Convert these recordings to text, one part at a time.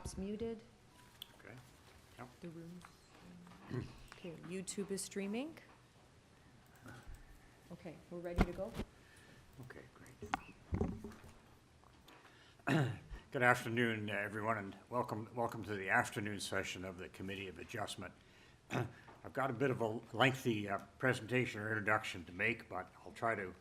laptop's muted. Okay. Yep. The room. Okay, YouTube is streaming. Okay, we're ready to go? Okay, great. Good afternoon, everyone, and welcome to the afternoon session of the Committee of Adjustment. I've got a bit of a lengthy presentation or introduction to make, but I'll try to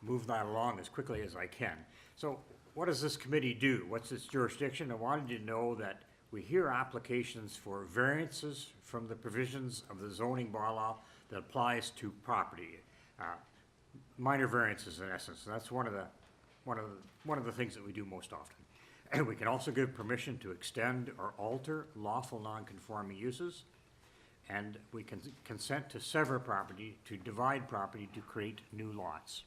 move that along as quickly as I can. So what does this committee do? What's its jurisdiction? I wanted you to know that we hear applications for variances from the provisions of the zoning bylaw that applies to property. Minor variances, in essence. And that's one of the things that we do most often. And we can also give permission to extend or alter lawful non-conforming uses, and we can consent to sever property, to divide property, to create new lots.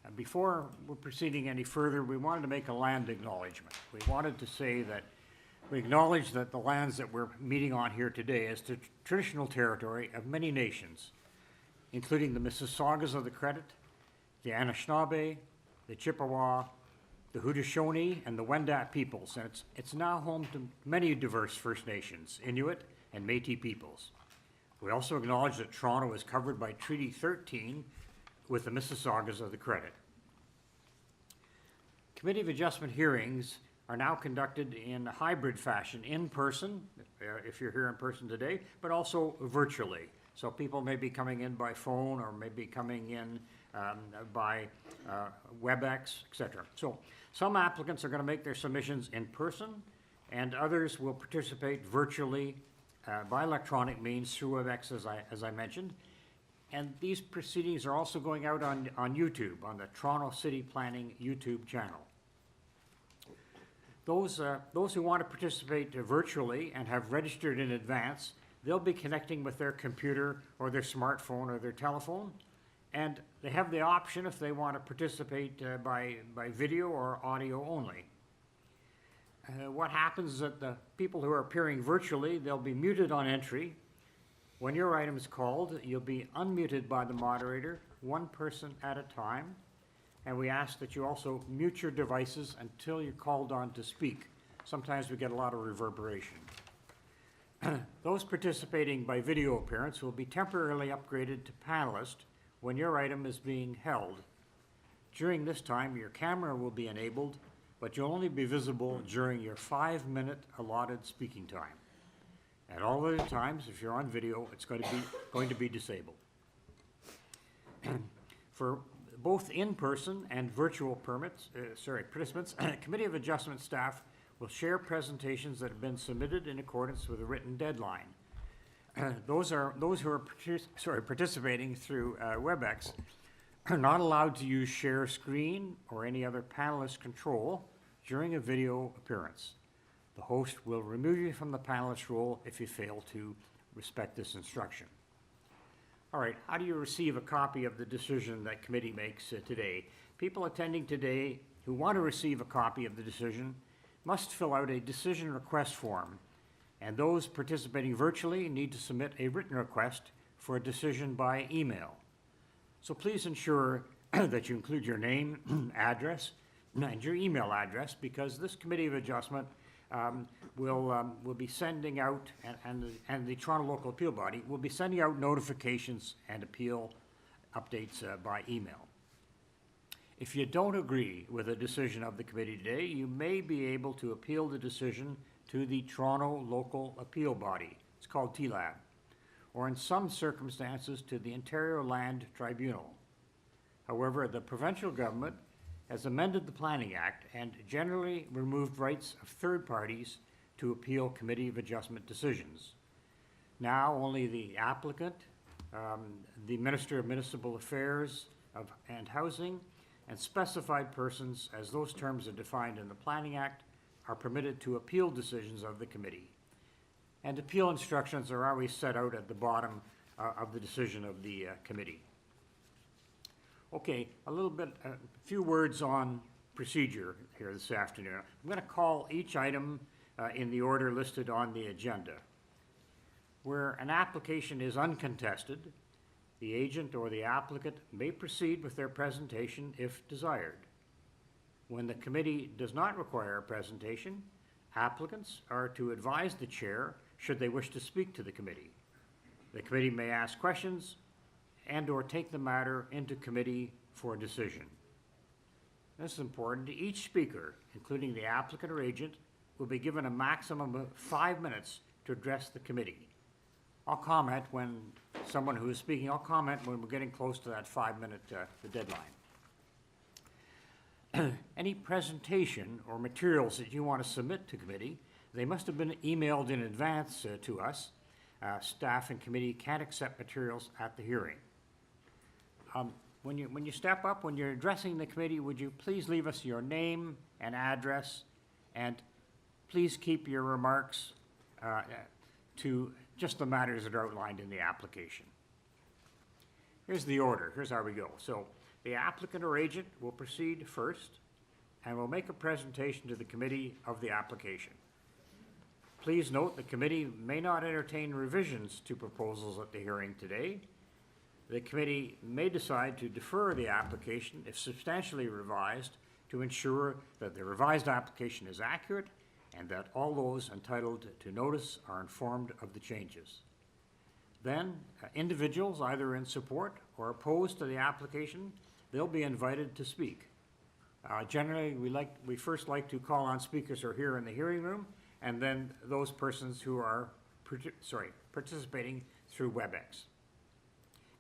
And before we're proceeding any further, we wanted to make a land acknowledgement. We wanted to say that we acknowledge that the lands that we're meeting on here today is the traditional territory of many nations, including the Mississaugas of the Credit, the Anishinaabe, the Chippewa, the Haudenosaunee, and the Wendat peoples. And it's now home to many diverse First Nations, Inuit, and Métis peoples. We also acknowledge that Toronto is covered by Treaty 13 with the Mississaugas of the Credit. Committee of Adjustment hearings are now conducted in a hybrid fashion, in person, if you're here in person today, but also virtually. So people may be coming in by phone or may be coming in by WebEx, etc. So some applicants are going to make their submissions in person, and others will participate virtually by electronic means through WebEx, as I mentioned. And these proceedings are also going out on YouTube, on the Toronto City Planning YouTube channel. Those who want to participate virtually and have registered in advance, they'll be connecting with their computer or their smartphone or their telephone, and they have the option if they want to participate by video or audio only. What happens is that the people who are appearing virtually, they'll be muted on entry. When your item is called, you'll be unmuted by the moderator, one person at a time, and we ask that you also mute your devices until you're called on to speak. Sometimes we get a lot of reverberation. Those participating by video appearance will be temporarily upgraded to panelist when your item is being held. During this time, your camera will be enabled, but you'll only be visible during your 5-minute allotted speaking time. At all other times, if you're on video, it's going to be disabled. For both in-person and virtual participants, Committee of Adjustment staff will share presentations that have been submitted in accordance with a written deadline. Those who are participating through WebEx are not allowed to use share screen or any other panelist control during a video appearance. The host will remove you from the panelist role if you fail to respect this instruction. All right, how do you receive a copy of the decision that committee makes today? People attending today who want to receive a copy of the decision must fill out a decision request form, and those participating virtually need to submit a written request for a decision by email. So please ensure that you include your name, address, and your email address, because this Committee of Adjustment will be sending out, and the Toronto Local Appeal Body will be sending out notifications and appeal updates by email. If you don't agree with a decision of the committee today, you may be able to appeal the decision to the Toronto Local Appeal Body. It's called TLAB, or in some circumstances to the Ontario Land Tribunal. However, the provincial government has amended the Planning Act and generally removed rights of third parties to appeal Committee of Adjustment decisions. Now only the applicant, the Minister of Municipal Affairs and Housing, and specified persons, as those terms are defined in the Planning Act, are permitted to appeal decisions of the committee. And appeal instructions are always set out at the bottom of the decision of the committee. Okay, a few words on procedure here this afternoon. I'm going to call each item in the order listed on the agenda. Where an application is uncontested, the agent or the applicant may proceed with their presentation if desired. When the committee does not require a presentation, Applicants are to advise the chair should they wish to speak to the committee. The committee may ask questions and/or take the matter into committee for a decision. This is important. Each speaker, including the applicant or agent, will be given a maximum of 5 minutes to address the committee. I'll comment when someone who is speaking, I'll comment when we're getting close to that 5-minute the deadline. Any presentation or materials that you want to submit to committee, they must have been emailed in advance to us. Staff and committee can't accept materials at the hearing. When you step up, when you're addressing the committee, would you please leave us your name and address, and please keep your remarks to just the matters that are outlined in the application. Here's the order. Here's how we go. So the applicant or agent will proceed first and will make a presentation to the committee of the application. Please note the committee may not entertain revisions to proposals at the hearing today. The committee may decide to defer the application if substantially revised to ensure that the revised application is accurate and that all those entitled to notice are informed of the changes. Then, individuals either in support or opposed to the application, they'll be invited to speak. Generally, we first like to call on speakers who are here in the hearing room, and then those persons who are participating through WebEx.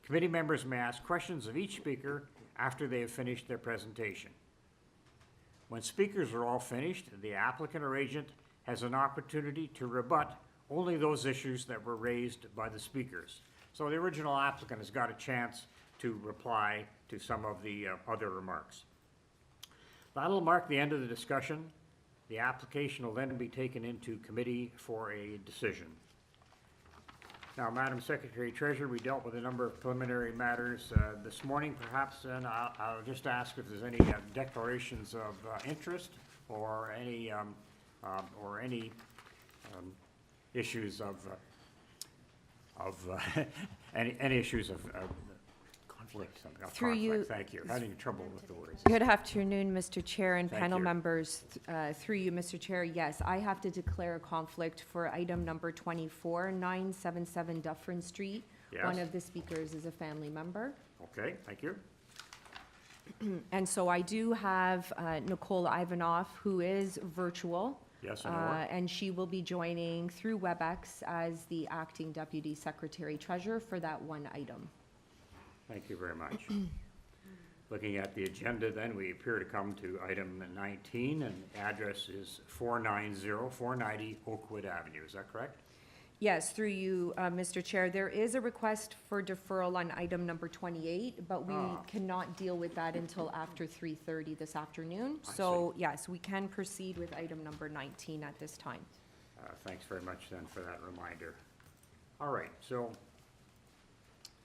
Committee members may ask questions of each speaker after they have finished their presentation. When speakers are all finished, the applicant or agent has an opportunity to rebut only those issues that were raised by the speakers. So the original applicant has got a chance to reply to some of the other remarks. That'll mark the end of the discussion. The application will then be taken into committee for a decision. Now, Madam Secretary Treasurer, we dealt with a number of preliminary matters this morning, perhaps, and I'll just ask if there's any declarations of interest or any issues of any issues of conflict. Through you- Thank you. Having trouble with the words. Good afternoon, Mr. Chair and Thank panel you. members. Through you, Mr. Chair, yes, I have to declare a conflict for item number 24, 977 Dufferin Street. Yes. One of the speakers is a family member. Okay, thank you. And so I do have Nicole Ivanoff, who is virtual. Yes, I know her. And she will be joining through WebEx as the acting deputy secretary treasurer for that one item. Thank you very much. Looking at the agenda then, we appear to come to item 19, and the address is 490 Oakwood Avenue. Is that correct? Yes, through you, Mr. Chair, there is a request for deferral on item number 28, but we cannot deal with that until after 3:30 this afternoon. I So, yes, we can proceed with item number 19 at this time. Thanks very much then for that reminder. All right, so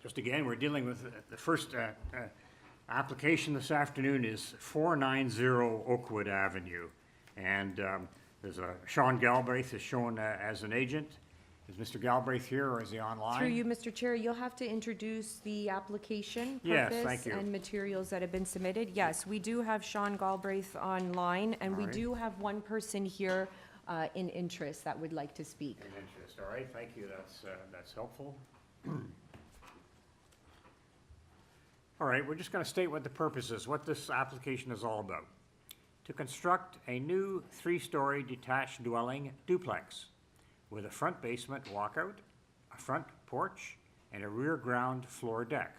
just again, we're dealing with the first application this afternoon is 490 Oakwood Avenue. And there's Sean Galbraith is shown as an agent. Is Mr. Galbraith here or is he online? Through you, Mr. Chair, you'll have to introduce the application Yes, purpose thank you. and materials that have been submitted. Yes, we do have Sean Galbraith online, and All we right. do have one person here in interest that would like to speak. An interest, all right, thank you, that's helpful. All right, we're just gonna state what the purpose is, what this application is all about. To construct a new 3-story detached dwelling duplex with a front basement walkout, a front porch, and a rear ground floor deck.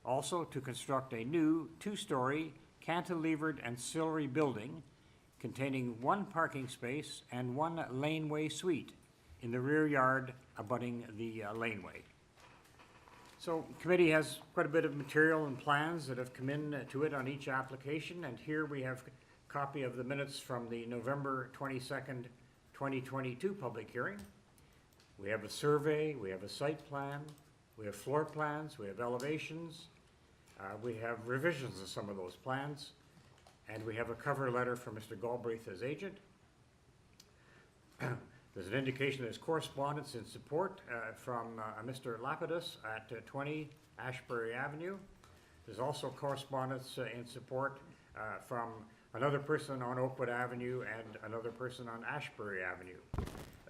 Also to construct a new 2-story cantilevered ancillary building containing 1 parking space and 1 laneway suite in the rear yard abutting the laneway. So committee has quite a bit of material and plans that have come in to it on each application, and here we have a copy of the minutes from the November 22nd, 2022 public hearing. We have a survey, we have a site plan, we have floor plans, we have elevations, we have revisions of some of those plans, and we have a cover letter from Mr. Galbraith as agent. There's an indication there's correspondence in support from Mr. Lapidus at 20 Ashbury Avenue. There's also correspondence in support from another person on Oakwood Avenue, and another person on Ashbury Avenue.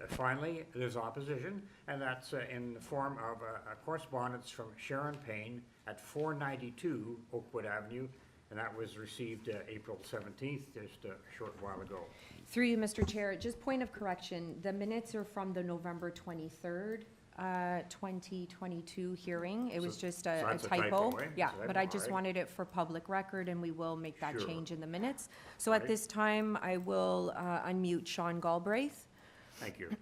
Finally, there's opposition, and that's in the form of a correspondence from Sharon Payne at 492 Oakwood Avenue, and that was received April 17th, just a short while ago. Through you, Mr. Chair, just point of correction, the minutes are from the November 23rd, 2022 hearing. It was just so a that's a typo. typo, eh? Yeah, It's a but I typo, just right? wanted it for public record, and we will make that Sure. change in the minutes. So at Right. this time, I will unmute Sean Galbraith. Thank you.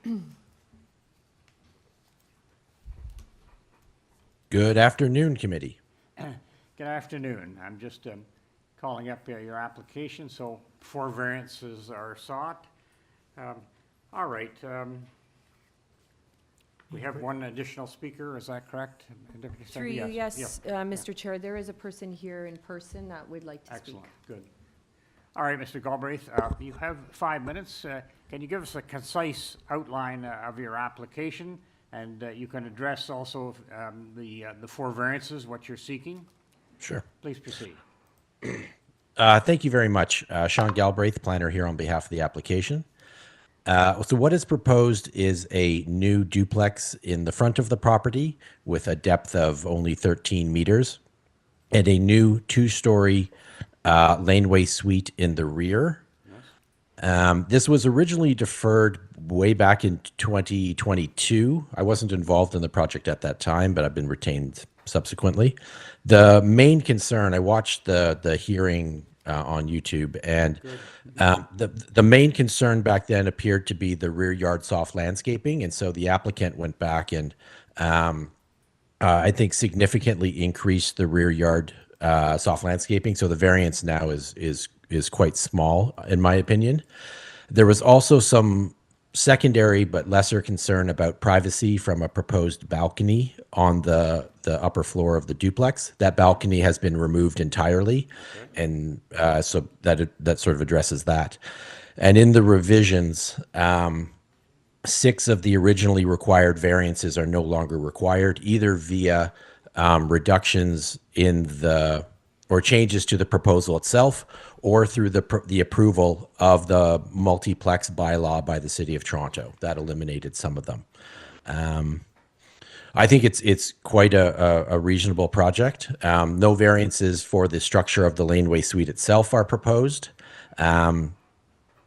Good afternoon, committee. Good afternoon. I'm just calling up your application, so 4 variances are sought. All right. We have one additional speaker, is that correct? Deputy Through Secretary? you, yes, Yeah. Mr. Chair, there is a person here in person that would like to speak. Excellent, good. All right, Mr. Galbraith, you have 5 minutes. Can you give us a concise outline of your application? And you can address also the 4 variances, what you're seeking. Sure. Please proceed. Thank you very much. Sean Galbraith, planner here on behalf of the application. So what is proposed is a new duplex in the front of the property with a depth of only 13 meters and a new 2-story laneway suite in the rear. This was originally deferred way back in 2022. I wasn't involved in the project at that time, but I've been retained subsequently. The main concern, I watched the hearing on YouTube, and the main concern back then appeared to be the rear yard soft landscaping, and so the applicant went back and I think significantly increased the rear yard soft landscaping. So the variance now is quite small, in my opinion. There was also some secondary but lesser concern about privacy from a proposed balcony on the upper floor of the duplex. That balcony has been removed entirely, and so that sort of addresses that. And in the revisions, 6 of the originally required variances are no longer required, either via reductions in or changes to the proposal itself, or through the approval of the multiplex bylaw by the City of Toronto. That eliminated some of them. I think it's quite a reasonable project. No variances for the structure of the laneway suite itself are proposed. And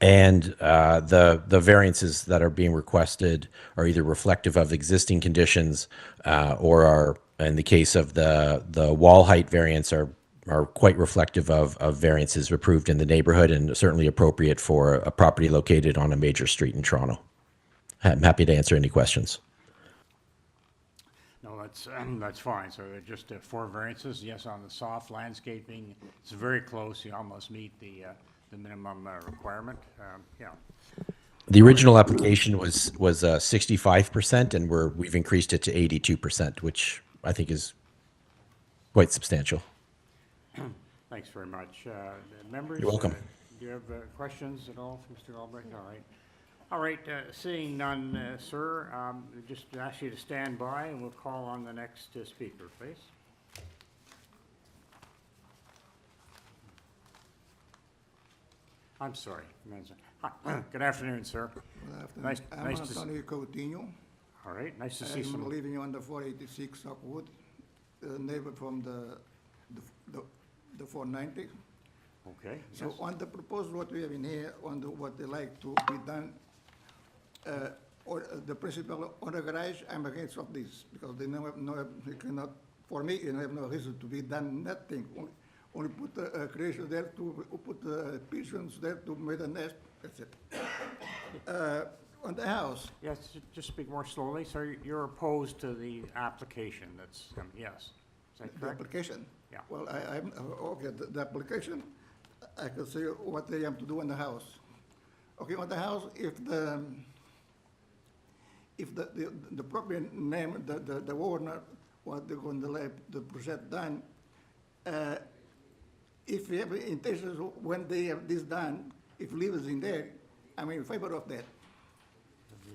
the variances that are being requested are either reflective of existing conditions or are, in the case of the wall height variance, are quite reflective of variances approved in the neighborhood and certainly appropriate for a property located on a major street in Toronto. I'm happy to answer any questions. No, that's fine. So they're just 4 variances. Yes, on the soft landscaping, it's very close. You almost meet the minimum requirement. Yeah. The original application was 65%, and we've increased it to 82%, which I think is quite substantial. Thanks very much. Members? You're welcome. Do you have questions at all for Mr. Albright? All right. All right, seeing none, sir, just ask you to stand by, and we'll call on the next speaker, please. I'm sorry. Hi. Good afternoon, sir. Good afternoon. Nice I'm to see- Antonio Coutinho. All right, nice to see I'm some. living on the 486 Rockwood, neighbor from the 490. Okay, So yes. on the proposal, what we have in here, what they like to be done, or the principal on the garage, I'm against of this, because they they cannot, for me, you have no reason to be done nothing. Only put a creation there to put pigeons there to make a nest, that's it. On the house, Yes, just speak more slowly. So you're opposed to the application, that's, yes. Is that the correct? application. Yeah. Well, I'm, okay, the application, I can say what they have to do in the house. Okay, on the house, if the property name, the owner, what they're going to let the project done, if we have intentions, when they have this done, if lives in there, I'm in favor of that.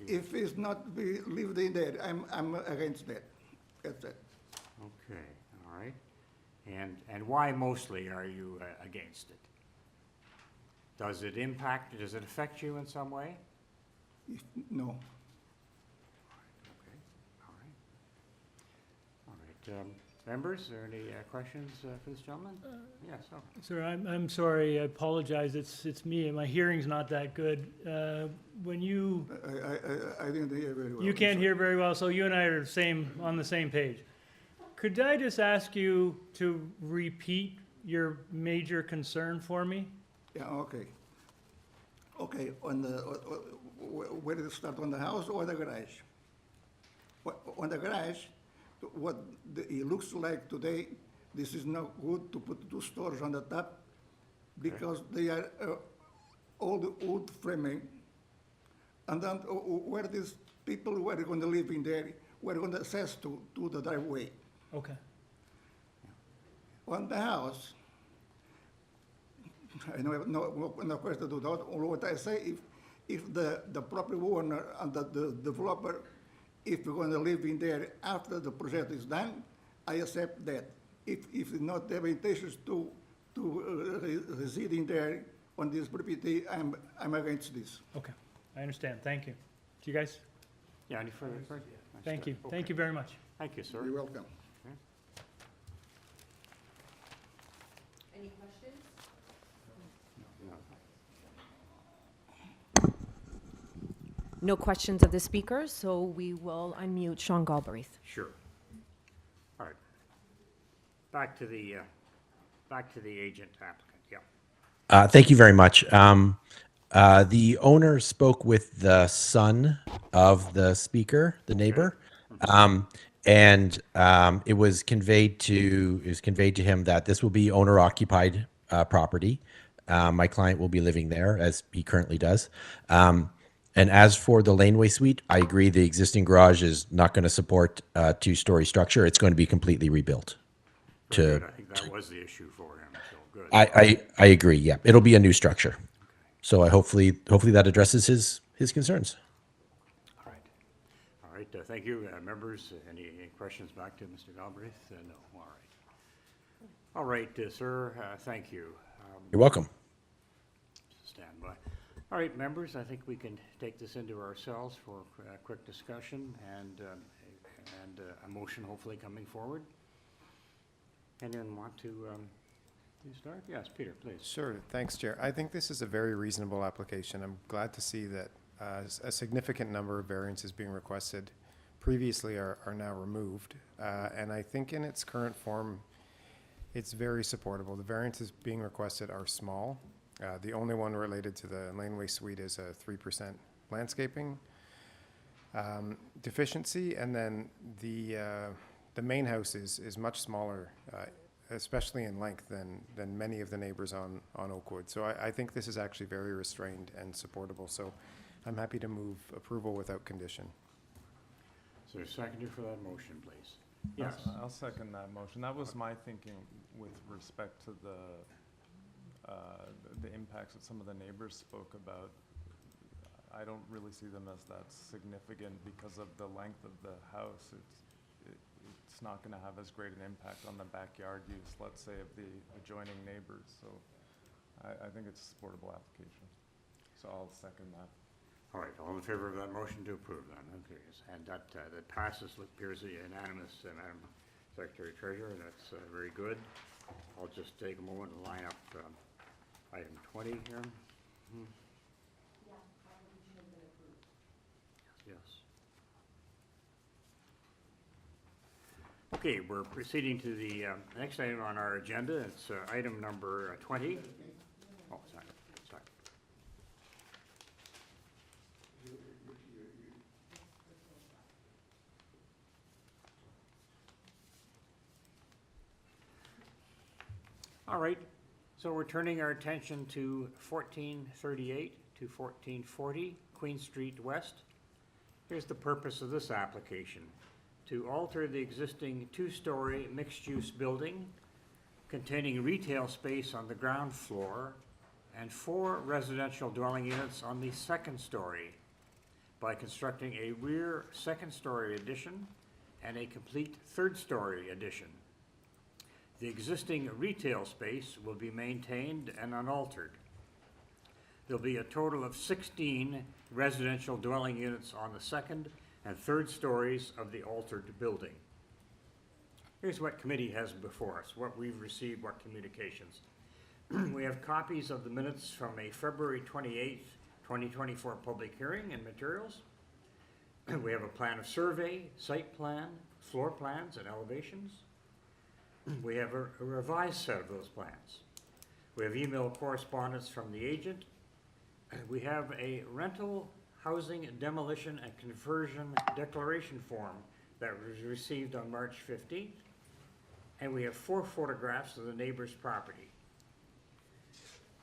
If it's not be lived in there, I'm against that. That's it. Okay, all right. And why mostly are you against it? Does it affect you in some way? No. Okay, all right. Members, are there any questions for this gentleman? Yes, oh, Sir, I'm sorry, I apologize, it's me, and my hearing's not that good. When you, I didn't hear very well. you can't hear very well, so you and I are on the same page. Could I just ask you to repeat your major concern for me? Yeah, okay. Okay, where did it start, on the house or the garage? On the garage, it looks like today, this is not good to put 2 stores on the top because they are old wood framing. And then where these people were going to live in there, were going to access to the driveway. Okay. On the house, I know no question to that. All what I say, if the property owner and the developer, if we're going to live in there after the project is done, I accept that. If it's not their intentions to reside in there on this property, I'm against this. Okay, I understand, thank you. Do you guys, yeah, any further? thank you very much. Thank you, sir. You're welcome. Any questions? No questions of the speaker, so we will unmute Sean Galbraith. Sure. All right. Back to the agent applicant, yeah. Thank you very much. The owner spoke with the son of the speaker, the neighbor, and it was conveyed to him that this will be owner-occupied property. My client will be living there, as he currently does. And as for the laneway suite, I agree the existing garage is not going to support a 2-story structure. It's going to be completely rebuilt. Very good. I think that was the issue for him, so good. I agree. Yeah, it'll be a new structure. So I hopefully that addresses his concerns. All right. All right, thank you. Members, any questions back to Mr. Galbraith? No, all right. All right, sir, thank you. You're welcome. Stand by. All right, members, I think we can take this into ourselves for a quick discussion and a motion hopefully coming forward. Anyone want to start? Yes, Peter, please. Sure, thanks, Chair. I think this is a very reasonable application. I'm glad to see that a significant number of variances being requested previously are now removed. And I think in its current form, it's very supportable. The variances being requested are small. The only one related to the laneway suite is a 3% landscaping deficiency, and then the main house is much smaller, especially in length than many of the neighbors on Oakwood. So I think this is actually very restrained and supportable. So I'm happy to move approval without condition. Is there a seconder for that motion, please? Yes. I'll second that motion. That was my thinking with respect to the impacts that some of the neighbors spoke about. I don't really see them as that significant because of the length of the house. It's not going to have as great an impact on the backyard use, let's say, of the adjoining neighbors. So I think it's a supportable application. So I'll second that. All right, all in favor of that motion to approve then? Okay, and that passes, appears unanimous, Madam Secretary Treasurer, that's very good. I'll just take a moment and line up item 20 here. Yes. Okay, we're proceeding to the next item on our agenda. It's item number 20. Oh, sorry. All right, so we're turning our attention to 1438 to 1440 Queen Street West. Here's the purpose of this application: to alter the existing 2-story mixed-use building containing retail space on the ground floor and 4 residential dwelling units on the 2nd story by constructing a rear 2nd-story addition and a complete 3rd-story addition. The existing retail space will be maintained and unaltered. There'll be a total of 16 residential dwelling units on the second and third stories of the altered building. Here's what committee has before us, what we've received, what communications. We have copies of the minutes from a February 28th, 2024 public hearing and materials. We have a plan of survey, site plan, floor plans, and elevations. We have a revised set of those plans. We have email correspondence from the agent. We have a rental housing demolition and conversion declaration form that was received on March 15th. And we have 4 photographs of the neighbor's property.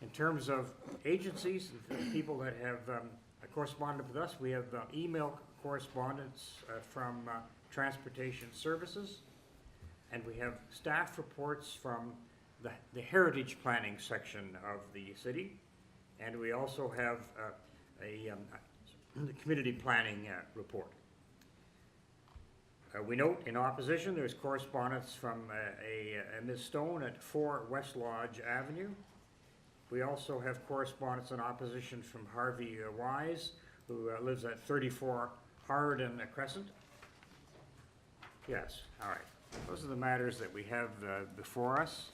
In terms of agencies, and people that have corresponded with us, we have email correspondence from Transportation Services, and we have staff reports from the Heritage Planning section of the city, and we also have the Community Planning report. We note in opposition, there's correspondence from a Ms. Stone at 4 West Lodge Avenue. We also have correspondence in opposition from Harvey Wise, who lives at 34 Harden Crescent. Yes, all right. Those are the matters that we have before us.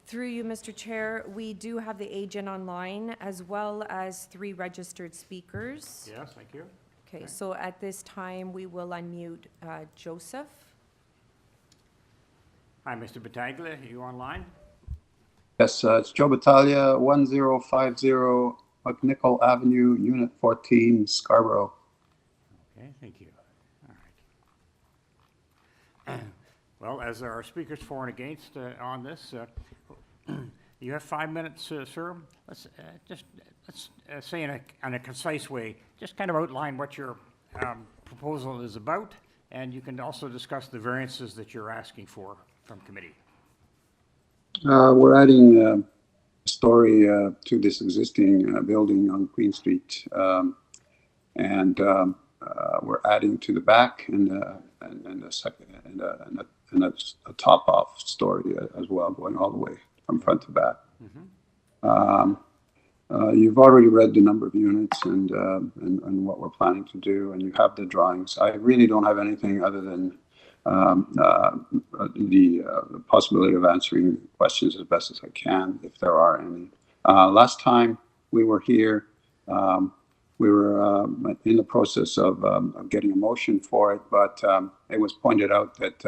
Through you, Mr. Chair, we do have the agent online as well as 3 registered speakers. Yes, thank you. Okay, so at this time, we will unmute Joseph. Hi, Mr. Battaglia, are you online? Yes, it's Joe Battaglia, 1050 McNichol Avenue, Unit 14, Scarborough. Okay, thank you. All right. Well, as our speakers for and against on this, you have 5 minutes, sir. Let's say in a concise way, just kind of outline what your proposal is about, and you can also discuss the variances that you're asking for from committee. We're adding a story to this existing building on Queen Street, and we're adding to the back and a second and a top-off story as well, going all the way from front to back. You've already read the number of units and what we're planning to do, and you have the drawings. I really don't have anything other than the possibility of answering questions as best as I can, if there are any. Last time we were here, we were in the process of getting a motion for it, but it was pointed out that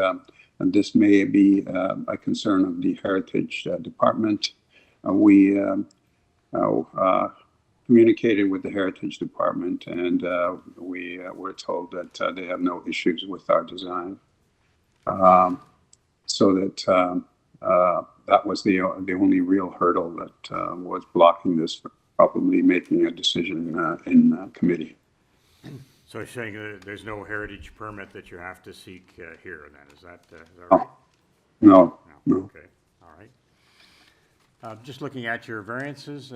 this may be a concern of the Heritage Department. We communicated with the Heritage Department, and we were told that they have no issues with our design. So that that was the only real hurdle that was blocking this from probably making a decision in committee. So you're saying there's no heritage permit that you have to seek here then, is that right? No. Okay, all right. Just looking at your variances,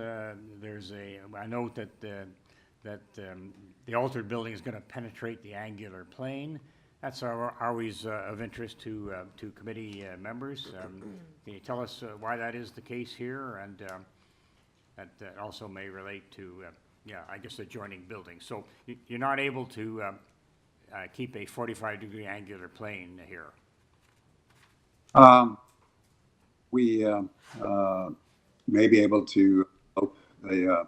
there's I note that the altered building is going to penetrate the angular plane. That's always of interest to committee members. Can you tell us why that is the case here, and that also may relate to, I guess, adjoining buildings. So you're not able to keep a 45-degree angular plane here. We may be able to slope the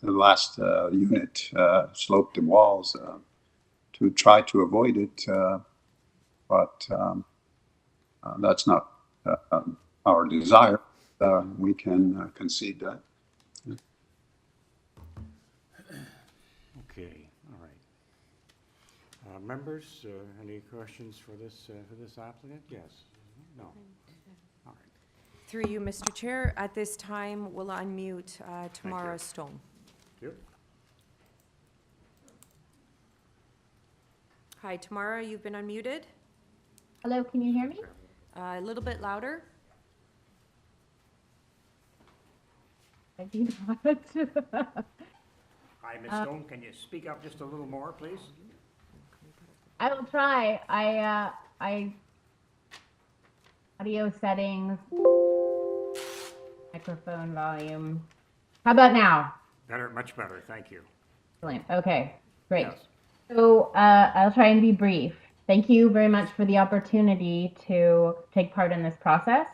last unit, slope the walls to try to avoid it, but that's not our desire. We can concede that. Okay, all right. Members, any questions for this applicant? Yes? No? All right. Through you, Mr. Chair, at this time, we'll unmute Tamara Stone. Thank you. Hi, Tamara, you've been unmuted. Hello, can you hear me? A little bit louder. I do not. Hi, Ms. Stone, can you speak up just a little more, please? I will try. I audio settings, microphone volume. How about now? Better, much better, thank you. Excellent. Okay, great. Yes. So I'll try and be brief. Thank you very much for the opportunity to take part in this process.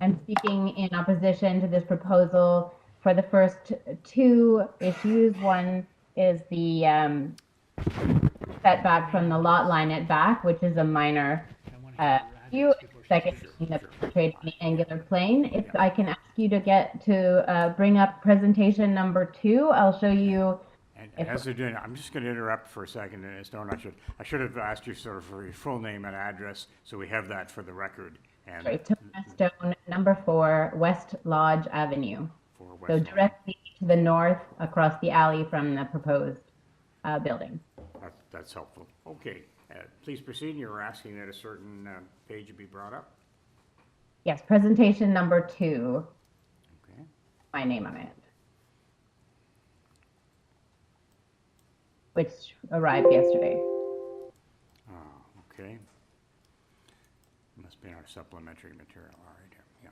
I'm speaking in opposition to this proposal for the first two issues. One is the setback from the lot line at back, which is a minor issue. Second, the portrait on the angular plane. If I can ask you to get to bring up presentation number 2, I'll show you. And as they're doing it, I'm just going to interrupt for a second, and Stone, I should have asked you sort of for your full name and address, so we have that for the record. And Sorry, Tona Stone, number 4, West Lodge Avenue. for So West directly to the north across the alley from the proposed building. That's helpful. Okay, please proceed. You were asking that a certain page be brought up. Yes, presentation number 2, Okay. my name on it, which arrived yesterday. Okay. Must be in our supplementary material. All right. Yeah.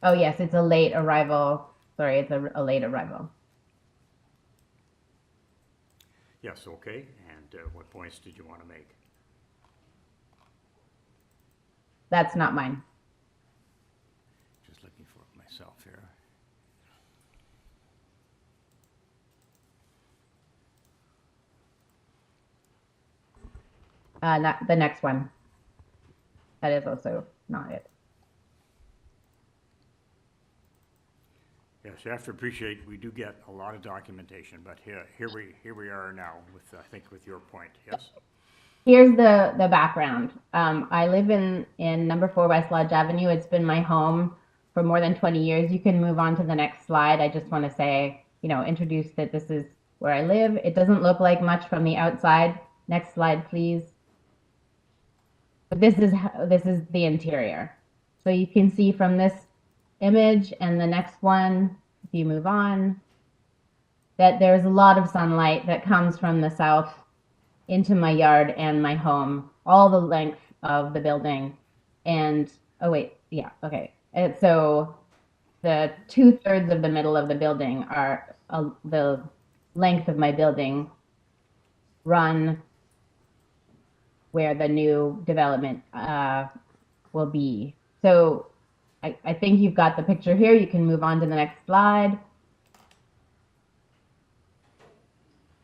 Oh, yes, it's a late arrival. Sorry, it's a late arrival. Yes. Okay. And what points did you want to make? That's not mine. Just looking for it myself here. Not the next one. That is also not it. Yes, you have to appreciate we do get a lot of documentation, but here we are now with I think with your point. Yes. Here's the background. I live in number 4 West Lodge Avenue. It's been my home for more than 20 years. You can move on to the next slide. I just want to say, introduce that this is where I live. It doesn't look like much from the outside. Next slide, please. But this is the interior. So you can see from this image and the next one, if you move on, that there's a lot of sunlight that comes from the south into my yard and my home, all the length of the building. And, oh wait, yeah, okay. And so the 2/3 of the middle of the building are the length of my building run where the new development will be. So I think you've got the picture here. You can move on to the next slide.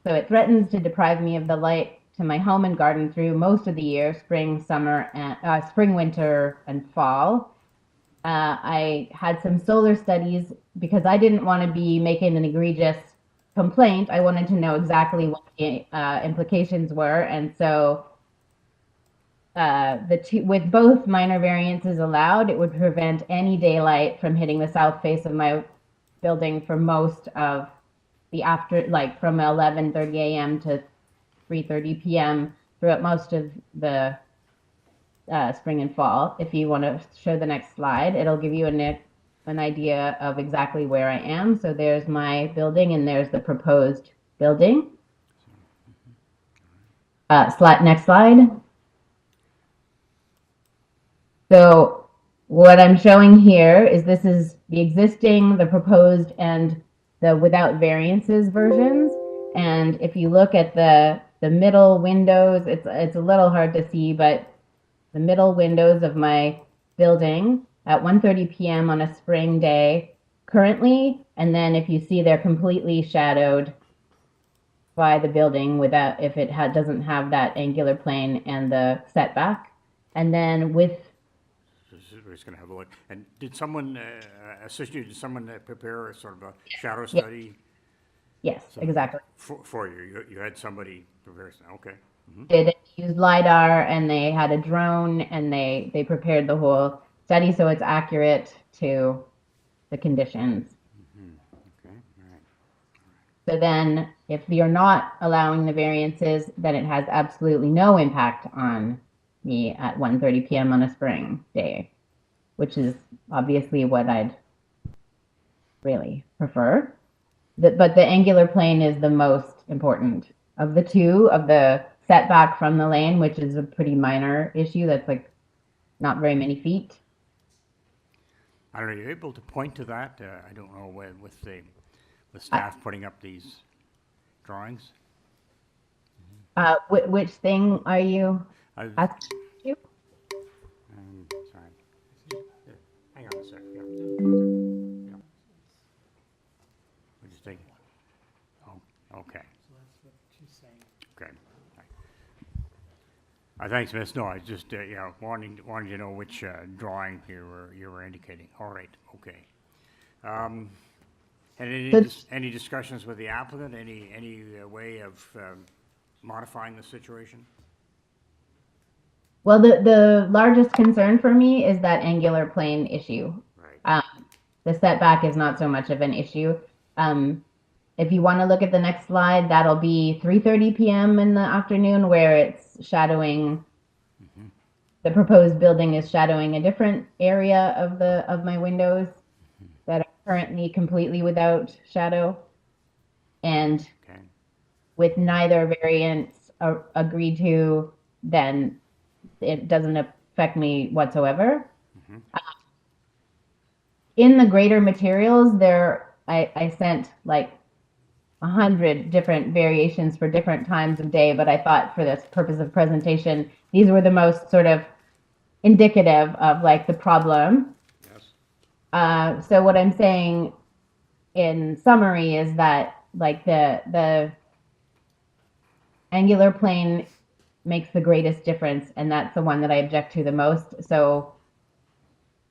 So it threatens to deprive me of the light to my home and garden through most of the year, spring, winter, and fall. I had some solar studies because I didn't want to be making an egregious complaint. I wanted to know exactly what the implications were. And so with both minor variances allowed, it would prevent any daylight from hitting the south face of my building for most of the from 11:30 a.m. to 3:30 p.m. throughout most of the spring and fall. If you want to show the next slide, it'll give you an idea of exactly where I am. So there's my building and there's the proposed building. Next slide. So what I'm showing here is this is the existing, the proposed, and the without variances versions. And if you look at the middle windows, it's a little hard to see, but the middle windows of my building at 1:30 p.m. on a spring day currently, and then if you see they're completely shadowed by the building if it doesn't have that angular plane and the setback. And then with We're just going to have a look. And did someone assist you? Did someone prepare a sort of a shadow study? Yes, exactly. For you? You had somebody prepare. Okay. Mm-hmm. Did use LiDAR and they had a drone and they prepared the whole study so it's accurate to the conditions. Mm-hmm. Okay. All right. So then if you're not allowing the variances, then it has absolutely no impact on me at 1:30 p.m. on a spring day, which is obviously what I'd really prefer. But the angular plane is the most important of the two, of the setback from the lane, which is a pretty minor issue. That's like not very many feet. I don't know. Are you able to point to that? I don't know with the staff putting up these drawings? Which thing are you I- asking? You? Sorry. Yeah, hang on a sec, yeah. Yeah. We're just taking, oh, okay. Okay. Thanks, Miss. No, I just, yeah, wanting to know which drawing you were indicating. All right, okay. And any discussions with the applicant? Any way of modifying the situation? Well, the largest concern for me is that angular plane issue. Right. The setback is not so much of an issue. If you want to look at the next slide, that'll be 3:30 p.m. in the afternoon, where it's shadowing. The proposed building is shadowing a different area of my windows that are currently completely without shadow, and Okay. with neither variance agreed to, then it doesn't affect me whatsoever. In the greater materials, I sent like 100 different variations for different times of day, but I thought for this purpose of presentation, these were the most sort of indicative of like the problem. Yes. So what I'm saying in summary is that like the angular plane makes the greatest difference, and that's the one that I object to the most. So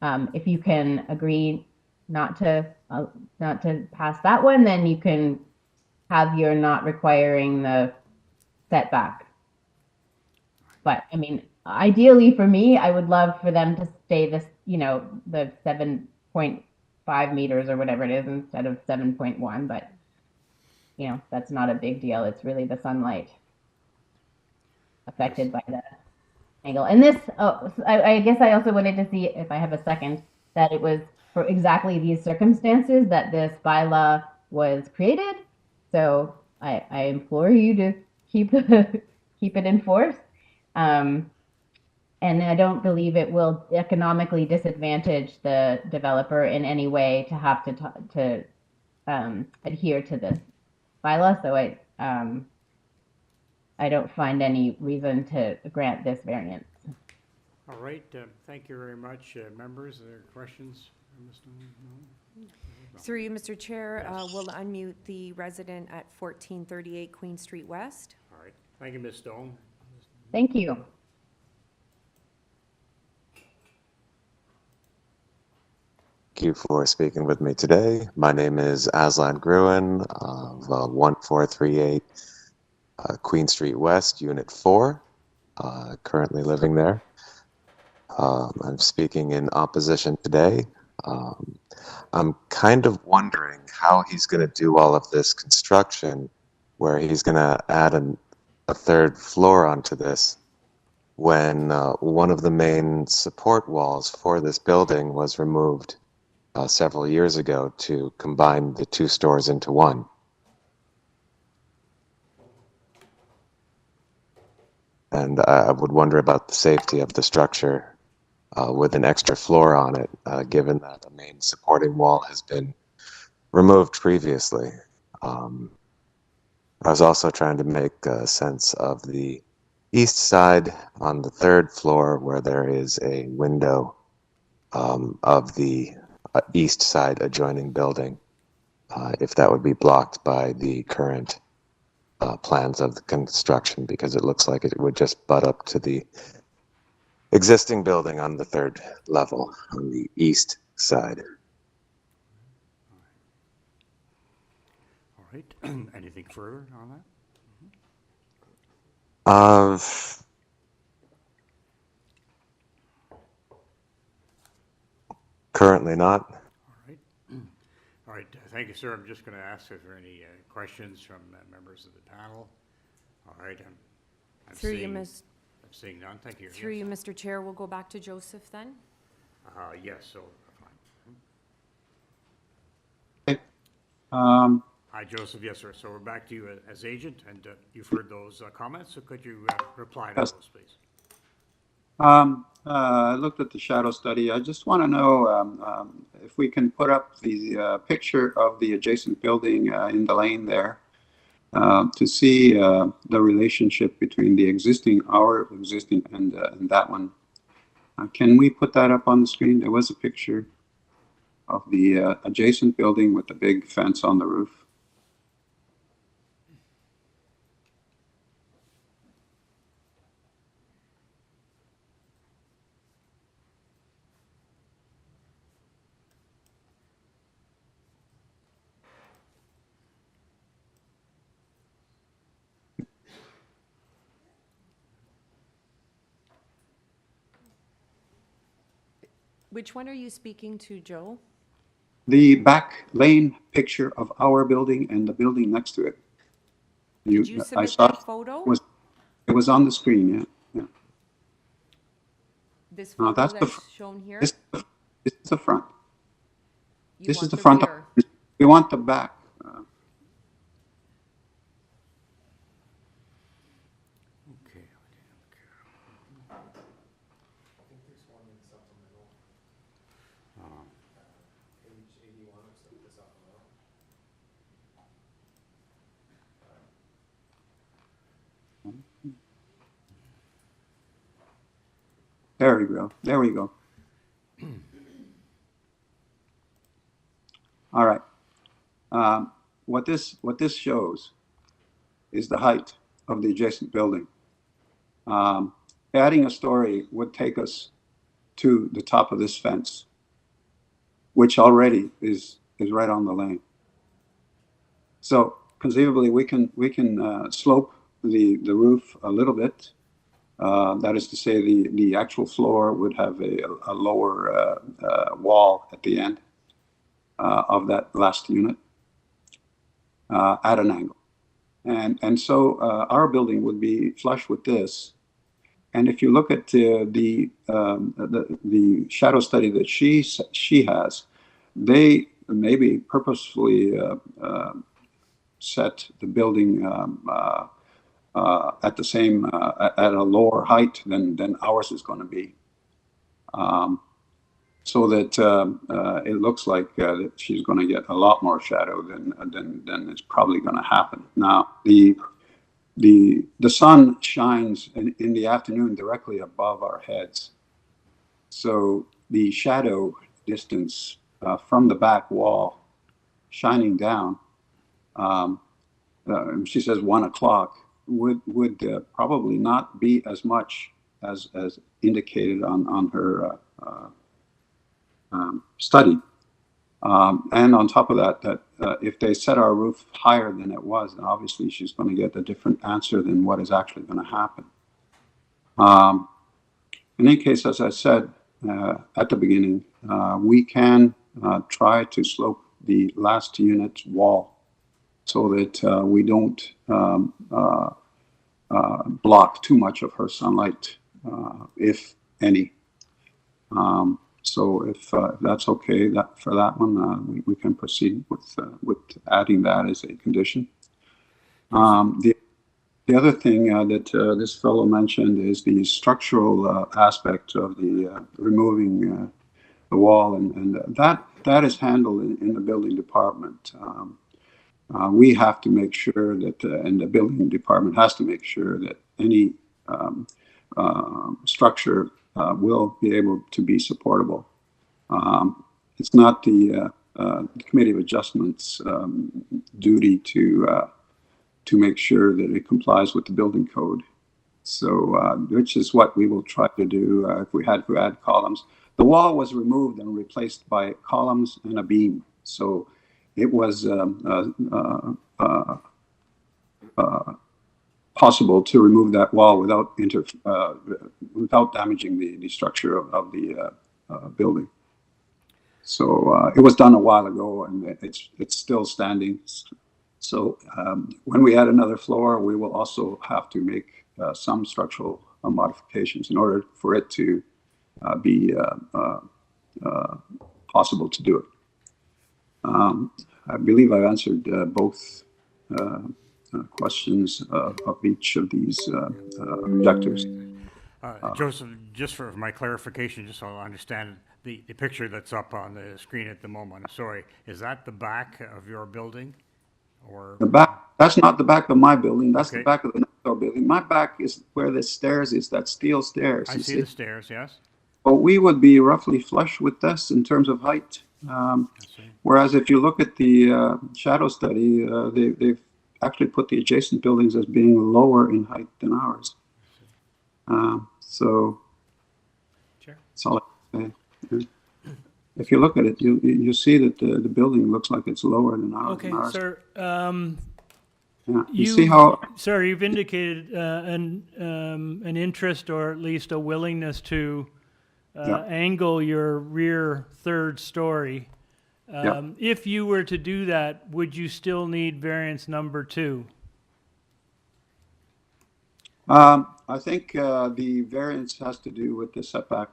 if you can agree not to pass that one, then you can have your not requiring the setback. But I mean, ideally for me, I would love for them to stay this, the 7.5 meters or whatever it is instead of 7.1. But that's not a big deal. It's really the sunlight affected by the angle. And this, I guess I also wanted to see if I have a second, that it was for exactly these circumstances that this bylaw was created. So I implore you to keep it enforced. And I don't believe it will economically disadvantage the developer in any way to have to adhere to this bylaw. So I don't find any reason to grant this variance. All right, thank you very much. Members, are there questions? No? Through you, Mr. Chair, we'll unmute the resident at 1438 Queen Street West. All right, thank you, Ms. Stone. Thank you. Thank you for speaking with me today. My name is Aslan Gruen of 1438 Queen Street West, Unit 4, currently living there. I'm speaking in opposition today. I'm kind of wondering how he's going to do all of this construction where he's going to add a third floor onto this when one of the main support walls for this building was removed several years ago to combine the two stores into one. And I would wonder about the safety of the structure with an extra floor on it, given that the main supporting wall has been removed previously. I was also trying to make sense of the east side on the third floor where there is a window of the east side adjoining building, if that would be blocked by the current plans of the construction, because it looks like it would just butt up to the existing building on the third level on the east side. All right, anything further on that? Currently not. All right, thank you, sir. I'm just going to ask if there are any questions from members of the panel. All right, I'm Through you, seeing- Ms. I'm seeing none. Thank you. Through Yes. you, Mr. Chair, we'll go back to Joseph then. Yes, so, fine. Hi, Joseph. Yes, sir. So we're back to you as agent, and you've heard those comments, so could you reply to Yes. those, please? I looked at the shadow study. I just want to know if we can put up the picture of the adjacent building in the lane there to see the relationship between the existing, our existing, and that one. Can we put that up on the screen? There was a picture of the adjacent building with the big fence on the roof. Which one are you speaking to, Joe? The back lane picture of our building and the building next to it. Did you I submit saw that photo? it was on the screen, yeah. Yeah. This No, photo that's the that's shown here? This is the front. You This is want the front. rear? We want the back. Okay. There we go. There we go. All right. What this shows is the height of the adjacent building. Adding a story would take us to the top of this fence, which already is right on the lane. So conceivably, we can slope the roof a little bit. That is to say, the actual floor would have a lower wall at the end of that last unit at an angle. And so our building would be flush with this. And if you look at the shadow study that she has, they maybe purposefully set the building at the same at a lower height than ours is going to be, so that it looks like that she's going to get a lot more shadow than is probably going to happen. Now the sun shines in the afternoon directly above our heads, so the shadow distance from the back wall shining down, she says 1 o'clock, would probably not be as much as indicated on her study. And on top of that if they set our roof higher than it was, then obviously she's going to get a different answer than what is actually going to happen. In any case, as I said at the beginning, we can try to slope the last unit wall so that we don't block too much of her sunlight, if any. So if that's okay, for that one, we can proceed with adding that as a condition. The other thing that this fellow mentioned is the structural aspect of the removing the wall, and that is handled in the building department. We have to make sure that, and the building department has to make sure that any structure will be able to be supportable. It's not the Committee of Adjustments duty to make sure that it complies with the building code. So, which is what we will try to do if we had to add columns. The wall was removed and replaced by columns and a beam. So it was possible to remove that wall without damaging the structure of the building. So it was done a while ago, and it's still standing. So when we add another floor, we will also have to make some structural modifications in order for it to be possible to do it. I believe I've answered both questions of each of these objectives. Joseph, just for my clarification, just so I understand, the picture that's up on the screen at the moment, sorry, is that the back of your building? Or, The back, that's not the back of my building, that's the Okay. back of the next door building. My back is where the stairs is, that steel stairs. I you see the stairs, yes? But we would be roughly flush with this in terms of height. I see. Whereas if you look at the shadow study, they've actually put the adjacent buildings as being lower in height than ours. So Sure. that's all I can say. If you look at it, you see that the building looks like it's lower than ours. Okay, than ours. sir, Yeah. You see how, sir, you've indicated an interest or at least a willingness to Yeah. angle your rear third story. Yeah. If you were to do that, would you still need variance number 2? I think the variance has to do with the setback.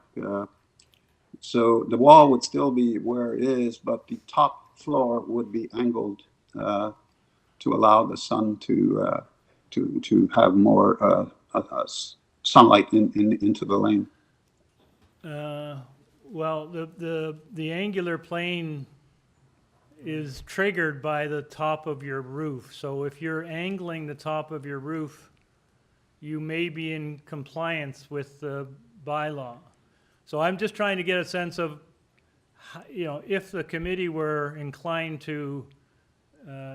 So the wall would still be where it is, but the top floor would be angled to allow the sun to have more sunlight into the lane. Well, the angular plane is triggered by the top of your roof. So if you're angling the top of your roof, you may be in compliance with the bylaw. So I'm just trying to get a sense of, if the committee were inclined to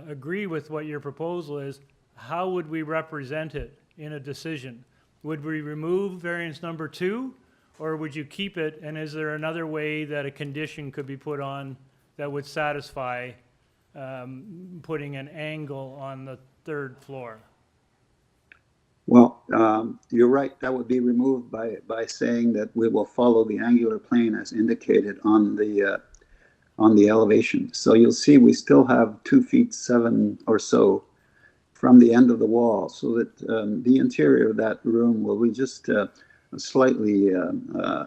agree with what your proposal is, how would we represent it in a decision? Would we remove variance number 2, or would you keep it? And is there another way that a condition could be put on that would satisfy putting an angle on the third floor? Well, you're right. That would be removed by saying that we will follow the angular plane as indicated on the elevation. So you'll see we still have 2 feet 7 or so from the end of the wall, so that the interior of that room will be just slightly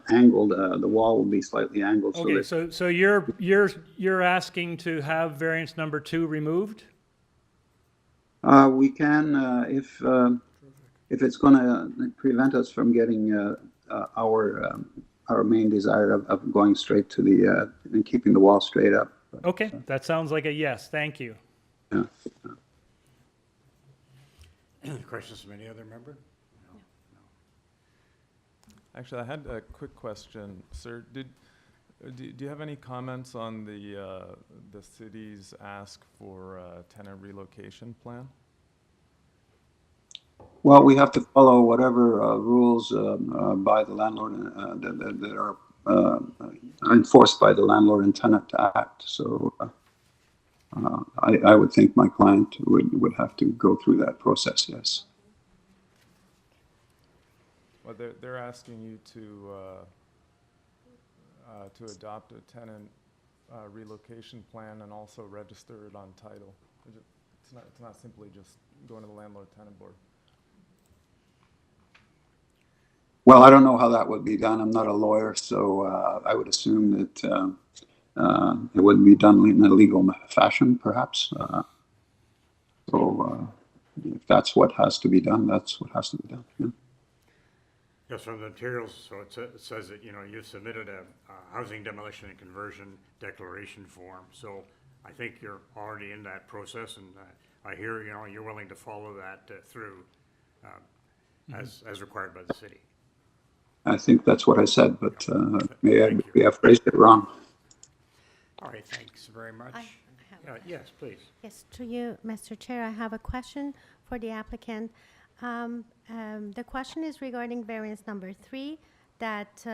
angled. The wall will be slightly angled. Okay, So so you're asking to have variance number 2 removed? that we can, if it's going to prevent us from getting our main desire of going straight to the and keeping the wall straight up. Okay, that sounds like a yes. Thank you. Yeah. Questions from any other member? Actually, I had a quick question, sir. Do you have any comments on the city's ask for a tenant relocation plan? Well, we have to follow whatever rules by the landlord that are enforced by the Landlord and Tenant Act. So I would think my client would have to go through that process, yes. Well, they're asking you to adopt a tenant relocation plan and also register it on title. It's not simply just going to the landlord-tenant board. Well, I don't know how that would be done. I'm not a lawyer, so I would assume that it would be done in a legal fashion, perhaps. So if that's what has to be done, that's what has to be done. Yeah. Yes, from the materials, so it says that, you submitted a housing demolition and conversion declaration form. So I think you're already in that process, and I hear, you're willing to follow that through as required by the city. I think that's what I said, but maybe I phrased it wrong. All right, thanks very much. I have Yes, please. Yes, to you, Mr. Chair, I have a question for the applicant. The question is regarding variance number 3, that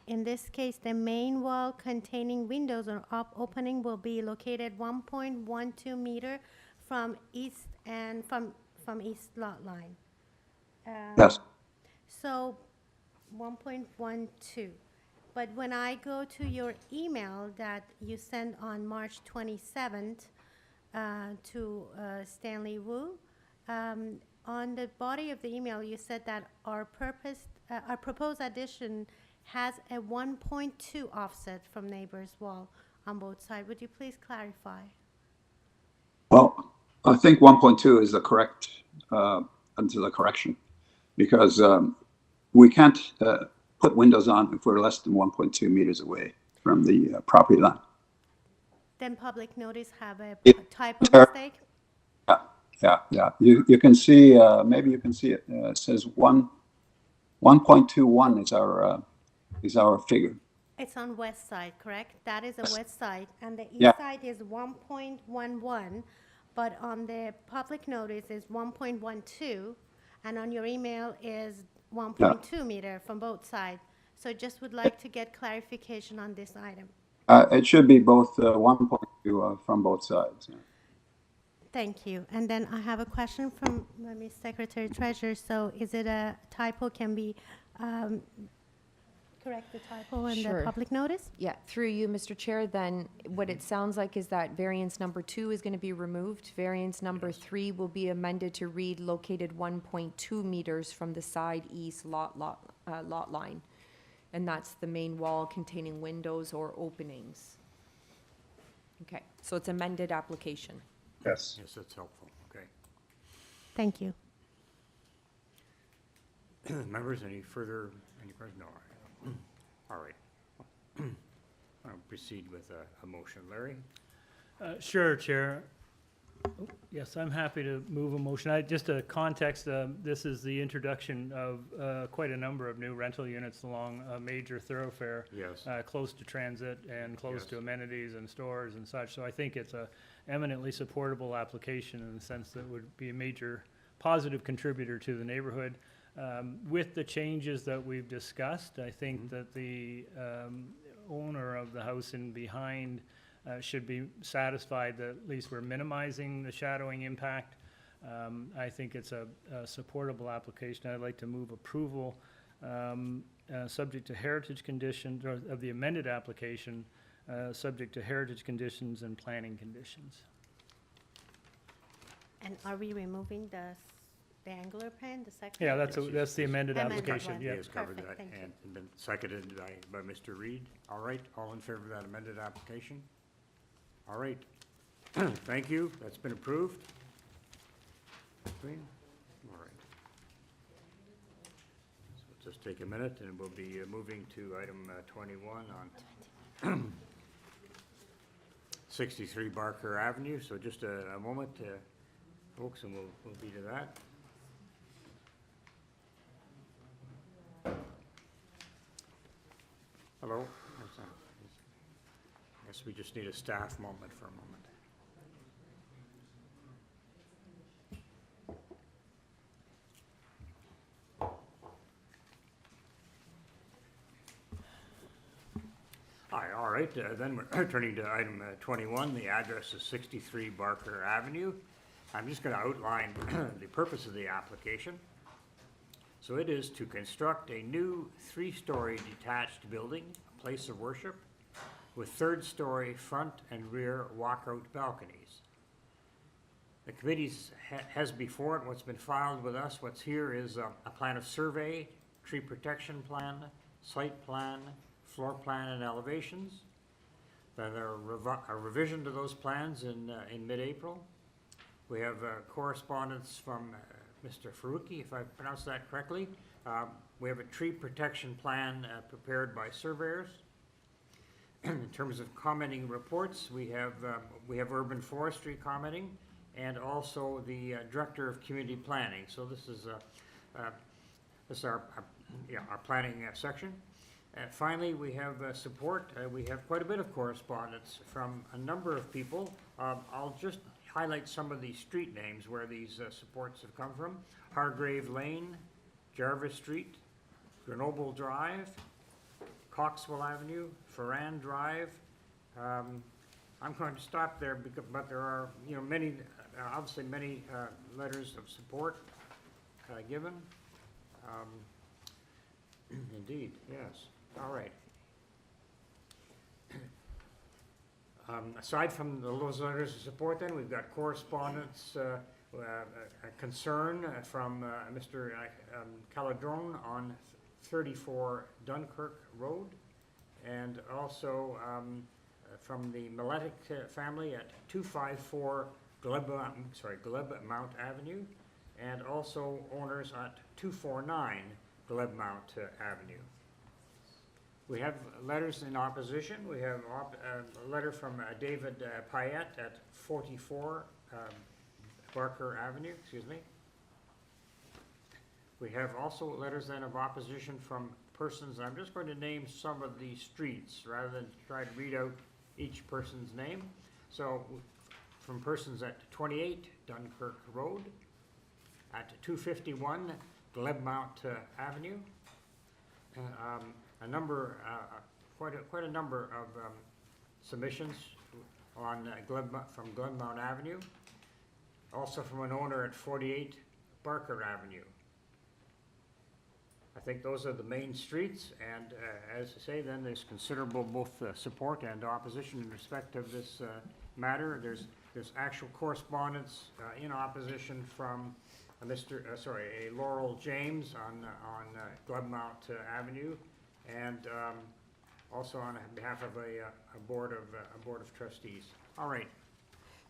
in this case, the main wall containing windows or opening will be located 1.12 meter from east and from east lot line. Yes. So 1.12. But when I go to your email that you sent on March 27th to Stanley Wu, on the body of the email, you said that our proposed addition has a 1.2 offset from neighbor's wall on both sides. Would you please clarify? Well, I think 1.2 is the correct, until the correction, because we can't put windows on if we're less than 1.2 meters away from the property line. Then public notice have a It- typo Sir? mistake? Yeah. You can see, maybe you can see it. It says 1.21 is our figure. It's on west side, correct? That is a west side, and the Yeah. east side is 1.11, but on the public notice is 1.12, and on your email is 1.2 meter from both sides. So just would like to get clarification on this item. It should be both 1.2 from both sides. Yeah. Thank you. And then I have a question from Ms. Secretary Treasurer. So is it a typo, can be, correct the typo in the Sure. public notice? Yeah, through you, Mr. Chair, then what it sounds like is that variance number 2 is going to be removed. Variance number 3 will be amended to read located 1.2 meters from the side east lot line. And that's the main wall containing windows or openings. Okay, so it's amended application. Yes. Yes, that's helpful, okay. Thank you. Members, any questions? No. All right. I'll proceed with a motion. Larry? Sure, Chair. Oh, yes, I'm happy to move a motion. Just a context, this is the introduction of quite a number of new rental units along a major thoroughfare. Yes. Close to transit and close Yes. to amenities and stores and such. So I think it's a eminently supportable application in the sense that it would be a major positive contributor to the neighborhood. With the changes that we've discussed, I think that the owner of the house in behind should be satisfied that at least we're minimizing the shadowing impact. I think it's a supportable application. I'd like to move approval, subject to heritage conditions, or of the amended application, subject to heritage conditions and planning conditions. And are we removing the angular pen, the second? Yeah, that's the amended Amended application, one. yeah. He has covered Perfect, that thank you. and been seconded by Mr. Reed. All right, all in favor of that amended application? All right. Thank you, that's been approved. Green? All right. So we'll just take a minute and we'll be moving to item 21 on 63 Barker Avenue. So just a moment, folks, and we'll be to that. Hello? I guess we just need a staff moment for a moment. Hi, all right, then we're turning to item 21. The address is 63 Barker Avenue. I'm just going to outline the purpose of the application. So it is to construct a new 3-story detached building, a place of worship, with 3rd-story front and rear walkout balconies. The committee has before it what's been filed with us. What's here is a plan of survey, tree protection plan, site plan, floor plan, and elevations. Then there are a revision to those plans in mid-April. We have correspondence from Mr. Faruqi, if I pronounced that correctly. We have a tree protection plan prepared by surveyors. In terms of commenting reports, we have urban forestry commenting, and also the director of community planning. So this is our planning section. Finally, we have support. We have quite a bit of correspondence from a number of people. I'll just highlight some of the street names where these supports have come from. Hargrave Lane, Jarvis Street, Grenoble Drive, Coxwell Avenue, Ferran Drive. I'm going to stop there, but there are many, obviously many letters of support given. Indeed, yes. All right. Aside from those letters of support, then, we've got correspondence, a concern from Mr. Caladrone on 34 Dunkirk Road, and also from the Miletic family at 254 Glebe Mount Avenue, and also owners at 249 Glenmount Avenue. We have letters in opposition. We have a letter from David Payette at 44 Barker Avenue, excuse me. We have also letters then of opposition from persons. I'm just going to name some of the streets rather than try to read out each person's name. So from persons at 28 Dunkirk Road, at 251 Glenmount Avenue, a number, quite a number of submissions on from Glenmount Avenue. Also from an owner at 48 Barker Avenue. I think those are the main streets, and as I say, then there's considerable both support and opposition in respect of this matter. There's actual correspondence in opposition from a Laurel James on Glenmount Avenue, and also on behalf of a board of trustees. All right.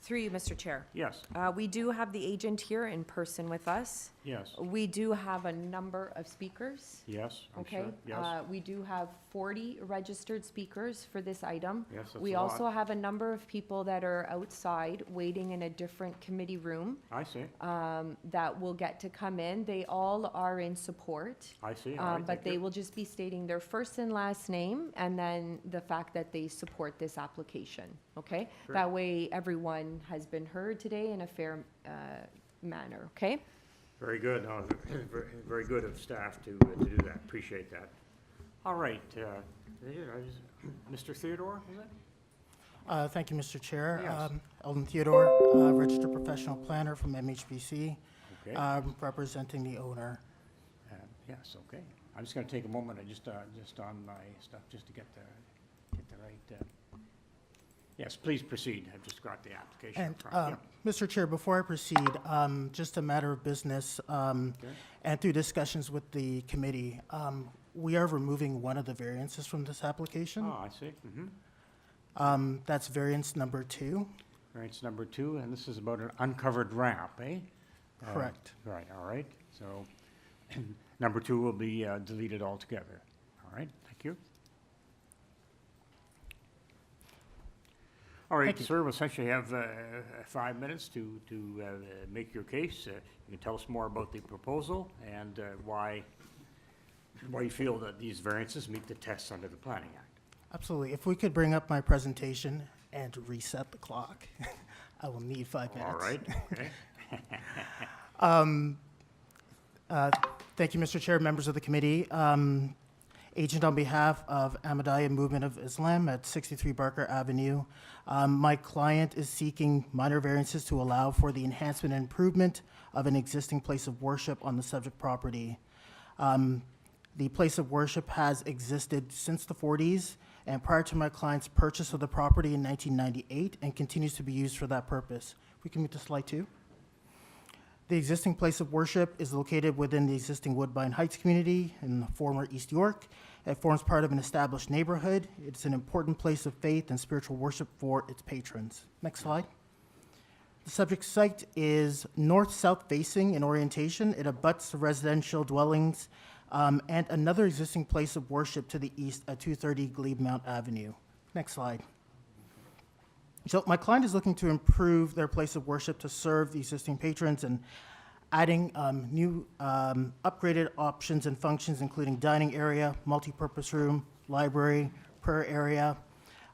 Through you, Mr. Chair. Yes. We do have the agent here in person with us. Yes. We do have a number of speakers. Yes. I'm Okay. sure. Yes. We do have 40 registered speakers for this item. Yes, that's We a lot. also have a number of people that are outside waiting in a different committee room I see. that will get to come in. They all are in support. I see. All right, But thank they you. will just be stating their first and last name and then the fact that they support this application, okay? Sure. That way, everyone has been heard today in a fair manner, okay? Very good. No, very good of staff to do that. Appreciate that. All right. Mr. Theodore, is it? Thank you, Mr. Chair. Yes. Eldon Theodore, registered professional planner from MHBC, Okay. representing the owner. Yes, okay. I'm just going to take a moment, just on my stuff, just to get the right. Yes, please proceed. I've just got the application in And, front. Mr. Chair, before I proceed, just a matter of business, and through discussions with the committee, we are removing one of the variances from this application. Oh, I see. Mm-hmm. That's variance number 2. Variance number 2, and this is about an uncovered ramp, eh? Correct. Right, all right. So number 2 will be deleted altogether. All right, thank you. All right, Thank you. sir, we'll essentially have 5 minutes to make your case. You can tell us more about the proposal and why you feel that these variances meet the tests under the Planning Act. Absolutely. If we could bring up my presentation and reset the clock, I will need 5 minutes. All right, okay. Thank you, Mr. Chair, members of the committee. Agent on behalf of Ahmadiyya Movement of Islam at 63 Barker Avenue. My client is seeking minor variances to allow for the enhancement and improvement of an existing place of worship on the subject property. The place of worship has existed since the 40s and prior to my client's purchase of the property in 1998 and continues to be used for that purpose. If we can move to slide 2. The existing place of worship is located within the existing Woodbine Heights community in the former East York. It forms part of an established neighborhood. It's an important place of faith and spiritual worship for its patrons. Next slide. The subject site is north-south facing in orientation. It abuts the residential dwellings and another existing place of worship to the east at 230 Gleebmount Avenue. Next slide. So my client is looking to improve their place of worship to serve the existing patrons and adding new upgraded options and functions, including dining area, multipurpose room, library, prayer area.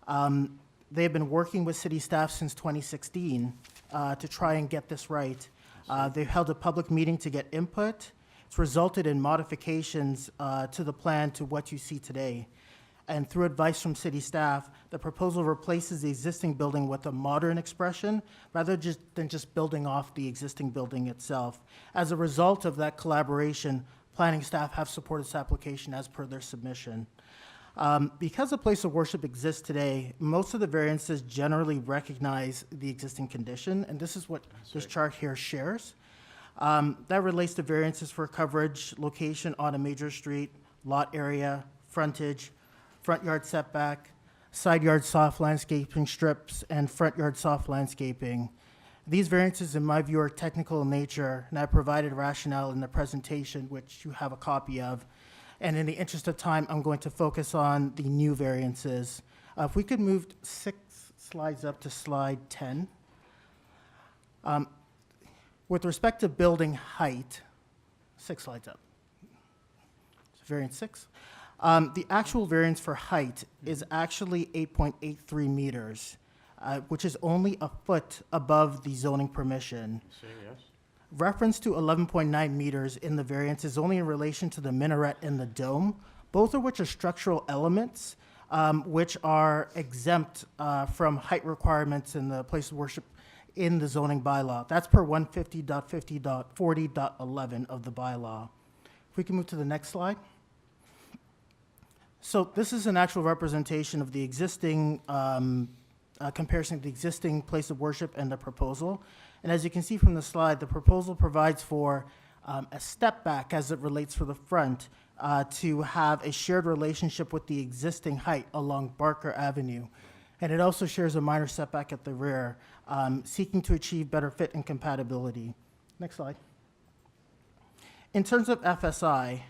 They have been working with city staff since 2016 to try and get this right. They've held a public meeting to get input. It's resulted in modifications to the plan to what you see today. And through advice from city staff, the proposal replaces the existing building with a modern expression rather than just building off the existing building itself. As a result of that collaboration, planning staff have supported this application as per their submission. Because the place of worship exists today, most of the variances generally recognize the existing condition, and this is what this chart here shares. That relates to variances for coverage, location on a major street, lot area, frontage, front yard setback, side yard soft landscaping strips, and front yard soft landscaping. These variances, in my view, are technical in nature, and I provided rationale in the presentation, which you have a copy of. And in the interest of time, I'm going to focus on the new variances. If we could move 6 slides up to slide 10. With respect to building height, 6 slides up. Variance 6. The actual variance for height is actually 8.83 meters, which is only a foot above the zoning permission. Say yes. Reference to 11.9 meters in the variance is only in relation to the minaret and the dome, both of which are structural elements, which are exempt from height requirements in the place of worship in the zoning bylaw. That's per 150.50.40.11 of the bylaw. If we can move to the next slide. So this is an actual representation of the existing, comparison of the existing place of worship and the proposal. And as you can see from the slide, the proposal provides for a step back as it relates for the front to have a shared relationship with the existing height along Barker Avenue. And it also shares a minor setback at the rear, seeking to achieve better fit and compatibility. Next slide. In terms of FSI,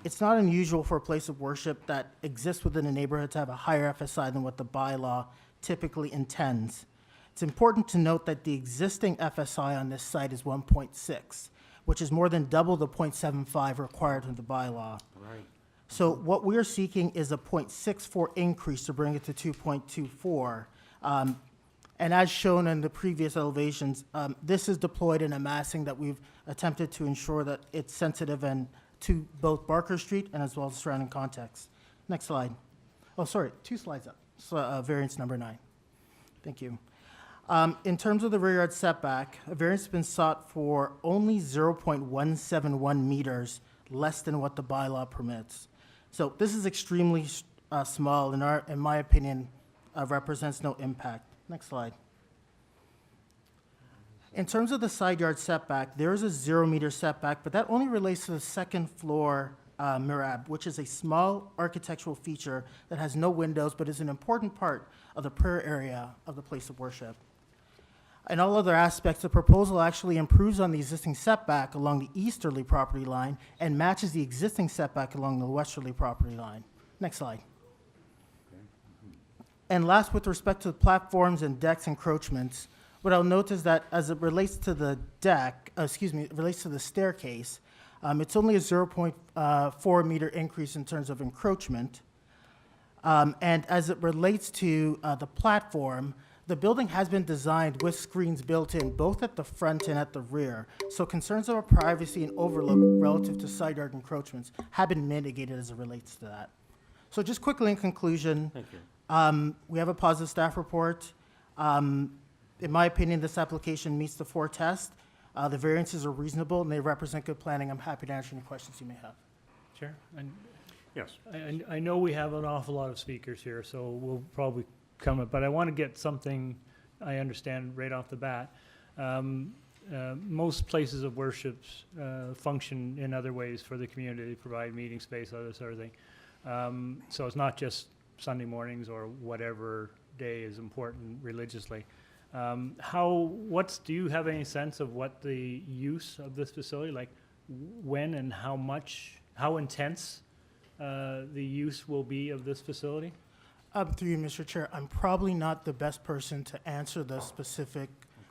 it's not unusual for a place of worship that exists within a neighborhood to have a higher FSI than what the bylaw typically intends. It's important to note that the existing FSI on this site is 1.6, which is more than double the 0.75 required in the bylaw. Right. So what we're seeking is a 0.64 increase to bring it to 2.24. And as shown in the previous elevations, this is deployed in a massing that we've attempted to ensure that it's sensitive and to both Barker Street and as well as surrounding context. Next slide. Oh, sorry, 2 slides up. So, variance number 9. Thank you. In terms of the rear yard setback, a variance has been sought for only 0.171 meters less than what the bylaw permits. So this is extremely small, in my opinion, represents no impact. Next slide. In terms of the side yard setback, there is a 0 meter setback, but that only relates to the second floor mirab, which is a small architectural feature that has no windows, but is an important part of the prayer area of the place of worship. In all other aspects, the proposal actually improves on the existing setback along the easterly property line and matches the existing setback along the westerly property line. Next slide. And last, with respect to the platforms and decks encroachments, what I'll note is that as it relates to the it relates to the staircase, it's only a 0.4 meter increase in terms of encroachment. And as it relates to the platform, the building has been designed with screens built in both at the front and at the rear. So concerns over privacy and overlook relative to side yard encroachments have been mitigated as it relates to that. So just quickly in conclusion, Thank you. we have a positive staff report. In my opinion, this application meets the 4 tests. The variances are reasonable and they represent good planning. I'm happy to answer any questions you may have. Chair, and Yes. I know we have an awful lot of speakers here, so we'll probably come up, but I want to get something I understand right off the bat. Most places of worship function in other ways for the community, provide meeting space, other sort of thing. So it's not just Sunday mornings or whatever day is important religiously. Do you have any sense of what the use of this facility, like when and how much, how intense the use will be of this facility? Through you, Mr. Chair, I'm probably not the best person to answer the specific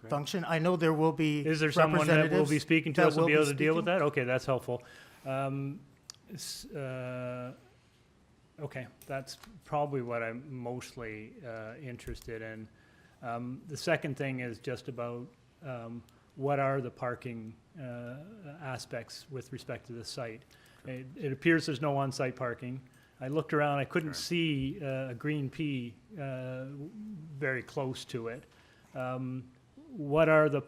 function. I know there will be Is there someone that will be speaking to us and be able to deal with speaking. that? Okay, that's helpful. Okay, that's probably what I'm mostly interested in. The second thing is just about what are the parking aspects with respect to the site. It appears there's no on-site parking. I looked around, I couldn't see a green P very close to it. What are the,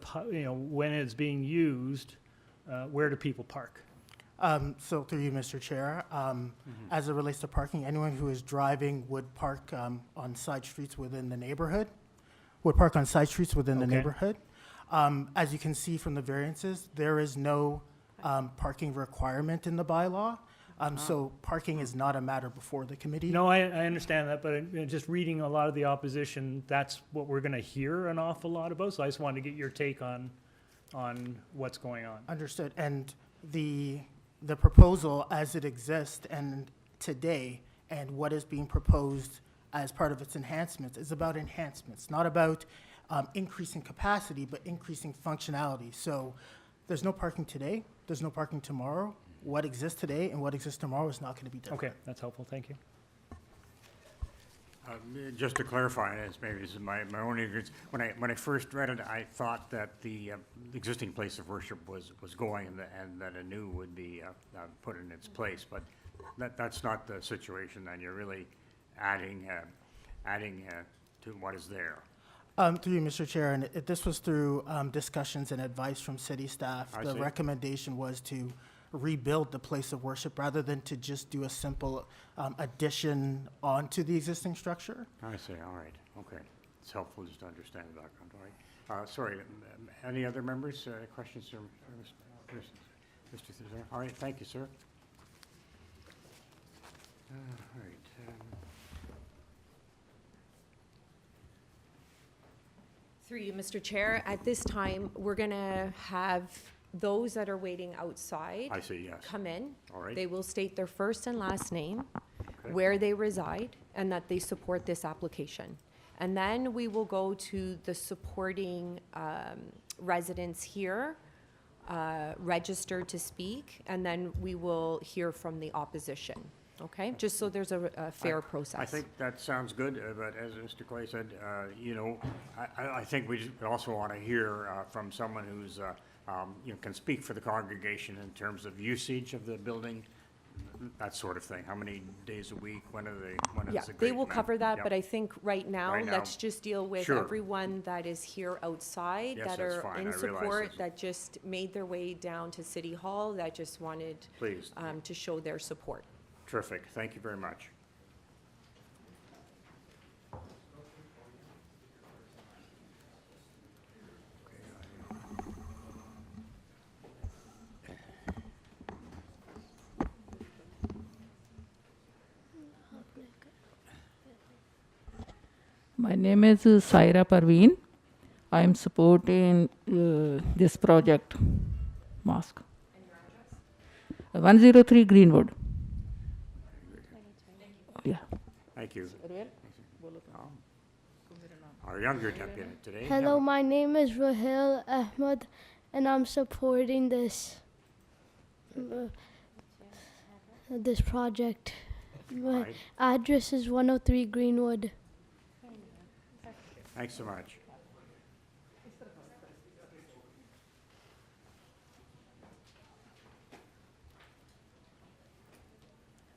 when it's being used, where do people park? So through you, Mr. Chair, as it relates to parking, anyone who is driving would park on side streets within the neighborhood, the Okay. neighborhood. As you can see from the variances, there is no parking requirement in the bylaw. So parking is not a matter before the committee. No, I understand that, but just reading a lot of the opposition, that's what we're gonna hear an awful lot about, so I just wanted to get your take on what's going on. Understood. And the proposal as it exists and today and what is being proposed as part of its enhancements is about enhancements, not about increasing capacity, but increasing functionality. So there's no parking today, there's no parking tomorrow. What exists today and what exists tomorrow is not going to be different. Okay, that's helpful, thank you. Just to clarify, this maybe this is my own ignorance, when I first read it, I thought that the existing place of worship was going and that a new would be put in its place, but that's not the situation, then you're really adding to what is there. Through you, Mr. Chair, and this was through discussions and advice from city staff. I The see. recommendation was to rebuild the place of worship rather than to just do a simple addition onto the existing structure. I see, all right, okay. It's helpful just to understand the background, all right. Sorry, any other members, questions for Mr. Cesar? All right, thank you, sir. All right. Through you, Mr. Chair, at this time, we're gonna have those that are waiting outside I see, yes. come in. All right. They will state their first and last name, Okay. where they reside, and that they support this application. And then we will go to the supporting residents here, registered to speak, and then we will hear from the opposition, okay? Just so there's a fair process. I think that sounds good, but as Mr. Clay said, I think we just also want to hear from someone who's, can speak for the congregation in terms of usage of the building, that sort of thing. How many days a week? When is Yeah, the they great will man- cover that, Yep. but I think right now, Right now- let's just deal with Sure. everyone that is here outside, Yes, that that's are fine. I in realize support, this. that just made their way down to City Hall, that just wanted Please, to show their support. terrific, thank you very much. My name is Saira Parveen. I am supporting this project, mosque. 103 Greenwood. Yeah. Thank you. Our younger deputy today. Hello, my name is Rahil Ahmed, and I'm supporting this project. My Right. address is 103 Greenwood. Thanks so much.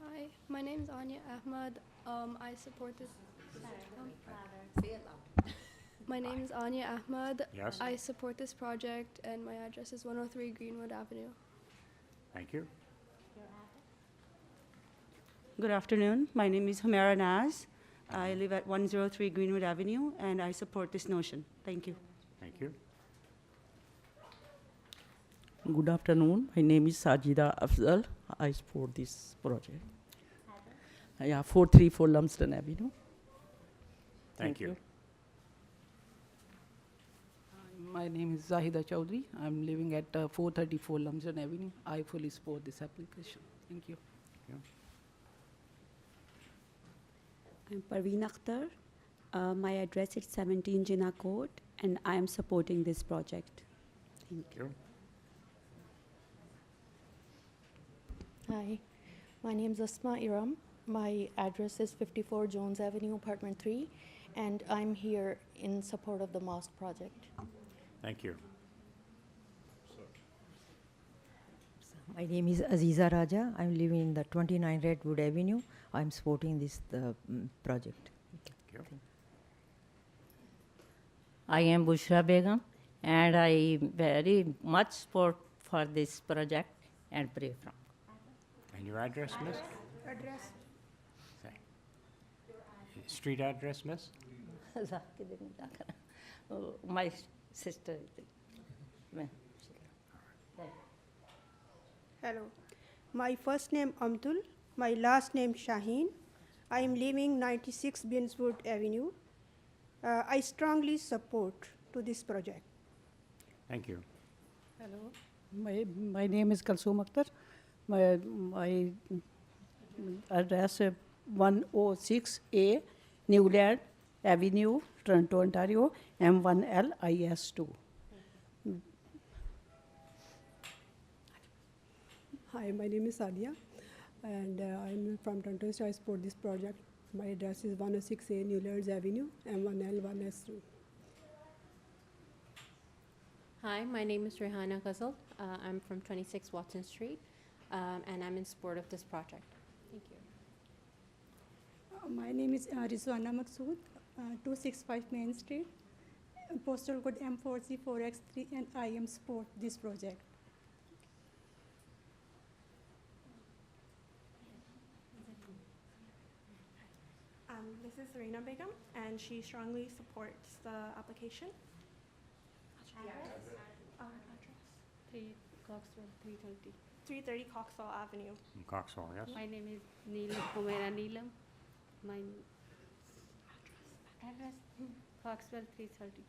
Hi, my name is Anya Ahmed. I support this. My name is Anya Ahmed. Yes. I support this project, and my address is 103 Greenwood Avenue. Thank you. Good afternoon. My name is Humera Naz. I live at 103 Greenwood Avenue, and I support this notion. Thank you. Thank you. Good afternoon. My name is Sajida Afzal. I support this project. Yeah, 434 Lumsden Avenue. Thank you. My name is Zahida Chowdhury. I'm living at 434 Lumsden Avenue. I fully support this application. Thank you. I'm Parveen Akhtar. My address is 17 Jinnah Court, and I am supporting this project. Thank you. Thank you. Hi, my name is Asma Iram. My address is 54 Jones Avenue, apartment 3, and I'm here in support of the mosque project. Thank you. My name is Aziza Raja. I'm living in the 29 Redwood Avenue. I'm supporting this project. Thank you. I am Bushra Begum, and I very much support for this project and pray from. And your address, miss? Address. Say. Street address, miss? Oh, my sister. Hello. My first name Amtul, my last name Shaheen. I am living 96 Binswood Avenue. I strongly support to this project. Thank you. Hello, my name is Kalsoom Akhtar. My address is 106A Newland Avenue, Toronto, Ontario, M1LIS2. Hi, my name is Sadia, and I'm from Toronto, so I support this project. My address is 106A Newlands Avenue, M1L1S2. Hi, my name is Rehanna Ghazal. I'm from 26 Watson Street, and I'm in support of this project. Thank you. My name is Rizwana Maqsood, 265 Main Street, postal code M4C4X3, and I am support this project. This is Serena Begum, and she strongly supports the application. Address? 3 Coxwell, 330. 330 Coxwell Avenue. In Coxwell, yes? My name is Neelam, Humaira Neelam. My address, Coxwell, 330.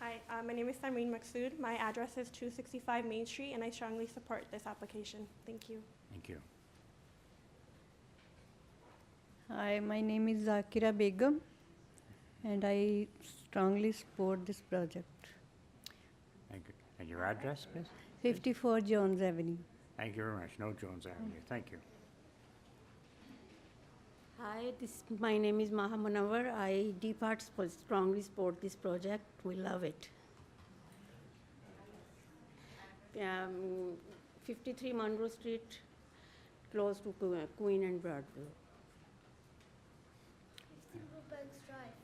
Hi, my name is Samreen Maqsood. My address is 265 Main Street, and I strongly support this application. Thank you. Thank you. Hi, my name is Zakira Begum, and I strongly support this project. Thank you. And your address, please? 54 Jones Avenue. Thank you very much. No Jones Avenue. Thank you. Hi, my name is Maha Munawar. I strongly support this project. We love it. 53 Monroe Street, close to Queen and Broadview. Banks Drive.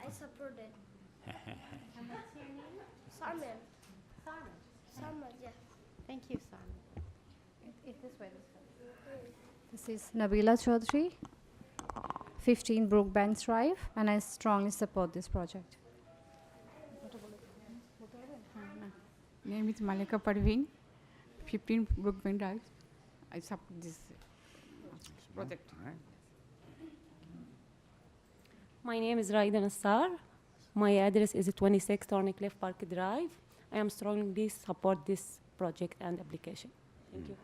I support it. And what's your name? Sarman. Sarman. Sarman, yeah. Thank you, Sarman. This way, this way. This is Nabila Chaudhry, 15 Brookbanks Drive, and I strongly support this project. Name is Malika Parveen, 15 Brookbank Drive. I support this project. My name is Raida Nassar. My address is 26 Thornycliffe Park Drive. I am strongly support this project and application. Thank you.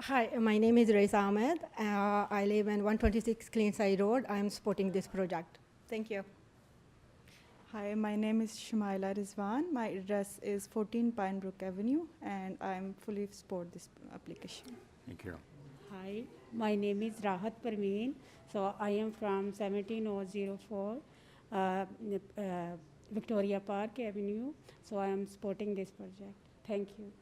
Hi, my name is Raisa Ahmed. I live in 126 Cleanside Road. I am supporting this project. Thank you. Hi, my name is Shumaila Rizwan. My address is 14 Pinebrook Avenue, and I am fully support this application. Thank you. Hi, my name is Rahat Parveen. So I am from 17004 Victoria Park Avenue. So I am supporting this project. Thank you.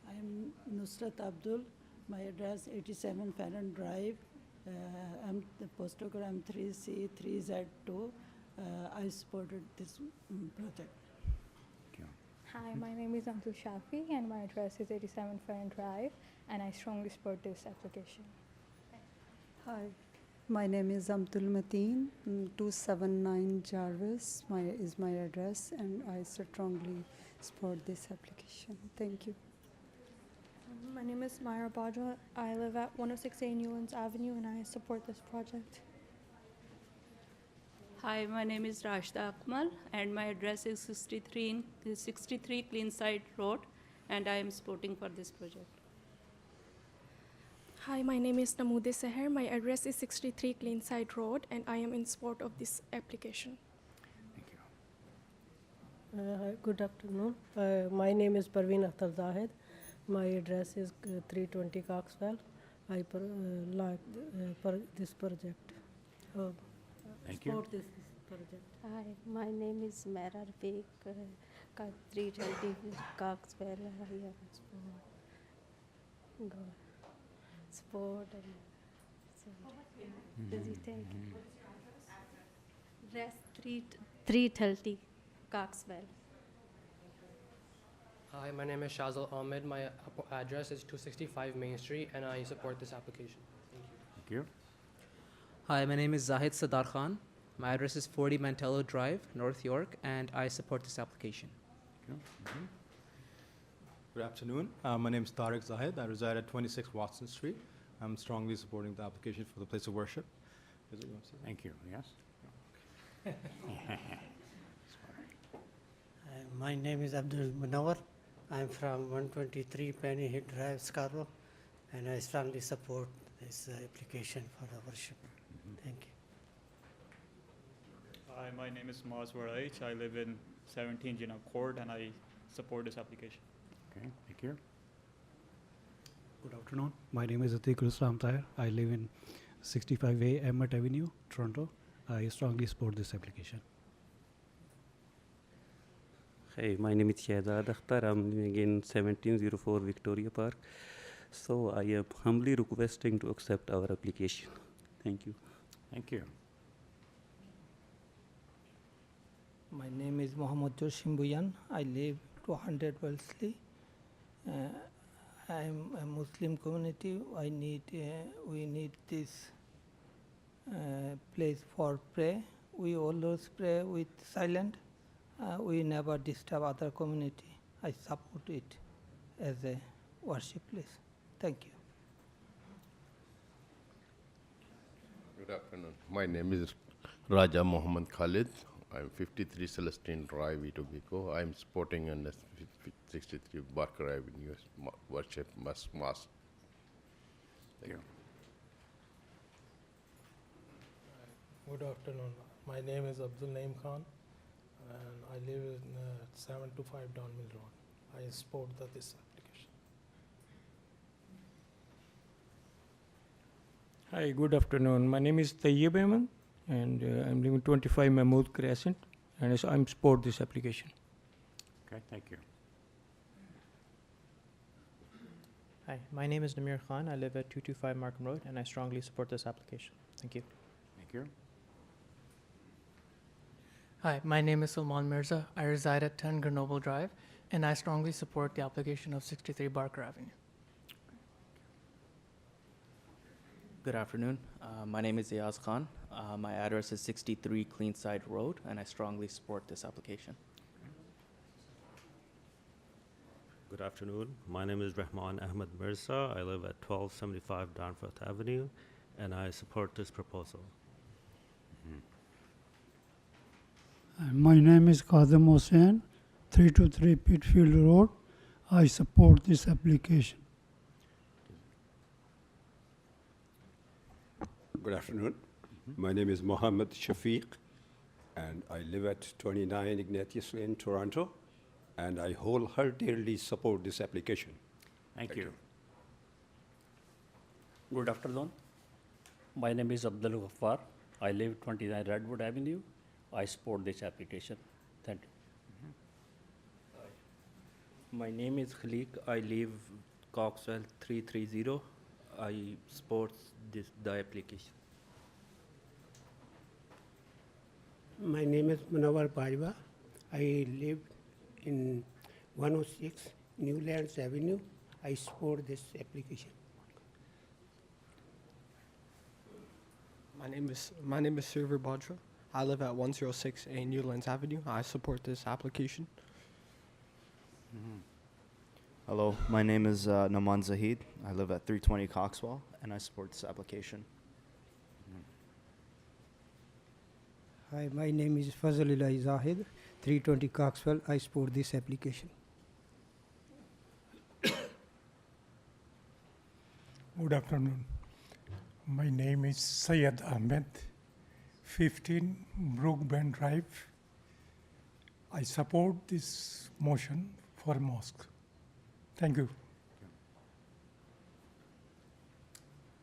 I am Nusrat Abdul. My address 87 Farron Drive. The postal code M3C3Z2. I supported this project. Hi, my name is Amtul Shafi, and my address is 87 Farron Drive, and I strongly support this application. Hi, my name is Amtul Mateen, 279 Jarvis is my address, and I strongly support this application. Thank you. My name is Myra Badra. I live at 106A Newlands Avenue, and I support this project. Hi, my name is Rashda Akmal, and my address is 63 Cleanside Road, and I am supporting for this project. Hi, my name is Namoode Seher. My address is 63 Cleanside Road, and I am in support of this application. Good afternoon. My name is Parveen Akhtar Zahid. My address is 320 Coxwell. I like this project. Thank you. Support this project. Hi, my name is Mera Rafiq, 320 Coxwell. I am support and thank you. Rest 330 Coxwell. Hi, my name is Shazal Ahmed. My address is 265 Main Street, and I support this application. Thank you. Thank you. Hi, my name is Zahid Sadar Khan. My address is 40 Mantello Drive, North York, and I support this application. Good afternoon. My name is Tariq Zahid. I reside at 26 Watson Street. I'm strongly supporting the application for the place of worship. Is it you want to say? Thank you. Yes? My name is Abdul Munawar. I'm from 123 Penny Hill Drive, Scarborough, and I strongly support this application for the worship. Thank you. Hi, my name is Maz Waraich. I live in 17 Jinnah Court, and I support this application. Okay, thank you. Good afternoon. My name is Atiq Rustam Tahir. I live in 65A Emmett Avenue, Toronto. I strongly support this application. Hi, my name is Shahzad Akhtar. I'm living in 1704 Victoria Park. So I am humbly requesting to accept our application. Thank you. Thank you. My name is Mohammad Joshim Buyan. I live 200 Wellesley. I'm a Muslim community. We need this place for pray. We always pray with silent. We never disturb other community. I support it as a worship place. Thank you. Good afternoon. My name is Raja Muhammad Khalid. I'm 53 Celestine Drive, Etobicoke. I'm supporting on 63 Barker Avenue Worship Mosque. Thank you. Good afternoon. My name is Abdul Naim Khan, and I live in 725 Don Mill Road. I support this application. Hi, good afternoon. My name is Tayyib Ahmed, and I'm living 25 Mahmood Crescent, and I support this application. Okay, thank you. Hi, my name is Namir Khan. I live at 225 Markham Road, and I strongly support this application. Thank you. Thank you. Hi, my name is Salman Mirza. I reside at 10 Grenoble Drive, and I strongly support the application of 63 Barker Avenue. Good afternoon. My name is Ayaz Khan. My address is 63 Cleanside Road, and I strongly support this application. Good afternoon. My name is Rahman Ahmed Mirza. I live at 1275 Danforth Avenue, and I support this proposal. My name is Kazem Hossain, 323 Pitfield Road. I support this application. Good afternoon. My name is Mohammed Shafiq, and I live at 29 Ignatius Lane, Toronto, and I wholeheartedly support this application. Thank you. Good afternoon. My name is Abdul Ghaffar. I live 29 Redwood Avenue. I support this application. Thank you. My name is Khalik. I live Coxwell 330. I support the application. My name is Munawar Bajwa. I live in 106 Newlands Avenue. I support this application. My name is Surver Bajwa. I live at 106A Newlands Avenue. I support this application. Hello, my name is Naman Zahid. I live at 320 Coxwell, and I support this application. Hi, my name is Fazlullah Zahid, 320 Coxwell. I support this application. Good afternoon. My name is Syed Ahmed, 15 Brookbend Drive. I support this motion for mosque. Thank you.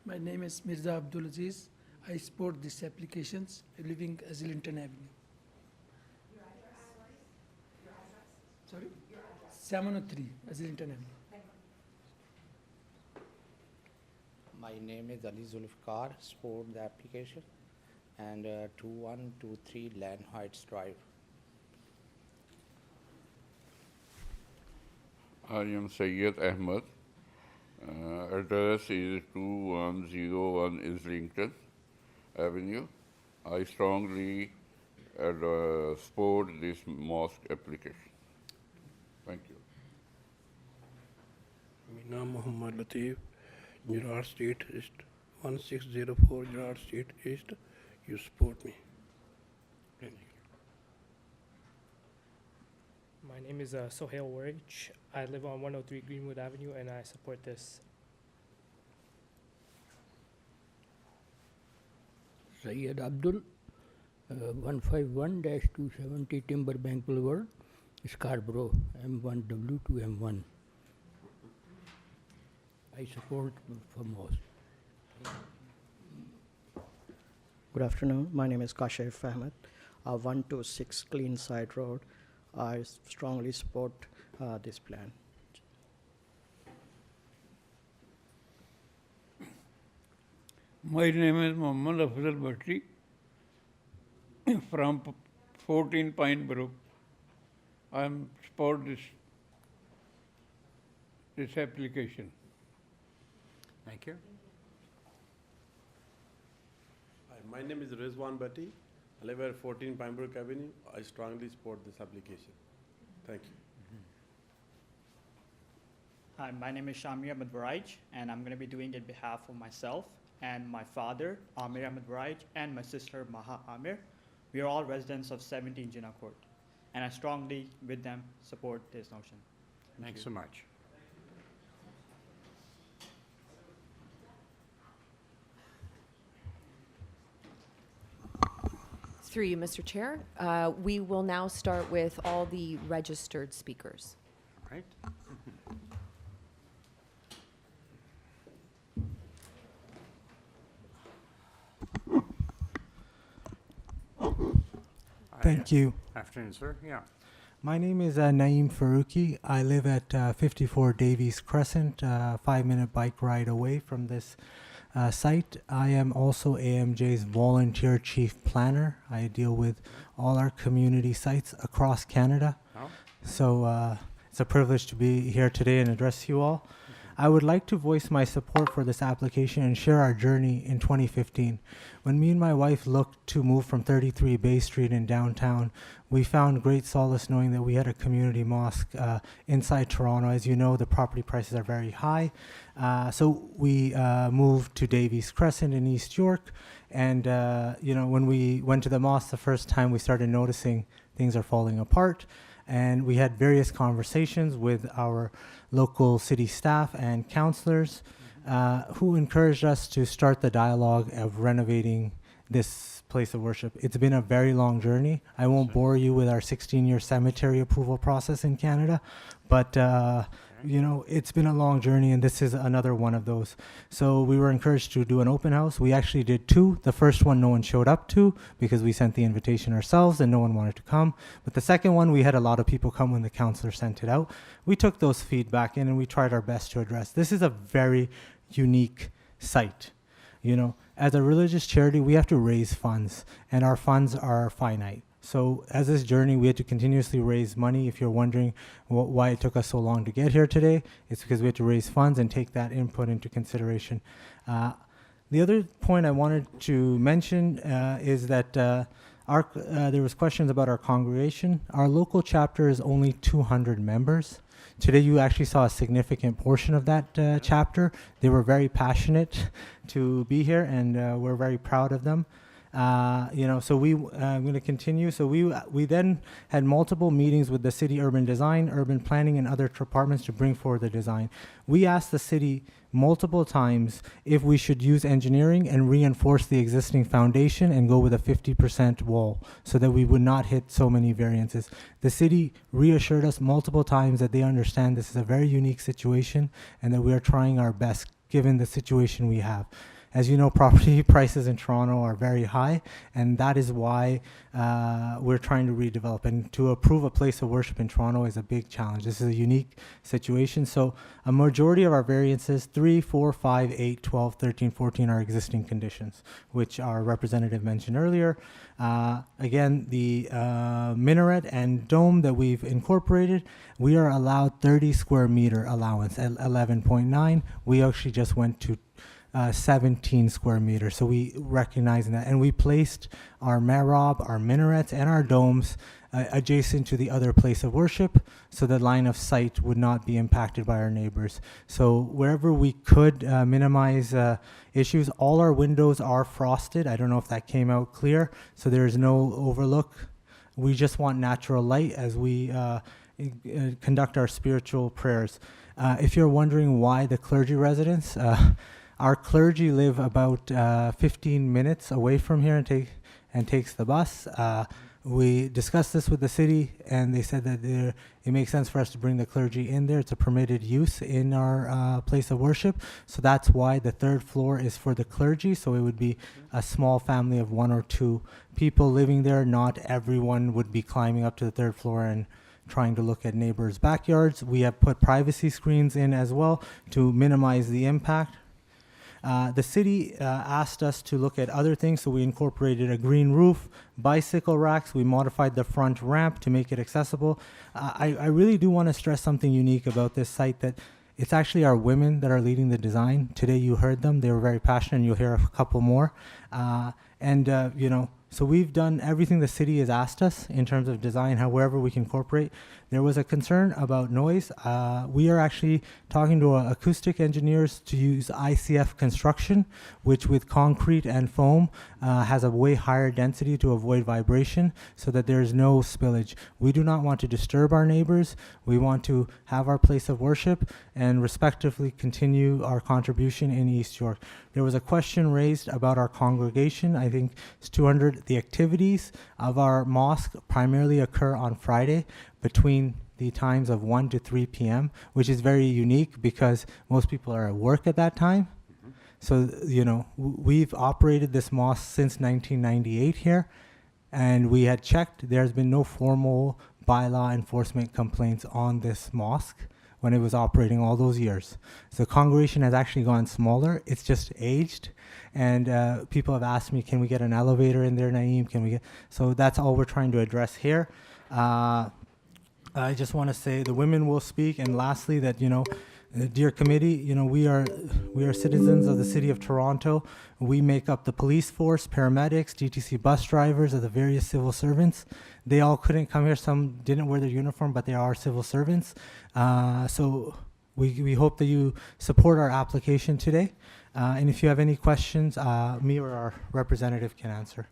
My name is Mirza Abdul Aziz. I support these applications living at Islington Avenue. Sorry? 703 Islington Avenue. My name is Ali Zulfikar, support the application, and 2123 Land Heights Drive. I am Syed Ahmed. Address is 2101 Islington Avenue, I strongly support this mosque application. Thank you. Mina Muhammad Latif, Gerard Street East, 1604 Gerard Street East. You support me. My name is Sohail Warich. I live on 103 Greenwood Avenue, and I support this. Syed Abdul, 151-270 Timberbank Boulevard, Scarborough, M1W to M1. I support for most. Good afternoon. My name is Kashif Ahmed, 126 Cleanside Road. I strongly support this plan. My name is Muhammad Afzal Bhatti from 14 Pine Brook. I support this application. Thank you. Hi, my name is Rizwan Bhatti. I live at 14 Pine Brook Avenue. I strongly support this application. Thank you. Hi, my name is Shamir Ahmed Varaj, and I'm going to be doing it on behalf of myself and my father, Amir Ahmed Varaj, and my sister, Maha Amir. We are all residents of 17 Jinnah Court, and I strongly, with them, support this notion. Thanks so much. Through you, Mr. Chair. We will now start with all the registered speakers. Right. Thank you. Afternoon, sir. Yeah. My name is Naeem Faruqi. I live at 54 Davies Crescent, 5-minute bike ride away from this site. I am also AMJ's volunteer chief planner. I deal with all our community sites across Canada. Oh. So it's a privilege to be here today and address you all. I would like to voice my support for this application and share our journey in 2015. When me and my wife looked to move from 33 Bay Street in downtown, we found great solace knowing that we had a community mosque inside Toronto. As you know, the property prices are very high. So we moved to Davies Crescent in East York. And when we went to the mosque the first time, we started noticing things are falling apart. And we had various conversations with our local city staff and councillors who encouraged us to start the dialogue of renovating this place of worship. It's been a very long journey. I won't bore you with our 16-year cemetery approval process in Canada, but it's been a long journey, and this is another one of those. So we were encouraged to do an open house. We actually did 2. The first one no one showed up to because we sent the invitation ourselves and no one wanted to come. But the second one, we had a lot of people come when the counselor sent it out. We took those feedback in and we tried our best to address. This is a very unique site. As a religious charity, we have to raise funds, and our funds are finite. So as this journey, we had to continuously raise money. If you're wondering why it took us so long to get here today, it's because we had to raise funds and take that input into consideration. The other point I wanted to mention is that there was questions about our congregation. Our local chapter is only 200 members. Today you actually saw a significant portion of that chapter. They were very passionate to be here, and we're very proud of them. So I'm going to continue. So we then had multiple meetings with the city urban design, urban planning, and other departments to bring forward the design. We asked the city multiple times if we should use engineering and reinforce the existing foundation and go with a 50% wall so that we would not hit so many variances. The city reassured us multiple times that they understand this is a very unique situation and that we are trying our best given the situation we have. As you know, property prices in Toronto are very high, and that is why we're trying to redevelop. And to approve a place of worship in Toronto is a big challenge. This is a unique situation. So a majority of our variances, 3, 4, 5, 8, 12, 13, 14 are existing conditions, which our representative mentioned earlier. Again, the minaret and dome that we've incorporated, we are allowed 30 square meter allowance at 11.9. We actually just went to 17 square meters. So we recognize that. And we placed our mehrab, our minarets, and our domes adjacent to the other place of worship, so the line of sight would not be impacted by our neighbors. So wherever we could minimize issues, all our windows are frosted. I don't know if that came out clear, so there is no overlook. We just want natural light as we conduct our spiritual prayers. If you're wondering why the clergy residence, our clergy live about 15 minutes away from here and takes the bus. We discussed this with the city, and they said that it makes sense for us to bring the clergy in there. It's a permitted use in our place of worship, so that's why the third floor is for the clergy. So it would be a small family of 1 or 2 people living there. Not everyone would be climbing up to the third floor and trying to look at neighbors' backyards. We have put privacy screens in as well to minimize the impact. The city asked us to look at other things, so we incorporated a green roof, bicycle racks. We modified the front ramp to make it accessible. I really do want to stress something unique about this site, that it's actually our women that are leading the design. Today you heard them. They were very passionate, and you'll hear a couple more. So we've done everything the city has asked us in terms of design, however we can incorporate. There was a concern about noise. We are actually talking to acoustic engineers to use ICF construction, which with concrete and foam has a way higher density to avoid vibration so that there's no spillage. We do not want to disturb our neighbors. We want to have our place of worship and respectively continue our contribution in East York. There was a question raised about our congregation. I think it's 200. The activities of our mosque primarily occur on Friday between the times of 1 to 3 p.m., which is very unique because most people are at work at that time. So, we've operated this mosque since 1998 here, and we had checked. There's been no formal bylaw enforcement complaints on this mosque when it was operating all those years. So the congregation has actually gone smaller. It's just aged. And people have asked me, can we get an elevator in there, Naeem? So that's all we're trying to address here. I just want to say the women will speak. And lastly, that, dear committee, we are citizens of the city of Toronto. We make up the police force, paramedics, DTC bus drivers, of the various civil servants. They all couldn't come here. Some didn't wear their uniform, but they are civil servants. So we hope that you support our application today. And if you have any questions, me or our representative can answer.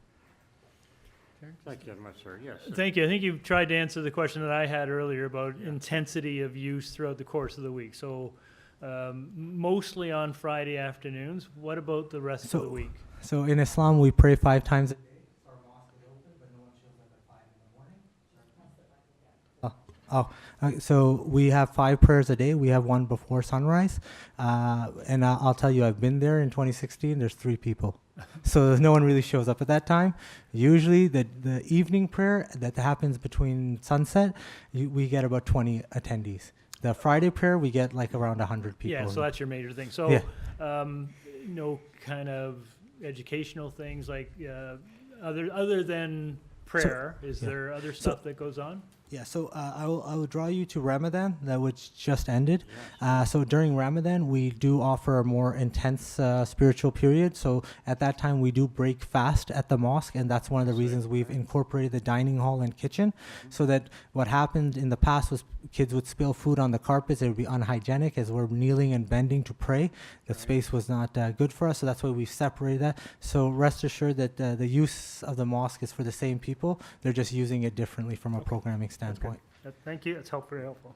Thank you very much, sir. Yes. Sir. Thank you. I think you've tried to answer the question that I had earlier about intensity of use throughout the course of the week. So mostly on Friday afternoons. What about the rest of the week? So in Islam, we pray 5 times a day. Our mosque is open, but no one shows up at 5 in the morning. So we have 5 prayers a day. We have one before sunrise. And I'll tell you, I've been there in 2016. There's 3 people. So no one really shows up at that time. Usually the evening prayer that happens between sunset, we get about 20 attendees. The Friday prayer, we get like around 100 people. Yeah, so that's your major thing. So, kind of educational things like other than prayer, is there other stuff that goes on? Yeah, so I will draw you to Ramadan, which just ended. So during Ramadan, we do offer a more intense spiritual period. So at that time, we do break fast at the mosque, and that's one of the reasons we've incorporated the dining hall and kitchen, so that what happened in the past was kids would spill food on the carpets. It would be unhygienic as we're kneeling and bending to pray. The space was not good for us, so that's why we separated that. So rest assured that the use of the mosque is for the same people. They're just using it differently from a programming standpoint. Thank you. That's very helpful.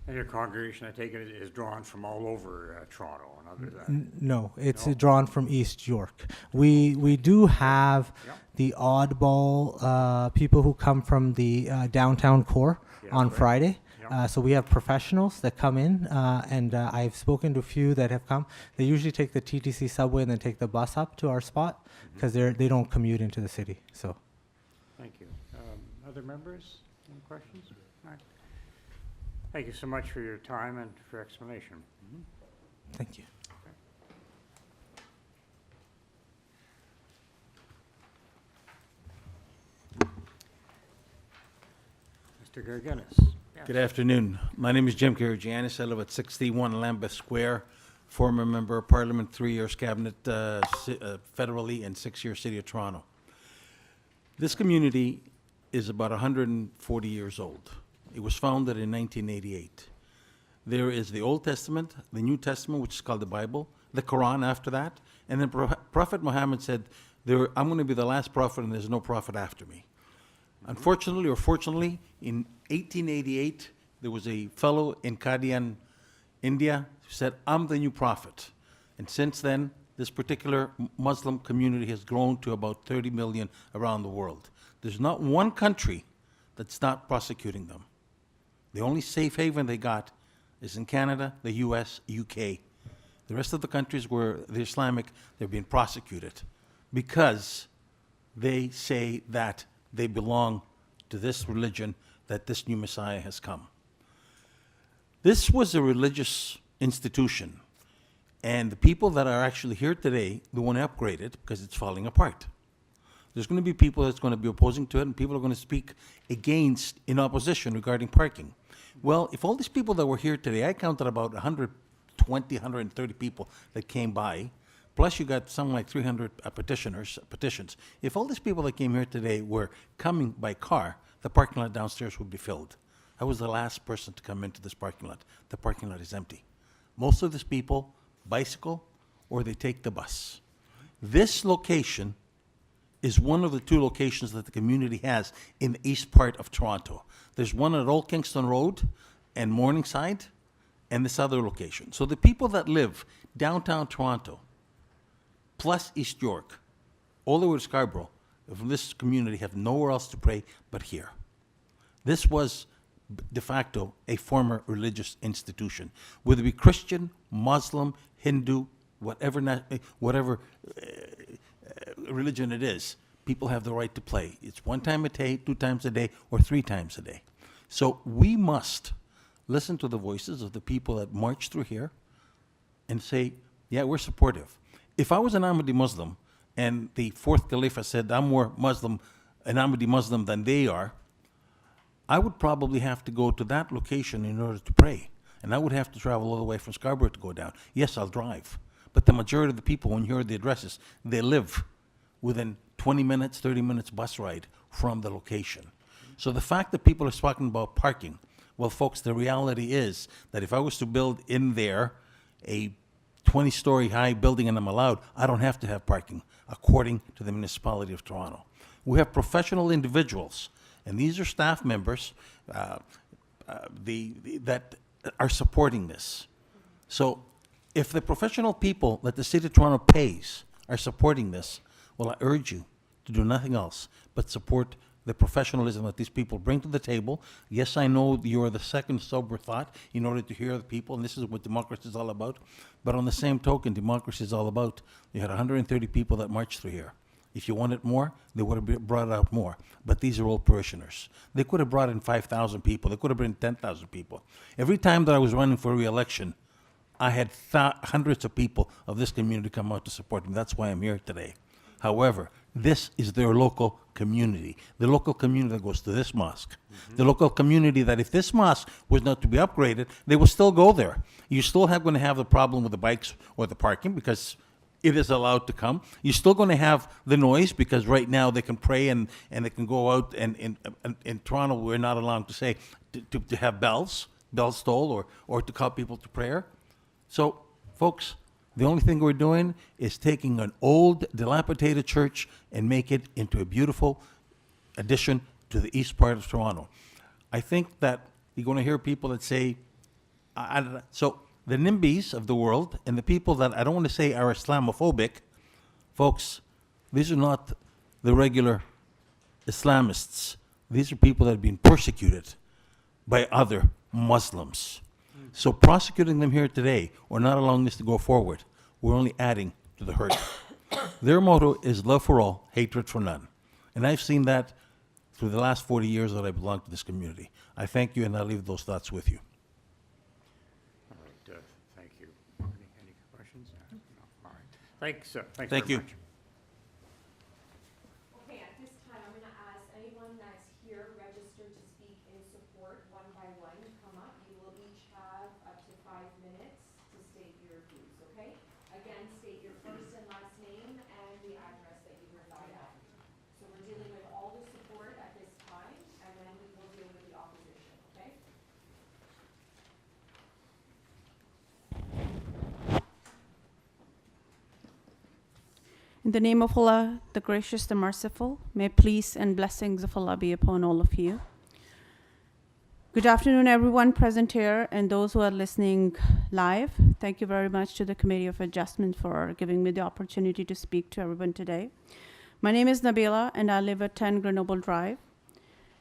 And your congregation, I take it, is drawn from all over Toronto and other than. No, it's drawn from East York. We do have the oddball people who come from the downtown core on Friday. So we have professionals that come in, and I've spoken to a few that have come. They usually take the TTC subway and then take the bus up to our spot because they don't commute into the city. So. Thank you. Other members? Any questions? All right. Thank you so much for your time and for explanation. Thank you. Mr. Garganis. Good afternoon. My name is Jim Karagianis. I live at 61 Lambeth Square, former member of Parliament, 3 years cabinet federally, and 6 years City of Toronto. This community is about 140 years old. It was founded in 1988. There is the Old Testament, the New Testament, which is called the Bible, the Quran after that, and then Prophet Muhammad said, I'm going to be the last prophet and there's no prophet after me. Unfortunately or fortunately, in 1888, there was a fellow in Qadian, India, who said, I'm the new prophet. And since then, this particular Muslim community has grown to about 30 million around the world. There's not one country that's not prosecuting them. The only safe haven they got is in Canada, the US, UK. The rest of the countries where they're Islamic, they're being prosecuted because they say that they belong to this religion, that this new Messiah has come. This was a religious institution, and the people that are actually here today, they want to upgrade it because it's falling apart. There's going to be people that's going to be opposing to it, and people are going to speak against, in opposition regarding parking. Well, if all these people that were here today, I counted about 120, 130 people that came by, plus you got something like 300 petitions. If all these people that came here today were coming by car, the parking lot downstairs would be filled. I was the last person to come into this parking lot. The parking lot is empty. Most of these people bicycle or they take the bus. This location is one of the two locations that the community has in the east part of Toronto. There's one at Old Kingston Road and Morningside, and this other location. So the people that live downtown Toronto, plus East York, all the way to Scarborough, from this community have nowhere else to pray but here. This was de facto a former religious institution. Whether it be Christian, Muslim, Hindu, whatever religion it is, people have the right to play. It's 1 time a day, 2 times a day, or 3 times a day. So we must listen to the voices of the people that march through here and say, yeah, we're supportive. If I was an Ahmadi Muslim and the 4th Caliph said, I'm more Muslim, an Ahmadi Muslim than they are, I would probably have to go to that location in order to pray. And I would have to travel all the way from Scarborough to go down. Yes, I'll drive. But the majority of the people, when you hear the addresses, they live within 20 minutes, 30 minutes bus ride from the location. So the fact that people are talking about parking, well, folks, the reality is that if I was to build in there a 20-story high building and I'm allowed, I don't have to have parking, according to the municipality of Toronto. We have professional individuals, and these are staff members that are supporting this. So if the professional people that the City of Toronto pays are supporting this, well, I urge you to do nothing else but support the professionalism that these people bring to the table. Yes, I know you're the second sober thought in order to hear the people, and this is what democracy is all about. But on the same token, democracy is all about, you had 130 people that marched through here. If you wanted more, they would have brought out more. But these are all parishioners. They could have brought in 5,000 people. They could have brought in 10,000 people. Every time that I was running for re-election, I had hundreds of people of this community come out to support me. That's why I'm here today. However, this is their local community. The local community that goes to this mosque. The local community that if this mosque was not to be upgraded, they will still go there. You still going to have the problem with the bikes or the parking because it is allowed to come. You're still going to have the noise because right now they can pray and they can go out, and in Toronto we're not allowed to say to have bells toll or to call people to prayer. So, folks, the only thing we're doing is taking an old, dilapidated church and make it into a beautiful addition to the east part of Toronto. I think that you're going to hear people that say, so the NIMBYs of the world and the people that I don't want to say are Islamophobic, folks, these are not the regular Islamists. These are people that have been persecuted by other Muslims. So prosecuting them here today or not allowing this to go forward, we're only adding to the hurt. Their motto is love for all, hatred for none. And I've seen that through the last 40 years that I belong to this community. I thank you, and I'll leave those thoughts with you. All right, thank you. Any questions? No. All right. Thanks Thank very you. much. Okay, at this time, I'm going to ask anyone that's here registered to speak in support one by one to come up. You will each have up to 5 minutes to state your views, Again, state your first and last name and the address that you reside at. So we're dealing with all the support at this time, and then we will deal with the opposition, okay? In the name of Allah, the gracious, the merciful, may peace and blessings of Allah be upon all of you. Good afternoon, everyone present here and those who are listening live. Thank you very much to the Committee of Adjustment for giving me the opportunity to speak to everyone today. My name is Nabila, and I live at 10 Grenoble Drive.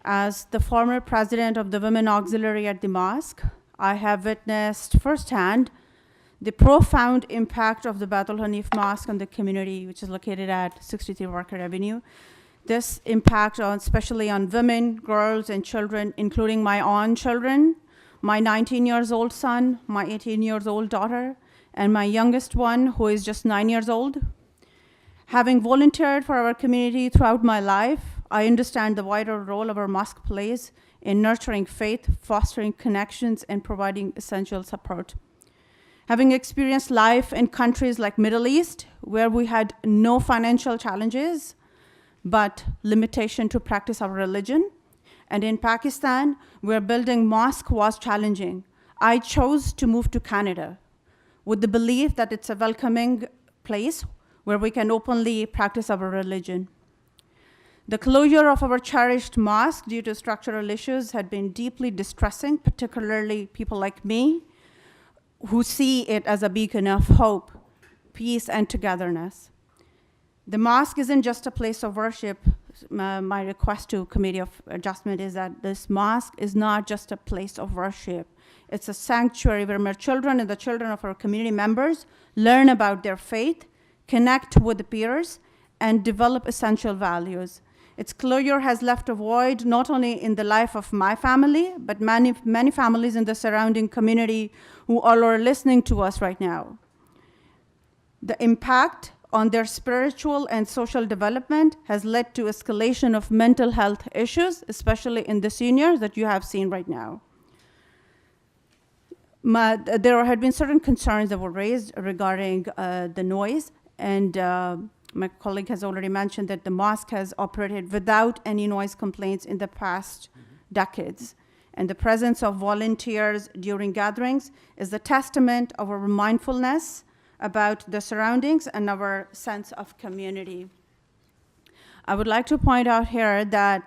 As the former president of the Women Auxiliary at the mosque, I have witnessed firsthand the profound impact of the Bait al-Hanif Mosque on the community, which is located at 63 Walker Avenue. This impact especially on women, girls, and children, including my own children, my 19-year-old son, my 18-year-old daughter, and my youngest one, who is just 9 years old. Having volunteered for our community throughout my life, I understand the vital role our mosque plays in nurturing faith, fostering connections, and providing essential support. Having experienced life in countries like Middle East, where we had no financial challenges, but limitation to practice our religion, and in Pakistan, where building mosque was challenging, I chose to move to Canada with the belief that it's a welcoming place where we can openly practice our religion. The closure of our cherished mosque due to structural issues had been deeply distressing, particularly people like me, who see it as a beacon of hope, peace, and togetherness. The mosque isn't just a place of worship. My request to Committee of Adjustment is that this mosque is not just a place of worship. It's a sanctuary where my children and the children of our community members learn about their faith, connect with the peers, and develop essential values. Its closure has left a void not only in the life of my family, but many families in the surrounding community who all are listening to us right now. The impact on their spiritual and social development has led to escalation of mental health issues, especially in the seniors that you have seen right now. There had been certain concerns that were raised regarding the noise, and my colleague has already mentioned that the mosque has operated without any noise complaints in the past decades. And the presence of volunteers during gatherings is a testament of our mindfulness about the surroundings and our sense of community. I would like to point out here that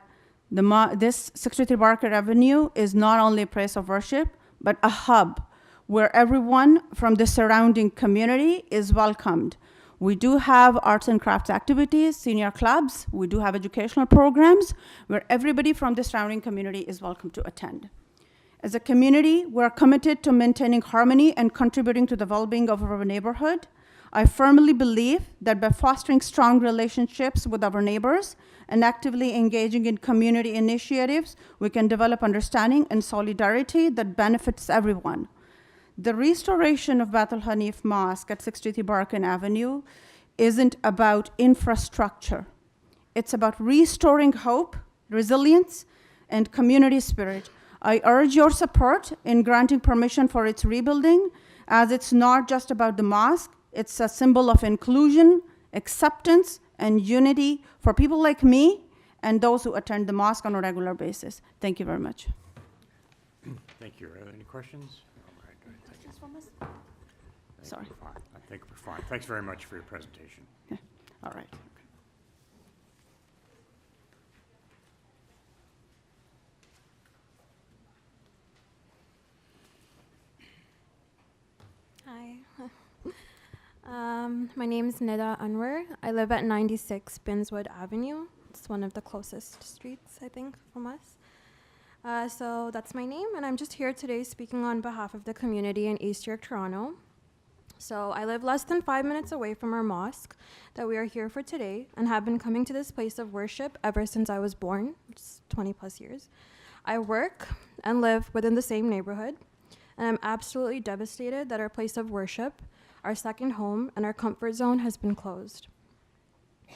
this 63 Barker Avenue is not only a place of worship, but a hub where everyone from the surrounding community is welcomed. We do have arts and crafts activities, senior clubs. We do have educational programs where everybody from the surrounding community is welcome to attend. As a community, we're committed to maintaining harmony and contributing to the well-being of our neighborhood. I firmly believe that by fostering strong relationships with our neighbors and actively engaging in community initiatives, we can develop understanding and solidarity that benefits everyone. The restoration of Bait al-Hanif Mosque at 63 Barkan Avenue isn't about infrastructure. It's about restoring hope, resilience, and community spirit. I urge your support in granting permission for its rebuilding, as it's not just about the mosque, it's a symbol of inclusion, acceptance, and unity for people like me and those who attend the mosque on a regular basis. Thank you very much. Thank you. Are there any questions? Sorry. I think we're fine. Thanks very much for your presentation. Yeah. All right. Hi. My name is Nida Anwar. I live at 96 Binswood Avenue. It's one of the closest streets, I think, from us. So that's my name, and I'm just here today speaking on behalf of the community in East York, Toronto. So I live less than 5 minutes away from our mosque that we are here for today, and have been coming to this place of worship ever since I was born, which is 20 plus years. I work and live within the same neighborhood, and I'm absolutely devastated that our place of worship, our second home, and our comfort zone has been closed.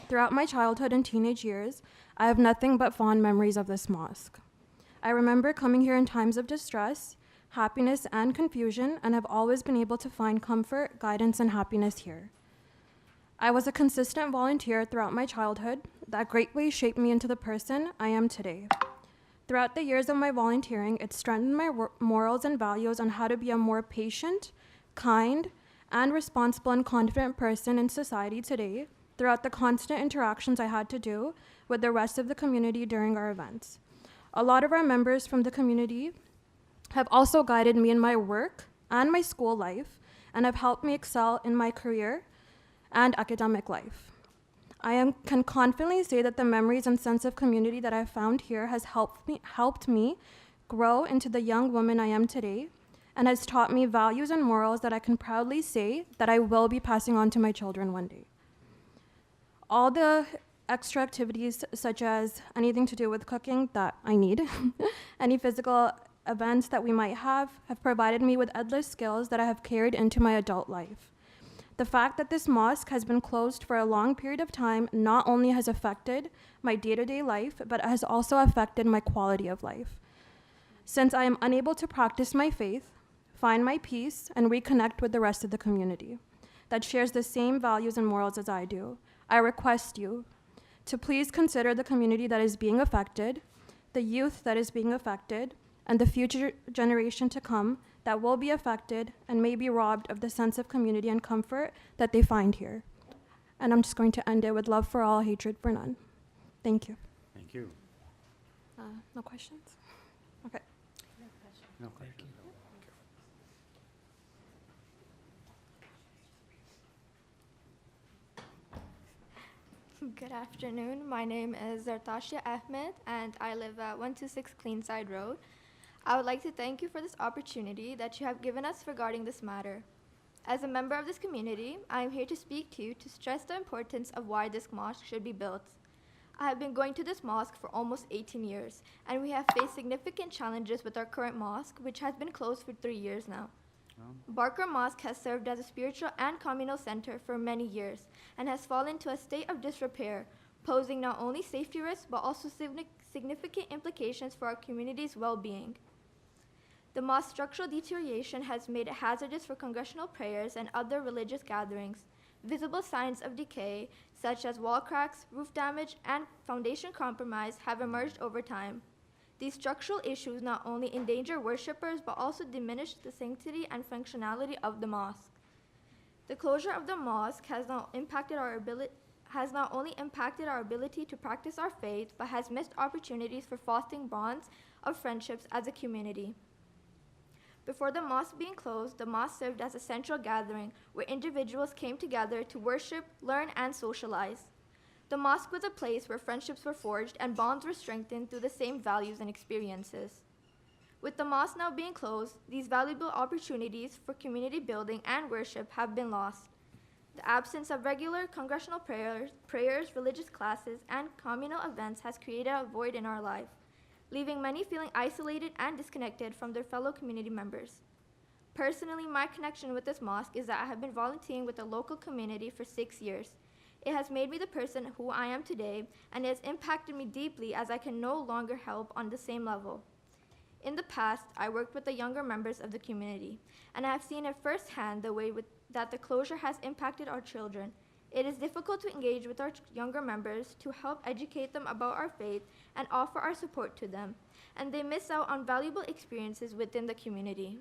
Throughout my childhood and teenage years, I have nothing but fond memories of this mosque. I remember coming here in times of distress, happiness, and confusion, and have always been able to find comfort, guidance, and happiness here. I was a consistent volunteer throughout my childhood that greatly shaped me into the person I am today. Throughout the years of my volunteering, it strengthened my morals and values on how to be a more patient, kind, and responsible and confident person in society today throughout the constant interactions I had to do with the rest of the community during our events. A lot of our members from the community have also guided me in my work and my school life and have helped me excel in my career and academic life. Can confidently say that the memories and sense of community that I found here has helped me grow into the young woman I am today, and has taught me values and morals that I can proudly say that I will be passing on to my children one day. All the extra activities, such as anything to do with cooking that I need, any physical events that we might have provided me with endless skills that I have carried into my adult life. The fact that this mosque has been closed for a long period of time not only has affected my day-to-day life, but has also affected my quality of life. Since I am unable to practice my faith, find my peace, and reconnect with the rest of the community that shares the same values and morals as I do, I request you to please consider the community that is being affected, the youth that is being affected, and the future generation to come that will be affected and may be robbed of the sense of community and comfort that they find here. And I'm just going to end it with love for all, hatred for none. Thank you. Thank you. No questions? Okay. No questions. Good afternoon. My name is Zartashia Ahmed, and I live at 126 Cleanside Road. I would like to thank you for this opportunity that you have given us regarding this matter. As a member of this community, I am here to speak to you to stress the importance of why this mosque should be built. I have been going to this mosque for almost 18 years, and we have faced significant challenges with our current mosque, which has been closed for 3 years now. Barker Mosque has served as a spiritual and communal center for many years and has fallen to a state of disrepair, posing not only safety risks but also significant implications for our community's well-being. The mosque's structural deterioration has made it hazardous for congregational prayers and other religious gatherings. Visible signs of decay, such as wall cracks, roof damage, and foundation compromise, have emerged over time. These structural issues not only endanger worshippers but also diminish the sanctity and functionality of the mosque. The closure of the mosque has not only impacted our ability to practice our faith, but has missed opportunities for fostering bonds of friendships as a community. Before the mosque being closed, the mosque served as a central gathering where individuals came together to worship, learn, and socialize. The mosque was a place where friendships were forged and bonds were strengthened through the same values and experiences. With the mosque now being closed, these valuable opportunities for community building and worship have been lost. The absence of regular congregational prayers, religious classes, and communal events has created a void in our life, leaving many feeling isolated and disconnected from their fellow community members. Personally, my connection with this mosque is that I have been volunteering with the local community for 6 years. It has made me the person who I am today, and it has impacted me deeply as I can no longer help on the same level. In the past, I worked with the younger members of the community, and I have seen it firsthand the way that the closure has impacted our children. It is difficult to engage with our younger members to help educate them about our faith and offer our support to them, and they miss out on valuable experiences within the community.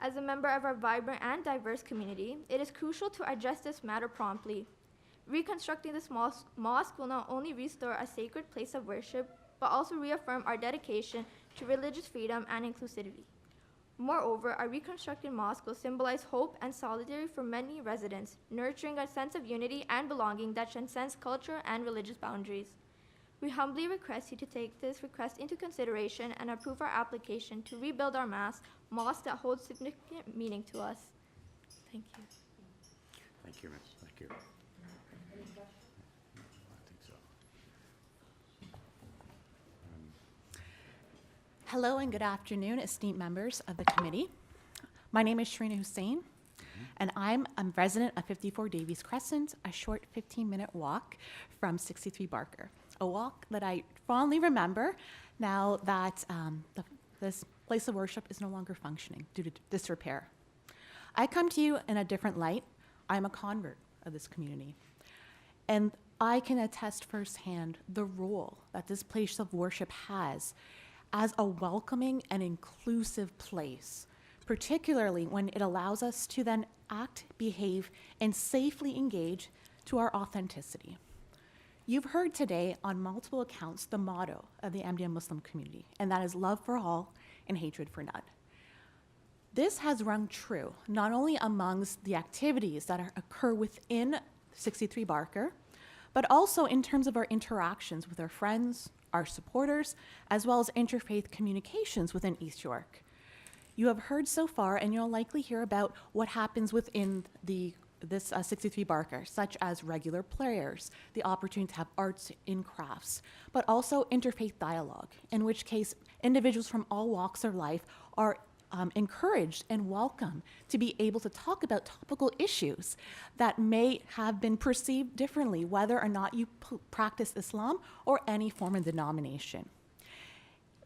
As a member of our vibrant and diverse community, it is crucial to address this matter promptly. Reconstructing this mosque will not only restore a sacred place of worship, but also reaffirm our dedication to religious freedom and inclusivity. Moreover, a reconstructed mosque will symbolize hope and solidarity for many residents, nurturing a sense of unity and belonging that transcends culture and religious boundaries. We humbly request you to take this request into consideration and approve our application to rebuild our mosque that holds significant meaning to us. Thank you. Thank you, Ms. Thank you. Hello and good afternoon, esteemed members of the committee. My name is Sharina Hussain, and I'm a resident of 54 Davies Crescent, a short 15-minute walk from 63 Barker, a walk that I fondly remember now that this place of worship is no longer functioning due to disrepair. I come to you in a different light. I'm a convert of this community. And I can attest firsthand the role that this place of worship has as a welcoming and inclusive place, particularly when it allows us to then act, behave, and safely engage to our authenticity. You've heard today on multiple accounts the motto of the Ahmadiyya Muslim community, and that is love for all and hatred for none. This has rung true not only amongst the activities that occur within 63 Barker, but also in terms of our interactions with our friends, our supporters, as well as interfaith communications within East York. You have heard so far, and you'll likely hear about what happens within this 63 Barker, such as regular prayers, the opportunity to have arts and crafts, but also interfaith dialogue, in which case individuals from all walks of life are encouraged and welcome to be able to talk about topical issues that may have been perceived differently, whether or not you practice Islam or any form of denomination.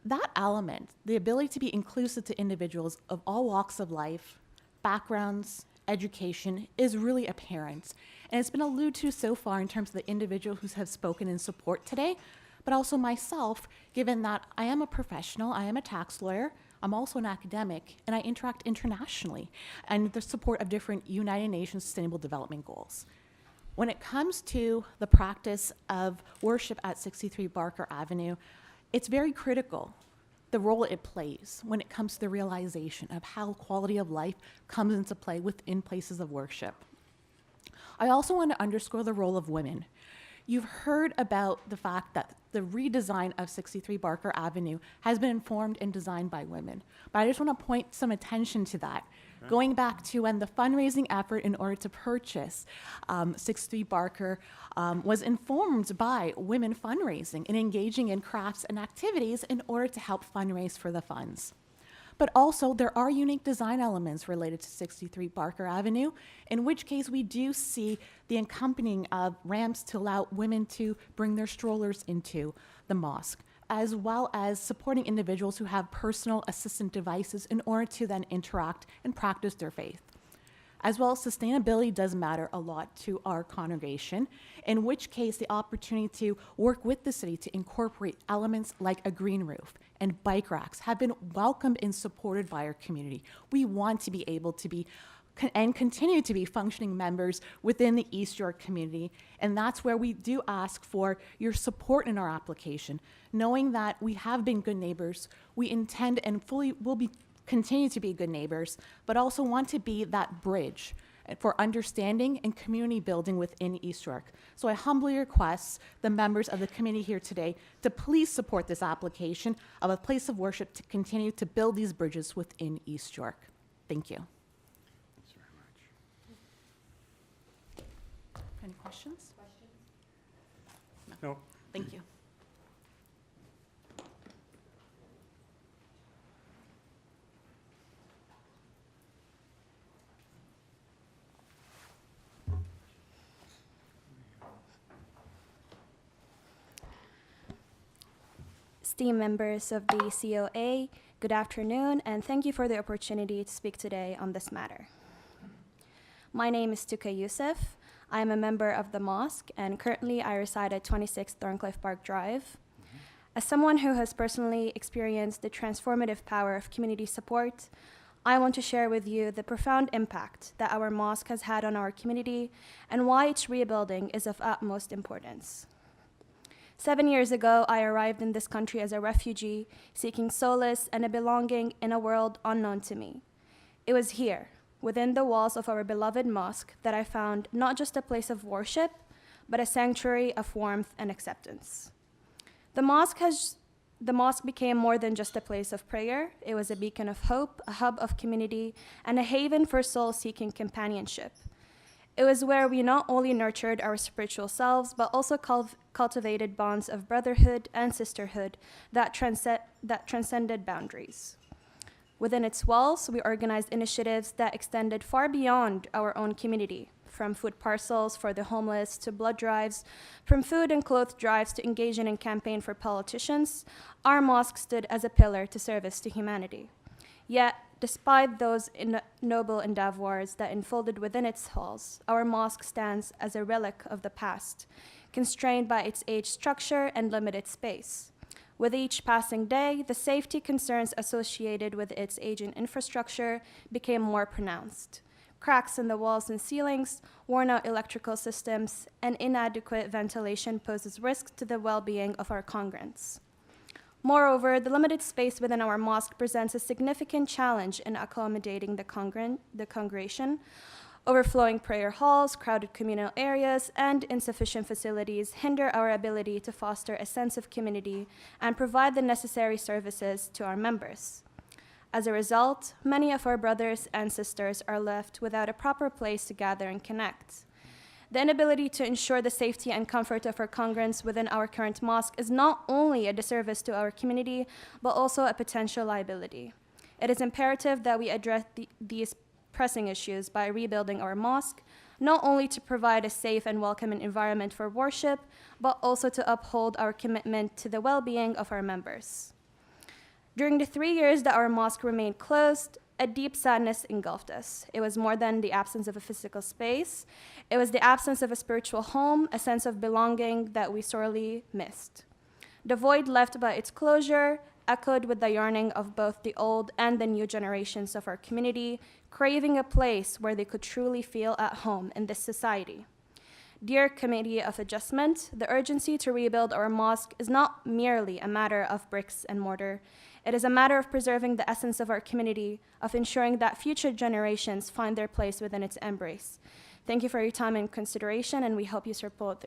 That element, the ability to be inclusive to individuals of all walks of life, backgrounds, education, is really apparent. And it's been alluded to so far in terms of the individuals who have spoken in support today, but also myself, given that I am a professional, I am a tax lawyer, I'm also an academic, and I interact internationally and the support of different United Nations Sustainable Development Goals. When it comes to the practice of worship at 63 Barker Avenue, it's very critical, the role it plays when it comes to the realization of how quality of life comes into play within places of worship. I also want to underscore the role of women. You've heard about the fact that the redesign of 63 Barker Avenue has been informed and designed by women. But I just want to point some attention to that. Okay. Going back to when the fundraising effort in order to purchase 63 Barker was informed by women fundraising and engaging in crafts and activities in order to help fundraise for the funds. But also, there are unique design elements related to 63 Barker Avenue, in which case we do see the accompanying of ramps to allow women to bring their strollers into the mosque, as well as supporting individuals who have personal assistant devices in order to then interact and practice their faith. As well as sustainability does matter a lot to our congregation, in which case the opportunity to work with the city to incorporate elements like a green roof and bike racks have been welcomed and supported by our community. We want to be able to be and continue to be functioning members within the East York community, and that's where we do ask for your support in our application, knowing that we have been good neighbors, we intend and fully will be continue to be good neighbors, but also want to be that bridge for understanding and community building within East York. So I humbly request the members of the committee here today to please support this application of a place of worship to continue to build these bridges within East York. Thank you. Thanks very much. Any questions? No. Thank you. Esteemed members of the COA, good afternoon, and thank you for the opportunity to speak today on this matter. My name is Tuka Youssef. I am a member of the mosque, and currently I reside at 26 Thorncliffe Park Drive. As someone who has personally experienced the transformative power of community support, I want to share with you the profound impact that our mosque has had on our community and why its rebuilding is of utmost importance. 7 years ago, I arrived in this country as a refugee, seeking solace and a belonging in a world unknown to me. It was here, within the walls of our beloved mosque, that I found not just a place of worship, but a sanctuary of warmth and acceptance. The mosque became more than just a place of prayer. It was a beacon of hope, a hub of community, and a haven for soul-seeking companionship. It was where we not only nurtured our spiritual selves, but also cultivated bonds of brotherhood and sisterhood that transcended boundaries. Within its walls, we organized initiatives that extended far beyond our own community, from food parcels for the homeless to blood drives, from food and clothes drives to engaging in campaign for politicians, our mosque stood as a pillar to service to humanity. Yet, despite those noble endeavors that unfolded within its halls, our mosque stands as a relic of the past, constrained by its age structure and limited space. With each passing day, the safety concerns associated with its aging infrastructure became more pronounced. Cracks in the walls and ceilings, worn-out electrical systems, and inadequate ventilation poses risks to the well-being of our congregants. Moreover, the limited space within our mosque presents a significant challenge in accommodating the congregation. Overflowing prayer halls, crowded communal areas, and insufficient facilities hinder our ability to foster a sense of community and provide the necessary services to our members. As a result, many of our brothers and sisters are left without a proper place to gather and connect. The inability to ensure the safety and comfort of our congregants within our current mosque is not only a disservice to our community, but also a potential liability. It is imperative that we address these pressing issues by rebuilding our mosque, not only to provide a safe and welcoming environment for worship, but also to uphold our commitment to the well-being of our members. During the 3 years that our mosque remained closed, a deep sadness engulfed us. It was more than the absence of a physical space. It was the absence of a spiritual home, a sense of belonging that we sorely missed. The void left by its closure echoed with the yearning of both the old and the new generations of our community, craving a place where they could truly feel at home in this society. Dear Committee of Adjustment, the urgency to rebuild our mosque is not merely a matter of bricks and mortar. It is a matter of preserving the essence of our community, of ensuring that future generations find their place within its embrace. Thank you for your time and consideration, and we hope you support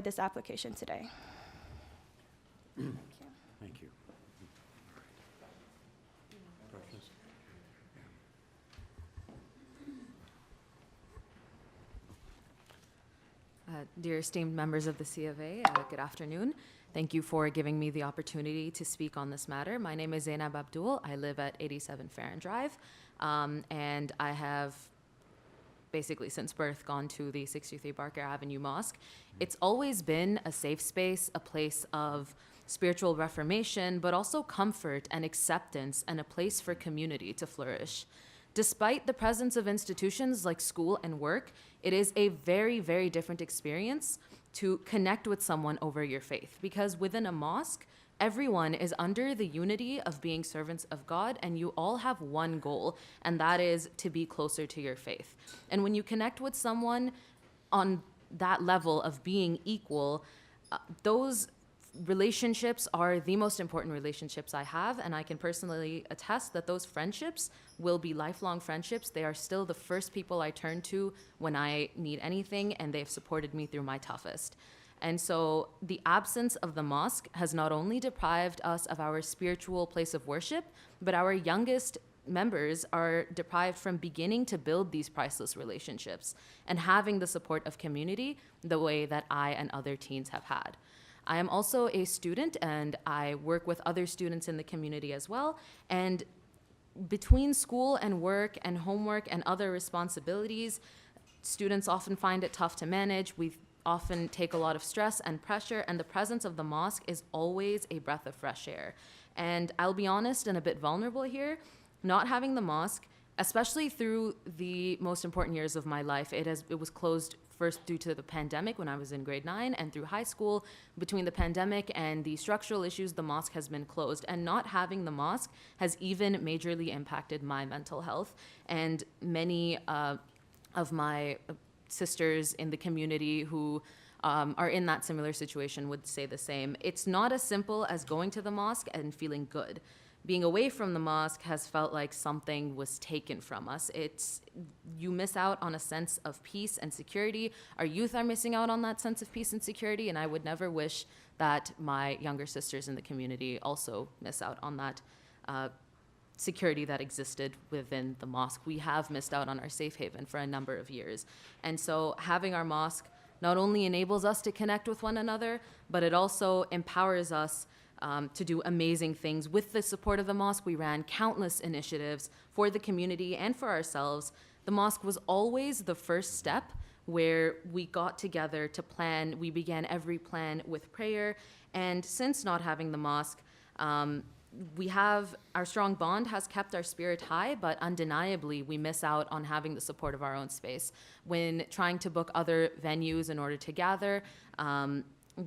this application today. Thank you. Questions? Dear esteemed members of the C of A, good afternoon. Thank you for giving me the opportunity to speak on this matter. My name is Zainab Abdul. I live at 87 Farron Drive, and I have basically since birth gone to the 63 Barker Avenue Mosque. It's always been a safe space, a place of spiritual reformation, but also comfort and acceptance, and a place for community to flourish. Despite the presence of institutions like school and work, it is a very, very different experience to connect with someone over your faith, because within a mosque, everyone is under the unity of being servants of God, and you all have one goal, and that is to be closer to your faith. And when you connect with someone on that level of being equal, those relationships are the most important relationships I have, and I can personally attest that those friendships will be lifelong friendships. They are still the first people I turn to when I need anything, and they've supported me through my toughest. And so the absence of the mosque has not only deprived us of our spiritual place of worship, but our youngest members are deprived from beginning to build these priceless relationships and having the support of community the way that I and other teens have had. I am also a student, and I work with other students in the community as well. And between school and work and homework and other responsibilities, students often find it tough to manage. We often take a lot of stress and pressure, and the presence of the mosque is always a breath of fresh air. And I'll be honest and a bit vulnerable here, not having the mosque, especially through the most important years of my life, it was closed first due to the pandemic when I was in grade 9, and through high school. Between the pandemic and the structural issues, the mosque has been closed, and not having the mosque has even majorly impacted my mental health. And many of my sisters in the community who are in that similar situation would say the same. It's not as simple as going to the mosque and feeling good. Being away from the mosque has felt like something was taken from us. You miss out on a sense of peace and security. Our youth are missing out on that sense of peace and security, and I would never wish that my younger sisters in the community also miss out on that security that existed within the mosque. We have missed out on our safe haven for a number of years. And so having our mosque not only enables us to connect with one another, but it also empowers us to do amazing things. With the support of the mosque, we ran countless initiatives for the community and for ourselves. The mosque was always the first step where we got together to plan. We began every plan with prayer. And since not having the mosque, we have, our strong bond has kept our spirit high, but undeniably we miss out on having the support of our own space. When trying to book other venues in order to gather,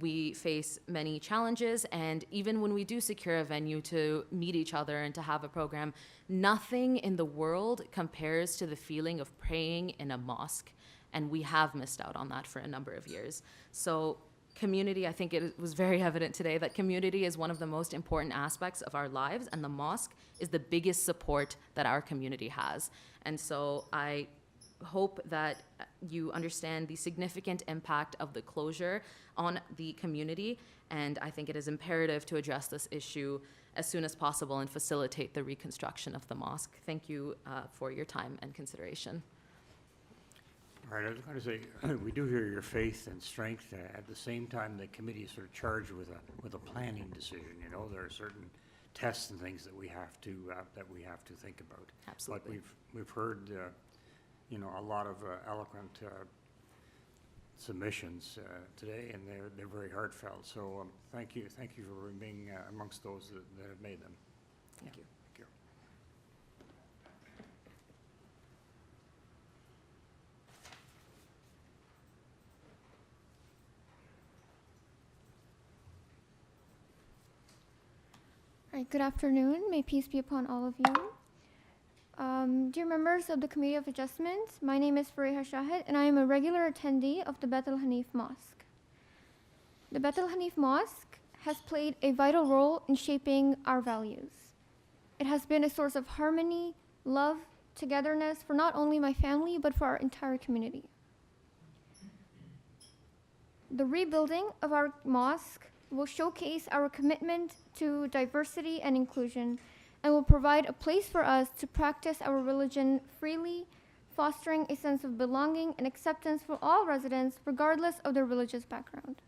we face many challenges, and even when we do secure a venue to meet each other and to have a program, nothing in the world compares to the feeling of praying in a mosque, and we have missed out on that for a number of years. So community, I think it was very evident today that community is one of the most important aspects of our lives, and the mosque is the biggest support that our community has. And so I hope that you understand the significant impact of the closure on the community, and I think it is imperative to address this issue as soon as possible and facilitate the reconstruction of the mosque. Thank you for your time and consideration. All right, I was going to say, we do hear your faith and strength. At the same time, the committee is sort of charged with a planning decision. You know, there are certain tests and things that we have to think about. Absolutely. But we've heard, you know, a lot of eloquent submissions today, and they're very heartfelt. So thank you for being amongst those that have made them. Thank you. Thank you. All right, good afternoon. May peace be upon all of you. Dear members of the Committee of Adjustment, my name is Fareha Shahid, and I am a regular attendee of the Beit al-Hanif Mosque. The Beit al-Hanif Mosque has played a vital role in shaping our values. It has been a source of harmony, love, togetherness for not only my family, but for our entire community. The rebuilding of our mosque will showcase our commitment to diversity and inclusion, and will provide a place for us to practice our religion freely, fostering a sense of belonging and acceptance for all residents, regardless of their religious background.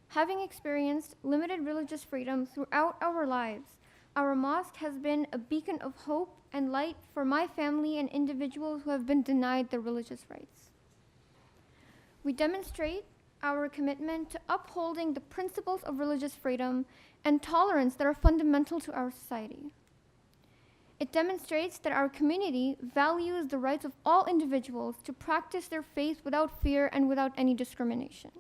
Having experienced limited religious freedom throughout our lives, our mosque has been a beacon of hope and light for my family and individuals who have been denied their religious rights. We demonstrate our commitment to upholding the principles of religious freedom and tolerance that are fundamental to our society. It demonstrates that our community values the rights of all individuals to practice their faith without fear and without any discrimination.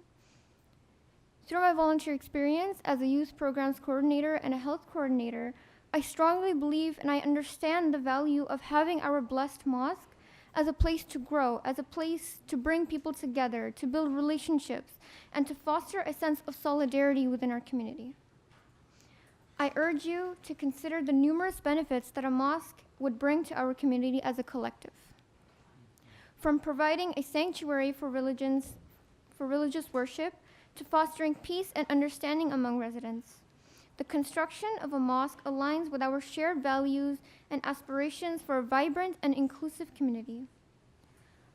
Through my volunteer experience as a youth programs coordinator and a health coordinator, I strongly believe and I understand the value of having our blessed mosque as a place to grow, as a place to bring people together, to build relationships, and to foster a sense of solidarity within our community. I urge you to consider the numerous benefits that a mosque would bring to our community as a collective. From providing a sanctuary for religious worship to fostering peace and understanding among residents. The construction of a mosque aligns with our shared values and aspirations for a vibrant and inclusive community.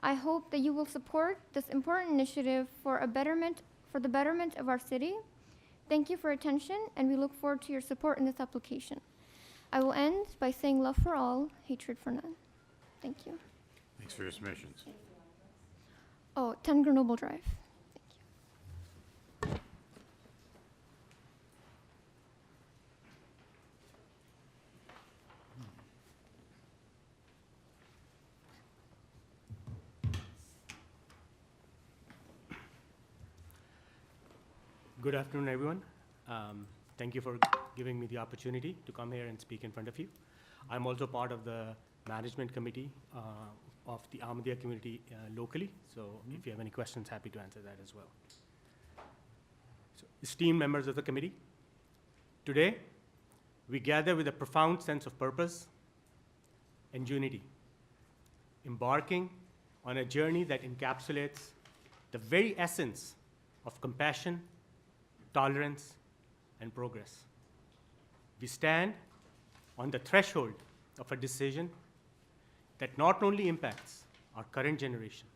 I hope that you will support this important initiative for the betterment of our city. Thank you for your attention, and we look forward to your support in this application. I will end by saying love for all, hatred for none. Thank you. Thanks for your submissions. Oh, 10 Grenoble Drive. Good afternoon, everyone. Thank you for giving me the opportunity to come here and speak in front of you. I'm also part of the management committee of the Ahmadiyya community locally, so if you have any questions, happy to answer that as well. So, esteemed members of the committee, today we gather with a profound sense of purpose and unity, embarking on a journey that encapsulates the very essence of compassion, tolerance, and progress. We stand on the threshold of a decision that not only impacts our current generation,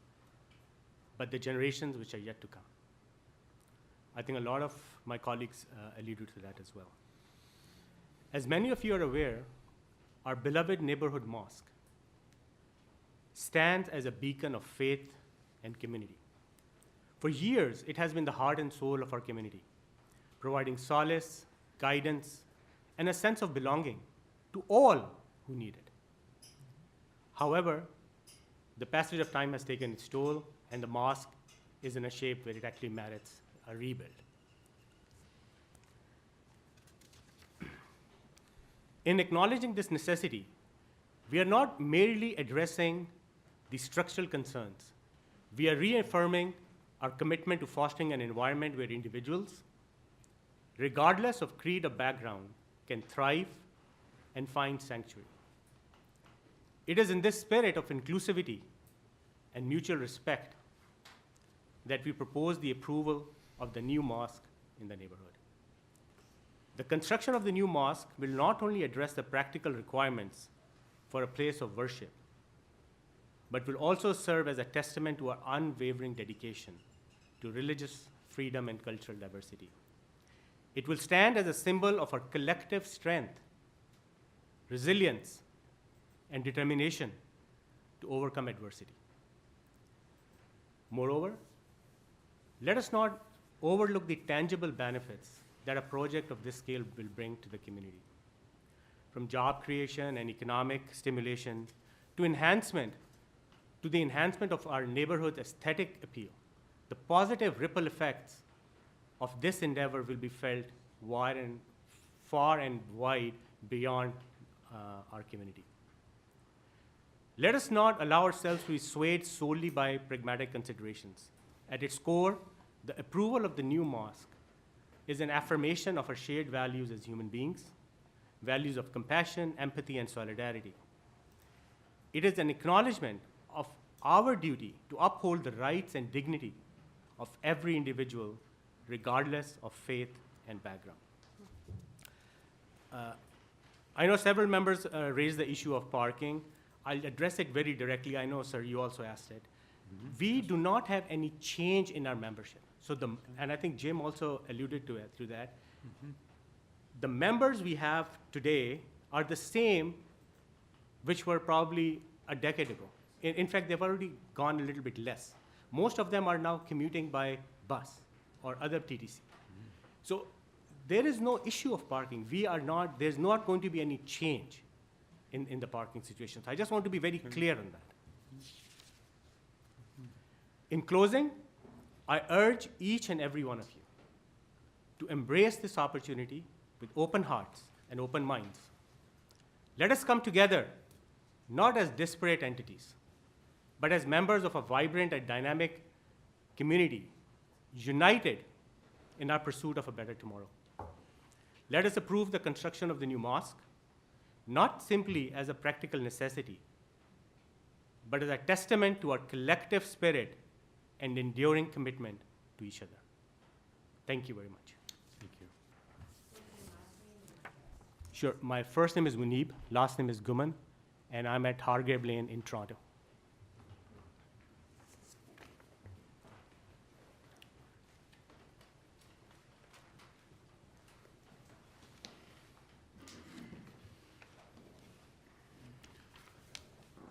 but the generations which are yet to come. I think a lot of my colleagues alluded to that as well. As many of you are aware, our beloved neighborhood mosque stands as a beacon of faith and community. For years, it has been the heart and soul of our community, providing solace, guidance, and a sense of belonging to all who need it. However, the passage of time has taken its toll, and the mosque is in a shape where it actually merits a rebuild. In acknowledging this necessity, we are not merely addressing the structural concerns. We are reaffirming our commitment to fostering an environment where individuals, regardless of creed or background, can thrive and find sanctuary. It is in this spirit of inclusivity and mutual respect that we propose the approval of the new mosque in the neighborhood. The construction of the new mosque will not only address the practical requirements for a place of worship, but will also serve as a testament to our unwavering dedication to religious freedom and cultural diversity. It will stand as a symbol of our collective strength, resilience, and determination to overcome adversity. Moreover, let us not overlook the tangible benefits that a project of this scale will bring to the community. From job creation and economic stimulation to the enhancement of our neighborhood's aesthetic appeal, the positive ripple effects of this endeavor will be felt far and wide beyond our community. Let us not allow ourselves to be swayed solely by pragmatic considerations. At its core, the approval of the new mosque is an affirmation of our shared values as human beings, values of compassion, empathy, and solidarity. It is an acknowledgement of our duty to uphold the rights and dignity of every individual, regardless of faith and background. I know several members raised the issue of parking. I'll address it very directly. I know, sir, you also asked it. We do not have any change in our membership. So and I think Jim also alluded to that. The members we have today are the same which were probably a decade ago. In fact, they've already gone a little bit less. Most of them are now commuting by bus or other TTC. So there is no issue of parking. There's not going to be any change in the parking situations. I just want to be very clear on that. In closing, I urge each and every one of you to embrace this opportunity with open hearts and open minds. Let us come together, not as disparate entities, but as members of a vibrant and dynamic community, united in our pursuit of a better tomorrow. Let us approve the construction of the new mosque, not simply as a practical necessity, but as a testament to our collective spirit and enduring commitment to each other. Thank you very much. Thank you. Sure. My first name is Munib, last name is Guman, and I'm at Hargrave Lane in Toronto.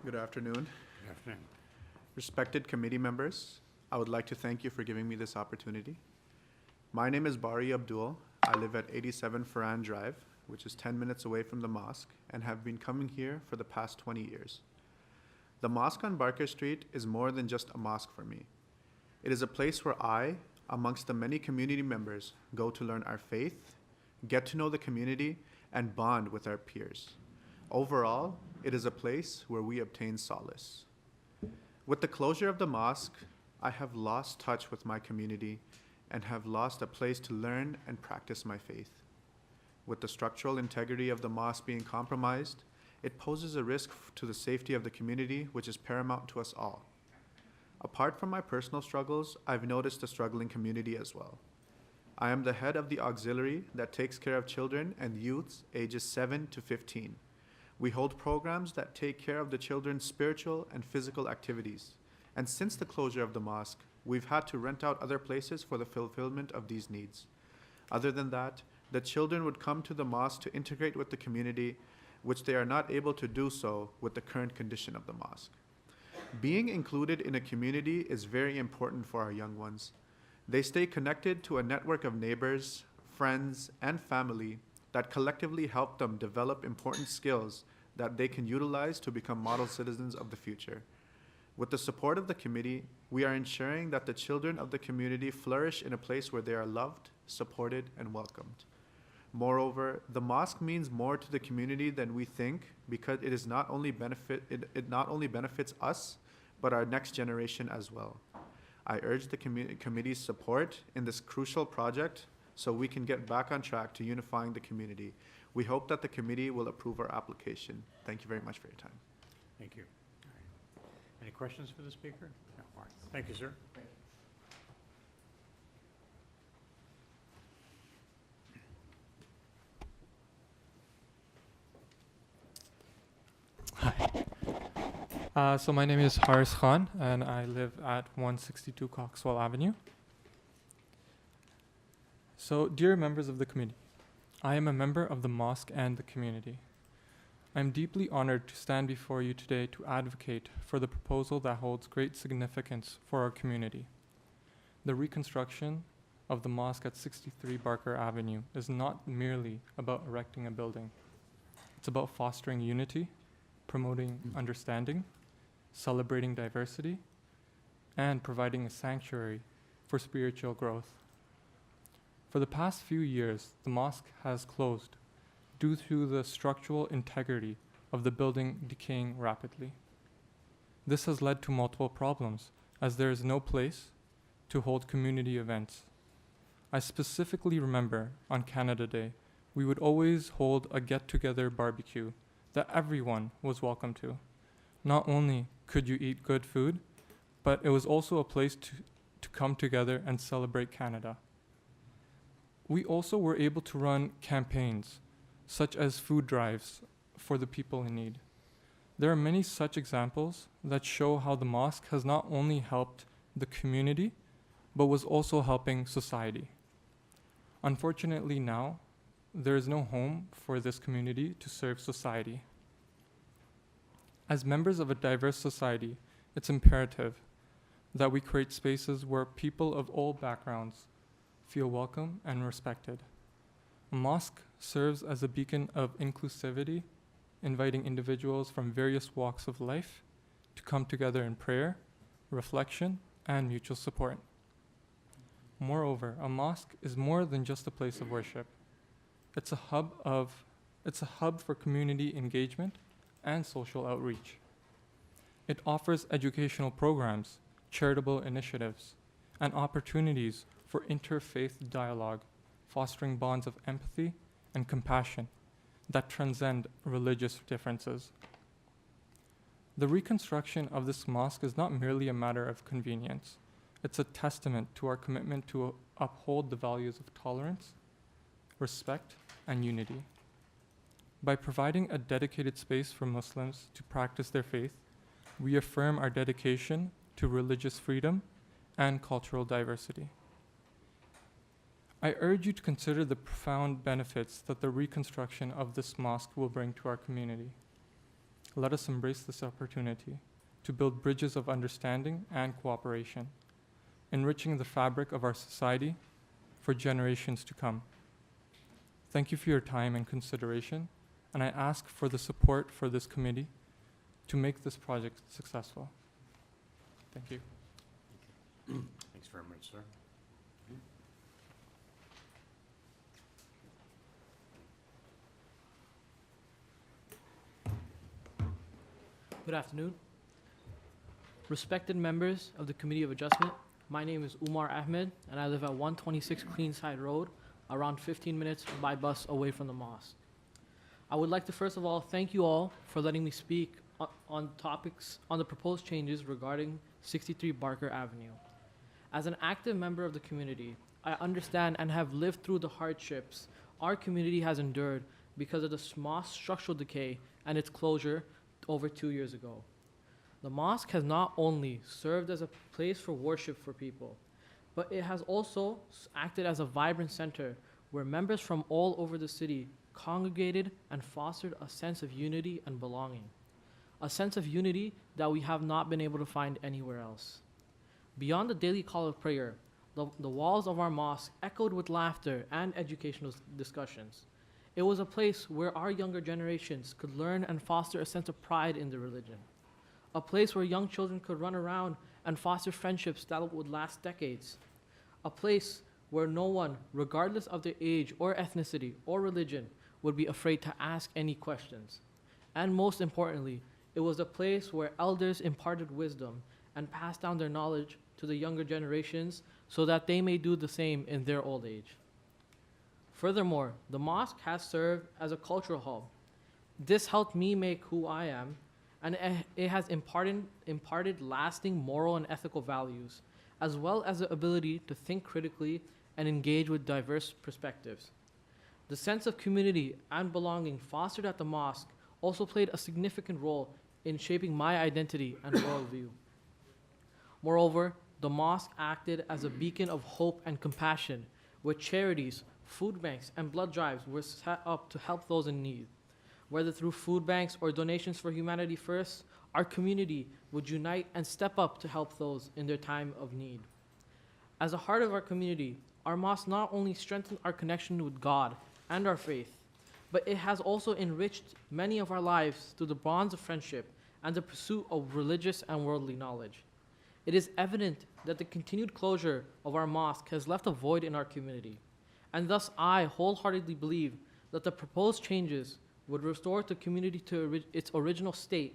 Good afternoon. Good afternoon. Respected committee members, I would like to thank you for giving me this opportunity. My name is Bari Abdul. I live at 87 Farhan Drive, which is 10 minutes away from the mosque, and have been coming here for the past 20 years. The mosque on Barker Street is more than just a mosque for me. It is a place where I, amongst the many community members, go to learn our faith, get to know the community, and bond with our peers. Overall, it is a place where we obtain solace. With the closure of the mosque, I have lost touch with my community and have lost a place to learn and practice my faith. With the structural integrity of the mosque being compromised, it poses a risk to the safety of the community, which is paramount to us all. Apart from my personal struggles, I've noticed a struggling community as well. I am the head of the auxiliary that takes care of children and youths ages 7 to 15. We hold programs that take care of the children's spiritual and physical activities. And since the closure of the mosque, we've had to rent out other places for the fulfillment of these needs. Other than that, the children would come to the mosque to integrate with the community, which they are not able to do so with the current condition of the mosque. Being included in a community is very important for our young ones. They stay connected to a network of neighbors, friends, and family that collectively help them develop important skills that they can utilize to become model citizens of the future. With the support of the committee, we are ensuring that the children of the community flourish in a place where they are loved, supported, and welcomed. Moreover, the mosque means more to the community than we think because it not only benefits us, but our next generation as well. I urge the committee's support in this crucial project so we can get back on track to unifying the community. We hope that the committee will approve our application. Thank you very much for your time. Thank you. All right. Any questions for the speaker? No. All right. Thank you, sir. So my name is Haris Khan, and I live at 162 Coxwell Avenue. So, dear members of the committee, I am a member of the mosque and the community. I am deeply honored to stand before you today to advocate for the proposal that holds great significance for our community. The reconstruction of the mosque at 63 Barker Avenue is not merely about erecting a building. It's about fostering unity, promoting understanding, celebrating diversity, and providing a sanctuary for spiritual growth. For the past few years, the mosque has closed due to the structural integrity of the building decaying rapidly. This has led to multiple problems, as there is no place to hold community events. I specifically remember on Canada Day, we would always hold a get-together barbecue that everyone was welcome to. Not only could you eat good food, but it was also a place to come together and celebrate Canada. We also were able to run campaigns, such as food drives for the people in need. There are many such examples that show how the mosque has not only helped the community, but was also helping society. Unfortunately now, there is no home for this community to serve society. As members of a diverse society, it's imperative that we create spaces where people of all backgrounds feel welcome and respected. A mosque serves as a beacon of inclusivity, inviting individuals from various walks of life to come together in prayer, reflection, and mutual support. Moreover, a mosque is more than just a place of worship. It's a hub for community engagement and social outreach. It offers educational programs, charitable initiatives, and opportunities for interfaith dialogue, fostering bonds of empathy and compassion that transcend religious differences. The reconstruction of this mosque is not merely a matter of convenience. It's a testament to our commitment to uphold the values of tolerance, respect, and unity. By providing a dedicated space for Muslims to practice their faith, we affirm our dedication to religious freedom and cultural diversity. I urge you to consider the profound benefits that the reconstruction of this mosque will bring to our community. Let us embrace this opportunity to build bridges of understanding and cooperation, enriching the fabric of our society for generations to come. Thank you for your time and consideration, and I ask for the support for this committee to make this project successful. Thank you. Thanks very much, sir. Good afternoon. Respected members of the Committee of Adjustment, my name is Umar Ahmed, and I live at 126 Queenside Road, around 15 minutes by bus away from the mosque. I would like to first of all thank you all for letting me speak on topics on the proposed changes regarding 63 Barker Avenue. As an active member of the community, I understand and have lived through the hardships our community has endured because of the mosque's structural decay and its closure over 2 years ago. The mosque has not only served as a place for worship for people, but it has also acted as a vibrant center where members from all over the city congregated and fostered a sense of unity and belonging. a sense of unity that we have not been able to find anywhere else. Beyond the daily call of prayer, the walls of our mosque echoed with laughter and educational discussions. It was a place where our younger generations could learn and foster a sense of pride in their religion. A place where young children could run around and foster friendships that would last decades. A place where no one, regardless of their age or ethnicity or religion, would be afraid to ask any questions. And most importantly, it was a place where elders imparted wisdom and passed down their knowledge to the younger generations so that they may do the same in their old age. Furthermore, the mosque has served as a cultural hub. This helped me make who I am, and it has imparted lasting moral and ethical values, as well as the ability to think critically and engage with diverse perspectives. The sense of community and belonging fostered at the mosque also played a significant role in shaping my identity and worldview. Moreover, the mosque acted as a beacon of hope and compassion, where charities, food banks, and blood drives were set up to help those in need. Whether through food banks or donations for Humanity First, our community would unite and step up to help those in their time of need. As a heart of our community, our mosque not only strengthened our connection with God and our faith, but it has also enriched many of our lives through the bonds of friendship and the pursuit of religious and worldly knowledge. It is evident that the continued closure of our mosque has left a void in our community, and thus I wholeheartedly believe that the proposed changes would restore the community to its original state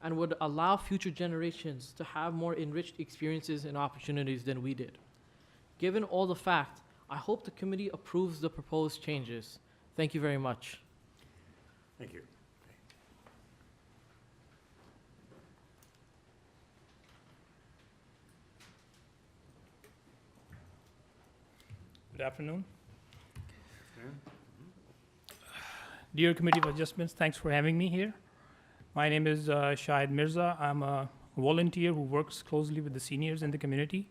and would allow future generations to have more enriched experiences and opportunities than we did. Given all the facts, I hope the committee approves the proposed changes. Thank you very much. Thank you. Good afternoon. Dear Committee of Adjustments, thanks for having me here. My name is Shahid Mirza. I'm a volunteer who works closely with the seniors in the community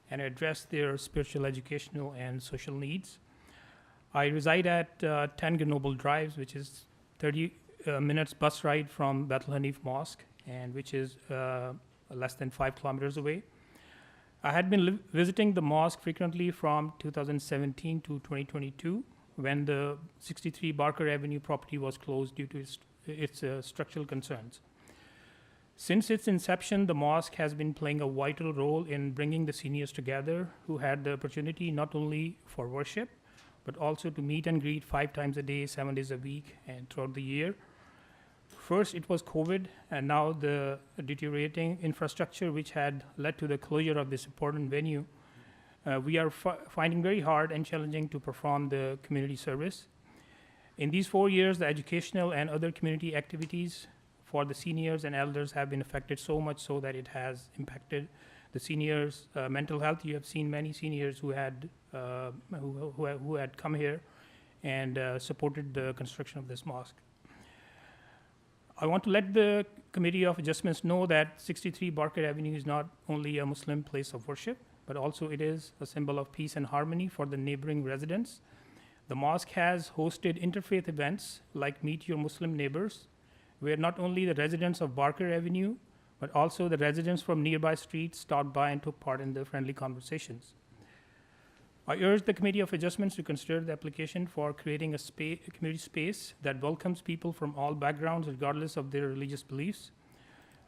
and address their spiritual, educational, and social needs. I reside at 10 Grenoble Drive, which is 30 minutes bus ride from Beth Hanif Mosque, and which is less than 5 kilometers away. I had been visiting the mosque frequently from 2017 to 2022, when the 63 Barker Avenue property was closed due to its structural concerns. Since its inception, the mosque has been playing a vital role in bringing the seniors together who had the opportunity not only for worship, but also to meet and greet 5 times a day, 7 days a week, and throughout the year. First, it was COVID, and now the deteriorating infrastructure, which had led to the closure of this important venue. We are finding very hard and challenging to perform the community service. In these 4 years, the educational and other community activities for the seniors and elders have been affected so much so that it has impacted the seniors' mental health. You have seen many seniors who had come here and supported the construction of this mosque. I want to let the Committee of Adjustments know that 63 Barker Avenue is not only a Muslim place of worship, but also it is a symbol of peace and harmony for the neighboring residents. The mosque has hosted interfaith events like Meet Your Muslim Neighbors, where not only the residents of Barker Avenue, but also the residents from nearby streets stopped by and took part in the friendly conversations. I urge the Committee of Adjustments to consider the application for creating a community space that welcomes people from all backgrounds regardless of their religious beliefs.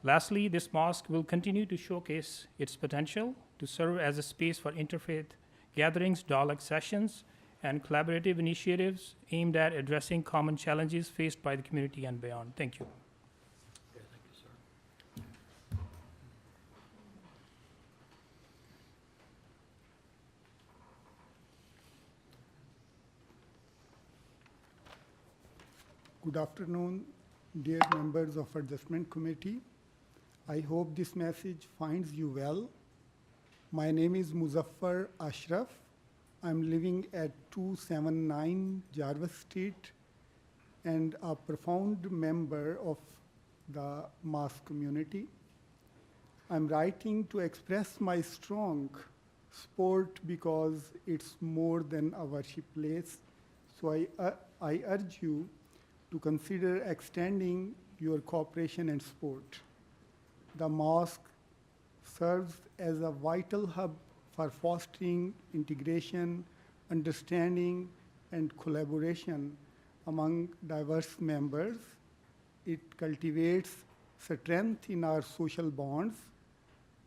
Lastly, this mosque will continue to showcase its potential to serve as a space for interfaith gatherings, dialogue sessions, and collaborative initiatives aimed at addressing common challenges faced by the community and beyond. Thank you. Good afternoon, dear members of Adjustment Committee. I hope this message finds you well. My name is Muzaffar Ashraf. I'm living at 279 Jarvis Street and a profound member of the mosque community. I'm writing to express my strong support because it's more than a worship place. So I urge you to consider extending your cooperation and support. The mosque serves as a vital hub for fostering integration, understanding, and collaboration among diverse members. It cultivates strength in our social bonds,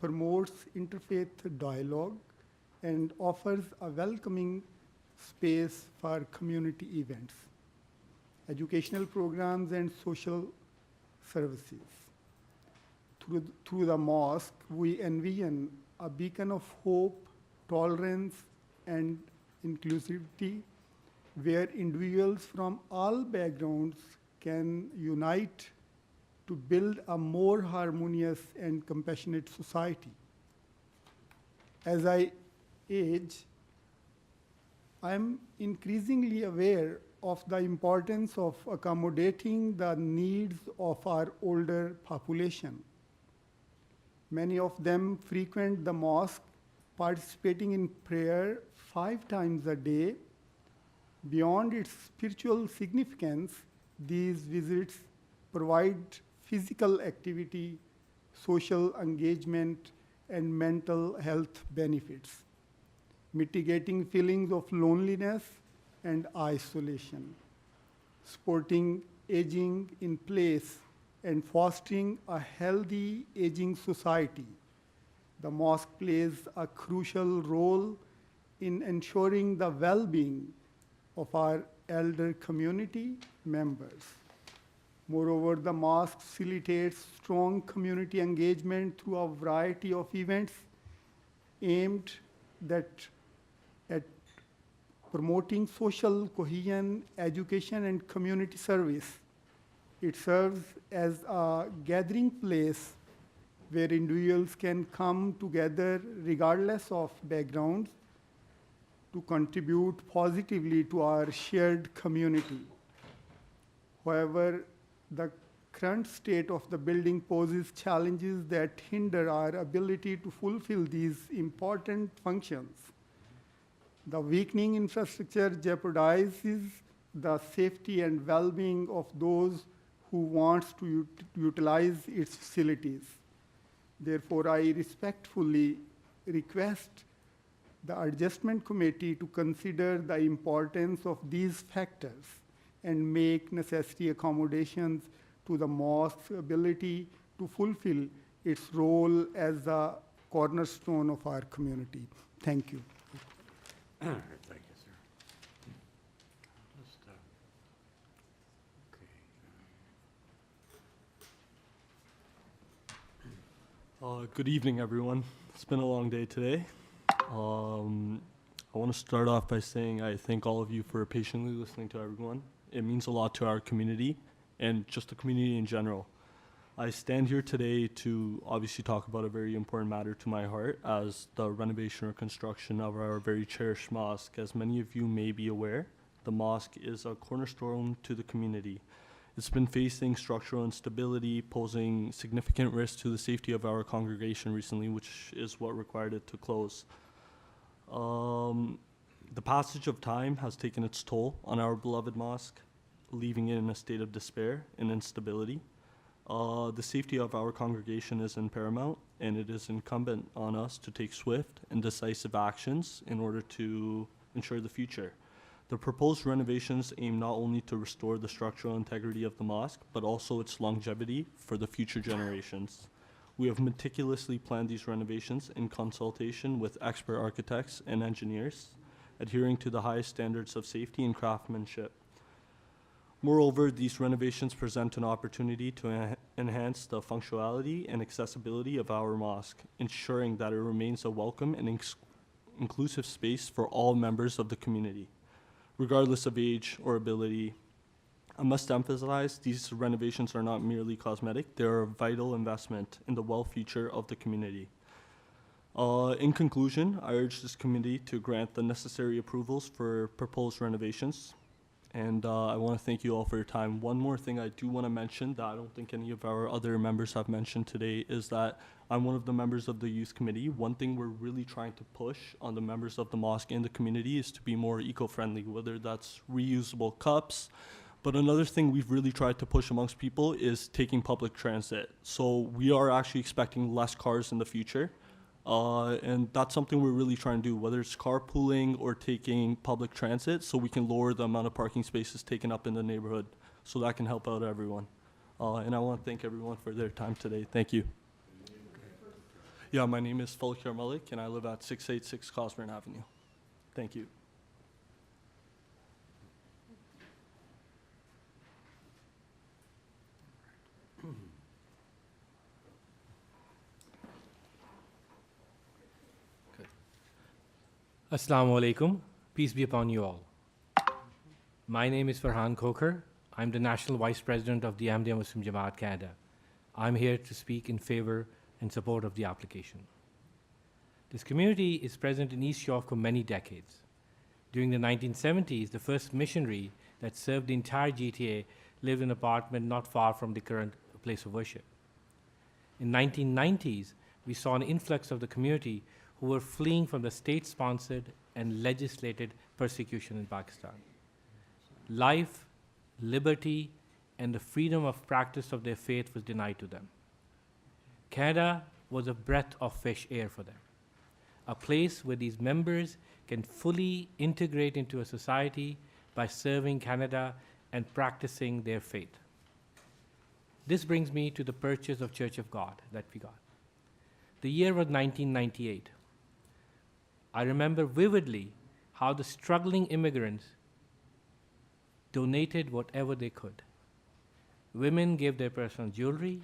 promotes interfaith dialogue, and offers a welcoming space for community events, educational programs, and social services. Through the mosque, we envision a beacon of hope, tolerance, and inclusivity, where individuals from all backgrounds can unite to build a more harmonious and compassionate society. As I age, I am increasingly aware of the importance of accommodating the needs of our older population. Many of them frequent the mosque, participating in prayer 5 times a day. Beyond its spiritual significance, these visits provide physical activity, social engagement, and mental health benefits, mitigating feelings of loneliness and isolation, supporting aging in place, and fostering a healthy aging society. The mosque plays a crucial role in ensuring the well-being of our elder community members. Moreover, the mosque facilitates strong community engagement through a variety of events aimed at promoting social cohesion, education, and community service. It serves as a gathering place where individuals can come together regardless of backgrounds to contribute positively to our shared community. However, the current state of the building poses challenges that hinder our ability to fulfill these important functions. The weakening infrastructure jeopardizes the safety and well-being of those who want to utilize its facilities. Therefore, I respectfully request the Adjustment Committee to consider the importance of these factors and make necessary accommodations to the mosque's ability to fulfill its role as the cornerstone of our community. Thank you. Thank you, sir. Just, Good evening, everyone. It's been a long day today. I want to start off by saying I thank all of you for patiently listening to everyone. It means a lot to our community and just the community in general. I stand here today to obviously talk about a very important matter to my heart, as the renovation or construction of our very cherished mosque. As many of you may be aware, the mosque is a cornerstone to the community. It's been facing structural instability, posing significant risk to the safety of our congregation recently, which is what required it to close. The passage of time has taken its toll on our beloved mosque, leaving it in a state of despair and instability. The safety of our congregation is paramount, and it is incumbent on us to take swift and decisive actions in order to ensure the future. The proposed renovations aim not only to restore the structural integrity of the mosque, but also its longevity for the future generations. We have meticulously planned these renovations in consultation with expert architects and engineers, adhering to the highest standards of safety and craftsmanship. Moreover, these renovations present an opportunity to enhance the functionality and accessibility of our mosque, ensuring that it remains a welcome and inclusive space for all members of the community, regardless of age or ability. I must emphasize, these renovations are not merely cosmetic, they are a vital investment in the future of the community. In conclusion, I urge this committee to grant the necessary approvals for proposed renovations. And I want to thank you all for your time. One more thing I do want to mention that I don't think any of our other members have mentioned today is that I'm one of the members of the youth committee. One thing we're really trying to push on the members of the mosque and the community is to be more eco-friendly, whether that's reusable cups, But another thing we've really tried to push amongst people is taking public transit. So we are actually expecting less cars in the future. And that's something we're really trying to do, whether it's carpooling or taking public transit, so we can lower the amount of parking spaces taken up in the neighborhood. So that can help out everyone. And I want to thank everyone for their time today. Thank you. Yeah, my name is Falkir Malik, and I live at 686 Cosburn Avenue. Thank you. Assalamu alaikum. Peace be upon you all. My name is Farhan Khokar. I'm the National Vice President of the Ahmadiyya Muslim Jamaat Canada. I'm here to speak in favor and support of the application. This community is present in East York for many decades. During the 1970s, the first missionary that served the entire GTA lived in an apartment not far from the current place of worship. In 1990s, we saw an influx of the community who were fleeing from the state-sponsored and legislated persecution in Pakistan. Life, liberty, and the freedom of practice of their faith was denied to them. Canada was a breath of fresh air for them, a place where these members can fully integrate into a society by serving Canada and practicing their faith. This brings me to the purchase of Church of God that we got. The year was 1998. I remember vividly how the struggling immigrants donated whatever they could. Women gave their personal jewelry,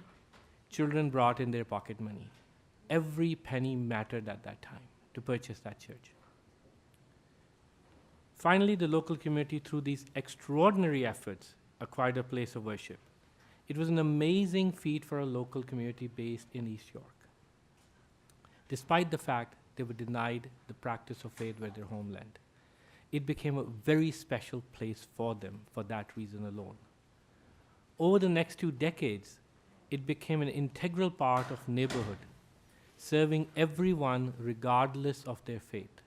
children brought in their pocket money. Every penny mattered at that time to purchase that church. Finally, the local community, through these extraordinary efforts, acquired a place of worship. It was an amazing feat for a local community based in East York. Despite the fact they were denied the practice of faith where their homeland, it became a very special place for them for that reason alone. Over the next 2 decades, it became an integral part of neighborhood, serving everyone regardless of their faith.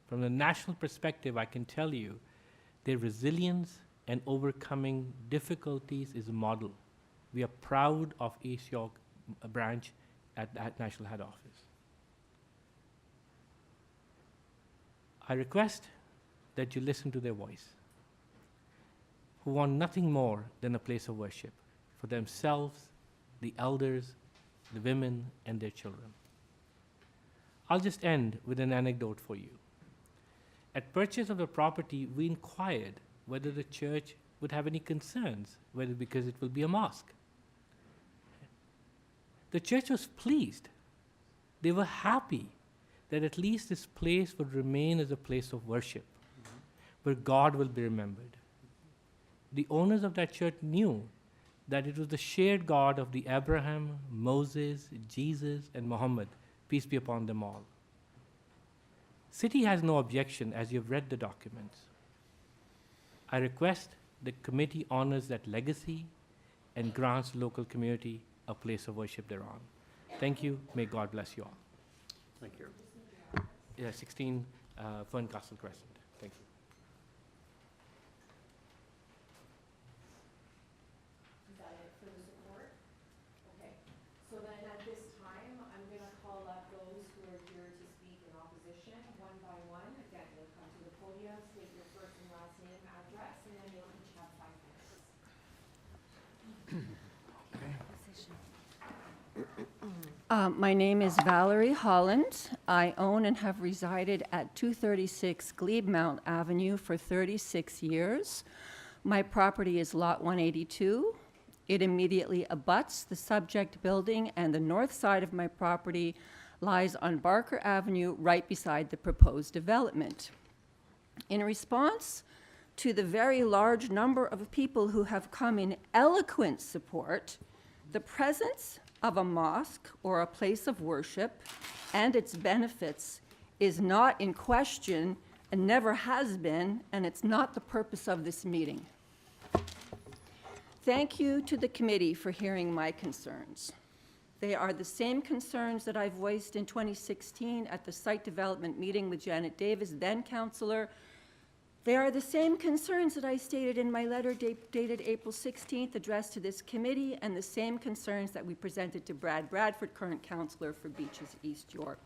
From the national perspective, I can tell you their resilience and overcoming difficulties is a model. We are proud of East York branch at that national head office. I request that you listen to their voice, who want nothing more than a place of worship for themselves, the elders, the women, and their children. I'll just end with an anecdote for you. At purchase of the property, we inquired whether the church would have any concerns, whether because it will be a mosque. The church was pleased. They were happy that at least this place would remain as a place of worship, where God will be remembered. The owners of that church knew that it was the shared God of the Abraham, Moses, Jesus, and Muhammad, peace be upon them all. City has no objection, as you've read the documents. I request the committee honors that legacy and grants the local community a place of worship thereon. Thank you. May God bless you all. Thank you. Yeah, 16 Ferncastle Crescent. Thank you. Is that it for the support? Okay. So then at this time, I'm going to call up those who are here to speak in opposition, one by one. Again, you'll come to the podium, state your first and last name, address, and then you'll each have 5 minutes. My name is Valerie Holland. I own and have resided at 236 Glebe-Mount Avenue for 36 years. My property is Lot 182. It immediately abuts the subject building, and the north side of my property lies on Barker Avenue, right beside the proposed development. In response to the very large number of people who have come in eloquent support, the presence of a mosque or a place of worship and its benefits is not in question and never has been, and it's not the purpose of this meeting. Thank you to the committee for hearing my concerns. They are the same concerns that I voiced in 2016 at the site development meeting with Janet Davis, then councillor, They are the same concerns that I stated in my letter dated April 16th, addressed to this committee, and the same concerns that we presented to Brad Bradford, current councillor for Beaches East York.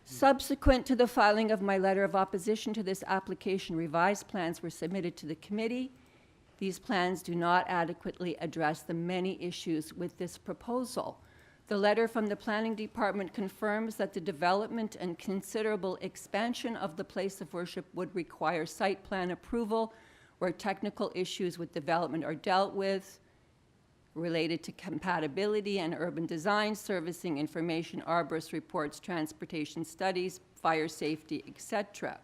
Subsequent to the filing of my letter of opposition to this application, revised plans were submitted to the committee. These plans do not adequately address the many issues with this proposal. The letter from the Planning Department confirms that the development and considerable expansion of the place of worship would require site plan approval, where technical issues with development are dealt with, related to compatibility and urban design, servicing information, arborist reports, transportation studies, fire safety, etc.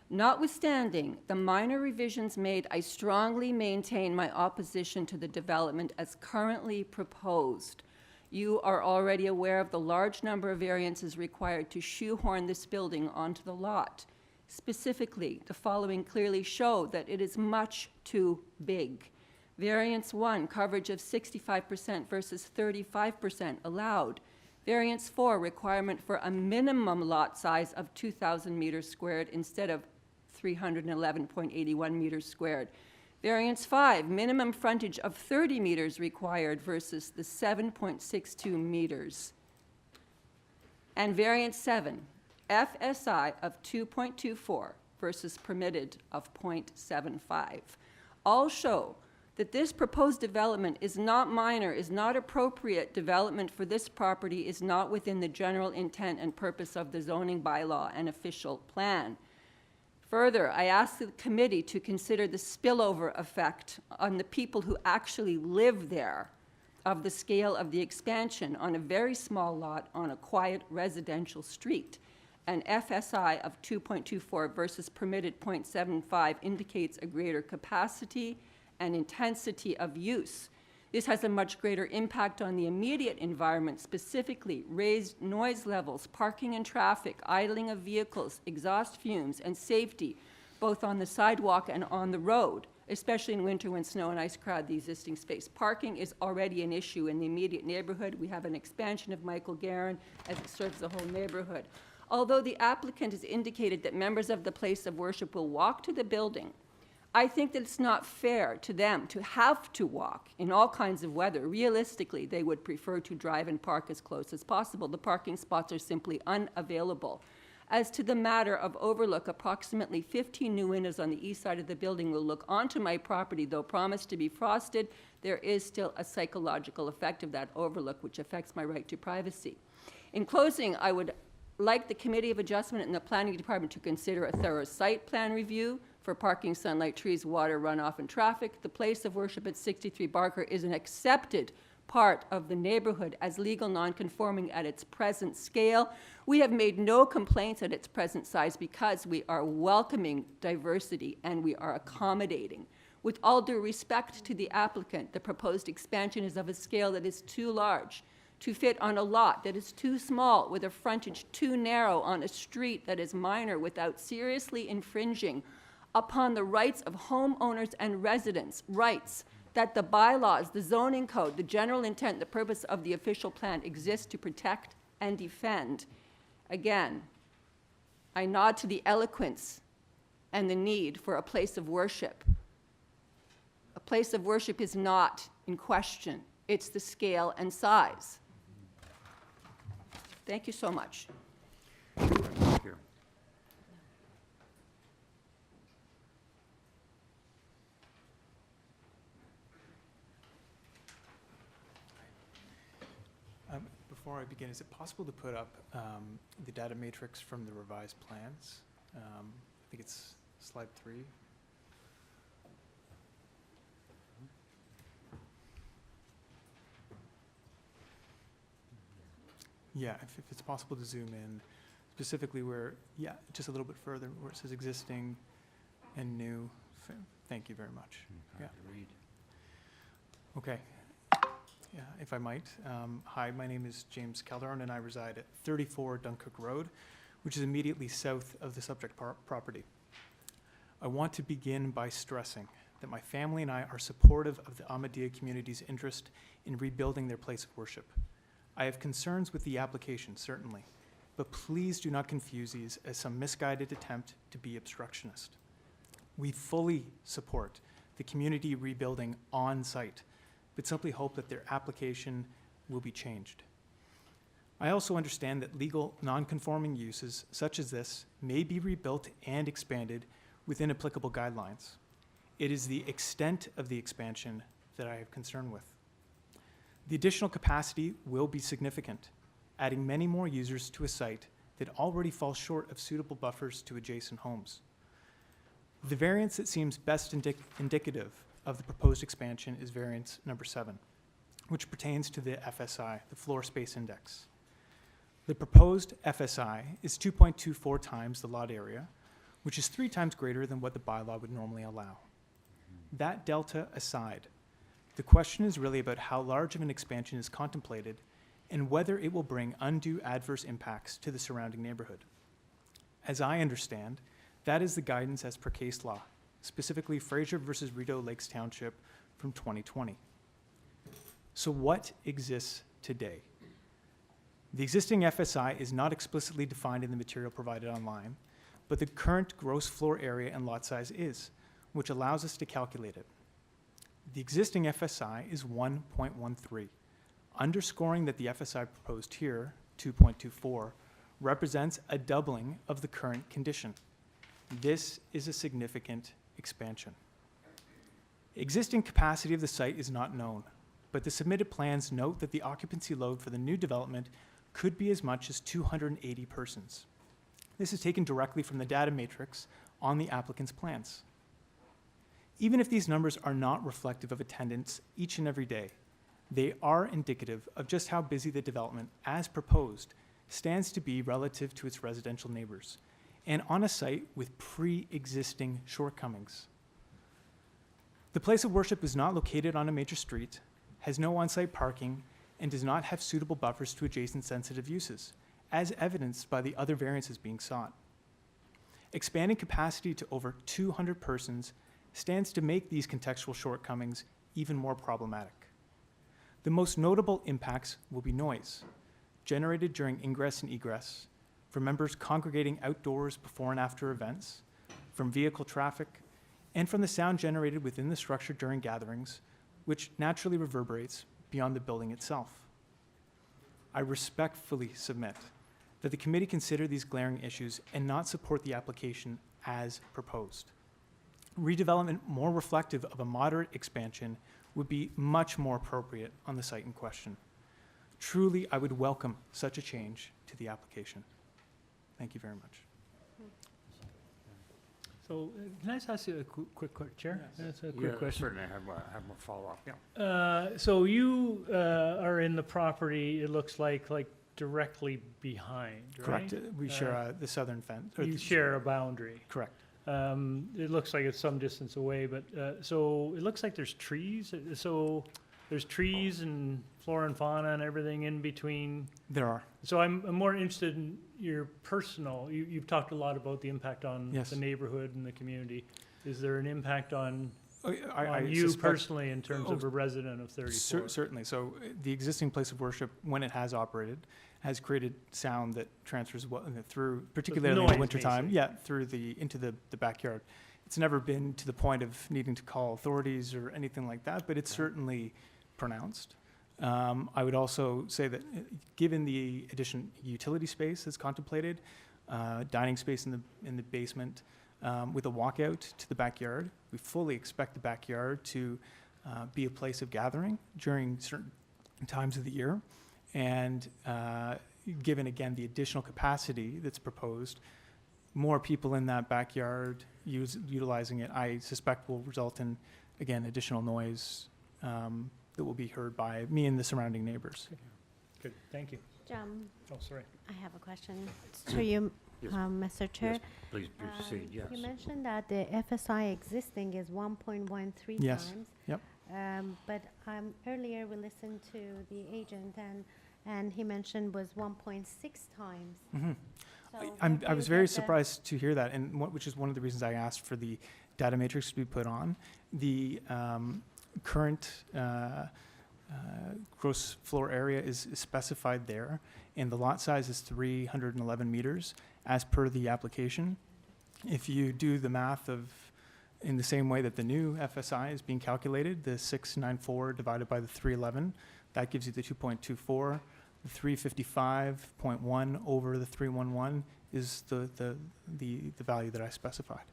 Notwithstanding the minor revisions made, I strongly maintain my opposition to the development as currently proposed. You are already aware of the large number of variances required to shoehorn this building onto the lot. Specifically, the following clearly show that it is much too big. Variance 1, coverage of 65% versus 35% allowed. Variance 4, requirement for a minimum lot size of 2,000 meters squared instead of 311.81 meters squared. Variance 5, minimum frontage of 30 meters required versus the 7.62 meters. And variance 7, FSI of 2.24 versus permitted of 0.75. All show that this proposed development is not minor, is not appropriate development for this property, is not within the general intent and purpose of the zoning bylaw and official plan. Further, I ask the committee to consider the spillover effect on the people who actually live there of the scale of the expansion on a very small lot on a quiet residential street. An FSI of 2.24 versus permitted 0.75 indicates a greater capacity and intensity of use. This has a much greater impact on the immediate environment, specifically raised noise levels, parking and traffic, idling of vehicles, exhaust fumes, and safety, both on the sidewalk and on the road, especially in winter when snow and ice crowd the existing space. Parking is already an issue in the immediate neighborhood. We have an expansion of Michael Guerin as it serves the whole neighborhood. Although the applicant has indicated that members of the place of worship will walk to the building, I think that it's not fair to them to have to walk in all kinds of weather. Realistically, they would prefer to drive and park as close as possible. The parking spots are simply unavailable. As to the matter of overlook, approximately 15 new windows on the east side of the building will look onto my property. Though promised to be frosted, there is still a psychological effect of that overlook, which affects my right to privacy. In closing, I would like the Committee of Adjustment and the Planning Department to consider a thorough site plan review for parking, sunlight, trees, water, runoff, and traffic. The place of worship at 63 Barker is an accepted part of the neighborhood as legal nonconforming at its present scale. We have made no complaints at its present size because we are welcoming diversity and we are accommodating. With all due respect to the applicant, the proposed expansion is of a scale that is too large to fit on a lot that is too small, with a frontage too narrow on a street that is minor, without seriously infringing upon the rights of homeowners and residents, rights that the bylaws, the zoning code, the general intent, the purpose of the official plan exist to protect and defend. Again, I nod to the eloquence and the need for a place of worship. A place of worship is not in question. It's the scale and size. Thank you so much. Thank you. Before I begin, is it possible to put up the data matrix from the revised plans? I think it's slide 3. Yeah, if it's possible to zoom in, specifically where, yeah, just a little bit further, where it says existing and new. Thank you very much. Yeah. Okay. Yeah, if I might. Hi, my name is James Calderon, and I reside at 34 Dunkirk Road, which is immediately south of the subject property. I want to begin by stressing that my family and I are supportive of the Ahmadiyya community's interest in rebuilding their place of worship. I have concerns with the application, certainly, but please do not confuse these as some misguided attempt to be obstructionist. We fully support the community rebuilding on site, but simply hope that their application will be changed. I also understand that legal non-conforming uses such as this may be rebuilt and expanded within applicable guidelines. It is the extent of the expansion that I have concern with. The additional capacity will be significant, adding many more users to a site that already falls short of suitable buffers to adjacent homes. The variance that seems best indicative of the proposed expansion is variance number 7, which pertains to the FSI, the floor space index. The proposed FSI is 2.24 times the lot area, which is 3 times greater than what the bylaw would normally allow. That delta aside, the question is really about how large of an expansion is contemplated and whether it will bring undue adverse impacts to the surrounding neighborhood. As I understand, that is the guidance as per case law, specifically Fraser versus Rideau Lakes Township from 2020. So what exists today? The existing FSI is not explicitly defined in the material provided online, but the current gross floor area and lot size is, which allows us to calculate it. The existing FSI is 1.13, underscoring that the FSI proposed here, 2.24, represents a doubling of the current condition. This is a significant expansion. Existing capacity of the site is not known, but the submitted plans note that the occupancy load for the new development could be as much as 280 persons. This is taken directly from the data matrix on the applicant's plans. Even if these numbers are not reflective of attendance each and every day, they are indicative of just how busy the development, as proposed, stands to be relative to its residential neighbors, and on a site with pre-existing shortcomings. The place of worship is not located on a major street, has no on-site parking, and does not have suitable buffers to adjacent sensitive uses, as evidenced by the other variances being sought. Expanding capacity to over 200 persons stands to make these contextual shortcomings even more problematic. The most notable impacts will be noise, generated during ingress and egress, from members congregating outdoors before and after events, from vehicle traffic, and from the sound generated within the structure during gatherings, which naturally reverberates beyond the building itself. I respectfully submit that the committee consider these glaring issues and not support the application as proposed. Redevelopment more reflective of a moderate expansion would be much more appropriate on the site in question. Truly, I would welcome such a change to the application. Thank you very much. So, can I just ask you a quick, Chair? That's a quick question. Certainly, I have a follow-up, yeah. So you are in the property, it looks like directly behind, right? Correct. We share the southern fence. You share a boundary. Correct. It looks like it's some distance away, but, so it looks like there's trees. So there's trees and flora and fauna and everything in between. There are. So I'm more interested in your personal, you've talked a lot about the impact on Yes. the neighborhood and the community. Is there an impact on I you suspect- personally in terms of a resident of 34? Certainly. So the existing place of worship, when it has operated, has created sound that transfers through, particularly in the noise, wintertime, basically. yeah, through into the backyard. It's never been to the point of needing to call authorities or anything like that, but it's certainly pronounced. I would also say that given the additional utility space that's contemplated, dining space in the basement, with a walkout to the backyard, we fully expect the backyard to be a place of gathering during certain times of the year. And given, again, the additional capacity that's proposed, more people in that backyard utilizing it, I suspect will result in, again, additional noise that will be heard by me and the surrounding neighbors. Good, thank you. Oh, sorry. I have a question. It's to you, Yes. Mr. Chair. Yes, please proceed, yes. You mentioned that the FSI existing is 1.13 Yes. times. Yep. But earlier we listened to the agent and he mentioned was 1.6 times. Mhm. So I where do was you very get the- surprised to hear that, and which is one of the reasons I asked for the data matrix to be put on. The current gross floor area is specified there, and the lot size is 311 meters as per the application. If you do the math of In the same way that the new FSI is being calculated, the 694 divided by the 311, that gives you the 2.24. The 355.1 over the 311 is the value that I specified.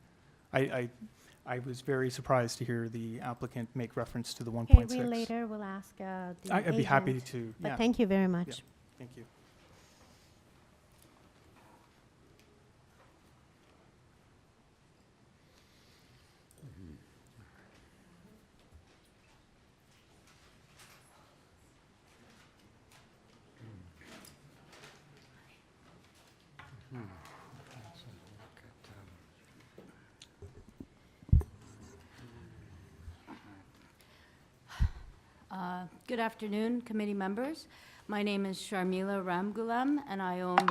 I was very surprised to hear the applicant make reference to the 1.6. Okay, we later will ask the I'd be happy agent, to, But yeah. thank you very much. Yeah, thank you. Good afternoon, committee members. My name is Sharmila Ramgulam, and I own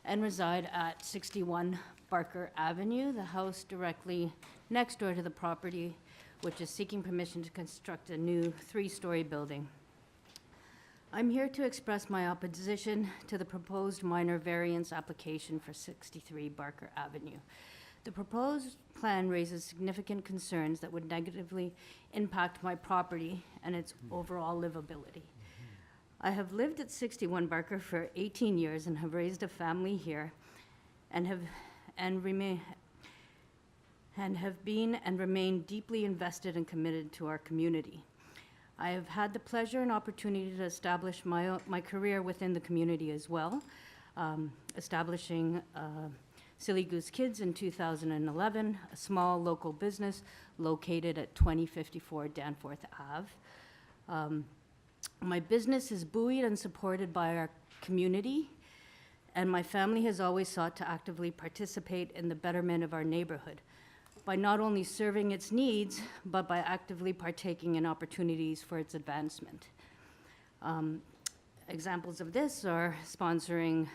and reside at 61 Barker Avenue, the house directly next door to the property, which is seeking permission to construct a new 3-story building. I'm here to express my opposition to the proposed minor variance application for 63 Barker Avenue. The proposed plan raises significant concerns that would negatively impact my property and its overall livability. I have lived at 61 Barker for 18 years and have raised a family here and have been and remain deeply invested and committed to our community. I have had the pleasure and opportunity to establish my career within the community as well, establishing Silly Goose Kids in 2011, a small local business located at 2054 Danforth Ave. My business is buoyed and supported by our community, and my family has always sought to actively participate in the betterment of our neighborhood by not only serving its needs, but by actively partaking in opportunities for its advancement. Examples of this are sponsoring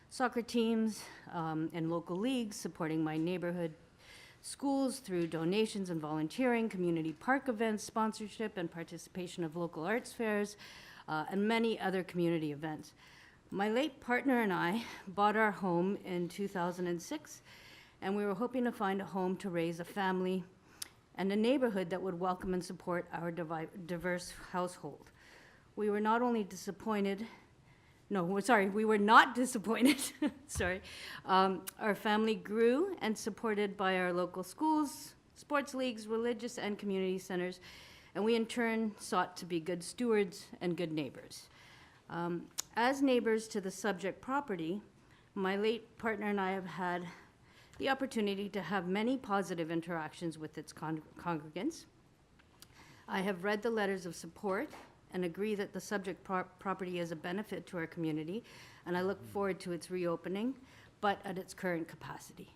soccer teams and local leagues, supporting my neighborhood schools through donations and volunteering, community park events, sponsorship and participation of local arts fairs, and many other community events. My late partner and I bought our home in 2006, and we were hoping to find a home to raise a family and a neighborhood that would welcome and support our diverse household. We were not only disappointed we were not disappointed. Sorry. Our family grew and supported by our local schools, sports leagues, religious and community centers, and we in turn sought to be good stewards and good neighbors. As neighbors to the subject property, my late partner and I have had the opportunity to have many positive interactions with its congregants. I have read the letters of support and agree that the subject property is a benefit to our community, and I look forward to its reopening, but at its current capacity.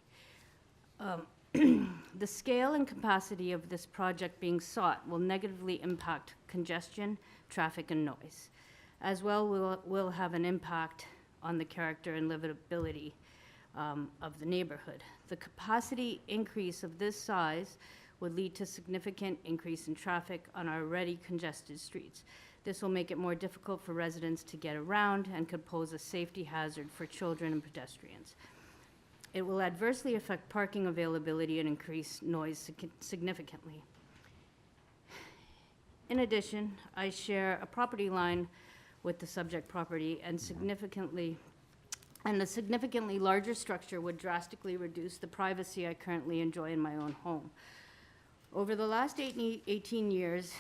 The scale and capacity of this project being sought will negatively impact congestion, traffic, and noise. As well, will have an impact on the character and livability of the neighborhood. The capacity increase of this size would lead to significant increase in traffic on our already congested streets. This will make it more difficult for residents to get around and could pose a safety hazard for children and pedestrians. It will adversely affect parking availability and increase noise significantly. In addition, I share a property line with the subject property, and a significantly larger structure would drastically reduce the privacy I currently enjoy in my own home. Over the last 18 years,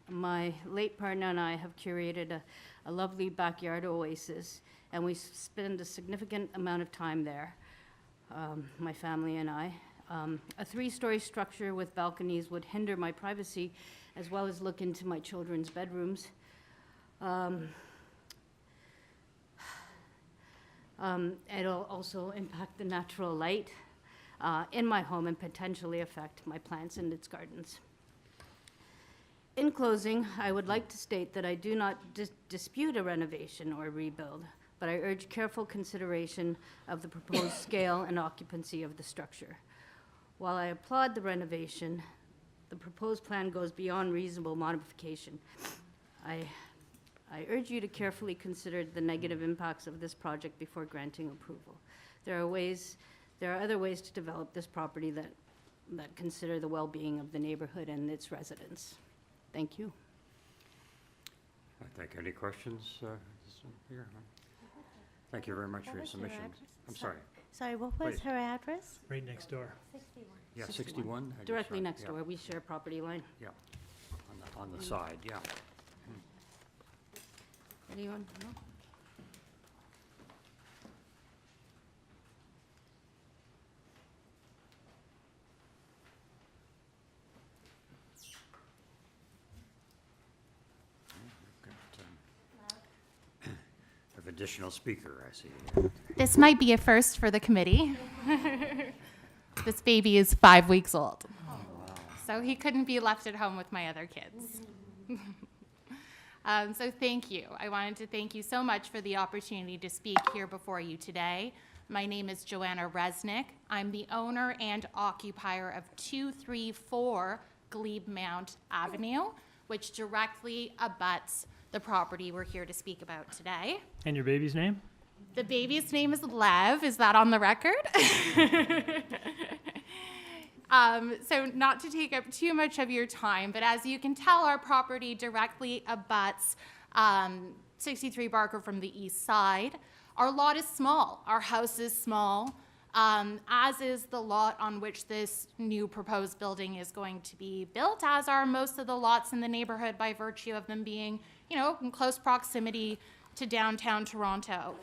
my late partner and I have curated a lovely backyard oasis, and we spend a significant amount of time there, my family and I. A 3-story structure with balconies would hinder my privacy, as well as look into my children's bedrooms. It'll also impact the natural light in my home and potentially affect my plants and its gardens. In closing, I would like to state that I do not dispute a renovation or rebuild, but I urge careful consideration of the proposed scale and occupancy of the structure. While I applaud the renovation, the proposed plan goes beyond reasonable modification. I urge you to carefully consider the negative impacts of this project before granting approval. There are other ways to develop this property that that consider the well-being of the neighborhood and its residents. Thank you. I think any questions here? Thank you very much for your submission. I'm sorry. Sorry, what was Please. her address? Right next door. 61. Yeah, 61? I just Directly saw it, next yeah. door. We share property line. Yeah, on the side, yeah. Anyone? No? Have additional speaker, I see. This might be a first for the committee. This baby is 5 weeks old. So he couldn't be left at home with my other kids. So thank you. I wanted to thank you so much for the opportunity to speak here before you today. My name is Joanna Resnick. I'm the owner and occupier of 234 Glebe Mount Avenue, which directly abuts the property we're here to speak about today. And your baby's name? The baby's name is Lev. Is that on the record? So not to take up too much of your time, but as you can tell, our property directly abuts 63 Barker from the east side. Our lot is small. Our house is small, as is the lot on which this new proposed building is going to be built, as are most of the lots in the neighborhood by virtue of them being, you know, in close proximity to downtown Toronto.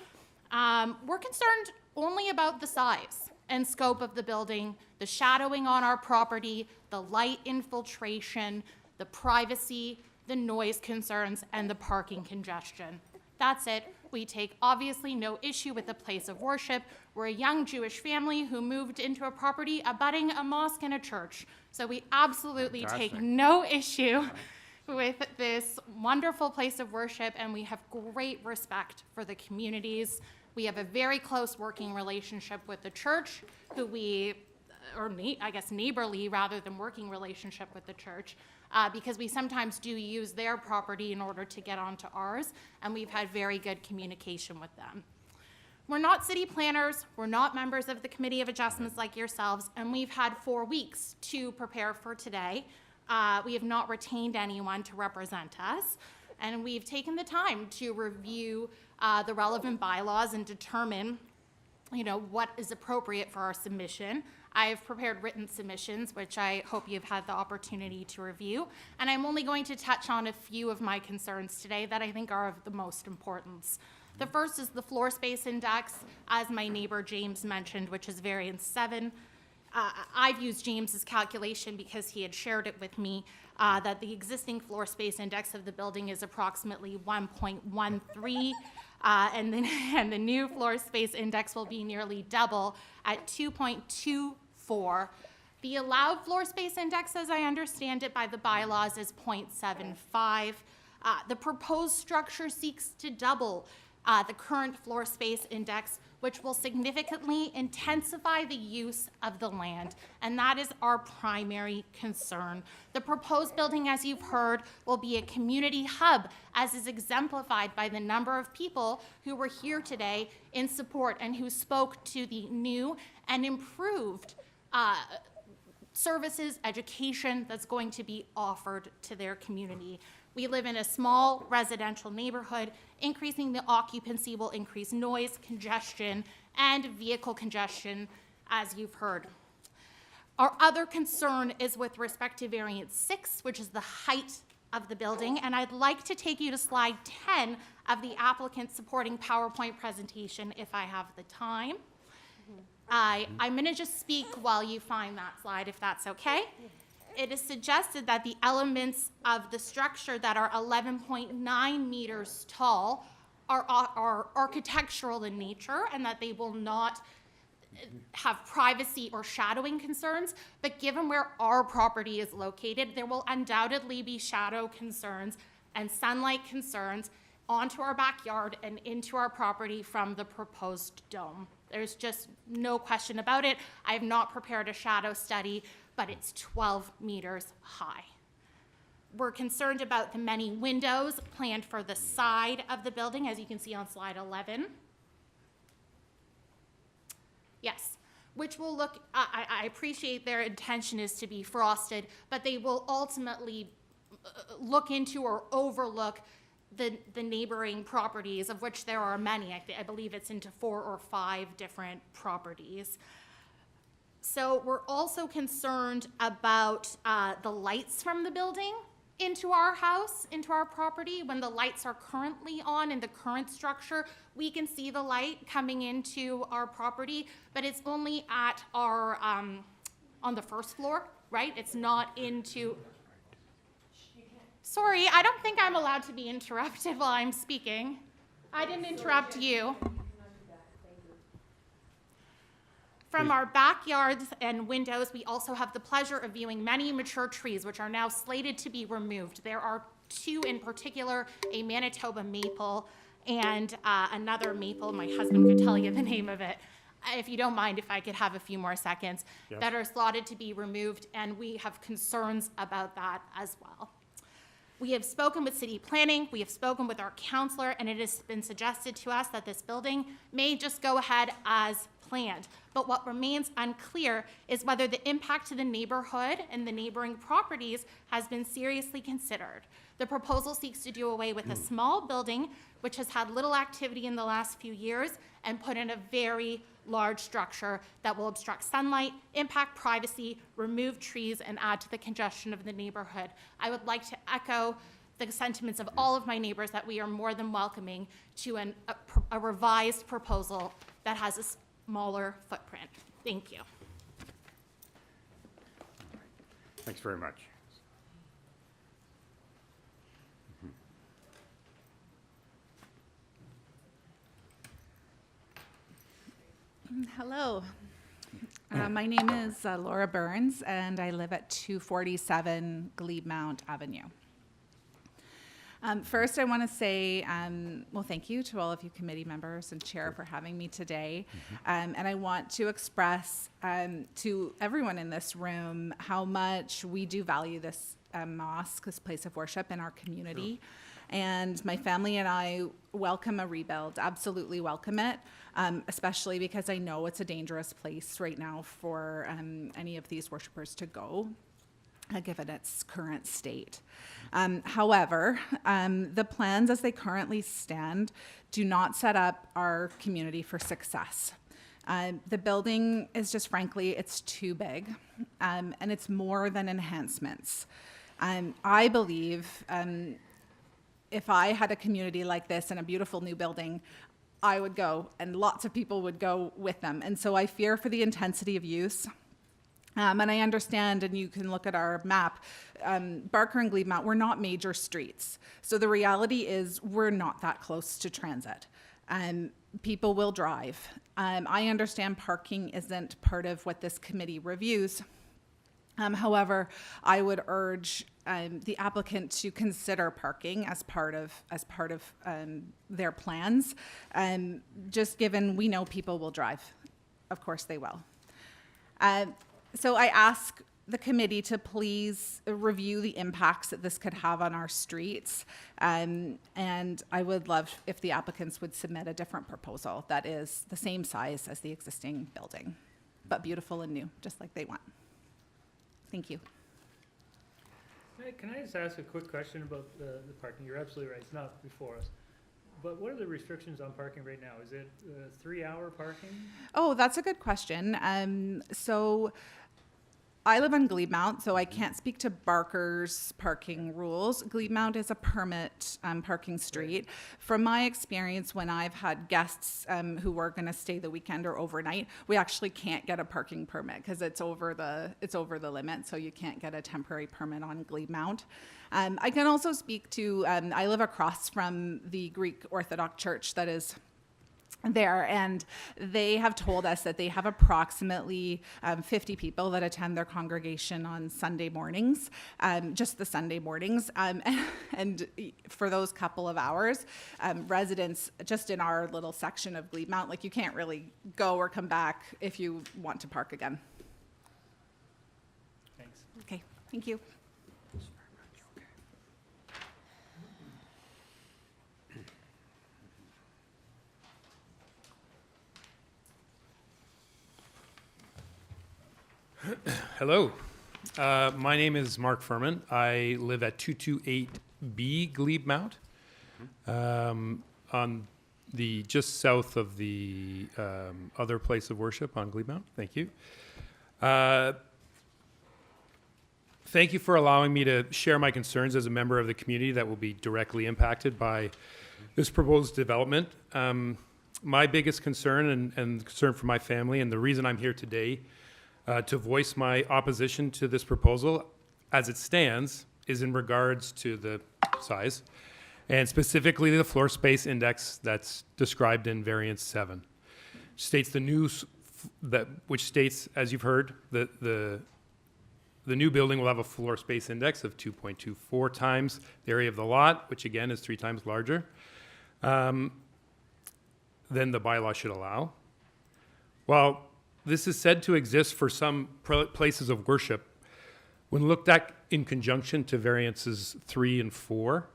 We're concerned only about the size and scope of the building, the shadowing on our property, the light infiltration, the privacy, the noise concerns, and the parking congestion. That's it. We take obviously no issue with the place of worship. We're a young Jewish family who moved into a property abutting a mosque and a church. So we absolutely take Fantastic. no issue with this wonderful place of worship, and we have great respect for the communities. We have a very close working relationship with the church, who we, I guess neighborly rather than working relationship with the church, because we sometimes do use their property in order to get onto ours, and we've had very good communication with them. We're not city planners, we're not members of the Committee of Adjustments like yourselves, and we've had 4 weeks to prepare for today. We have not retained anyone to represent us, and we've taken the time to review the relevant bylaws and determine, you know, what is appropriate for our submission. I've prepared written submissions, which I hope you've had the opportunity to review, and I'm only going to touch on a few of my concerns today that I think are of the most importance. The first is the floor space index, as my neighbor James mentioned, which is variance 7. I've used James's calculation because he had shared it with me, that the existing floor space index of the building is approximately 1.13, and the new floor space index will be nearly double at 2.24. The allowed floor space index, as I understand it by the bylaws, is 0.75. The proposed structure seeks to double the current floor space index, which will significantly intensify the use of the land, and that is our primary concern. The proposed building, as you've heard, will be a community hub, as is exemplified by the number of people who were here today in support and who spoke to the new and improved services, education that's going to be offered to their community. We live in a small residential neighborhood. Increasing the occupancy will increase noise, congestion, and vehicle congestion, as you've heard. Our other concern is with respect to variance 6, which is the height of the building, and I'd like to take you to slide 10 of the applicant's supporting PowerPoint presentation if I have the time. I'm going to just speak while you find that slide, if that's okay. It is suggested that the elements of the structure that are 11.9 meters tall are architectural in nature, and that they will not have privacy or shadowing concerns. But given where our property is located, there will undoubtedly be shadow concerns and sunlight concerns onto our backyard and into our property from the proposed dome. There's just no question about it. I have not prepared a shadow study, but it's 12 meters high. We're concerned about the many windows planned for the side of the building, as you can see on slide 11. Yes, which will look, I appreciate their intention is to be frosted, but they will ultimately look into or overlook the neighboring properties, of which there are many. I believe it's into 4 or 5 different properties. So we're also concerned about the lights from the building into our house, into our property. When the lights are currently on in the current structure, we can see the light coming into our property, but it's only at our, on the first floor, right? It's not into, sorry, I don't think I'm allowed to be interrupted while I'm speaking. I didn't interrupt you. From our backyards and windows, we also have the pleasure of viewing many mature trees, which are now slated to be removed. There are 2 in particular, a Manitoba maple and another maple. My husband could tell you the name of it. If you don't mind, if I could have a few more seconds, Yes. that are slotted to be removed, and we have concerns about that as well. We have spoken with city planning, we have spoken with our counselor, and it has been suggested to us that this building may just go ahead as planned. But what remains unclear is whether the impact to the neighborhood and the neighboring properties has been seriously considered. The proposal seeks to do away with a small building which has had little activity in the last few years and put in a very large structure that will obstruct sunlight, impact privacy, remove trees, and add to the congestion of the neighborhood. I would like to echo the sentiments of all of my neighbors that we are more than welcoming to a revised proposal that has a smaller footprint. Thank you. Thanks very much. Hello. My name is Laura Burns, and I live at 247 Glebe-Mount Avenue. First, I want to say, well, thank you to all of you committee members and chair for having me today. And I want to express to everyone in this room how much we do value this mosque, this place of worship in our community. And my family and I welcome a rebuild, absolutely welcome it, especially because I know it's a dangerous place right now for any of these worshipers to go, given its current state. However, the plans as they currently stand do not set up our community for success. The building is just, frankly, it's too big, and it's more than enhancements. I believe if I had a community like this and a beautiful new building, I would go, and lots of people would go with them. And so I fear for the intensity of use. And I understand, and you can look at our map, Barker and Glebe-Mount, we're not major streets. So the reality is we're not that close to transit. People will drive. I understand parking isn't part of what this committee reviews. However, I would urge the applicant to consider parking as part of their plans. Just given we know people will drive, of course they will. So I ask the committee to please review the impacts that this could have on our streets. And I would love if the applicants would submit a different proposal that is the same size as the existing building, but beautiful and new, just like they want. Thank you. Can I just ask a quick question about the parking? You're absolutely right, it's not before us. But what are the restrictions on parking right now? Is it 3-hour parking? Oh, that's a good question. So I live on Glebe-Mount, so I can't speak to Barker's parking rules. Glebe-Mount is a permit parking street. From my experience, when I've had guests who were going to stay the weekend or overnight, we actually can't get a parking permit because it's over the limit, so you can't get a temporary permit on Glebe-Mount. I can also speak to, I live across from the Greek Orthodox Church that is there, and they have told us that they have approximately 50 people that attend their congregation on Sunday mornings, just the Sunday mornings, and for those couple of hours, residents just in our little section of Glebe-Mount, like you can't really go or come back if you want to park again. Thanks. Okay, thank you. Hello. My name is Mark Furman. I live at 228B Glebe Mount, on the just south of the other place of worship on Glebe Mount. Thank you. Thank you for allowing me to share my concerns as a member of the community that will be directly impacted by this proposed development. My biggest concern and concern for my family, and the reason I'm here today to voice my opposition to this proposal as it stands, is in regards to the size, and specifically the floor space index that's described in variance 7. States which states, as you've heard, the new building will have a floor space index of 2.24 times the area of the lot, which again is 3 times larger than the bylaw should allow. While this is said to exist for some places of worship, when looked at in conjunction to variances 3 and 4,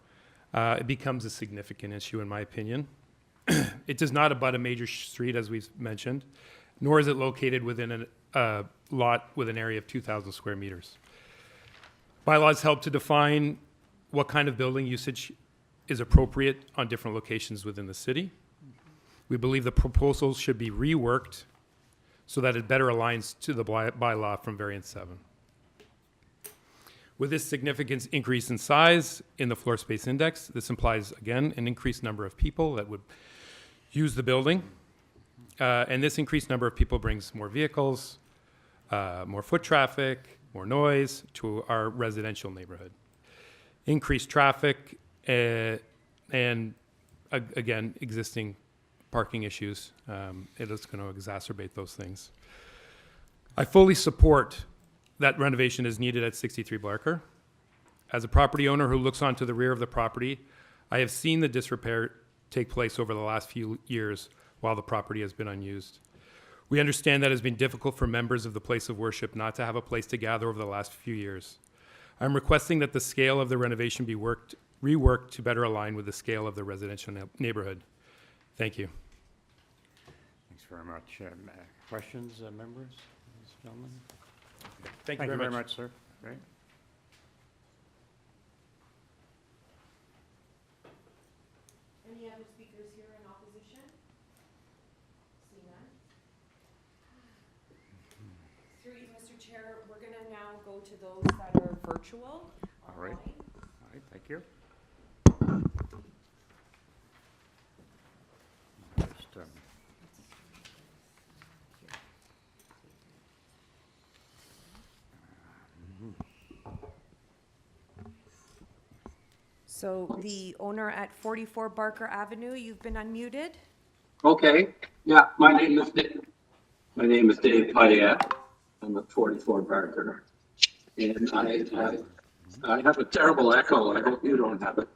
it becomes a significant issue in my opinion. It does not abut a major street, as we've mentioned, nor is it located within a lot with an area of 2,000 square meters. Bylaws help to define what kind of building usage is appropriate on different locations within the city. We believe the proposals should be reworked so that it better aligns to the bylaw from variance 7. With this significant increase in size in the floor space index, this implies, again, an increased number of people that would use the building. And this increased number of people brings more vehicles, more foot traffic, more noise to our residential neighborhood. Increased traffic and again, existing parking issues. It is going to exacerbate those things. I fully support that renovation is needed at 63 Barker. As a property owner who looks onto the rear of the property, I have seen the disrepair take place over the last few years while the property has been unused. We understand that it has been difficult for members of the place of worship not to have a place to gather over the last few years. I'm requesting that the scale of the renovation be reworked to better align with the scale of the residential neighborhood. Thank you. Thanks very much. Questions, members, gentlemen? Thank you very much, sir. Great. Any other speakers here in opposition? See none? Through you, Mr. Chair, we're going to now go to those that are virtual. All right. All right, thank you. Just, So the owner at 44 Barker Avenue, you've been unmuted. Okay, yeah, my name is Dave Payette. I'm at 44 Barker. And I have a terrible echo. I hope you don't have it.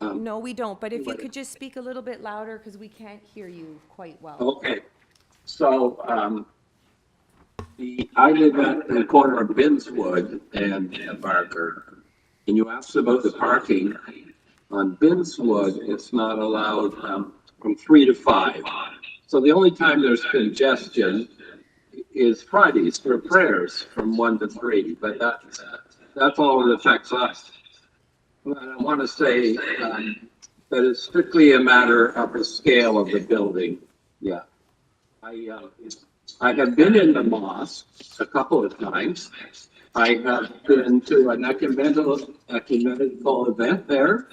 No, we don't, but if you could just speak a little bit louder because we can't hear you quite well. Okay, so I live at the corner of Binswood and Barker. And you asked about the parking. On Binswood, it's not allowed from 3 to 5. So the only time there's congestion is Fridays for prayers from 1 to 3, but that's all it affects us. But I want to say that it's strictly a matter of the scale of the building. Yeah. I have been in the mosque a couple of times. I have been to an ecumenical event there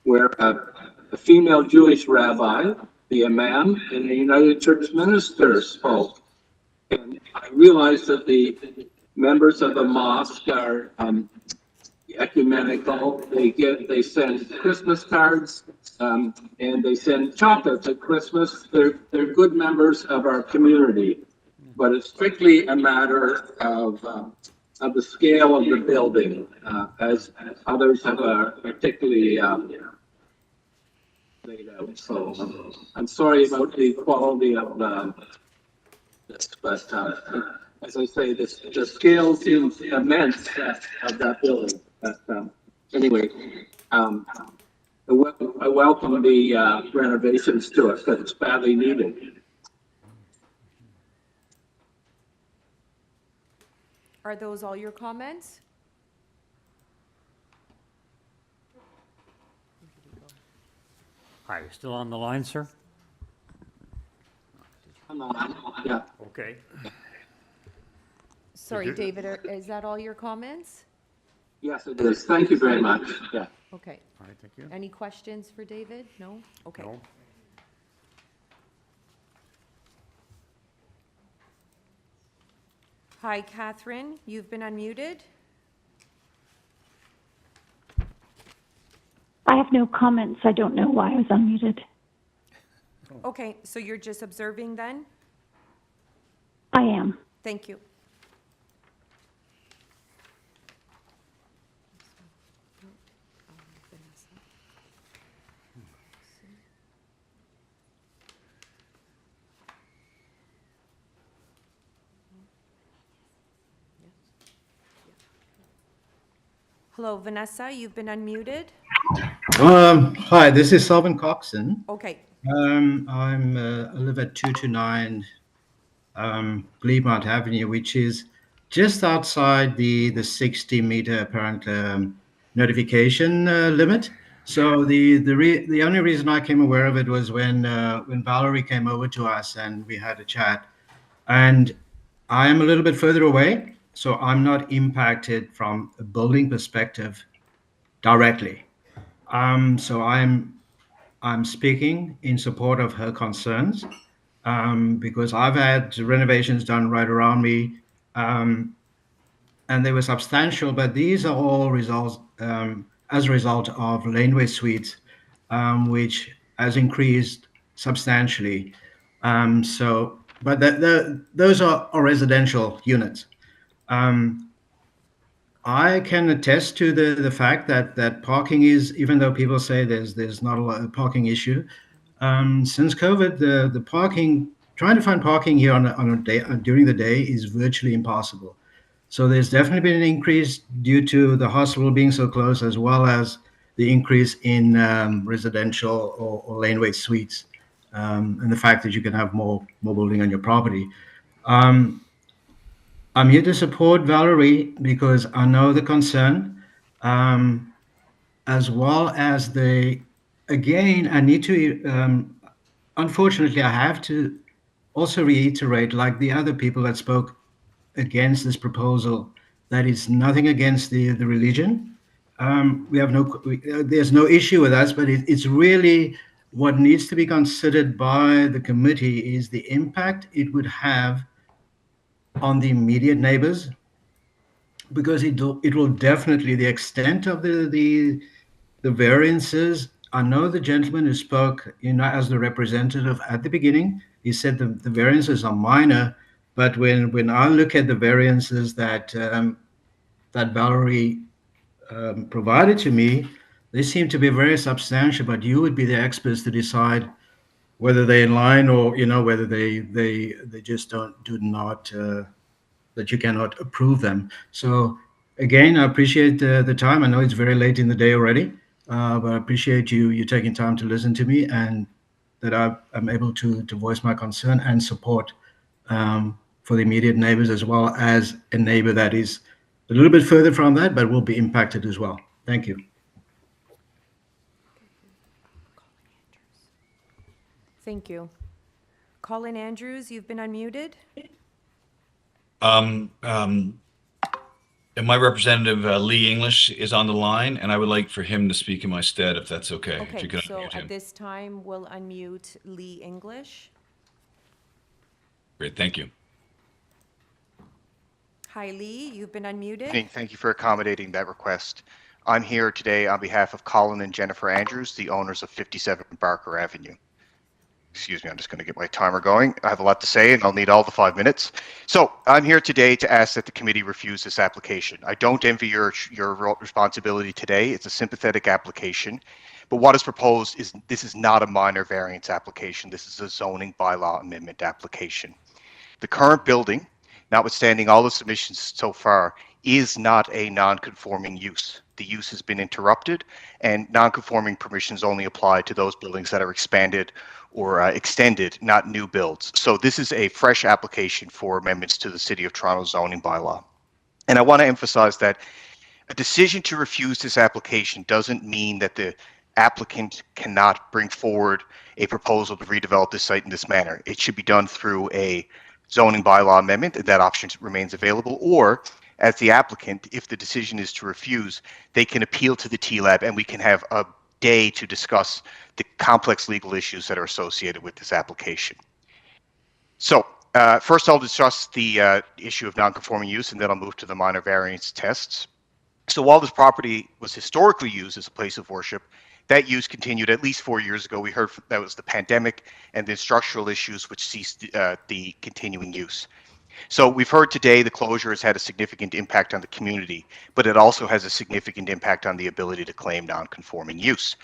where a female Jewish rabbi, the imam, and the United Church minister spoke. And I realized that the members of the mosque are ecumenical. They send Christmas cards and they send chocolates at Christmas. They're good members of our community, but it's strictly a matter of the scale of the building, as others have particularly laid out. So I'm sorry about the quality of this, but as I say, the scale seems immense of that building. But anyway, I welcome the renovations to it because it's badly needed. Are those all your comments? Hi, still on the line, sir? Yeah. Okay. Sorry, you- David, is that all your comments? Yes, it is. Thank you very much. Yeah. Okay. All right, thank you. Any questions for David? No? Okay. No. Hi, Catherine, you've been unmuted. I have no comments. I don't know why I was unmuted. Okay, so you're just observing then? I am. Thank you. Hello, Vanessa, you've been unmuted. Hi, this is Salvin Coxon. Okay. I live at 229 Gleemont Avenue, which is just outside the 60-meter apparent notification limit. So the only reason I came aware of it was when Valerie came over to us and we had a chat. And I am a little bit further away, so I'm not impacted from a building perspective directly. So I'm speaking in support of her concerns because I've had renovations done right around me, and they were substantial. But these are all results as a result of laneway suites, which has increased substantially. But those are residential units. I can attest to the fact that parking is, even though people say there's not a lot of parking issue, since COVID, the parking, trying to find parking here on a day during the day is virtually impossible. So there's definitely been an increase due to the hospital being so close, as well as the increase in residential or laneway suites, and the fact that you can have more building on your property. I'm here to support Valerie because I know the concern, as well as again, I need to, unfortunately, I have to also reiterate, like the other people that spoke against this proposal, that it's nothing against the religion. There's no issue with us, but it's really what needs to be considered by the committee is the impact it would have on the immediate neighbors, because it will definitely, the extent of the variances. I know the gentleman who spoke, as the representative at the beginning, he said the variances are minor, but when I look at the variances that Valerie provided to me, they seem to be very substantial. But you would be the experts to decide whether they're in line or whether they just that you cannot approve them. So again, I appreciate the time. I know it's very late in the day already, but I appreciate you taking time to listen to me, and that I'm able to voice my concern and support for the immediate neighbors, as well as a neighbor that is a little bit further from that, but will be impacted as well. Thank you. Thank you. Colin Andrews, you've been unmuted. And my representative, Lee English, is on the line, and I would like for him to speak in my stead, if that's okay. If Okay, you could so unmute him. at this time, we'll unmute Lee English. Great, thank you. Hi, Lee, you've been unmuted. Thank you for accommodating that request. I'm here today on behalf of Colin and Jennifer Andrews, the owners of 57 Barker Avenue. Excuse me, I'm just going to get my timer going. I have a lot to say, and I'll need all the 5 minutes. So I'm here today to ask that the committee refuse this application. I don't envy your responsibility today. It's a sympathetic application. But what is proposed is this is not a minor variance application. This is a zoning bylaw amendment application. The current building, notwithstanding all the submissions so far, is not a non-conforming use. The use has been interrupted, and non-conforming permissions only apply to those buildings that are expanded or extended, not new builds. So this is a fresh application for amendments to the City of Toronto zoning bylaw. And I want to emphasize that a decision to refuse this application doesn't mean that the applicant cannot bring forward a proposal to redevelop this site in this manner. It should be done through a zoning bylaw amendment, and that option remains available, or as the applicant, if the decision is to refuse, they can appeal to the TLAB and we can have a day to discuss the complex legal issues that are associated with this application. So first I'll discuss the issue of non-conforming use, and then I'll move to the minor variance tests. So while this property was historically used as a place of worship, that use continued at least 4 years ago. We heard that was the pandemic and the structural issues which ceased the continuing use. So we've heard today the closure has had a significant impact on the community, but it also has a significant impact on the ability to claim non-conforming use.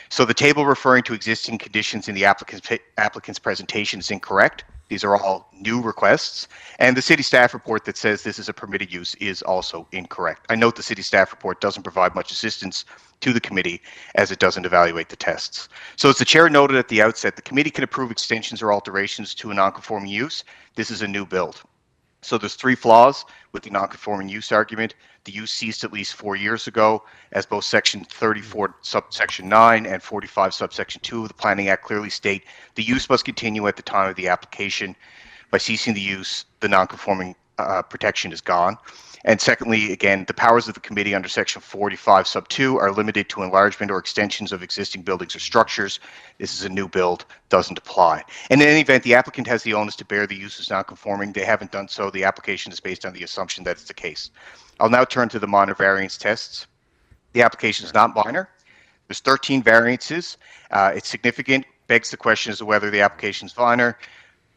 So the table referring to existing conditions in the applicant's presentation is incorrect. These are all new requests, and the city staff report that says this is a permitted use is also incorrect. I note the city staff report doesn't provide much assistance to the committee as it doesn't evaluate the tests. So as the chair noted at the outset, the committee can approve extensions or alterations to a non-conforming use. This is a new build. So there's 3 flaws with the non-conforming use argument. The use ceased at least 4 years ago, as both section 34 subsection 9 and 45 subsection 2 of the Planning Act clearly state the use must continue at the time of the application. By ceasing the use, the non-conforming protection is gone. And secondly, again, the powers of the committee under section 45 sub 2 are limited to enlargement or extensions of existing buildings or structures. This is a new build, doesn't apply. And in any event, the applicant has the onus to bear the use as non-conforming. They haven't done so. The application is based on the assumption that it's the case. I'll now turn to the minor variance tests. The application is not minor. There's 13 variances. It's significant, begs the question as to whether the application is minor.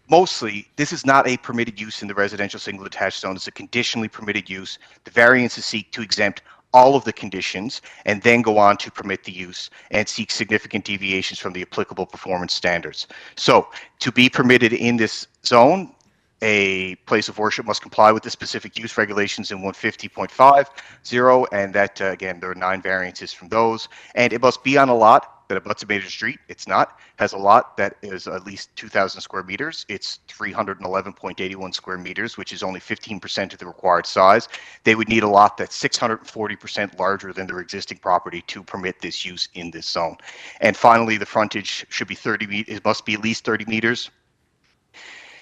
Mostly, this is not a permitted use in the residential single detached zone. It's a conditionally permitted use. The variances seek to exempt all of the conditions and then go on to permit the use and seek significant deviations from the applicable performance standards. So to be permitted in this zone, a place of worship must comply with the specific use regulations in 150.50, and that, again, there are 9 variances from those. And it must be on a lot that abuts a major street. It's not. Has a lot that is at least 2,000 square meters. It's 311.81 square meters, which is only 15% of the required size. They would need a lot that's 640% larger than their existing property to permit this use in this zone. And finally, the frontage should be 30 meters. It must be at least 30 meters.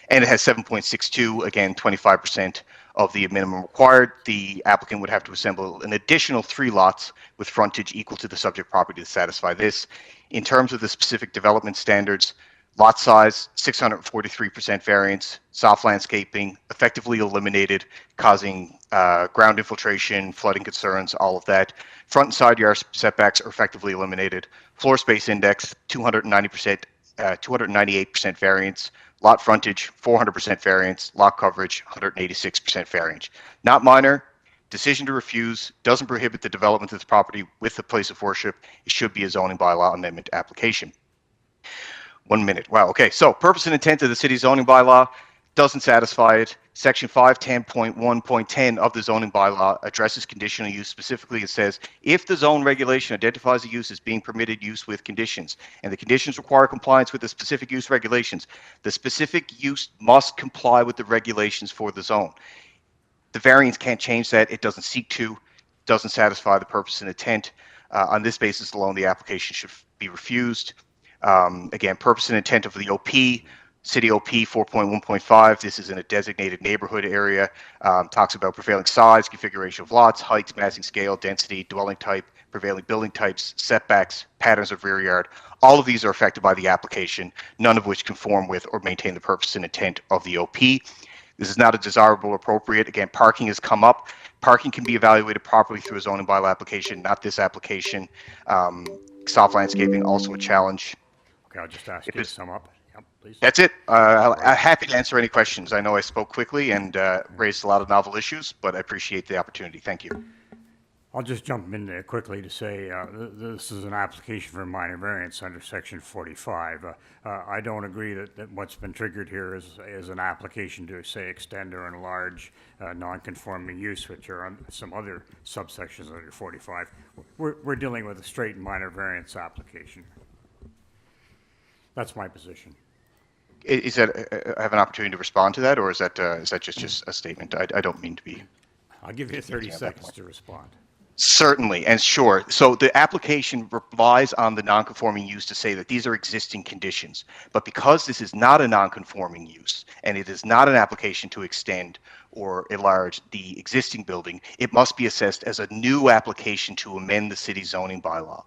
And it has 7.62, again, 25% of the minimum required. The applicant would have to assemble an additional 3 lots with frontage equal to the subject property to satisfy this. In terms of the specific development standards, lot size, 643% variance, soft landscaping, effectively eliminated, causing ground infiltration, flooding concerns, all of that. Front and side yard setbacks are effectively eliminated. Floor space index, 298% variance. Lot frontage, 400% variance. Lot coverage, 186% variance. Not minor. Decision to refuse doesn't prohibit the development of this property with a place of worship. It should be a zoning bylaw amendment application. 1 minute. Wow. Okay. So purpose and intent of the city zoning bylaw doesn't satisfy it. Section 510.1.10 of the zoning bylaw addresses conditional use. Specifically, it says, if the zone regulation identifies a use as being permitted use with conditions, and the conditions require compliance with the specific use regulations, the specific use must comply with the regulations for the zone. The variance can't change that. It doesn't seek to, doesn't satisfy the purpose and intent. On this basis alone, the application should be refused. Again, purpose and intent of the OP, City OP 4.1.5, this is in a designated neighborhood area, talks about prevailing size, configuration of lots, heights, massing scale, density, dwelling type, prevailing building types, setbacks, patterns of rear yard. All of these are affected by the application, none of which conform with or maintain the purpose and intent of the OP. This is not a desirable or appropriate. Again, parking has come up. Parking can be evaluated properly through a zoning bylaw application, not this application. Soft landscaping, also a challenge. Okay, I'll just ask you to sum up. Yep, please. That's it. I'm happy to answer any questions. I know I spoke quickly and raised a lot of novel issues, but I appreciate the opportunity. Thank you. I'll just jump in there quickly to say this is an application for a minor variance under section 45. I don't agree that what's been triggered here is an application to, say, extend or enlarge non-conforming use, which are on some other subsections under 45. We're dealing with a straight minor variance application. That's my position. Is that I have an opportunity to respond to that, or is that just a statement? I don't mean to be. I'll give you 30 seconds to respond. Certainly, and sure. So the application relies on the non-conforming use to say that these are existing conditions. But because this is not a non-conforming use, and it is not an application to extend or enlarge the existing building, it must be assessed as a new application to amend the city zoning bylaw.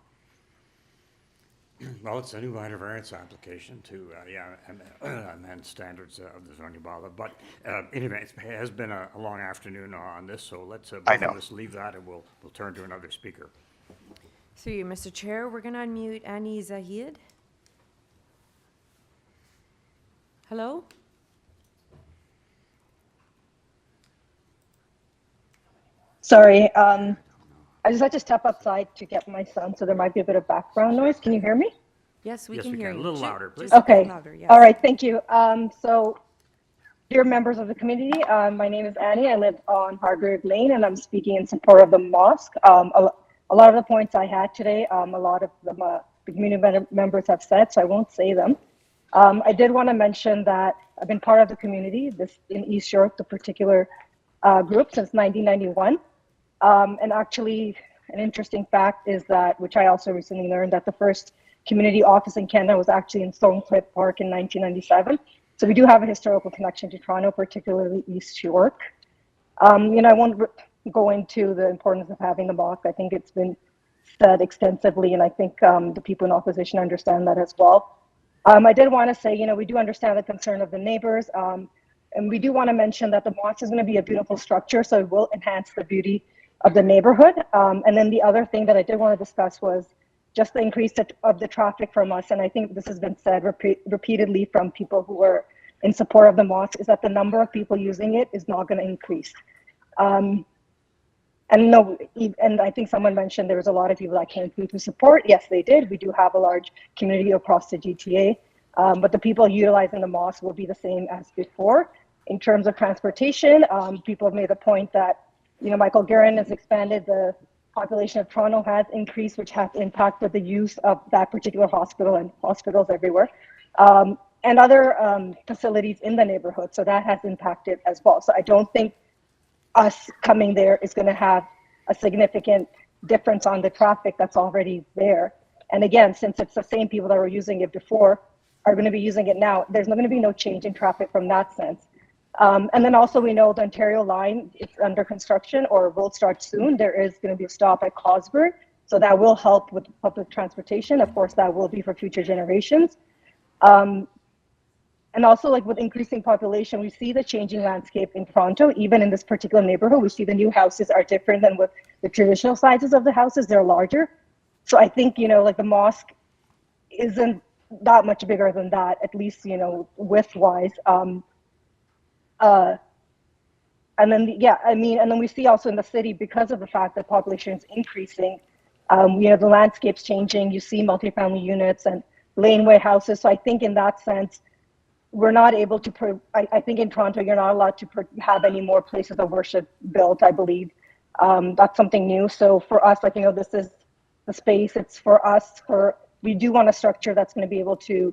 Well, it's a new minor variance application to, amend standards of the zoning bylaw. But anyway, it has been a long afternoon on this, so let's both I know. of us leave that and we'll turn to another speaker. Through you, Mr. Chair, we're going to unmute Annie Zahid. Hello? Sorry, I just had to step outside to get my son, so there might be a bit of background noise. Can you hear me? Yes, we Yes, can we hear can. you. A little Ju- louder, please. just a bit Okay. louder, yes. All right, thank you. So, dear members of the community, my name is Annie. I live on Hargrave Lane, and I'm speaking in support of the mosque. A lot of the points I had today, a lot of them, the community members have said, so I won't say them. I did want to mention that I've been part of the community, this in East York, the particular group, since 1991. And actually, an interesting fact is that, which I also recently learned, that the first community office in Canada was actually in Stonecliffe Park in 1997. So we do have a historical connection to Toronto, particularly East York. I won't go into the importance of having the mosque. I think it's been said extensively, and I think the people in opposition understand that as well. I did want to say, we do understand the concern of the neighbors, and we do want to mention that the mosque is going to be a beautiful structure, so it will enhance the beauty of the neighborhood. And then the other thing that I did want to discuss was just the increase of the traffic from us. And I think this has been said repeatedly from people who are in support of the mosque, is that the number of people using it is not going to increase. And I think someone mentioned there was a lot of people that came through to support. Yes, they did. We do have a large community across the GTA, but the people utilizing the mosque will be the same as before. In terms of transportation, people have made a point that, Michael Guerin has expanded, the population of Toronto has increased, which has impacted the use of that particular hospital and hospitals everywhere, and other facilities in the neighborhood. So that has impacted as well. So I don't think us coming there is going to have a significant difference on the traffic that's already there. And again, since it's the same people that were using it before are going to be using it now, there's going to be no change in traffic from that sense. And then also we know the Ontario line is under construction or will start soon. There is going to be a stop at Cosburn. So that will help with public transportation. Of course, that will be for future generations. And also, like with increasing population, we see the changing landscape in Toronto. Even in this particular neighborhood, we see the new houses are different than what the traditional sizes of the houses. They're larger. So I think, like the mosque isn't that much bigger than that, at least, width-wise. And then, and then we see also in the city, because of the fact that population is increasing, the landscape's changing. You see multifamily units and laneway houses. So I think in that sense, we're not able to, I think in Toronto, you're not allowed to have any more places of worship built, I believe. That's something new. So for us, this is the space. It's for us, we do want a structure that's going to be able to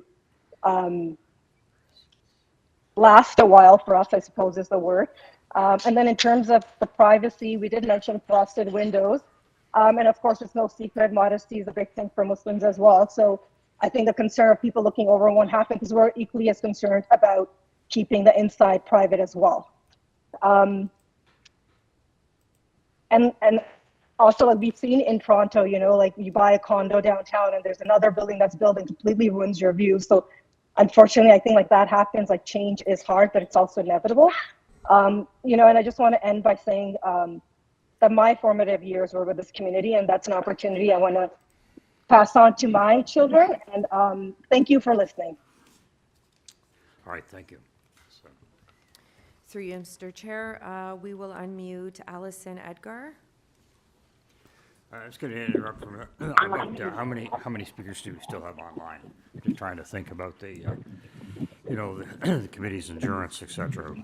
last a while for us, I suppose is the word. And then in terms of the privacy, we did mention frosted windows. And of course, it's no secret, modesty is a big thing for Muslims as well. So I think the concern of people looking over won't happen because we're equally as concerned about keeping the inside private as well. And also, like we've seen in Toronto, like you buy a condo downtown and there's another building that's built and completely ruins your view. So unfortunately, I think like that happens, like change is hard, but it's also inevitable. And I just want to end by saying that my formative years were with this community, and that's an opportunity I want to pass on to my children. And thank you for listening. All right, thank you. Through you, Mr. Chair, we will unmute Allison Edgar. I was going to interrupt for a minute. How many speakers do we still have online? Just trying to think about the, the committee's endurance, et cetera.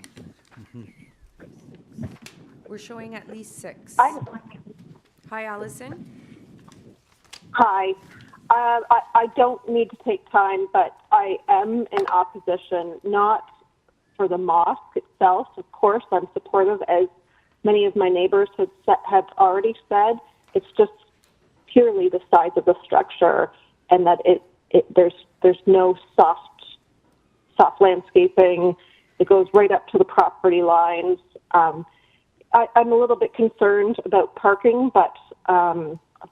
We're showing at least 6. Hi, Allison. Hi. I don't need to take time, but I am in opposition, not for the mosque itself. Of course, I'm supportive, as many of my neighbors have already said, it's just purely the size of the structure, and that there's no soft landscaping. It goes right up to the property lines. I'm a little bit concerned about parking, but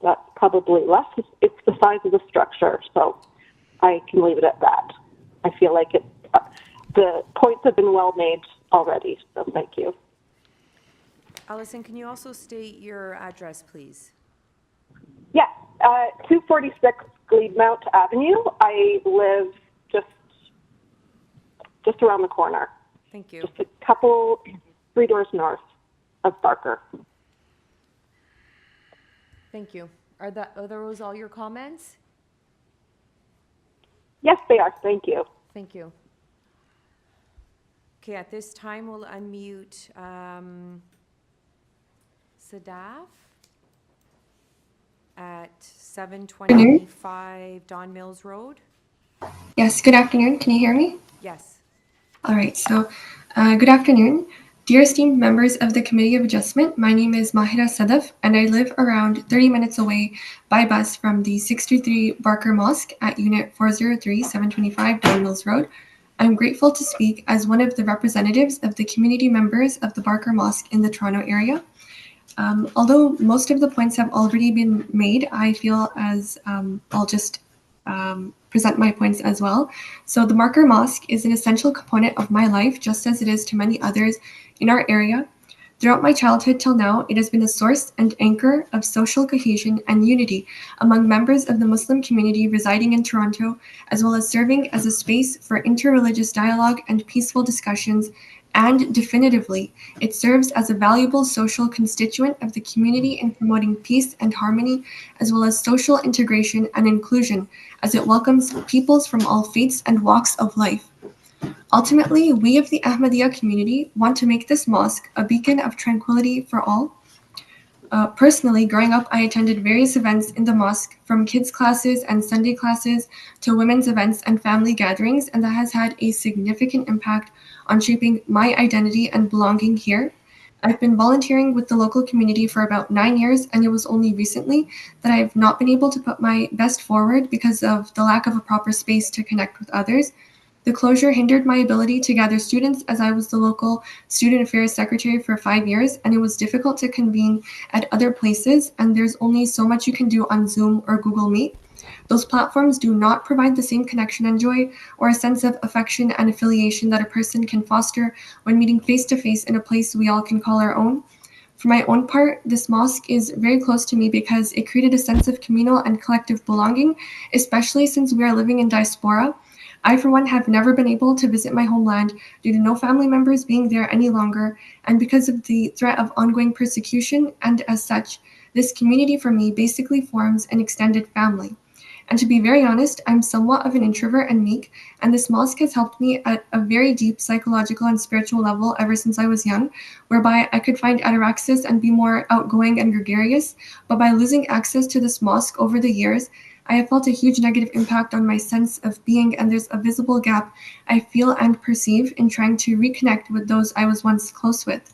that's probably less. It's the size of the structure, so I can leave it at that. I feel like the points have been well made already, so thank you. Allison, can you also state your address, please? Yes, 246 Glebe-Mount Avenue. I live just around the corner. Thank you. Just a couple, 3 doors north of Barker. Thank you. Are those all your comments? Yes, they are. Thank you. Thank you. Okay, at this time, we'll unmute Sadaf at 725 Don Mills Road. Yes, good afternoon. Can you hear me? Yes. All right, so good afternoon. Dear esteemed members of the Committee of Adjustment, my name is Mahira Sadaf, and I live around 30 minutes away by bus from the 623 Barker Mosque at Unit 403, 725 Don Mills Road. I'm grateful to speak as one of the representatives of the community members of the Barker Mosque in the Toronto area. Although most of the points have already been made, I feel as I'll just present my points as well. So the Barker Mosque is an essential component of my life, just as it is to many others in our area. Throughout my childhood till now, it has been a source and anchor of social cohesion and unity among members of the Muslim community residing in Toronto, as well as serving as a space for interreligious dialogue and peaceful discussions. And definitively, it serves as a valuable social constituent of the community in promoting peace and harmony, as well as social integration and inclusion, as it welcomes peoples from all faiths and walks of life. Ultimately, we of the Ahmadiyya community want to make this mosque a beacon of tranquility for all. Personally, growing up, I attended various events in the mosque, from kids' classes and Sunday classes to women's events and family gatherings, and that has had a significant impact on shaping my identity and belonging here. I've been volunteering with the local community for about 9 years, and it was only recently that I have not been able to put my best forward because of the lack of a proper space to connect with others. The closure hindered my ability to gather students, as I was the local student affairs secretary for 5 years, and it was difficult to convene at other places, and there's only so much you can do on Zoom or Google Meet. Those platforms do not provide the same connection and joy or a sense of affection and affiliation that a person can foster when meeting face-to-face in a place we all can call our own. For my own part, this mosque is very close to me because it created a sense of communal and collective belonging, especially since we are living in diaspora. I, for one, have never been able to visit my homeland due to no family members being there any longer, and because of the threat of ongoing persecution, and as such, this community for me basically forms an extended family. And to be very honest, I'm somewhat of an introvert and meek, and this mosque has helped me at a very deep psychological and spiritual level ever since I was young, whereby I could find ataraxis and be more outgoing and gregarious, but by losing access to this mosque over the years, I have felt a huge negative impact on my sense of being, and there's a visible gap I feel and perceive in trying to reconnect with those I was once close with.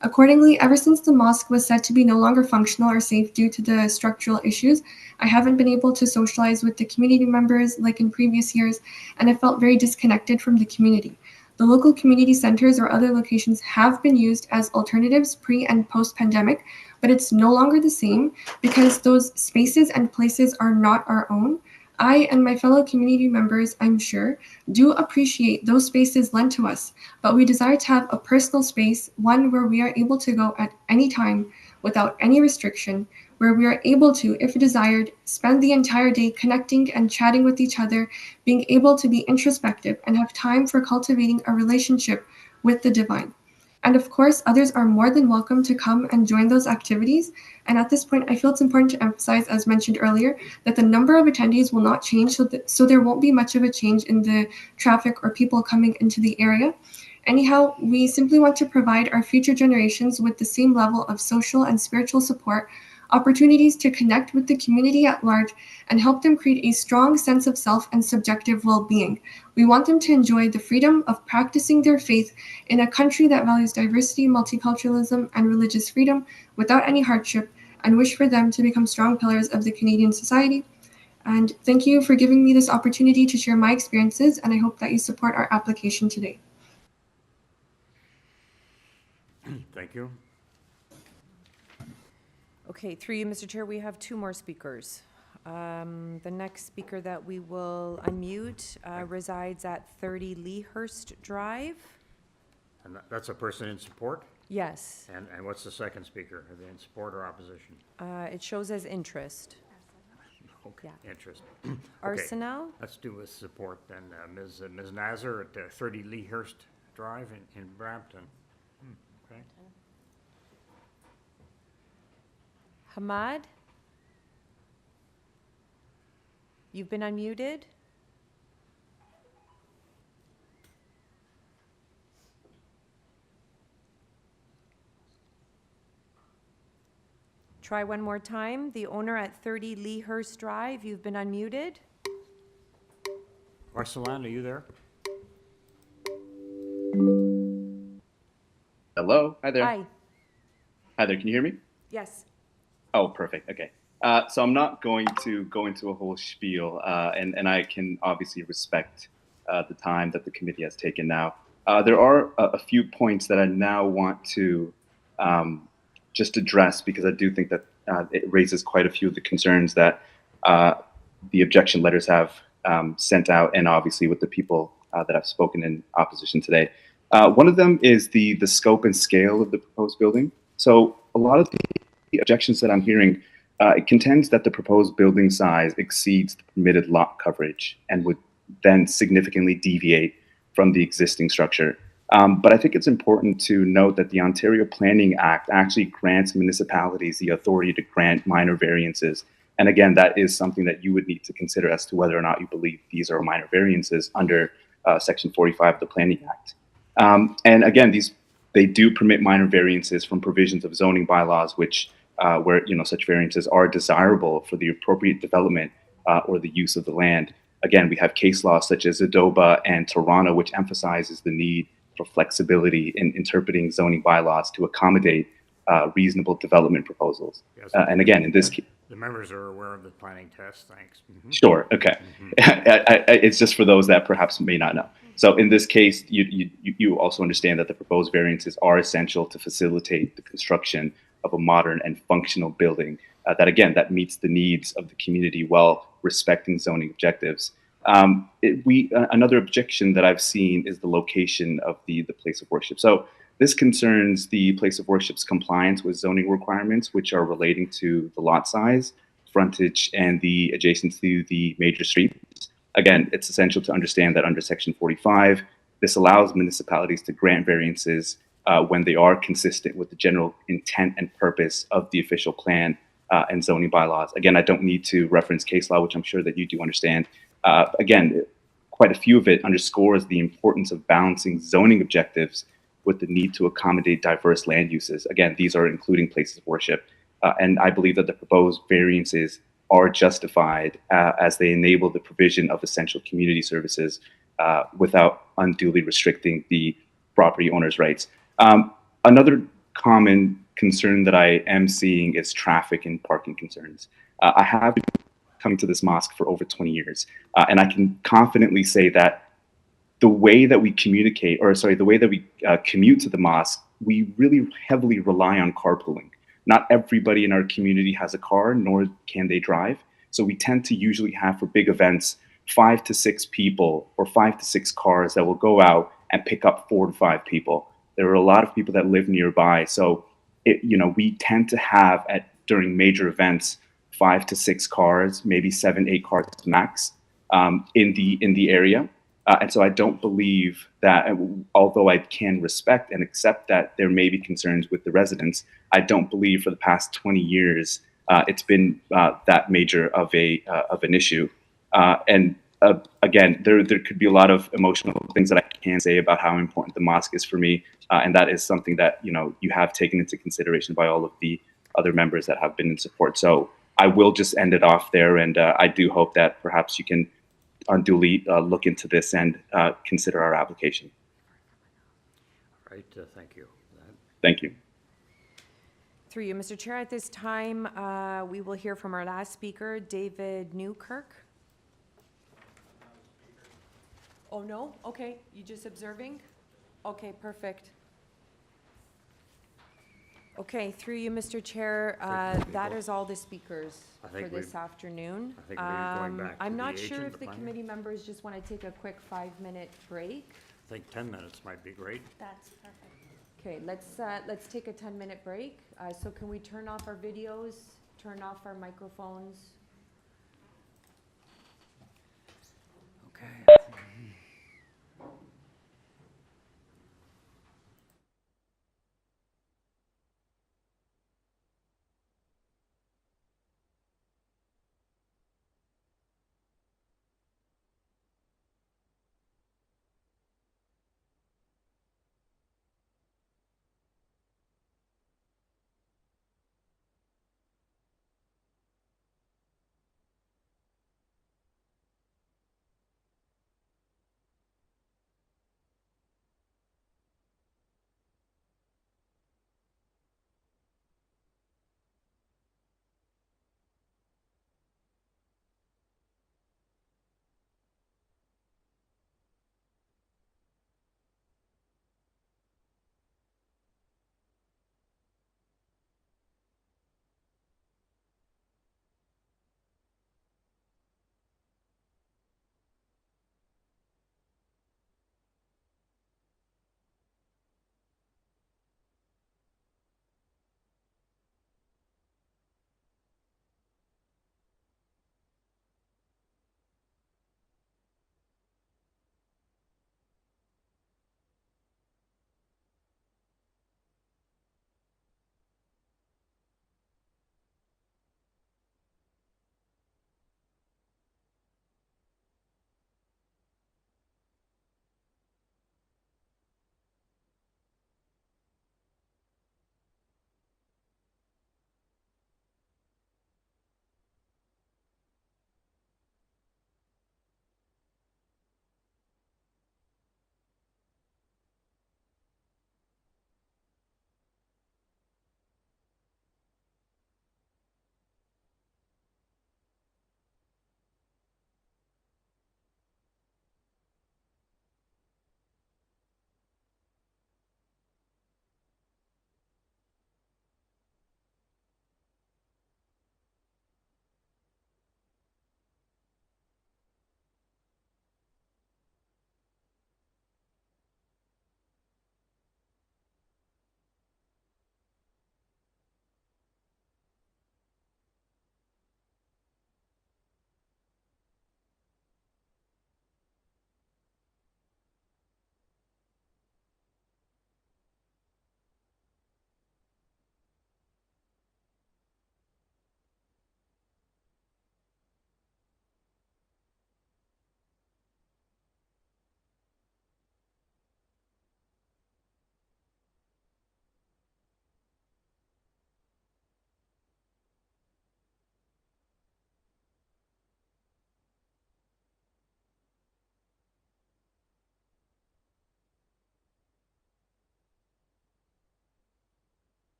Accordingly, ever since the mosque was said to be no longer functional or safe due to the structural issues, I haven't been able to socialize with the community members like in previous years, and I felt very disconnected from the community. The local community centers or other locations have been used as alternatives pre- and post-pandemic, but it's no longer the same because those spaces and places are not our own. I and my fellow community members, I'm sure, do appreciate those spaces lent to us, but we desire to have a personal space, one where we are able to go at any time without any restriction, where we are able to, if desired, spend the entire day connecting and chatting with each other, being able to be introspective and have time for cultivating a relationship with the divine. And of course, others are more than welcome to come and join those activities. And at this point, I feel it's important to emphasize, as mentioned earlier, that the number of attendees will not change, so there won't be much of a change in the traffic or people coming into the area. Anyhow, we simply want to provide our future generations with the same level of social and spiritual support opportunities to connect with the community at large, and help them create a strong sense of self and subjective well-being. We want them to enjoy the freedom of practicing their faith in a country that values diversity, multiculturalism, and religious freedom without any hardship, and wish for them to become strong pillars of the Canadian society. And thank you for giving me this opportunity to share my experiences, and I hope that you support our application today. Thank you. Okay, through you, Mr. Chair, we have two more speakers. The next speaker that we will unmute resides at 30 Leahurst Drive. And that's a person in support? Yes. And what's the second speaker? Are they in support or opposition? It shows as interest. Okay, interest. Arsenal? Let's do with support then. Ms. Nazar at 30 Leahurst Drive in Brampton. Okay. Hamad? You've been unmuted. Try one more time. The owner at 30 Leahurst Drive, you've been unmuted. Arsalan, are you there? Hello. Hi there. Hi. Hi there. Can you hear me? Yes. Oh, perfect. Okay. So I'm not going to go into a whole spiel, and I can obviously respect the time that the committee has taken now. There are a few points that I now want to just address, because I do think that it raises quite a few of the concerns that the objection letters have sent out, and obviously with the people that have spoken in opposition today. One of them is the scope and scale of the proposed building. So a lot of the objections that I'm hearing, it contends that the proposed building size exceeds the permitted lot coverage and would then significantly deviate from the existing structure. But I think it's important to note that the Ontario Planning Act actually grants municipalities the authority to grant minor variances. And again, that is something that you would need to consider as to whether or not you believe these are minor variances under Section 45 of the Planning Act. And again, they do permit minor variances from provisions of zoning bylaws, which where such variances are desirable for the appropriate development or the use of the land. Again, we have case laws such as Adoba and Toronto, which emphasizes the need for flexibility in interpreting zoning bylaws to accommodate reasonable development proposals. Yes, and again, in this case, the members are aware of the planning test. Thanks. Sure. Okay. It's just for those that perhaps may not know. So in this case, you also understand that the proposed variances are essential to facilitate the construction of a modern and functional building that meets the needs of the community while respecting zoning objectives. Another objection that I've seen is the location of the place of worship. So this concerns the place of worship's compliance with zoning requirements, which are relating to the lot size, frontage, and the adjacent to the major streets. Again, it's essential to understand that under Section 45, this allows municipalities to grant variances when they are consistent with the general intent and purpose of the official plan and zoning bylaws. Again, I don't need to reference case law, which I'm sure that you do understand. Again, quite a few of it underscores the importance of balancing zoning objectives with the need to accommodate diverse land uses. Again, these are including places of worship. And I believe that the proposed variances are justified as they enable the provision of essential community services without unduly restricting the property owner's rights. Another common concern that I am seeing is traffic and parking concerns. I have been coming to this mosque for over 20 years, and I can confidently say that the way that we commute to the mosque, we really heavily rely on carpooling. Not everybody in our community has a car, nor can they drive. So we tend to usually have, for big events, 5 to 6 people or 5 to 6 cars that will go out and pick up 4 to 5 people. There are a lot of people that live nearby. So, we tend to have during major events, 5 to 6 cars, maybe 7, 8 cars max in the area. And so I don't believe that, although I can respect and accept that there may be concerns with the residents, I don't believe for the past 20 years it's been that major of an issue. Again, there could be a lot of emotional things that I can say about how important the mosque is for me, and that is something that you have taken into consideration by all of the other members that have been in support. So I will just end it off there, and I do hope that perhaps you can unduly look into this and consider our application. Right, thank you. Thank you. Through you, Mr. Chair, at this time, we will hear from our last speaker, David Newkirk. Oh, no? Okay, you just observing? Okay, perfect. Okay, through you, Mr. Chair, that is all the speakers for this afternoon. I think we're going back to I'm the not sure agent, if the planner. committee members just want to take a quick 5-minute break. I think 10 minutes might be great. That's perfect. Okay, let's take a 10-minute break. So can we turn off our videos, turn off our microphones? Okay.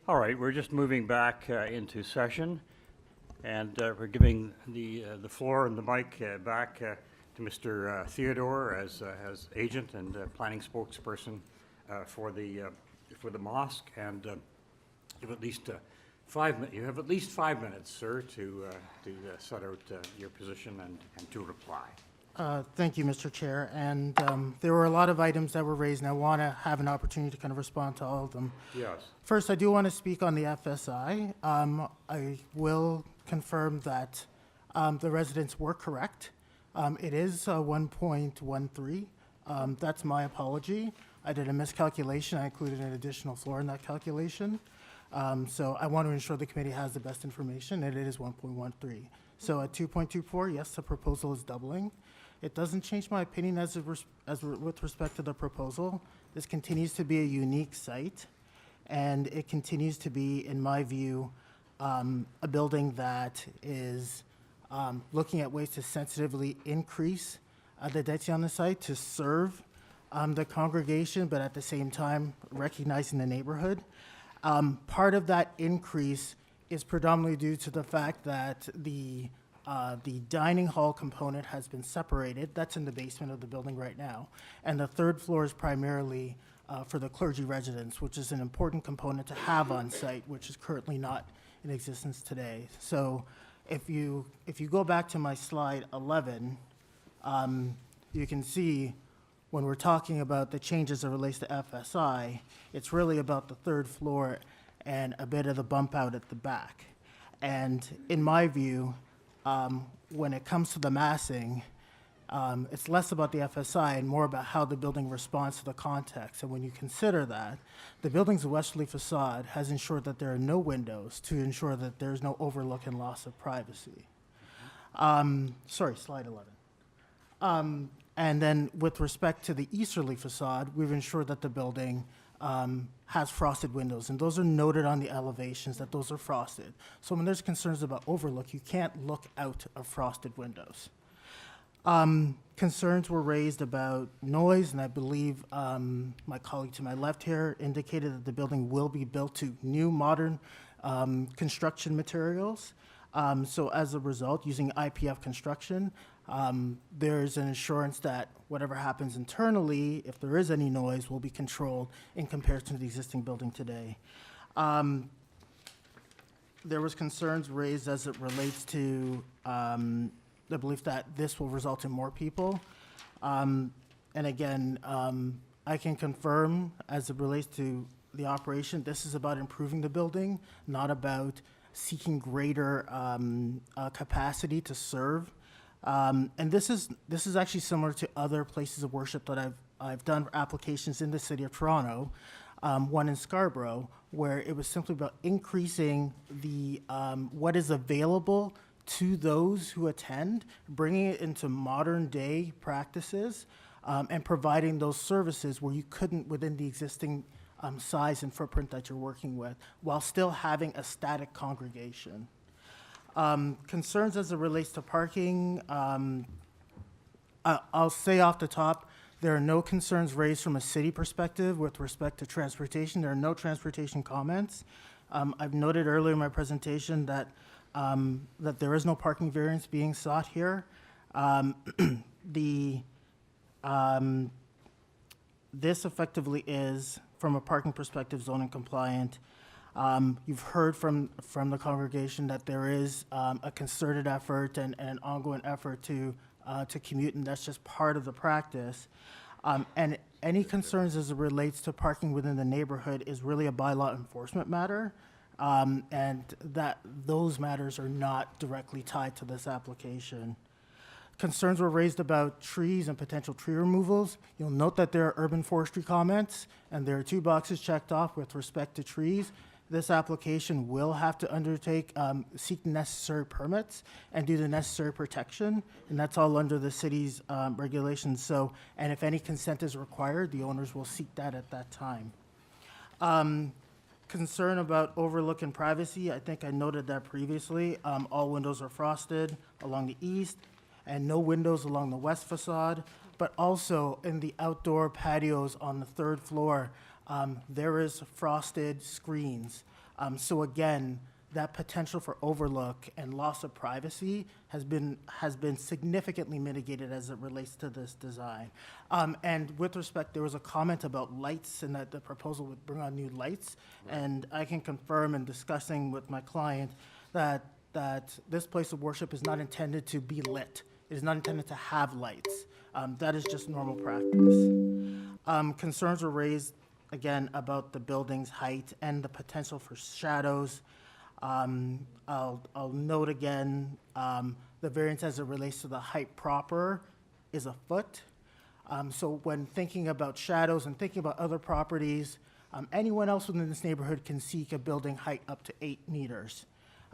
All right, we're just moving back into session, and we're giving the floor and the mic back to Mr. Theodore as agent and planning spokesperson for the mosque, and you have at least 5 minutes. You have at least 5 minutes, sir, to set out your position and to reply. Thank you, Mr. Chair. And there were a lot of items that were raised, and I want to have an opportunity to kind of respond to all of them. Yes. First, I do want to speak on the FSI. I will confirm that the residents were correct. It is 1.13. That's my apology. I did a miscalculation. I included an additional floor in that calculation. So I want to ensure the committee has the best information, and it is 1.13. So at 2.24, yes, the proposal is doubling. It doesn't change my opinion with respect to the proposal. This continues to be a unique site, and it continues to be, in my view, a building that is looking at ways to sensitively increase the density on the site to serve the congregation, but at the same time recognizing the neighborhood. Part of that increase is predominantly due to the fact that the dining hall component has been separated. That's in the basement of the building right now. And the third floor is primarily for the clergy residence, which is an important component to have on site, which is currently not in existence today. So if you go back to my slide 11, you can see when we're talking about the changes that relates to FSI, it's really about the third floor and a bit of the bump out at the back. And in my view, when it comes to the massing, it's less about the FSI and more about how the building responds to the context. And when you consider that, the building's westerly facade has ensured that there are no windows to ensure that there's no overlook and loss of privacy. Sorry, slide 11. And then with respect to the easterly facade, we've ensured that the building has frosted windows, and those are noted on the elevations that those are frosted. So when there's concerns about overlook, you can't look out of frosted windows. Concerns were raised about noise, and I believe my colleague to my left here indicated that the building will be built to new modern construction materials. So as a result, using IPF construction, there's an assurance that whatever happens internally, if there is any noise, will be controlled in comparison to the existing building today. There was concerns raised as it relates to the belief that this will result in more people. And again, I can confirm as it relates to the operation, this is about improving the building, not about seeking greater capacity to serve. And this is actually similar to other places of worship that I've done applications in the city of Toronto, one in Scarborough, where it was simply about increasing the what is available to those who attend, bringing it into modern day practices, and providing those services where you couldn't within the existing size and footprint that you're working with, while still having a static congregation. Concerns as it relates to parking, I'll say off the top, there are no concerns raised from a city perspective with respect to transportation. There are no transportation comments. I've noted earlier in my presentation that that there is no parking variance being sought here. This effectively is, from a parking perspective, zoning compliant. You've heard from the congregation that there is a concerted effort and an ongoing effort to commute, and that's just part of the practice. And any concerns as it relates to parking within the neighborhood is really a bylaw enforcement matter, and that those matters are not directly tied to this application. Concerns were raised about trees and potential tree removals. You'll note that there are urban forestry comments, and there are 2 boxes checked off with respect to trees. This application will have to undertake, seek necessary permits and do the necessary protection, and that's all under the city's regulations. So, and if any consent is required, the owners will seek that at that time. Concern about overlook and privacy, I think I noted that previously. All windows are frosted along the east and no windows along the west facade, but also in the outdoor patios on the 3rd floor, there is frosted screens So again, that potential for overlook and loss of privacy has been significantly mitigated as it relates to this design. And with respect, there was a comment about lights and that the proposal would bring on new lights. And I can confirm in discussing with my client that this place of worship is not intended to be lit. It is not intended to have lights. That is just normal practice. Concerns were raised, again, about the building's height and the potential for shadows. I'll note again, the variance as it relates to the height proper is a foot. So when thinking about shadows and thinking about other properties, anyone else within this neighborhood can seek a building height up to 8 meters.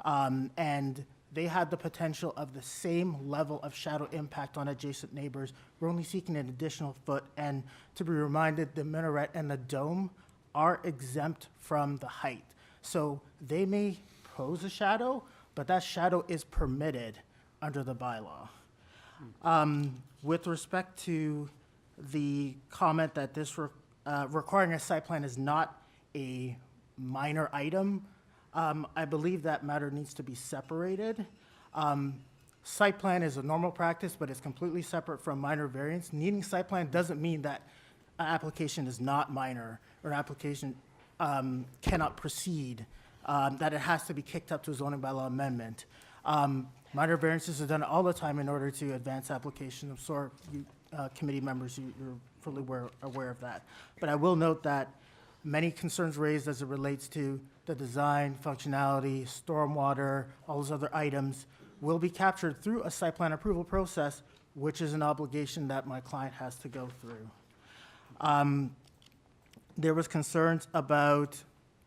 And they had the potential of the same level of shadow impact on adjacent neighbors. We're only seeking an additional foot. And to be reminded, the minaret and the dome are exempt from the height. So they may pose a shadow, but that shadow is permitted under the bylaw. With respect to the comment that this requiring a site plan is not a minor item, I believe that matter needs to be separated. Site plan is a normal practice, but it's completely separate from minor variance. Needing site plan doesn't mean that an application is not minor or an application cannot proceed, that it has to be kicked up to a zoning bylaw amendment. Minor variances are done all the time in order to advance application. I'm sure you, committee members, you're fully aware of that. But I will note that many concerns raised as it relates to the design, functionality, stormwater, all those other items will be captured through a site plan approval process, which is an obligation that my client has to go through. There was concerns about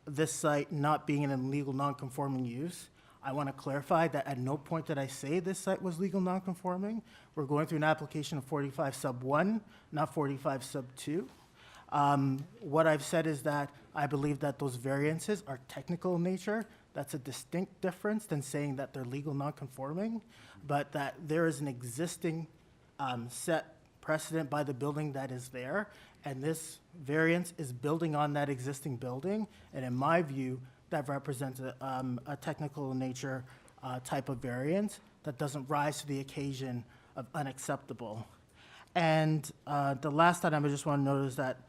this site not being an illegal non-conforming use. I want to clarify that at no point did I say this site was legal non-conforming. We're going through an application of 45 sub 1, not 45 sub 2. What I've said is that I believe that those variances are technical in nature. That's a distinct difference than saying that they're legal non-conforming, but that there is an existing set precedent by the building that is there, and this variance is building on that existing building, and in my view, that represents a technical in nature type of variance that doesn't rise to the occasion of unacceptable. And the last item I just want to note is that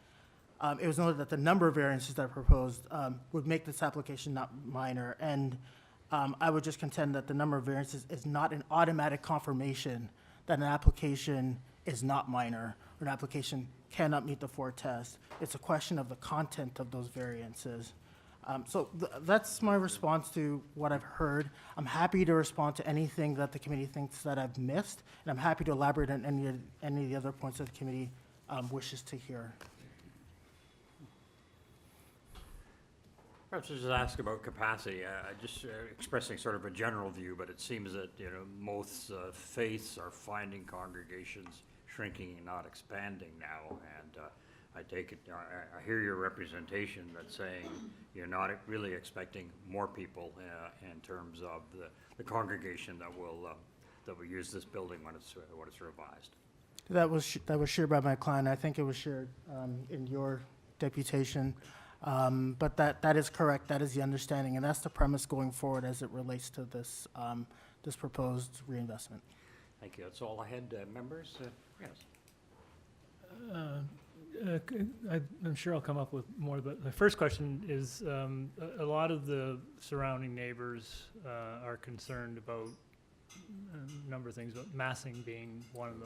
it was noted that the number of variances that are proposed would make this application not minor. And I would just contend that the number of variances is not an automatic confirmation that an application is not minor or an application cannot meet the 4 tests. It's a question of the content of those variances. So that's my response to what I've heard. I'm happy to respond to anything that the committee thinks that I've missed, and I'm happy to elaborate on any of the other points that the committee wishes to hear. Perhaps just ask about capacity. Just expressing sort of a general view, but it seems that, most faiths are finding congregations shrinking and not expanding now. And I take it, I hear your representation that's saying you're not really expecting more people in terms of the congregation that will use this building when it's revised. That was shared by my client. I think it was shared in your deputation. But that is correct. That is the understanding, and that's the premise going forward as it relates to this this proposed reinvestment. Thank you. That's all I had, members. Yes. I'm sure I'll come up with more, but the first question is, a lot of the surrounding neighbors are concerned about a number of things, but massing being one of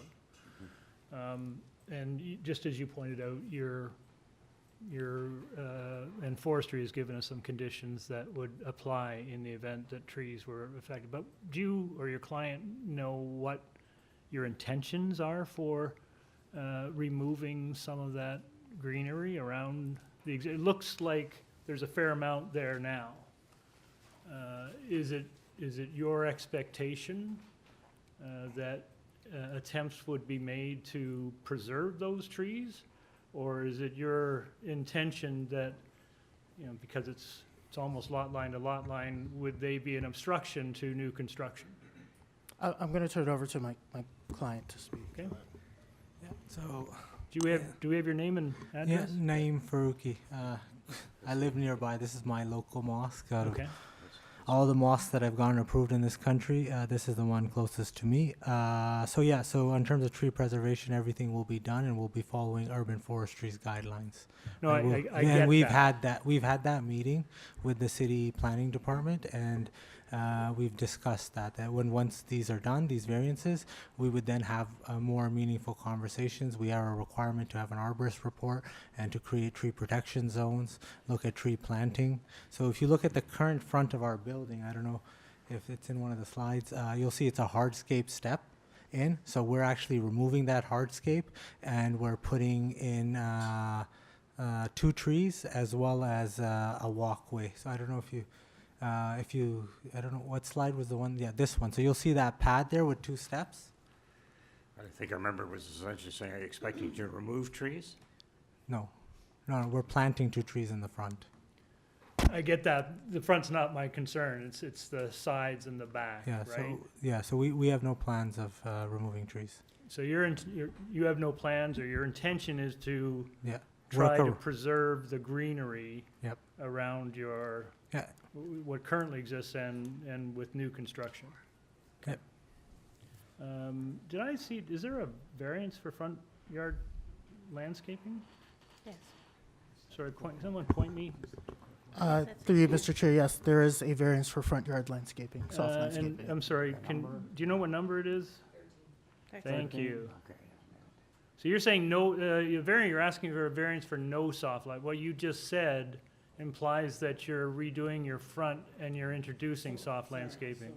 them. And just as you pointed out, your and forestry has given us some conditions that would apply in the event that trees were affected. But do you or your client know what your intentions are for removing some of that greenery around the it looks like there's a fair amount there now. Is it your expectation that attempts would be made to preserve those trees? Or is it your intention that, because it's almost lot line to lot line, would they be an obstruction to new construction? I'm going to turn it over to my client to speak. Okay. Yeah. So do we have your name and address? Yeah, Naeem Faruqi, I live nearby. This is my local mosque. Out of Okay. all the mosques that I've gotten approved in this country, this is the one closest to me. So in terms of tree preservation, everything will be done, and we'll be following urban forestry's guidelines. No, And I and get we've that. we've had that meeting with the city planning department, and we've discussed that once these are done, these variances, we would then have more meaningful conversations. We have a requirement to have an arborist report and to create tree protection zones, look at tree planting. So if you look at the current front of our building, I don't know if it's in one of the slides, you'll see it's a hardscape step in. So we're actually removing that hardscape, and we're putting in 2 trees as well as a walkway. So I don't know if you, I don't know what slide was the one. Yeah, this one. So you'll see that pad there with 2 steps. I think I remember it was essentially saying, are you expecting to remove trees? No, we're planting 2 trees in the front. I get that. The front's not my concern. It's the sides and the back, Yeah. right? So we have no plans of removing trees. So you have no plans, or your intention is to Yeah. try Work to ar- preserve the greenery Yep. around your Yeah. what currently exists and with new construction. Yep. Did I see? Is there a variance for front yard landscaping? Yes. Sorry, someone point me. Through you, Mr. Chair, yes, there is a variance for front yard landscaping, soft And landscaping. I'm sorry. Do you know what number it is? Thank you. Okay. So you're saying no, you're asking for a variance for no soft light. What you just said implies that you're redoing your front and you're introducing soft landscaping.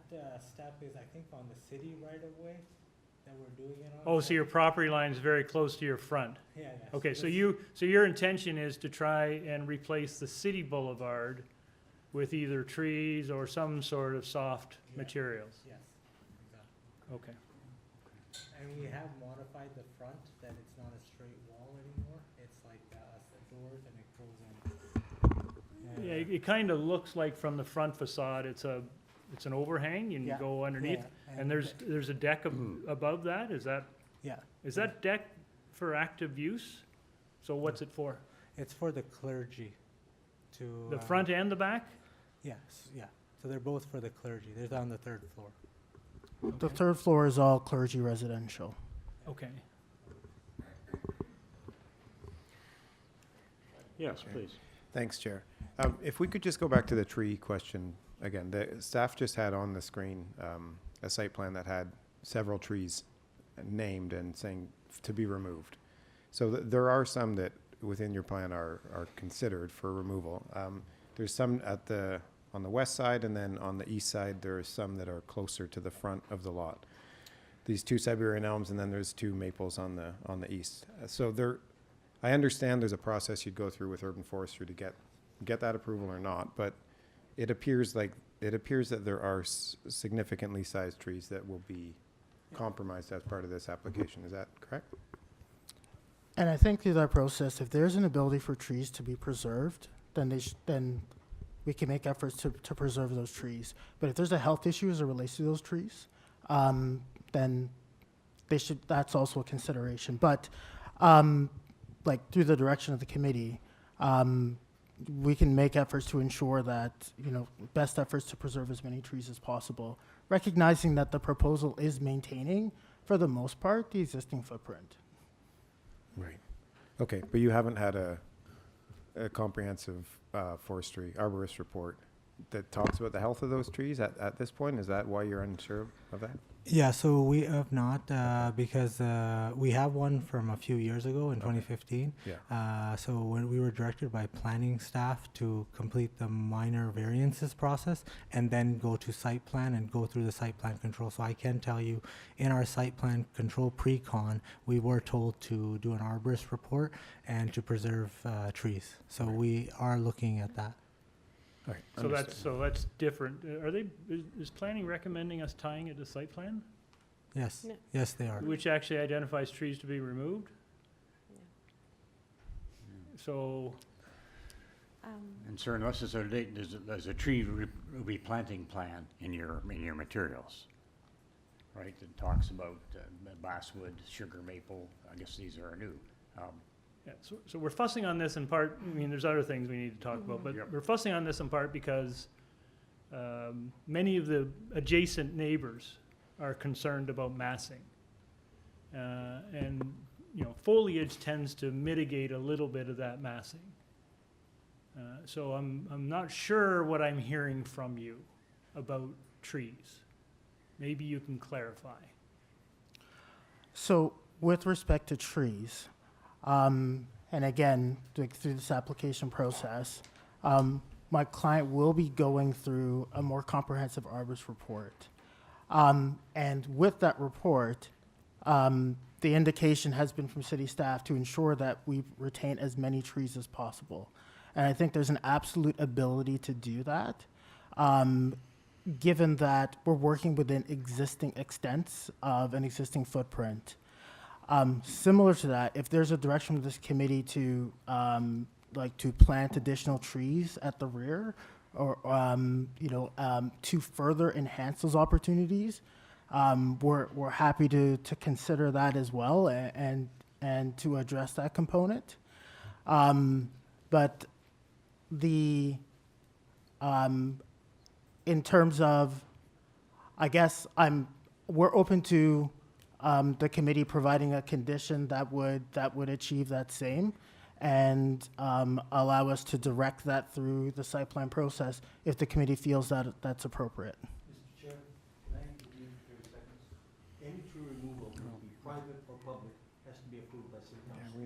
That step is, I think, on the city right of way that we're doing it on. Oh, so your property line is very close to your front? Yeah. Okay, so your intention is to try and replace the city boulevard with either trees or some sort of soft materials? Yes. Okay. And we have modified the front, that it's not a straight wall anymore. It's like doors, and it goes in. Yeah, it kind of looks like from the front facade, it's an overhang, and you Yeah, go underneath, yeah, and there's a deck above that, is that? Yeah. Is that deck for active use? So what's it for? It's for the clergy to. The front and the back? Yes, yeah. So they're both for the clergy. They're on the 3rd floor. The 3rd floor is all clergy residential. Okay. Yes, please. Thanks, Chair. If we could just go back to the tree question again. The staff just had on the screen a site plan that had several trees named and saying to be removed. So there are some that within your plan are considered for removal. There's some on the west side, and then on the east side, there are some that are closer to the front of the lot. These 2 Siberian elms, and then there's 2 maples on the east. I understand there's a process you'd go through with urban forestry to get that approval or not, but it appears that there are significantly sized trees that will be compromised as part of this application. Is that correct? And I think through that process, if there's an ability for trees to be preserved, then then we can make efforts to preserve those trees. But if there's a health issue as it relates to those trees, then that's also a consideration. But like through the direction of the committee, we can make efforts to ensure that, best efforts to preserve as many trees as possible, recognizing that the proposal is maintaining, for the most part, the existing footprint. Right. Okay, but you haven't had a comprehensive forestry arborist report that talks about the health of those trees at this point? Is that why you're unsure of that? Yeah, so we have not, because we have one from a few years ago in 2015. Yeah. So when we were directed by planning staff to complete the minor variances process and then go to site plan and go through the site plan control. So I can tell you, in our site plan control pre-con, we were told to do an arborist report and to preserve trees. So we are looking at that. All right, So that's different. Is planning recommending us tying it to site plan? Yes, No. yes, they are. Which actually identifies trees to be removed? So, And sir, unless there's a tree replanting plan in your materials, right? That talks about basswood, sugar maple. I guess these are new. Yeah, so we're fussing on this in part, I mean, there's other things we need to talk about, but we're fussing on this in part because many of the adjacent neighbors are concerned about massing. And, you know, foliage tends to mitigate a little bit of that massing. So I'm not sure what I'm hearing from you about trees. Maybe you can clarify. So with respect to trees, and again, through this application process, my client will be going through a more comprehensive arborist report. And with that report, the indication has been from city staff to ensure that we retain as many trees as possible. And I think there's an absolute ability to do that, given that we're working within existing extents of an existing footprint. Similar to that, if there's a direction of this committee to to plant additional trees at the rear, or to further enhance those opportunities, we're happy to consider that as well, and to address that component. But in terms of, I guess we're open to the committee providing a condition that would achieve that same, and allow us to direct that through the site plan process if the committee feels that that's appropriate. Mr. Chair, can I intervene 30 seconds? Any tree removal, can be private or public, has to be approved by city council.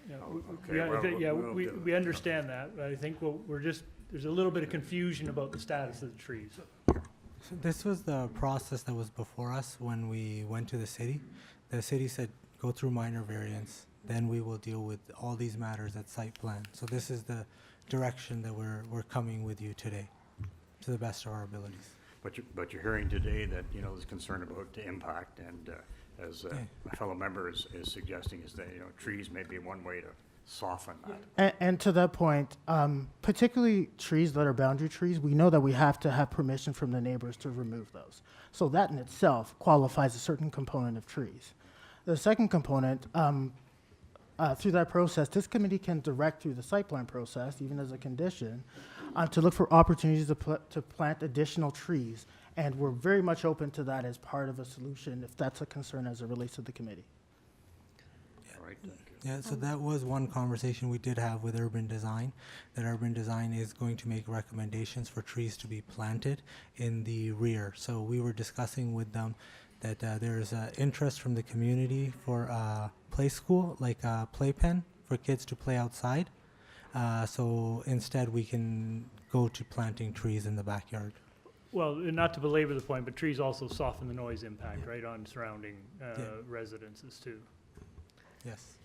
Yeah, we know. We understand that, but I think there's a little bit of confusion about the status of the trees. So this was the process that was before us when we went to the city. The city said, go through minor variance, then we will deal with all these matters at site plan. So this is the direction that we're coming with you today, to the best of our abilities. But you're hearing today that, you know, there's concern about the impact, and as my fellow member is suggesting, is that, you know, trees may be one way to soften that. And to that point, particularly trees that are boundary trees, we know that we have to have permission from the neighbors to remove those. So that in itself qualifies a certain component of trees. The second component, through that process, this committee can direct through the site plan process, even as a condition, to look for opportunities to plant additional trees. And we're very much open to that as part of a solution if that's a concern as it relates to the committee. All right. Yeah, so that was one conversation we did have with Urban Design, that Urban Design is going to make recommendations for trees to be planted in the rear. So we were discussing with them that there's interest from the community for a play school, like a playpen for kids to play outside. So instead we can go to planting trees in the backyard. Well, not to belabor the point, but trees also soften the noise impact, right, on surrounding residences too. Yes.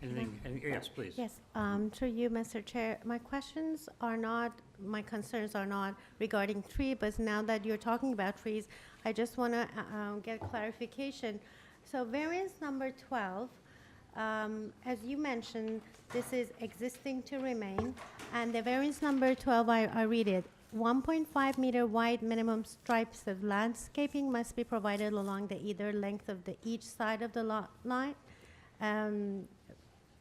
Anything, yes, please. Yes, through you, Mr. Chair. My concerns are not regarding tree, but now that you're talking about trees, I just want to get clarification. So variance number 12, as you mentioned, this is existing to remain, and the variance number 12, I read it. 1.5 meter wide minimum stripes of landscaping must be provided along the either length of each side of the lot line.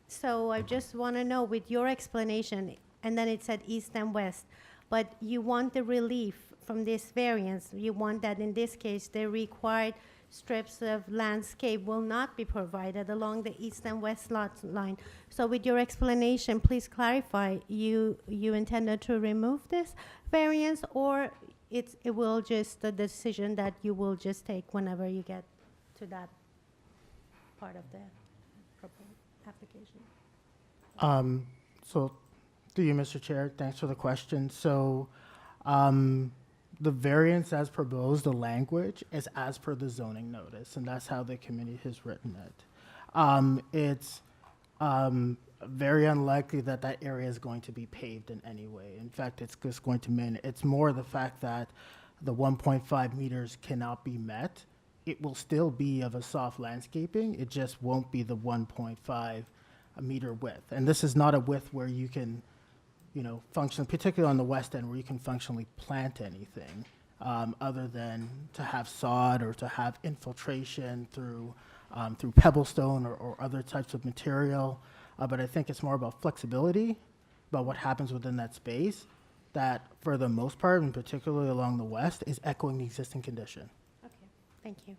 So I just want to know, with your explanation, and then it said east and west, but you want the relief from this variance. You want that in this case, the required strips of landscape will not be provided along the east and west lot line. So with your explanation, please clarify, you intended to remove this variance, or it will just the decision that you will just take whenever you get to that part of the application? So, through you, Mr. Chair, thanks for the question. So, the variance as proposed, the language, is as per the zoning notice, and that's how the committee has written it. It's very unlikely that that area is going to be paved in any way. In fact, it's just going to it's more the fact that the 1.5 meters cannot be met. It will still be of a soft landscaping. It just won't be the 1.5 meter width. And this is not a width where you can, function, particularly on the west end, where you can functionally plant anything other than to have sod or to have infiltration through through pebblestone or other types of material. But I think it's more about flexibility, about what happens within that space, that for the most part, and particularly along the west, is echoing the existing condition. Okay, thank you.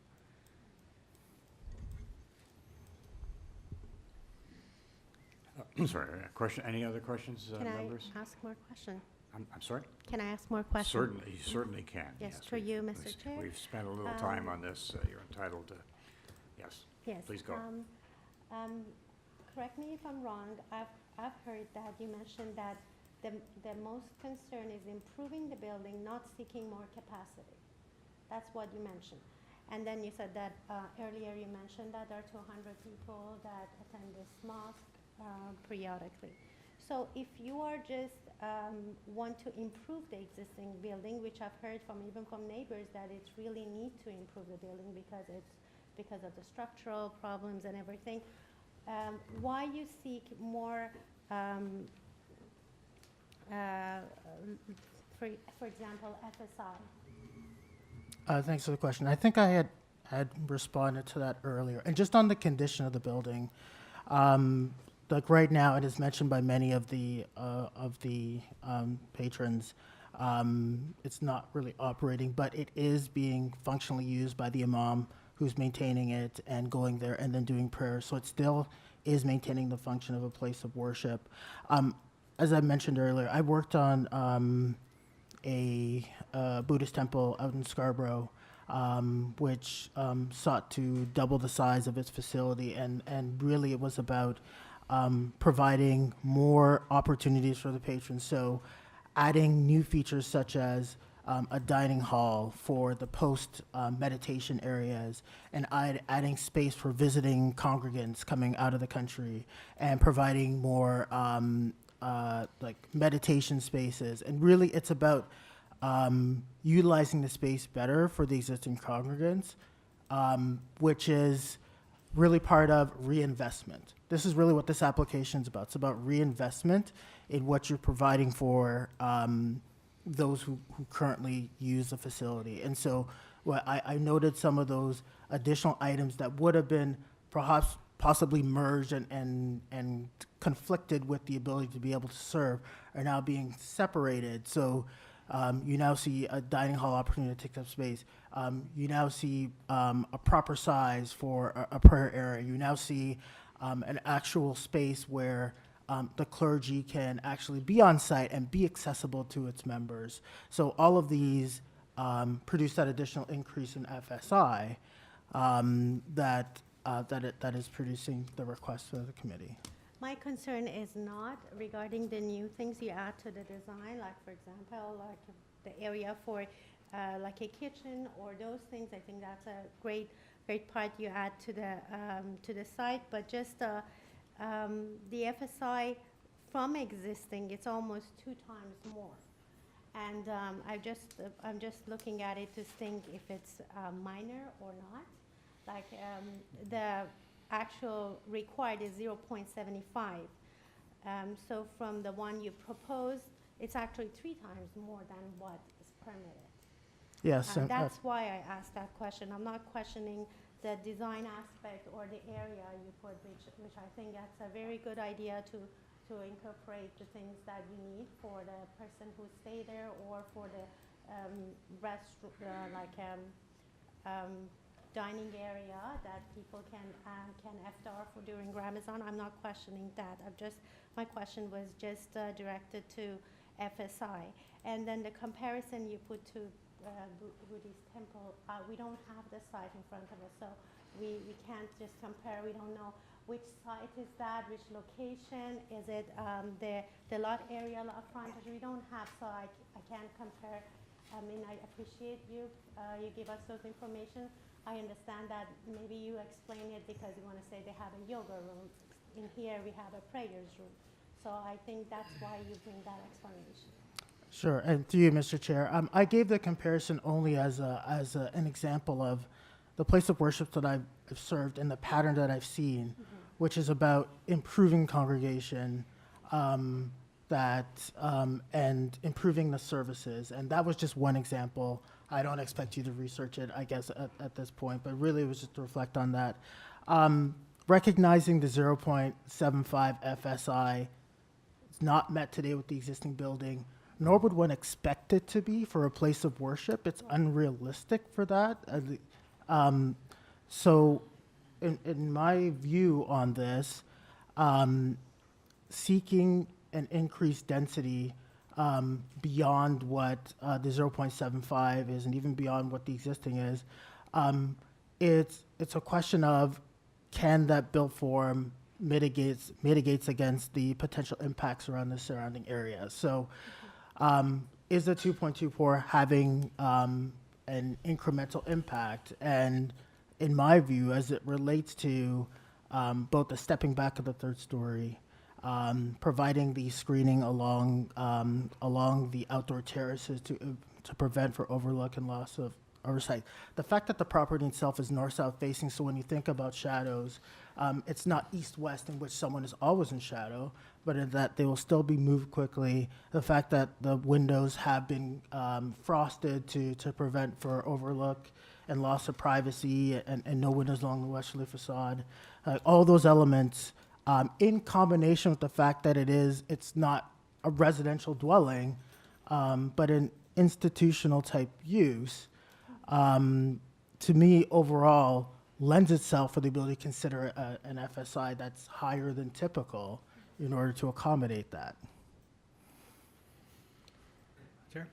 Sorry, question, any other questions, Can members? I ask more questions? I'm sorry? Can I ask more questions? Certainly, you certainly can. Yes, through you, Mr. Chair. We've spent a little time on this. You're entitled to, yes. Yes. Please go. Correct me if I'm wrong, I've heard that you mentioned that the most concern is improving the building, not seeking more capacity. That's what you mentioned. And then you said that earlier you mentioned that there are 200 people that attend this mosque periodically. So if you are just want to improve the existing building, which I've heard from even from neighbors that it's really need to improve the building because of the structural problems and everything, why you seek more, for example, FSI? Thanks for the question. I think I had responded to that earlier. And just on the condition of the building, like right now, it is mentioned by many of the patrons. It's not really operating, but it is being functionally used by the imam who's maintaining it and going there and then doing prayer. So it still is maintaining the function of a place of worship. As I mentioned earlier, I worked on a Buddhist temple out in Scarborough, which sought to double the size of its facility, and really it was about providing more opportunities for the patrons. So adding new features such as a dining hall for the post meditation areas, and adding space for visiting congregants coming out of the country, and providing more like meditation spaces. And really it's about utilizing the space better for the existing congregants, which is really part of reinvestment. This is really what this application is about. It's about reinvestment in what you're providing for those who currently use the facility. And so I noted some of those additional items that would have been perhaps possibly merged and conflicted with the ability to be able to serve are now being separated. So you now see a dining hall opportunity to take up space. You now see a proper size for a prayer area. You now see an actual space where the clergy can actually be on site and be accessible to its members. So all of these produce that additional increase in FSI that is producing the request for the committee. My concern is not regarding the new things you add to the design, like for example, like the area for like a kitchen or those things. I think that's a great part you add to the site. But just the FSI from existing, it's almost 2 times more. And I'm just looking at it to think if it's minor or not. Like the actual required is 0.75. So from the one you proposed, it's actually 3 times more than what is permitted. Yes. That's why I asked that question. I'm not questioning the design aspect or the area you put, which I think that's a very good idea to incorporate the things that you need for the person who stay there or for the dining area that people can iftar for during Ramadan. I'm not questioning that. My question was just directed to FSI. And then the comparison you put to Buddhist temple, we don't have the site in front of us, so we can't just compare. We don't know which site is that, which location, is it the lot area, lot frontage? We don't have, so I can't compare. I mean, I appreciate you give us those information. I understand that maybe you explain it because you want to say they have a yoga room. In here, we have a prayers room. So I think that's why you bring that explanation. Sure, and through you, Mr. Chair, I gave the comparison only as an example of the place of worship that I've served and the pattern that I've seen, which is about improving congregation, and improving the services. And that was just one example. I don't expect you to research it, I guess, at this point, but really it was just to reflect on that. Recognizing the 0.75 FSI is not met today with the existing building, nor would one expect it to be for a place of worship. It's unrealistic for that. So in my view on this, seeking an increased density beyond what the 0.75 is and even beyond what the existing is, it's a question of can that built form mitigates against the potential impacts around the surrounding area. So is the 2.24 having an incremental impact? And in my view, as it relates to both the stepping back of the third story, providing the screening along the outdoor terraces to prevent for overlook and loss of oversight. The fact that the property itself is north-south facing, so when you think about shadows, it's not east-west in which someone is always in shadow, but in that they will still be moved quickly. The fact that the windows have been frosted to prevent for overlook and loss of privacy and no windows along the westerly facade. All those elements, in combination with the fact that it's not a residential dwelling, but an institutional type use, to me overall lends itself for the ability to consider an FSI that's higher than typical in order to accommodate that. Sure.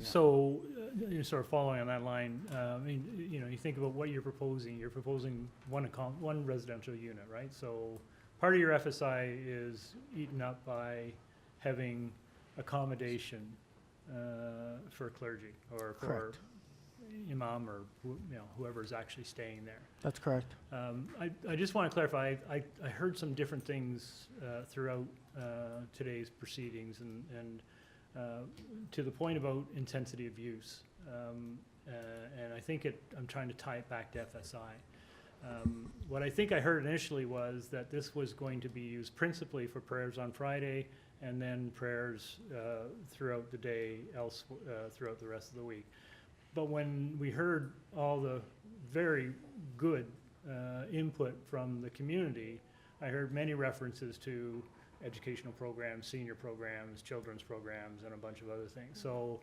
So, you're sort of following on that line, I mean, you know, you think about what you're proposing one residential unit, right? So part of your FSI is eaten up by having accommodation for clergy or for Correct. imam or whoever's actually staying there. That's correct. I just want to clarify, I heard some different things throughout today's proceedings and to the point about intensity of use. And I think I'm trying to tie it back to FSI. What I think I heard initially was that this was going to be used principally for prayers on Friday and then prayers throughout the day, throughout the rest of the week. But when we heard all the very good input from the community, I heard many references to educational programs, senior programs, children's programs, and a bunch of other things. So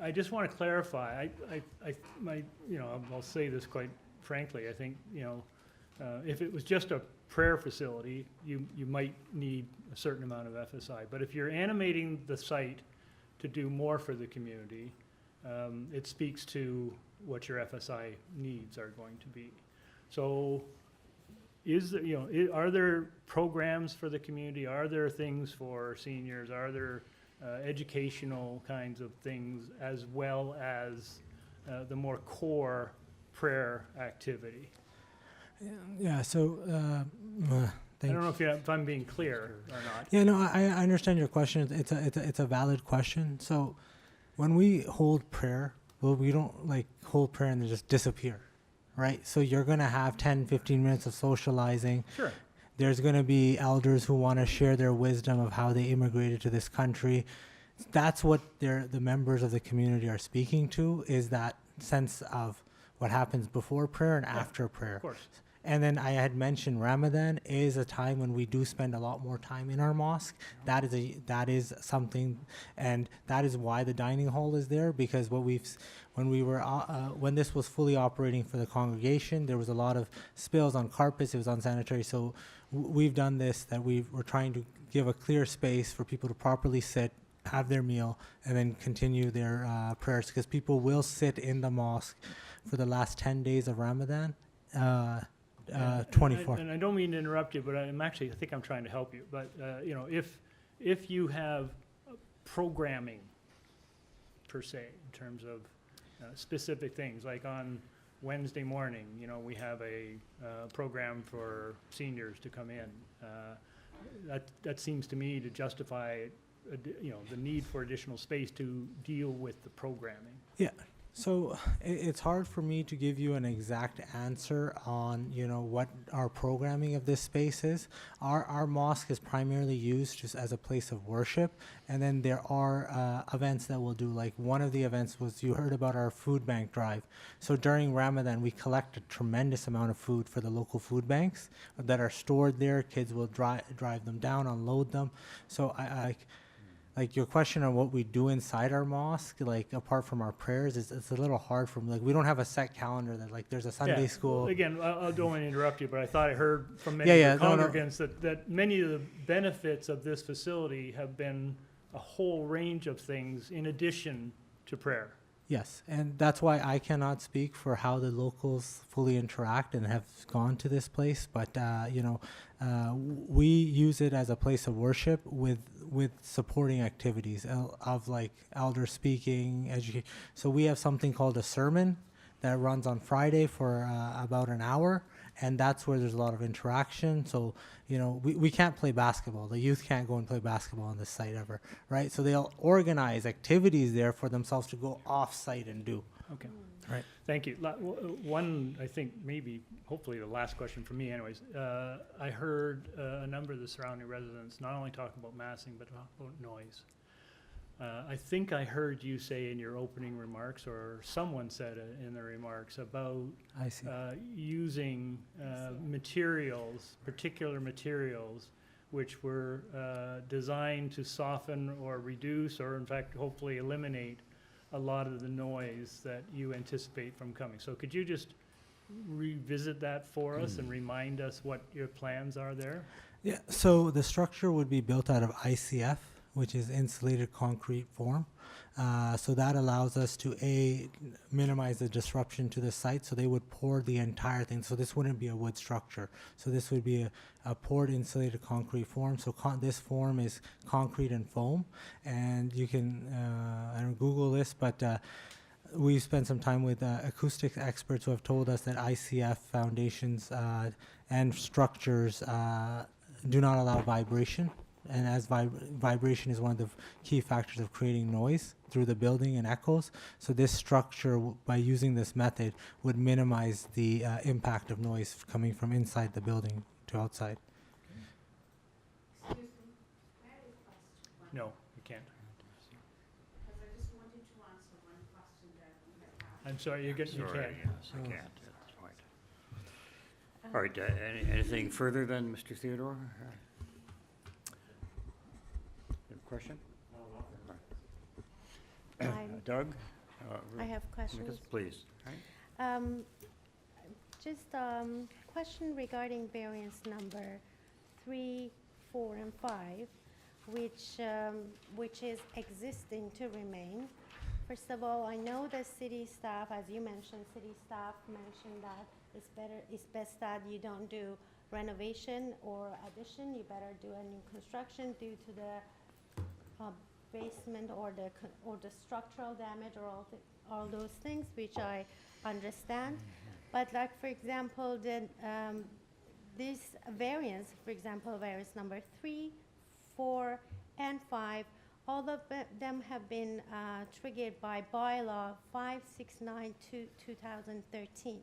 I just want to clarify. I'll say this quite frankly. I think if it was just a prayer facility, you might need a certain amount of FSI. But if you're animating the site to do more for the community, it speaks to what your FSI needs are going to be. So are there programs for the community? Are there things for seniors? Are there educational kinds of things as well as the more core prayer activity? Yeah, so I don't know if I'm being clear or not. Yeah, no, I understand your question. It's a valid question. So when we hold prayer, well, we don't hold prayer and then just disappear, right? So you're going to have 10, 15 minutes of socializing. Sure. There's going to be elders who want to share their wisdom of how they immigrated to this country. That's what the members of the community are speaking to, is that sense of what happens before prayer and after prayer. Of course. And then I had mentioned Ramadan is a time when we do spend a lot more time in our mosque. That is something, and that is why the dining hall is there, because when this was fully operating for the congregation, there was a lot of spills on carpets. It was unsanitary. So we've done this, that we're trying to give a clear space for people to properly sit, have their meal, and then continue their prayers, because people will sit in the mosque for the last 10 days of Ramadan. 24. And I don't mean to interrupt you, but I think I'm trying to help you. But if you have programming per se in terms of specific things, like on Wednesday morning, we have a program for seniors to come in. That seems to me to justify the need for additional space to deal with the programming. Yeah. So it's hard for me to give you an exact answer on, you know, what our programming of this space is. Our mosque is primarily used just as a place of worship, and then there are events that we'll do. Like one of the events was, you heard about our food bank drive. So during Ramadan, we collect a tremendous amount of food for the local food banks that are stored there. Kids will drive them down, unload them. So like your question on what we do inside our mosque, like apart from our prayers, it's a little hard for me. Like we don't have a set calendar that like there's a Sunday Yeah. school. Again, I don't want to interrupt you, but I thought I heard from many Yeah, of the yeah, no, no. congregants that many of the benefits of this facility have been a whole range of things in addition to prayer. Yes, and that's why I cannot speak for how the locals fully interact and have gone to this place. But you know, we use it as a place of worship with supporting activities of like elder speaking, education. So we have something called a sermon that runs on Friday for about an hour, and that's where there's a lot of interaction. So, you know, we can't play basketball. The youth can't go and play basketball on this site ever, right? So they'll organize activities there for themselves to go off-site and do. Okay. Right. Thank you. One, I think, maybe, hopefully the last question for me anyways. I heard a number of the surrounding residents not only talking about massing, but about noise. I think I heard you say in your opening remarks, or someone said it in the remarks, about using materials, particular materials, which were designed to soften or reduce, or in fact, hopefully eliminate a lot of the noise that you anticipate from coming. So could you just revisit that for us and remind us what your plans are there? Yeah, so the structure would be built out of ICF, which is insulated concrete form. So that allows us to minimize the disruption to the site. So they would pour the entire thing. So this wouldn't be a wood structure. So this would be a poured insulated concrete form. So this form is concrete and foam. And you can, I don't Google this, but we've spent some time with acoustics experts who have told us that ICF foundations and structures do not allow vibration. And as vibration is one of the key factors of creating noise through the building and echoes, so this structure, by using this method, would minimize the impact of noise coming from inside the building to outside. No, you can't. I'm sorry, you can't. Yes, I can't at this point. All right, anything further than Mr. Theodore? Question? Doug? I have questions. Please. Just question regarding variance number 3, 4, and 5, which is existing to remain. First of all, I know the city staff, as you mentioned, city staff mentioned that it's best that you don't do renovation or addition. You better do a new construction due to the basement or the structural damage or all those things, which I understand. But like, for example, this variance, for example, variance number 3, 4, and 5, all of them have been triggered by bylaw 569/2013.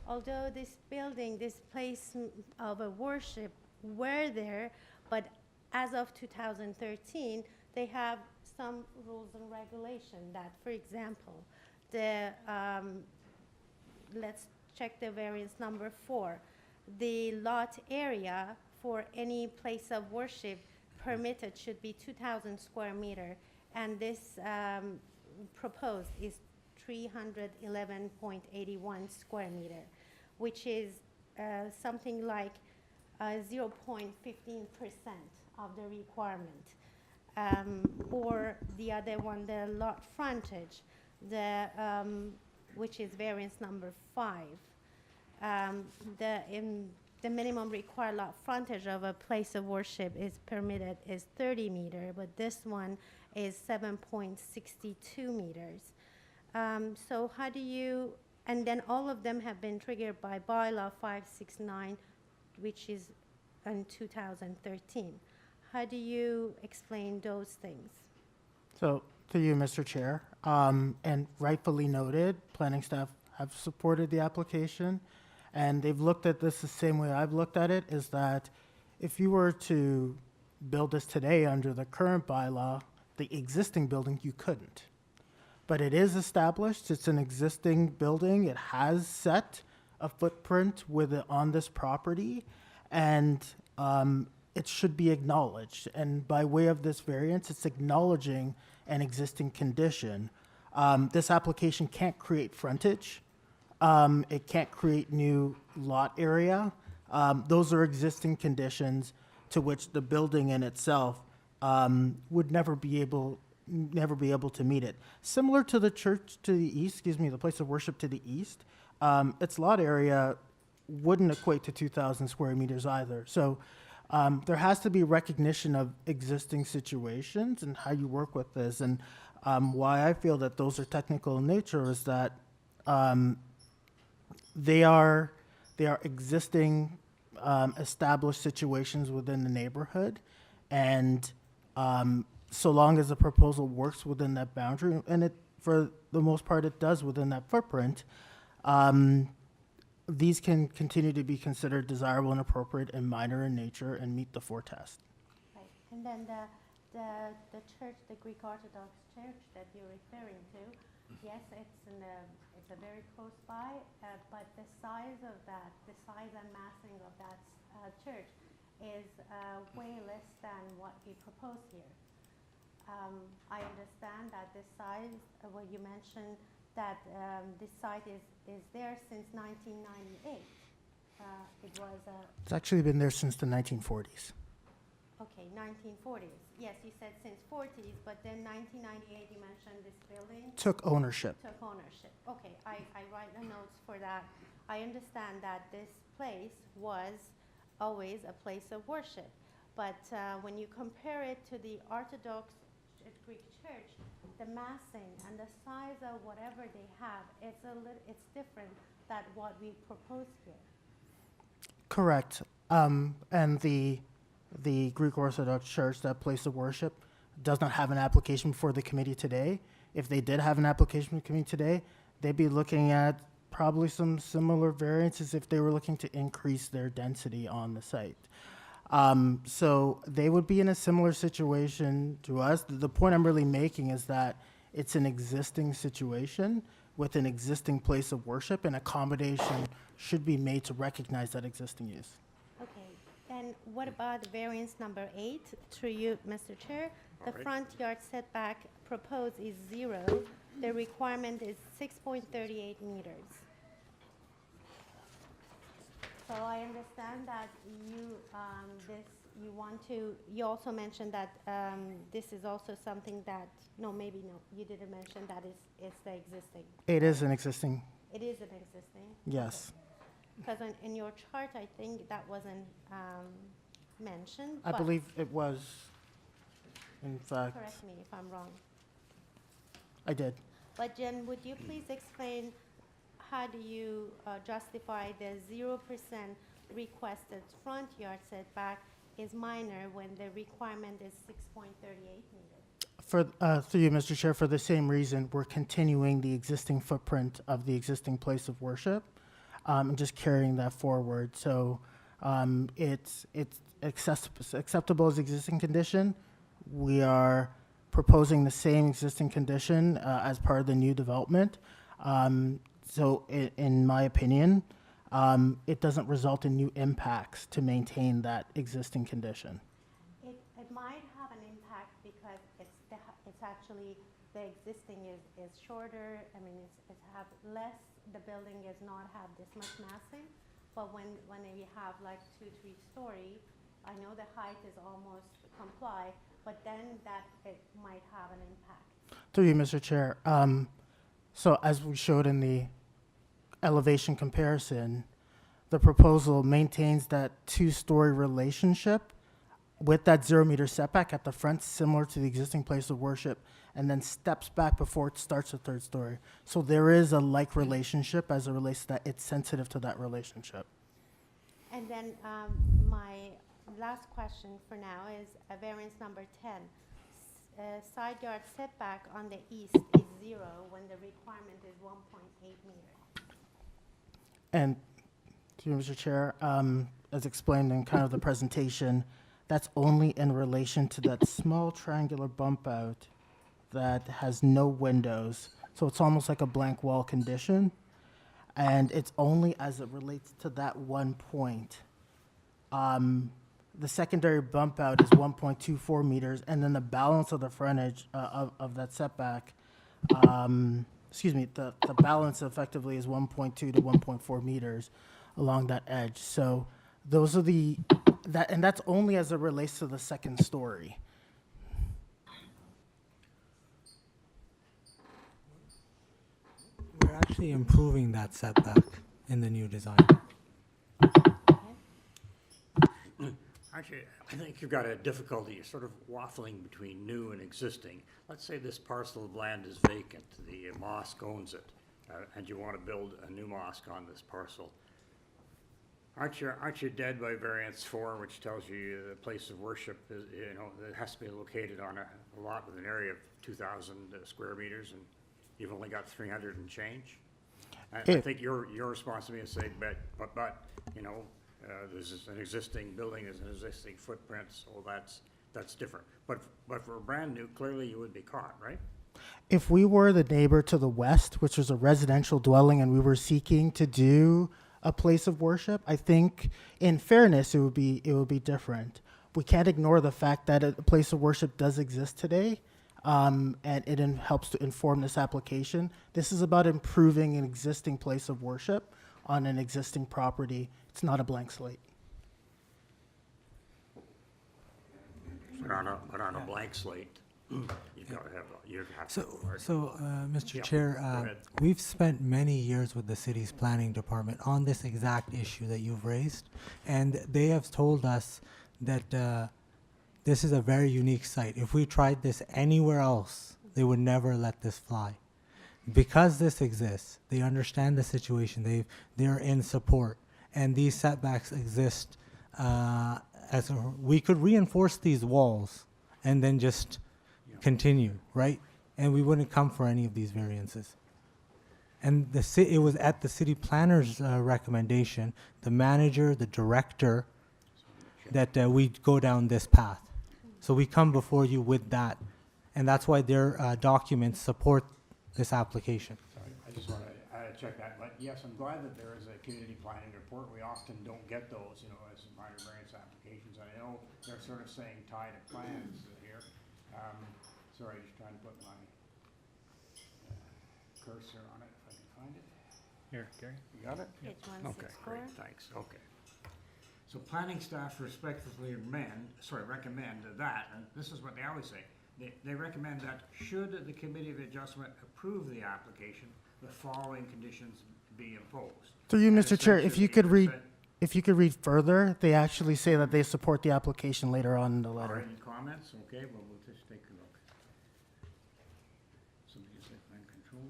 Although this building, this place of a worship were there, but as of 2013, they have some rules and regulation that, for example, let's check the variance number 4. The lot area for any place of worship permitted should be 2,000 square meter, and this proposed is 311.81 square meter, which is something like 0.15% of the requirement. Or the other one, the lot frontage, which is variance number 5. The minimum required lot frontage of a place of worship is permitted is 30 meter, but this one is 7.62 meters. So how do you, and then all of them have been triggered by bylaw 569, which is in 2013. How do you explain those things? So Through you, Mr. Chair. And rightfully noted, planning staff have supported the application, and they've looked at this the same way I've looked at it, is that if you were to build this today under the current bylaw, the existing building, you couldn't. But it is established, it's an existing building, it has set a footprint on this property, and it should be acknowledged. And by way of this variance, it's acknowledging an existing condition. This application can't create frontage. It can't create new lot area. Those are existing conditions to which the building in itself would never be able to meet it. Similar to the church to the east, the place of worship to the east, its lot area wouldn't equate to 2,000 square meters either. So there has to be recognition of existing situations and how you work with this. And why I feel that those are technical in nature is that they are existing established situations within the neighborhood, and so long as the proposal works within that boundary, and it, for the most part, it does within that footprint, these can continue to be considered desirable and appropriate and minor in nature and meet the 4 test. Right. And then the church, the Greek Orthodox Church that you're referring to, yes, it's a very close by, but the size of that, the size and massing of that church is way less than what we propose here. I understand that this size, well, you mentioned that this site is there since 1998. It was It's actually been there since the 1940s. okay, 1940s. Yes, you said since 40s, but then 1998 you mentioned this building Took ownership. took ownership. Okay, I write the notes for that. I understand that this place was always a place of worship, but when you compare it to the Orthodox Greek Church, the massing and the size of whatever they have, it's different than what we propose here. Correct. And the Greek Orthodox Church, that place of worship, does not have an application for the committee today. If they did have an application for the committee today, they'd be looking at probably some similar variances if they were looking to increase their density on the site. So they would be in a similar situation to us. The point I'm really making is that it's an existing situation with an existing place of worship, and accommodation should be made to recognize that existing use. Okay, then what about variance number 8, through you, Mr. Chair? The All right. front yard setback proposed is 0. The requirement is 6.38 meters. So I understand that you also mentioned that this is also something that, no, you didn't mention that it's the existing. It is an existing, It is an existing? yes. Because in your chart, I think that wasn't mentioned. I but believe it was, in fact, correct me if I'm wrong. I did. But Jen, would you please explain how do you justify the 0% requested front yard setback is minor when the requirement is 6.38 meters? Through you, Mr. Chair, for the same reason, we're continuing the existing footprint of the existing place of worship, and just carrying that forward. So it's acceptable as existing condition. We are proposing the same existing condition as part of the new development. So in my opinion, it doesn't result in new impacts to maintain that existing condition. It might have an impact because it's actually, the existing is shorter. I mean, it's have less, the building does not have this much massing. But when you have like 2-3 story, I know the height is almost comply, but then that it might have an impact. Through you, Mr. Chair. So as we showed in the elevation comparison, the proposal maintains that 2-story relationship with that 0-meter setback at the front, similar to the existing place of worship, and then steps back before it starts the 3rd story. So there is a like relationship as it relates to that. It's sensitive to that relationship. And then my last question for now is variance number 10. side yard setback on the east is 0 when the requirement is 1.8 meters. And to you, Mr. Chair, as explained in kind of the presentation, that's only in relation to that small triangular bump out that has no windows. So it's almost like a blank wall condition. And it's only as it relates to that one point. The secondary bump out is 1.24 meters, and then the balance of the frontage of that setback, the balance effectively is 1.2 to 1.4 meters along that edge. So those are and that's only as it relates to the second story. We're actually improving that setback in the new design. Actually, I think you've got a difficulty, you're sort of waffling between new and existing. Let's say this parcel of land is vacant, the mosque owns it, and you want to build a new mosque on this parcel. Aren't you dead by variance 4, which tells you the place of worship is, it has to be located on a lot with an area of 2,000 square meters, and you've only got 300 and change? I think your response to me is say, but there's an existing building, there's an existing footprint, so that's different. But for a brand new, clearly you would be caught, right? If we were the neighbor to the west, which was a residential dwelling, and we were seeking to do a place of worship, I think in fairness it would be different. We can't ignore the fact that a place of worship does exist today, and it helps to inform this application. This is about improving an existing place of worship on an existing property. It's not a blank slate. But on a blank slate, you've got to have, Mr. Yeah, Chair, go ahead. we've spent many years with the city's planning department on this exact issue that you've raised, and they have told us that this is a very unique site. If we tried this anywhere else, they would never let this fly. Because this exists, they understand the situation. They're in support, and these setbacks exist. We could reinforce these walls and then just continue, right? And we wouldn't come for any of these variances. And it was at the city planner's recommendation, the manager, the director, that we go down this path. So we come before you with that, and that's why their documents support this application. Sorry, I just want to check that. But yes, I'm glad that there is a community planning report. We often don't get those, as minor variance applications. I know they're sort of saying tie to plans here. Sorry, just trying to put my cursor on it if I can find it. Here, Gary. You got it? Page Okay, 164. great, thanks, okay. So planning staff respectfully recommend that, and this is what they always say. They recommend that should the Committee of Adjustment approve the application, the following conditions be imposed. Through you, And Mr. Chair, if you could essentially, read further, they actually say that they support the application later on in the Are letter. any comments? Okay, well, we'll just take a look. Somebody said plan control.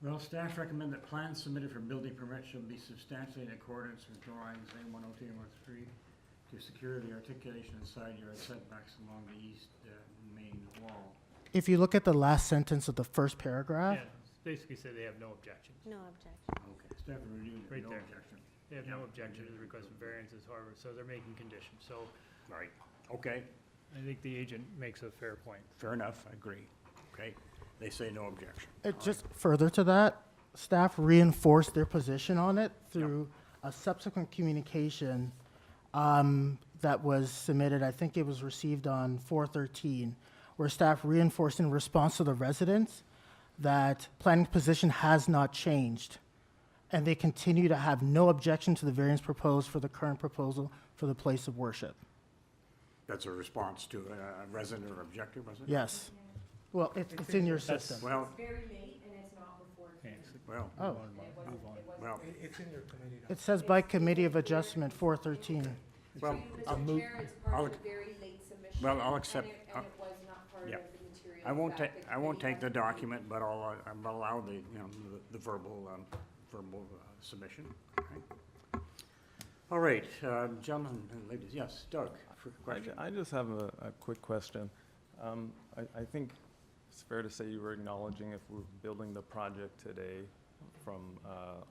Well, staff recommend that plans submitted for building permit shall be substantially in accordance with drawings A102 and 103 to secure the articulation and side yard setbacks along the east main wall. If you look at the last sentence of the first paragraph, Yeah, basically say they have no objection. No objection. Okay, staff reviewed, Right no there. objection. They have Yeah. no objection to the request for variances, however, so they're making conditions. So Right, okay, I think the agent makes a fair point. fair enough, I agree. Okay, they say no objection. just further to that, staff reinforced their position on it through a subsequent communication that was submitted. I think it was received on 4/13, where staff reinforced in response to the residents that planning position has not changed, and they continue to have no objection to the variance proposed for the current proposal for the place of worship. That's a response to a resident or objector, was it? Yes. Well, it's in your system. Well, It's very late and it's not before. well, Oh. well, It's in your committee. It says by Committee of Adjustment 4/13. well, Mr. Chair, it's part of a very late submission. well, I'll accept- And it was not part yeah. of the material. I won't that take, the I won't committee take the had document, but I'll allow the, the verbal, verbal submission. Okay. All right, gentlemen and ladies, yes, Doug, for a question. I just have a quick question. I think it's fair to say you were acknowledging if we're building the project today from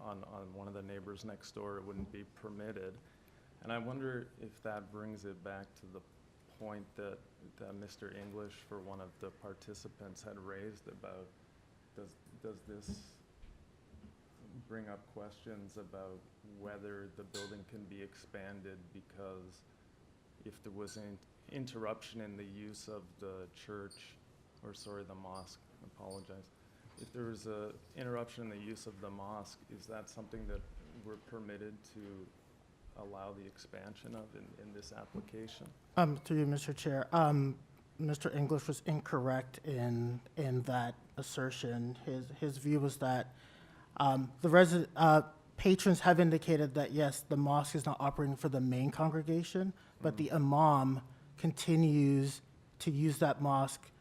on one of the neighbors next door, it wouldn't be permitted. And I wonder if that brings it back to the point that Mr. English, for one of the participants, had raised about does this bring up questions about whether the building can be expanded, because if there was an interruption in the use of the church, or sorry, the mosque, I apologize. If there was a interruption in the use of the mosque, is that something that we're permitted to allow the expansion of in this application? To you, Mr. Chair. Mr. English was incorrect in that assertion. His view was that patrons have indicated that yes, the mosque is not operating for the main congregation, but the imam continues to use that mosque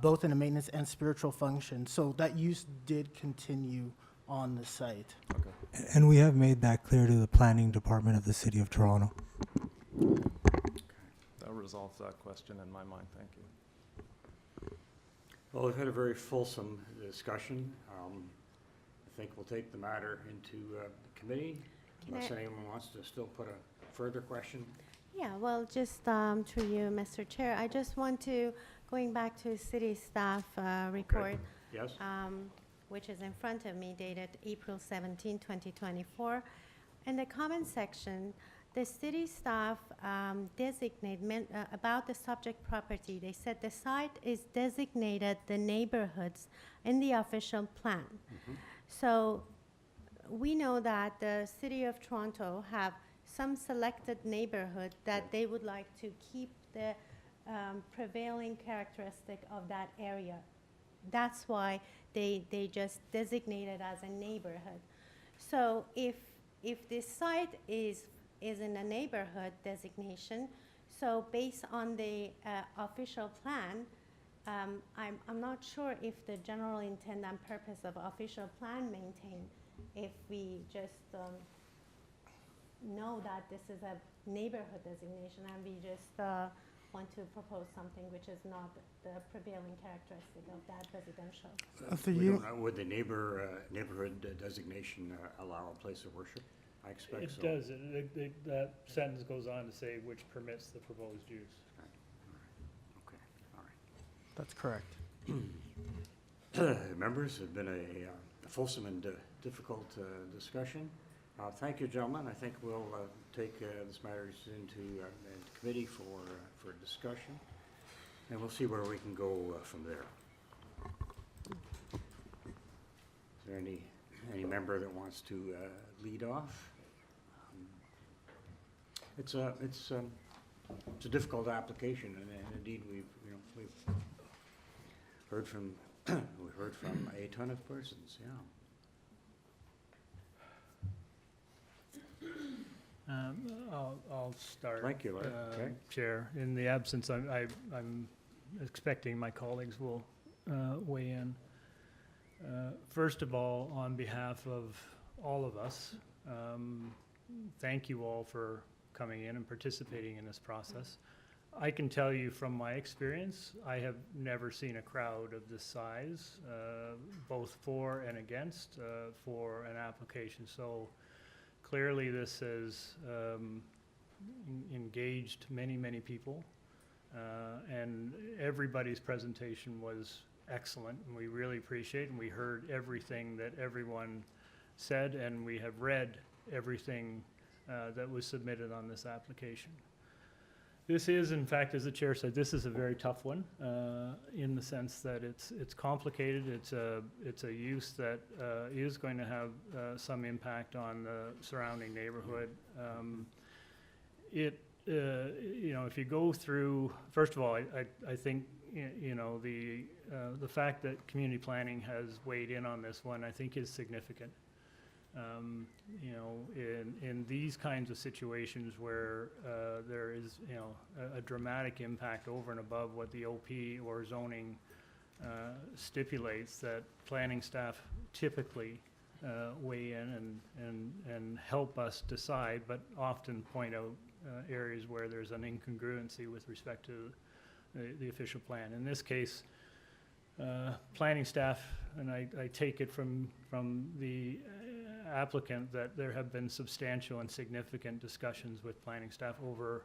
both in a maintenance and spiritual function. So that use did continue on the site. Okay. And we have made that clear to the planning department of the City of Toronto. That resolves that question in my mind. Thank you. Well, we've had a very fulsome discussion. I think we'll take the matter into the committee, unless anyone wants to still put a further question. Yeah, well, just through you, Mr. Chair, I just want to, going back to city staff report, Yes? which is in front of me, dated April 17, 2024. In the comment section, the city staff about the subject property, they said the site is designated the neighborhoods in the official plan. So we know that the City of Toronto have some selected neighborhood that they would like to keep the prevailing characteristic of that area. That's why they just designate it as a neighborhood. So if this site is in a neighborhood designation, so based on the official plan, I'm not sure if the general intent and purpose of official plan maintained, if we just know that this is a neighborhood designation and we just want to propose something which is not the prevailing characteristic of that residential. We don't know, would the neighborhood designation allow a place of worship? I expect so. It does. That sentence goes on to say which permits the proposed use. Okay, all right. That's correct. Members, it's been a fulsome and difficult discussion. Thank you, gentlemen. I think we'll take this matter into committee for discussion, and we'll see where we can go from there. Is there any member that wants to lead off? It's a difficult application, and indeed we've heard from a ton of persons. Yeah. I'll start. Thank you, Larry. Okay. Chair. In the absence, I'm expecting my colleagues will weigh in. First of all, on behalf of all of us, thank you all for coming in and participating in this process. I can tell you from my experience, I have never seen a crowd of this size, both for and against, for an application. So clearly this has engaged many people, and everybody's presentation was excellent, and we really appreciate it, and we heard everything that everyone said, and we have read everything that was submitted on this application. This is, in fact, as the chair said, this is a very tough one in the sense that it's complicated. It's a use that is going to have some impact on the surrounding neighborhood. If you go through, first of all, I think the fact that community planning has weighed in on this one, I think, is significant. In these kinds of situations where there is, a dramatic impact over and above what the OP or zoning stipulates, that planning staff typically weigh in and help us decide, but often point out areas where there's an incongruency with respect to the official plan. In this case, planning staff, and I take it from the applicant that there have been substantial and significant discussions with planning staff over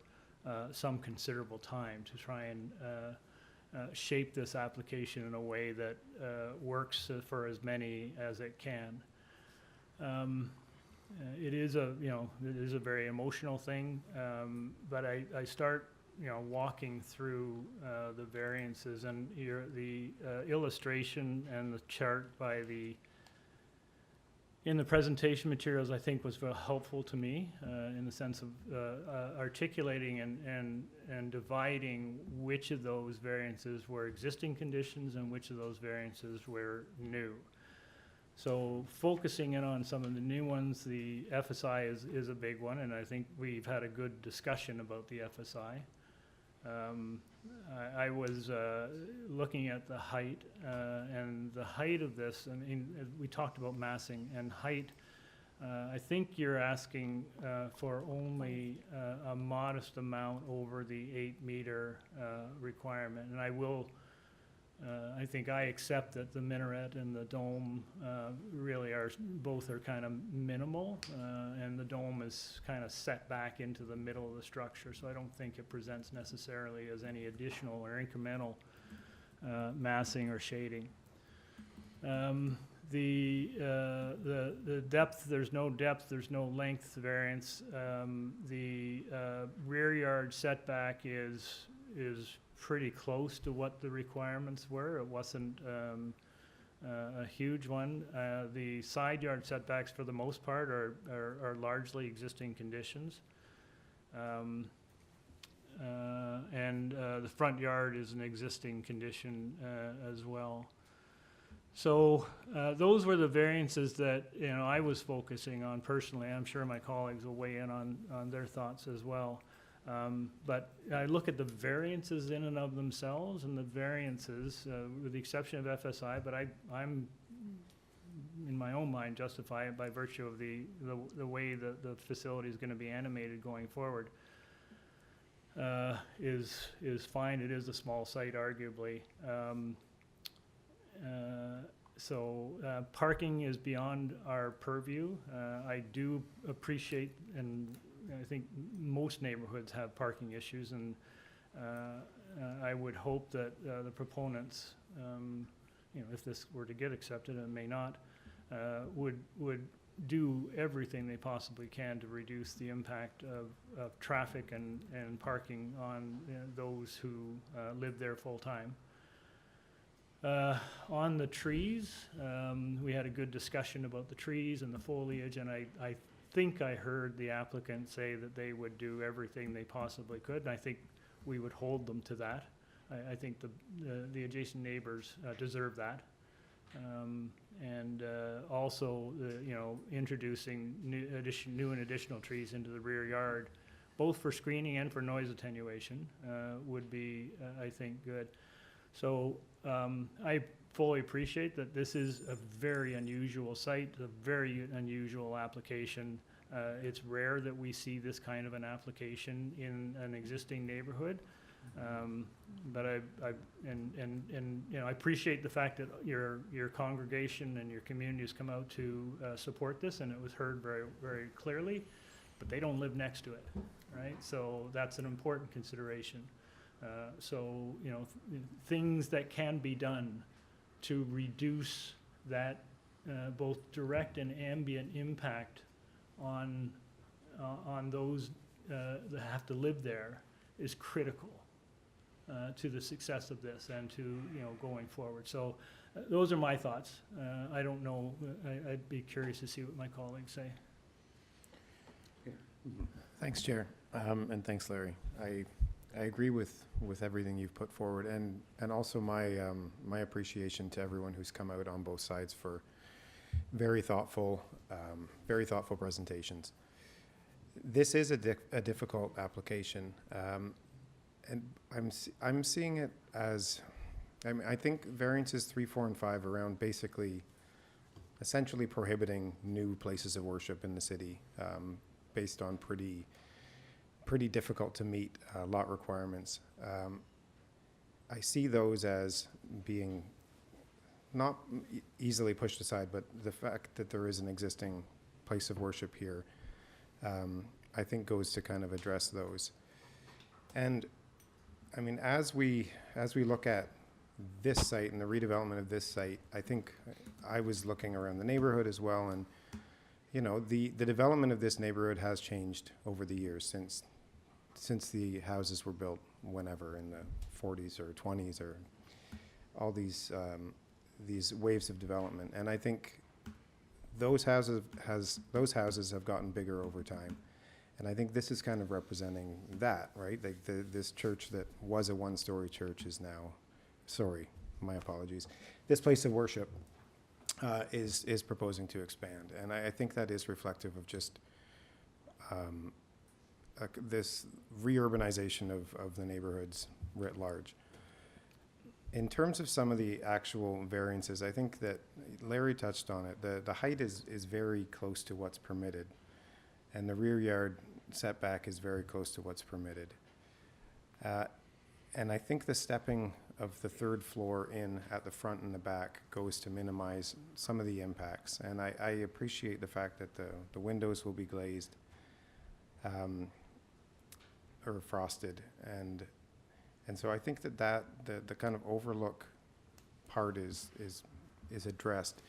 some considerable time to try and shape this application in a way that works for as many as it can. It is a very emotional thing, but I start walking through the variances, and the illustration and the chart in the presentation materials, I think, was very helpful to me in the sense of articulating and dividing which of those variances were existing conditions and which of those variances were new. So focusing in on some of the new ones, the FSI is a big one, and I think we've had a good discussion about the FSI. I was looking at the height, and the height of this, I mean, we talked about massing and height. I think you're asking for only a modest amount over the 8-meter requirement, and I think I accept that the minaret and the dome really both are kind of minimal, and the dome is kind of set back into the middle of the structure, so I don't think it presents necessarily as any additional or incremental massing or shading. The depth, there's no depth, there's no length variance. The rear yard setback is pretty close to what the requirements were. It wasn't a huge one. The side yard setbacks, for the most part, are largely existing conditions. And the front yard is an existing condition as well. So those were the variances that I was focusing on personally. I'm sure my colleagues will weigh in on their thoughts as well. But I look at the variances in and of themselves, and the variances, with the exception of FSI, but I'm in my own mind justify it by virtue of the way that the facility is going to be animated going forward, is fine. It is a small site, arguably. So parking is beyond our purview. I do appreciate, and I think most neighborhoods have parking issues, and I would hope that the proponents, if this were to get accepted, and it may not, would do everything they possibly can to reduce the impact of traffic and parking on those who live there full time. On the trees, we had a good discussion about the trees and the foliage, and I think I heard the applicant say that they would do everything they possibly could, and I think we would hold them to that. I think the adjacent neighbors deserve that. And also, introducing new and additional trees into the rear yard, both for screening and for noise attenuation, would be, I think, good. So I fully appreciate that this is a very unusual site, a very unusual application. It's rare that we see this kind of an application in an existing neighborhood. But I appreciate the fact that your congregation and your community has come out to support this, and it was heard very, very clearly, but they don't live next to it, right? So that's an important consideration. So, things that can be done to reduce that both direct and ambient impact on those that have to live there is critical to the success of this and to going forward. So those are my thoughts. I don't know. I'd be curious to see what my colleagues say. Thanks, Chair, and thanks, Larry. I agree with everything you've put forward, and also my appreciation to everyone who's come out on both sides for very thoughtful presentations. This is a difficult application, and I'm seeing it as, I think variances 3, 4, and 5 around basically essentially prohibiting new places of worship in the city based on pretty difficult to meet lot requirements. I see those as being not easily pushed aside, but the fact that there is an existing place of worship here, I think goes to kind of address those. And I mean, as we look at this site and the redevelopment of this site, I think I was looking around the neighborhood as well, and you know, the development of this neighborhood has changed over the years since the houses were built, whenever in the 40s or 20s, or all these waves of development. And I think those houses have gotten bigger over time. And I think this is kind of representing that, right? Like this church that was a one-story church is now, sorry, my apologies. This place of worship is proposing to expand. And I think that is reflective of just this reurbanization of the neighborhoods writ large. In terms of some of the actual variances, I think that Larry touched on it. The height is very close to what's permitted, and the rear yard setback is very close to what's permitted. And I think the stepping of the third floor in at the front and the back goes to minimize some of the impacts. And I appreciate the fact that the windows will be glazed or frosted, and so I think that the kind of overlook part is addressed.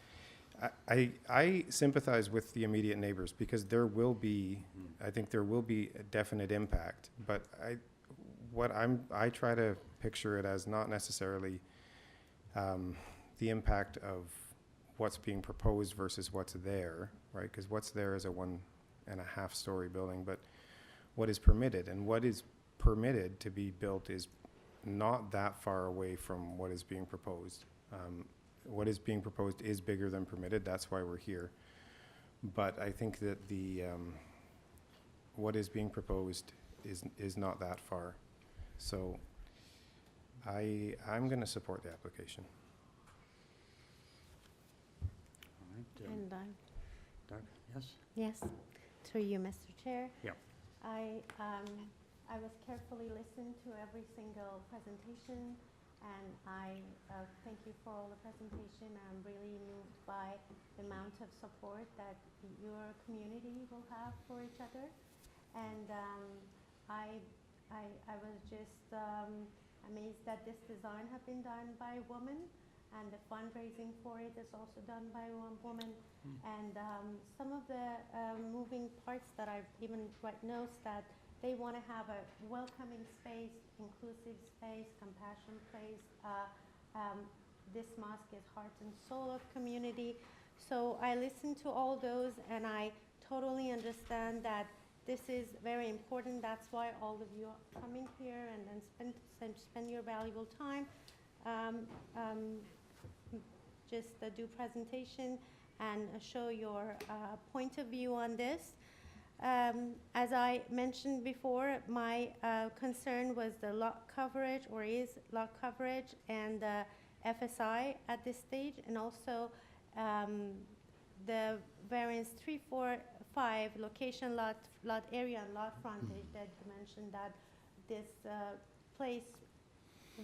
I sympathize with the immediate neighbors, because there will be, I think there will be a definite impact, but I try to picture it as not necessarily the impact of what's being proposed versus what's there, right? Because what's there is a 1.5 story building, but what is permitted, and what is permitted to be built is not that far away from what is being proposed. What is being proposed is bigger than permitted. That's why we're here. But I think that what is being proposed is not that far. So I'm going to support the application. All right. And Doug, yes? yes, through you, Mr. Chair. Yeah. I was carefully listening to every single presentation, and I thank you for all the presentation. I'm really moved by the amount of support that your community will have for each other. And I was just amazed that this design had been done by a woman, and the fundraising for it is also done by one woman. And some of the moving parts that I've even notes that they want to have a welcoming space, inclusive space, compassion place. This mosque is heart and soul of community. So I listened to all those, and I totally understand that this is very important. That's why all of you are coming here and then spend your valuable time. Just do presentation and show your point of view on this. As I mentioned before, my concern was the lot coverage, or is lot coverage, and FSI at this stage, and also the variance 345 location, lot area, and lot frontage that you mentioned, that this place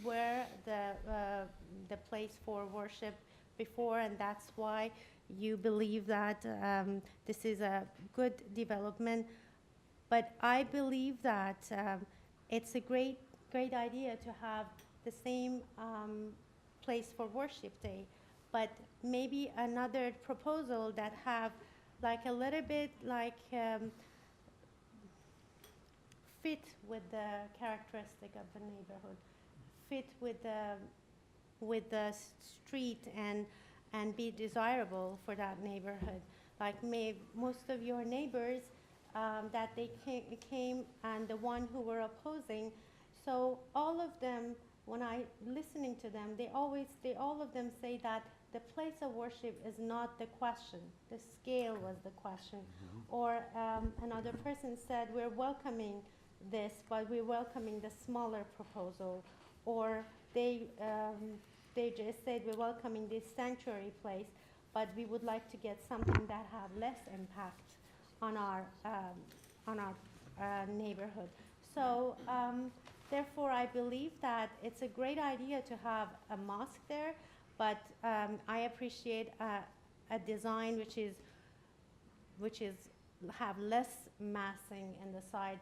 where the place for worship before, and that's why you believe that this is a good development. But I believe that it's a great idea to have the same place for worship day, but maybe another proposal that have like a little bit like fit with the characteristic of the neighborhood, fit with the street, and be desirable for that neighborhood. Like most of your neighbors that they came, and the one who were opposing. So all of them, when I listening to them, all of them say that the place of worship is not the question. The scale was the question. Or another person said, we're welcoming this, but we're welcoming the smaller proposal. Or they just said, we're welcoming this sanctuary place. but we would like to get something that have less impact on our neighborhood. So therefore, I believe that it's a great idea to have a mosque there, but I appreciate a design which is have less massing in the side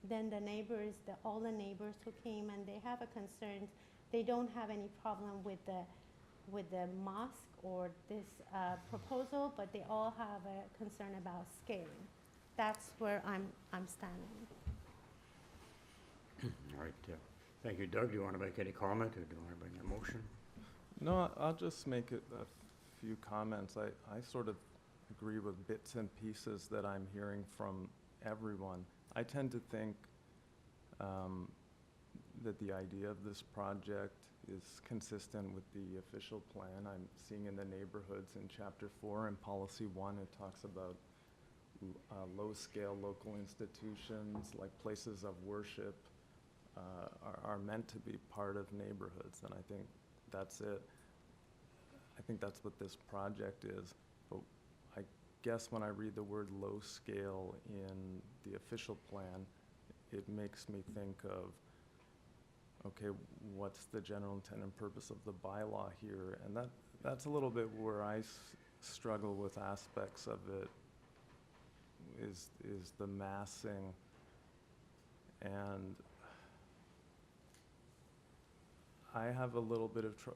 than the neighbors, all the neighbors who came and they have a concern. They don't have any problem with the mosque or this proposal, but they all have a concern about scaling. That's where I'm standing. All right, thank you. Doug, do you want to make any comment, or do you want to bring a motion? No, I'll just make a few comments. I sort of agree with bits and pieces that I'm hearing from everyone. I tend to think that the idea of this project is consistent with the official plan I'm seeing in the neighborhoods. In Chapter 4 and Policy 1, it talks about low-scale local institutions, like places of worship, are meant to be part of neighborhoods, and I think that's it. I think that's what this project is. But I guess when I read the word low scale in the official plan, it makes me think of, okay, what's the general intent and purpose of the bylaw here? And that's a little bit where I struggle with aspects of it, is the massing. And I have a little bit of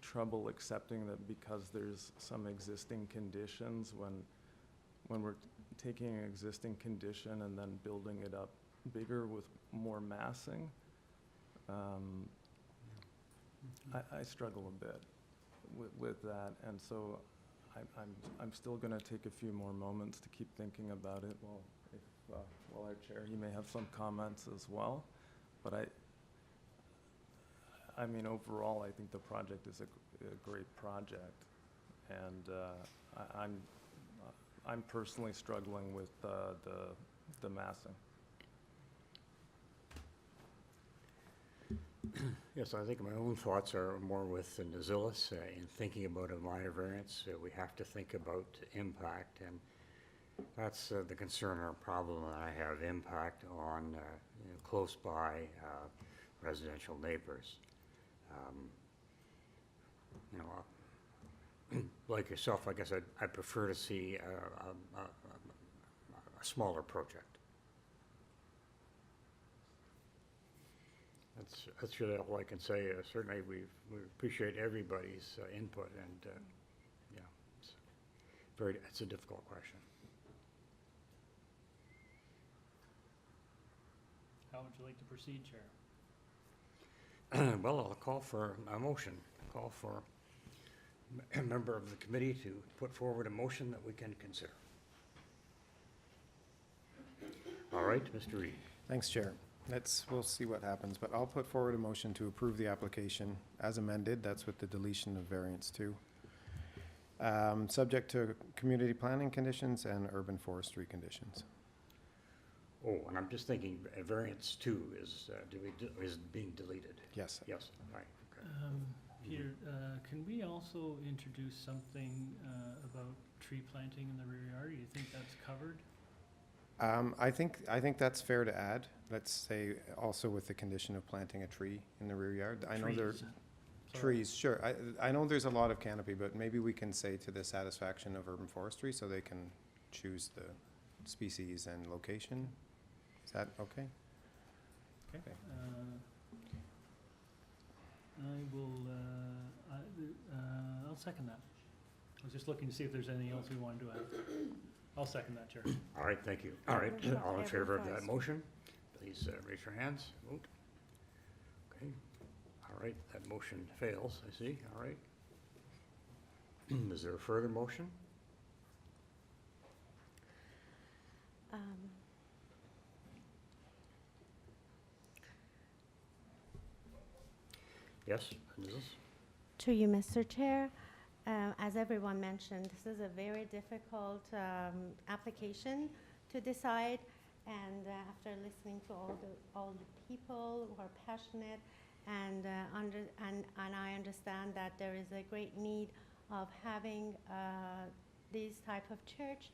trouble accepting that because there's some existing conditions, when we're taking an existing condition and then building it up bigger with more massing, I struggle a bit with that, and so I'm still going to take a few more moments to keep thinking about it. While our chair, he may have some comments as well, but I mean, overall, I think the project is a great project, and I'm personally struggling with the massing. Yes, I think my own thoughts are more with Nazilis in thinking about a minor variance. We have to think about impact, and that's the concern or problem that I have, impact on close by residential neighbors. Like yourself, I guess I'd prefer to see a smaller project. That's really all I can say. Certainly, we appreciate everybody's input, and yeah, it's a difficult question. How would you like to proceed, Chair? Well, I'll call for a motion. Call for a member of the committee to put forward a motion that we can consider. All right, Mr. Reid. Thanks, Chair. We'll see what happens, but I'll put forward a motion to approve the application as amended. That's with the deletion of variance 2. Subject to community planning conditions and urban forestry conditions. Oh, and I'm just thinking variance 2 is being deleted. Yes. Yes, right. Okay. Peter, can we also introduce something about tree planting in the rear yard? Do you think that's covered? I think that's fair to add. Let's say also with the condition of planting a tree in the rear yard. I know there trees, sure. I know there's a lot of canopy, but maybe we can say to the satisfaction of urban forestry so they can choose the species and location. Is that okay? Okay. I will, I'll second that. I was just looking to see if there's anything else we wanted to add. I'll second that, Chair. All right, thank you. All right, all in favor of that motion, please raise your hands. Vote. Okay. All right, that motion fails, I see. All right. Is there a further motion? Yes, Mrs. To you, Mr. Chair. As everyone mentioned, this is a very difficult application to decide, and after listening to all the people who are passionate, and I understand that there is a great need of having this type of church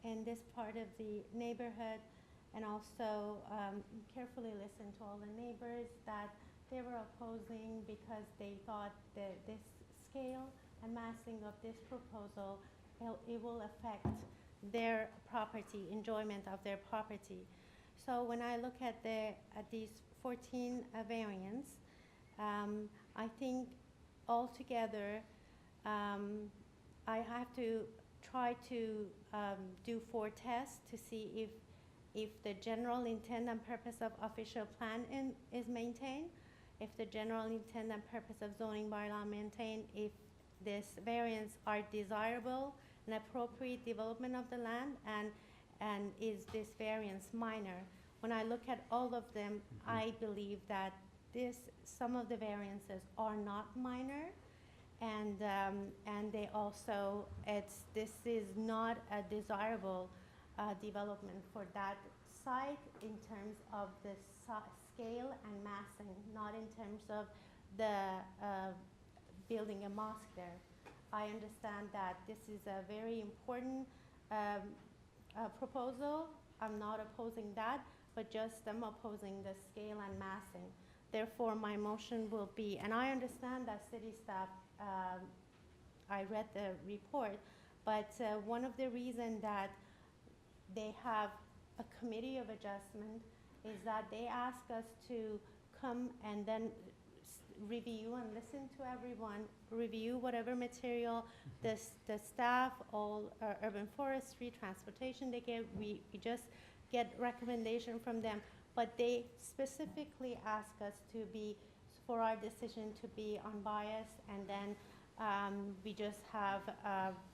in this part of the neighborhood, and also carefully listen to all the neighbors that they were opposing because they thought that this scale and massing of this proposal, it will affect their property, enjoyment of their property. So when I look at these 14 variants, I think altogether I have to try to do 4 tests to see if the general intent and purpose of official plan is maintained, if the general intent and purpose of zoning bylaw maintained, if this variance are desirable and appropriate development of the land, and is this variance minor. When I look at all of them, I believe that some of the variances are not minor, and they also, this is not a desirable development for that site in terms of the scale and massing, not in terms of the building a mosque there. I understand that this is a very important proposal. I'm not opposing that, but just I'm opposing the scale and massing. Therefore, my motion will be, and I understand that city staff, I read the report, but one of the reasons that they have a committee of adjustment is that they ask us to come and then review and listen to everyone, review whatever material the staff, all urban forestry, transportation they give, we just get recommendation from them, but they specifically ask us for our decision to be unbiased, and then we just have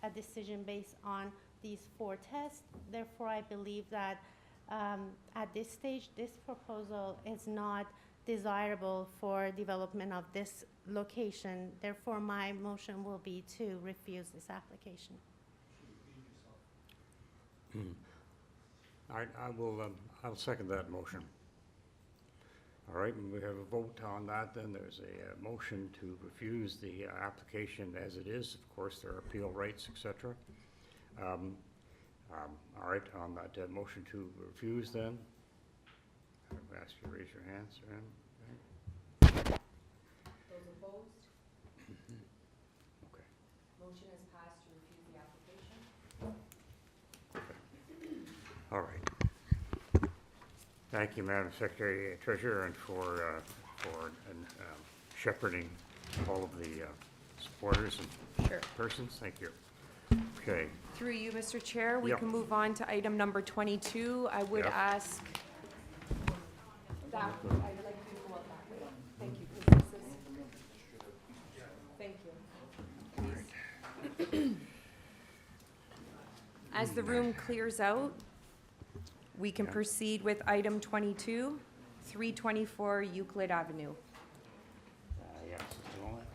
a decision based on these 4 tests. Therefore, I believe that at this stage, this proposal is not desirable for development of this location. Therefore, my motion will be to refuse this application. I'll second that motion. All right, and we have a vote on that, then there's a motion to refuse the application as it is. Of course, there are appeal rights, etc. All right, on that motion to refuse then, I'll ask you to raise your hands. Those opposed? Okay. Motion is passed to refuse the application. All right. Thank you, Madam Secretary Treasurer, and for shepherding all of the supporters and Sure. persons. Thank you. Okay. Through you, Mr. Chair, we Yep. can move on to item number 22. I would Yep. ask that, I'd like you to go up that way. Thank you, 'cause this is, thank you. Please. As the room clears out, we can proceed with item 22, 324 Euclid Avenue. Yes, it's a moment.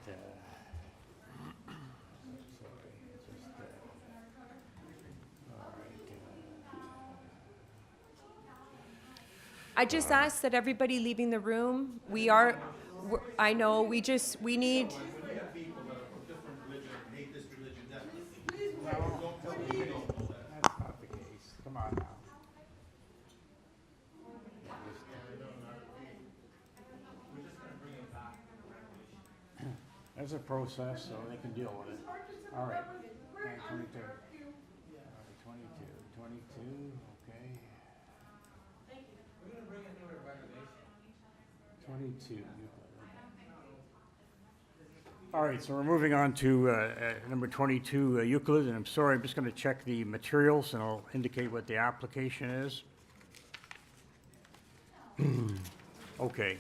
I just ask that everybody leaving the room, I know, we need, That's not the case. Come on now. There's a process, so they can deal with it. All right. 22. 22, okay. 22. All right, so we're moving on to number 22, Euclid, and I'm sorry, I'm just going to check the materials, and I'll indicate what the application is. Okay.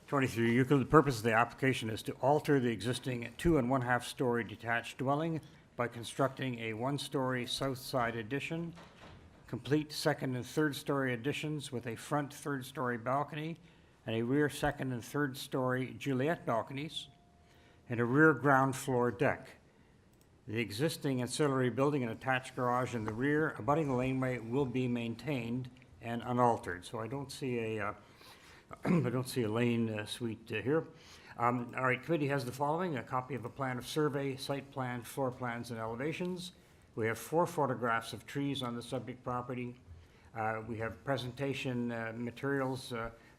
23 Euclid, the purpose of the application is to alter the existing 2 1/2 story detached dwelling by constructing a 1-story south side addition, complete 2nd and 3rd story additions with a front 3rd story balcony and a rear 2nd and 3rd story Juliet balconies, and a rear ground floor deck. The existing ancillary building and attached garage in the rear abutting the laneway will be maintained and unaltered. So I don't see a lane suite here. All right, committee has the following: a copy of a plan of survey, site plan, floor plans, and elevations. We have 4 photographs of trees on the subject property. We have presentation materials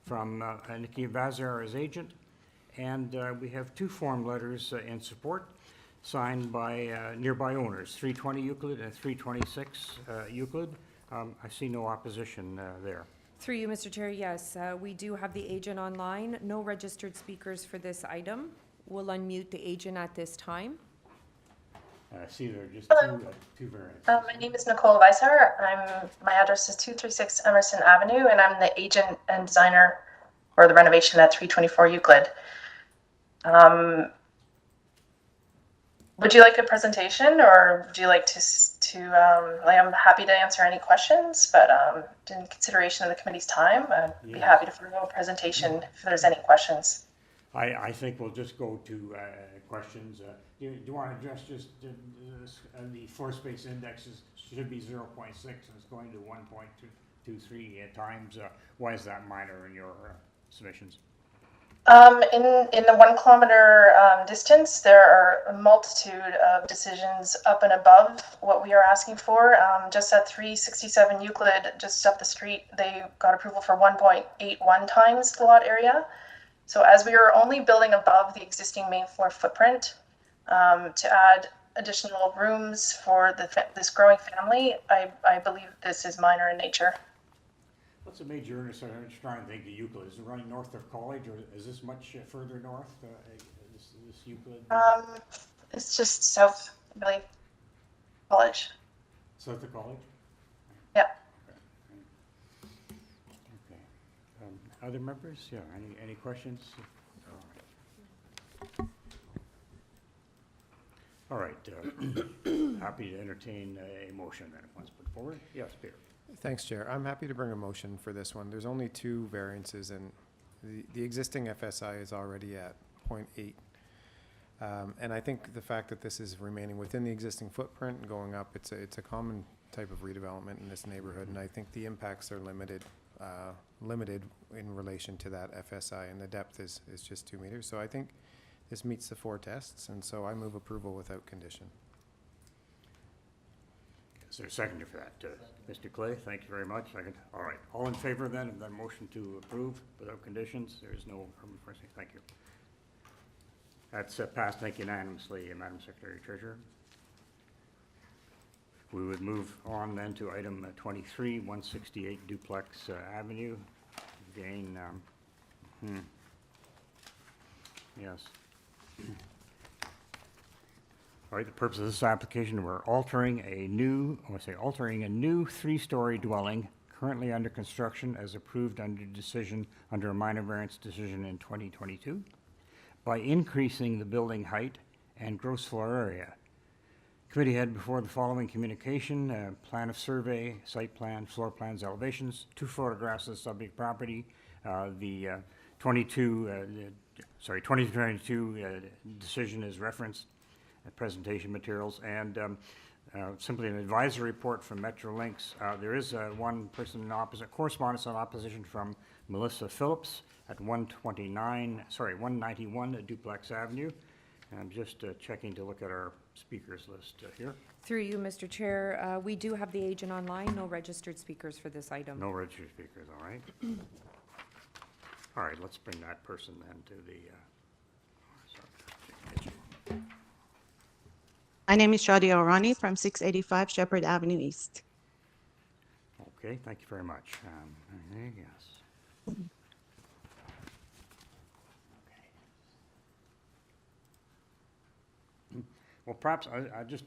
from Nikki Vazar as agent. And we have 2 form letters in support signed by nearby owners, 320 Euclid and 326 Euclid. I see no opposition there. Through you, Mr. Chair, yes, we do have the agent online. No registered speakers for this item. We'll unmute the agent at this time. I see there are just two variants. My name is Nicole Weisser. My address is 236 Emerson Avenue, and I'm the agent and designer for the renovation at 324 Euclid. Would you like a presentation, or would you like to I'm happy to answer any questions, but in consideration of the committee's time, I'd be happy to forego a presentation if there's any questions. I think we'll just go to questions. Do you want to address just the floor space indexes should be 0.6 and it's going to 1.23 times. Why is that minor in your submissions? In the 1 kilometer distance, there are a multitude of decisions up and above what we are asking for. Just at 367 Euclid, just up the street, they got approval for 1.81 times the lot area. So as we are only building above the existing main floor footprint, to add additional rooms for this growing family, I believe this is minor in nature. What's the major intersection? I'm just trying to think of Euclid. Is it running north of College, or is this much further north, this Euclid? It's just south, I believe, College. South of College? Yeah. Okay. Other members? Yeah, any questions? All right. Happy to entertain a motion then if one's put forward. Yes, Peter. Thanks, Chair. I'm happy to bring a motion for this one. There's only 2 variances, and the existing FSI is already at 0.8. And I think the fact that this is remaining within the existing footprint and going up, it's a common type of redevelopment in this neighborhood, and I think the impacts are limited in relation to that FSI, and the depth is just 2 meters. So I think this meets the 4 tests, and so I move approval without condition. Is there a seconder for that? Mr. Clay, thank you very much. Second. All right. All in favor then of that motion to approve without conditions? There is no question. Thank you. That's passed. Thank you unanimously, Madam Secretary Treasurer. We would move on then to item 23, 168 Duplex Avenue. Again, yes. All right, the purpose of this application, we're altering a new 3-story dwelling currently under construction as approved under a minor variance decision in 2022 by increasing the building height and gross floor area. Committee had before the following communication: plan of survey, site plan, floor plans, elevations, 2 photographs of the subject property, the 2022 decision is referenced, presentation materials, and simply an advisory report from Metrolinx. There is one person in correspondence on opposition from Melissa Phillips at 191 Duplex Avenue. And I'm just checking to look at our speakers list here. Through you, Mr. Chair, we do have the agent online. No registered speakers for this item. No registered speakers, all right. All right, let's bring that person then to the My name is Shadia Orani from 685 Shepherd Avenue East. Okay, thank you very much. Yes. Okay. Well, perhaps I just,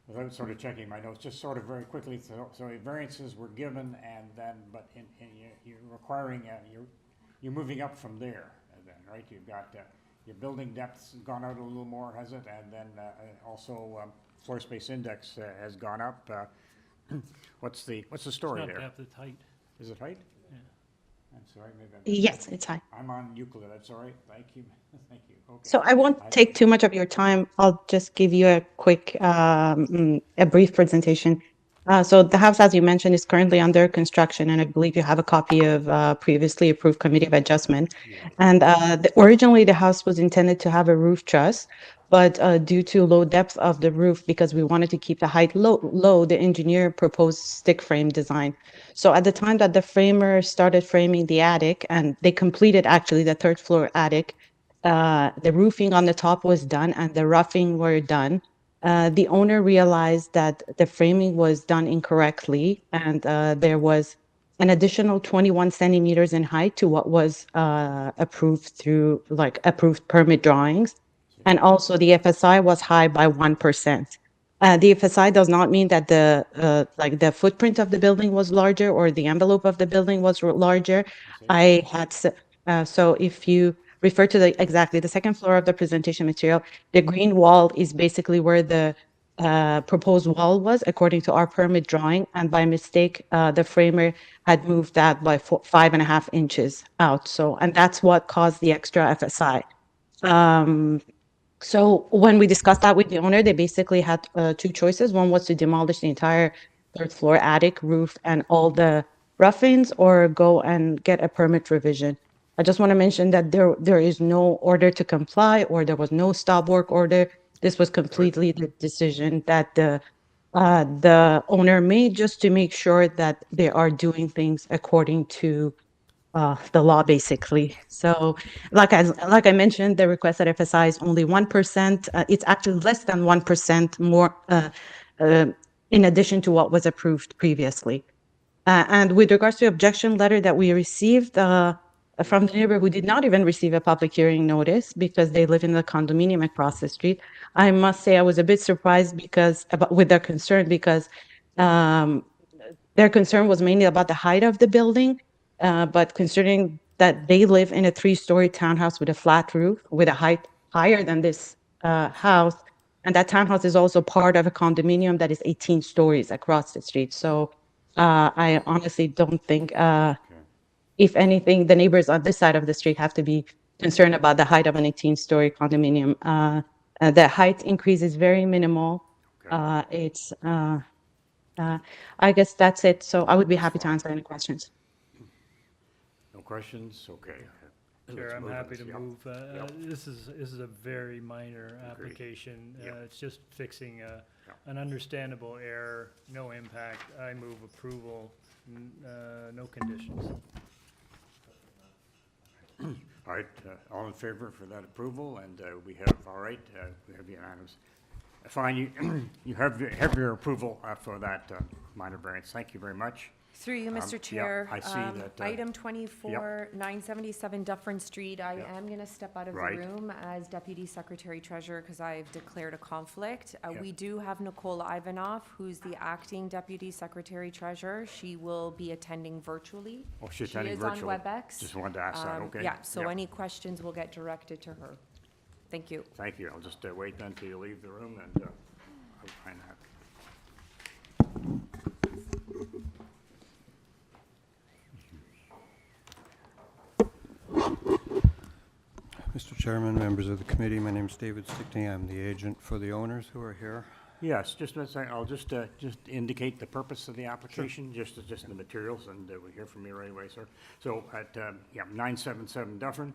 without sort of checking my notes, just sort of very quickly, so variances were given, and then, but you're requiring, you're moving up from there, then, right? You've got your building depth's gone out a little more, has it? And then also floor space index has gone up. What's the story there? It's not depth, it's height. Is it height? Yeah. I'm sorry, maybe Yes, it's high. I'm on Euclid. That's all right. Thank you. Thank you. Okay. So I won't take too much of your time. I'll just give you a quick, a brief presentation. So the house, as you mentioned, is currently under construction, and I believe you have a copy of previously approved Committee of Adjustment. And originally, the house was intended to have a roof truss, but due to low depth of the roof, because we wanted to keep the height low, the engineer proposed stick frame design. So at the time that the framer started framing the attic, and they completed actually the third floor attic, the roofing on the top was done and the roughing were done. The owner realized that the framing was done incorrectly, and there was an additional 21 centimeters in height to what was approved through approved permit drawings. And also the FSI was high by 1%. The FSI does not mean that the footprint of the building was larger or the envelope of the building was larger. So if you refer to exactly the second floor of the presentation material, the green wall is basically where the proposed wall was according to our permit drawing, and by mistake the framer had moved that by 5.5 inches out. So, and that's what caused the extra FSI. So when we discussed that with the owner, they basically had two choices. One was to demolish the entire third floor attic, roof, and all the roughings, or go and get a permit revision. I just want to mention that there is no order to comply, or there was no stop work order. This was completely the decision that the owner made, just to make sure that they are doing things according to the law, basically. So like I mentioned, the requested FSI is only 1%. It's actually less than 1% more in addition to what was approved previously. And with regards to objection letter that we received from the neighbor who did not even receive a public hearing notice because they live in the condominium across the street, I must say I was a bit surprised with their concern, because their concern was mainly about the height of the building. But considering that they live in a 3-story townhouse with a flat roof, with a height higher than this house, and that townhouse is also part of a condominium that is 18 stories across the street. So I honestly don't think, if anything, the neighbors on this side of the street have to be concerned about the height of an 18-story condominium. The height increase is very minimal. I guess that's it. So I would be happy to answer any questions. No questions? Okay. Chair, Let's I'm move happy this. to Yep. move. Yep. This is a very minor application. It's just fixing an understandable error, no impact. I move approval, no conditions. All right, all in favor for that approval, and we have, all right, we have unanimous. Fine, you have your approval for that minor variance. Thank you very much. Through you, Mr. Yeah, Chair. I see that. Item 24, 977 Dufferin Street. I am going to step out of the Right. room as Deputy Secretary Treasurer because I've declared a conflict. Yeah. We do have Nicole Ivanoff, who's the acting Deputy Secretary Treasurer. She will be attending virtually. Oh, she's attending virtually. She is on WebEx. Just wanted to ask that, okay. Yeah, so Yeah. any questions will get directed to her. Thank you. Thank you. I'll just wait then till you leave the room, and I'll find that. Mr. Chairman, members of the committee, my name is David Stickney. I'm the agent for the owners who are here. Yes, just a second. I'll just indicate the purpose of the application, just the materials, and we'll hear from you right away, sir. So at 977 Dufferin,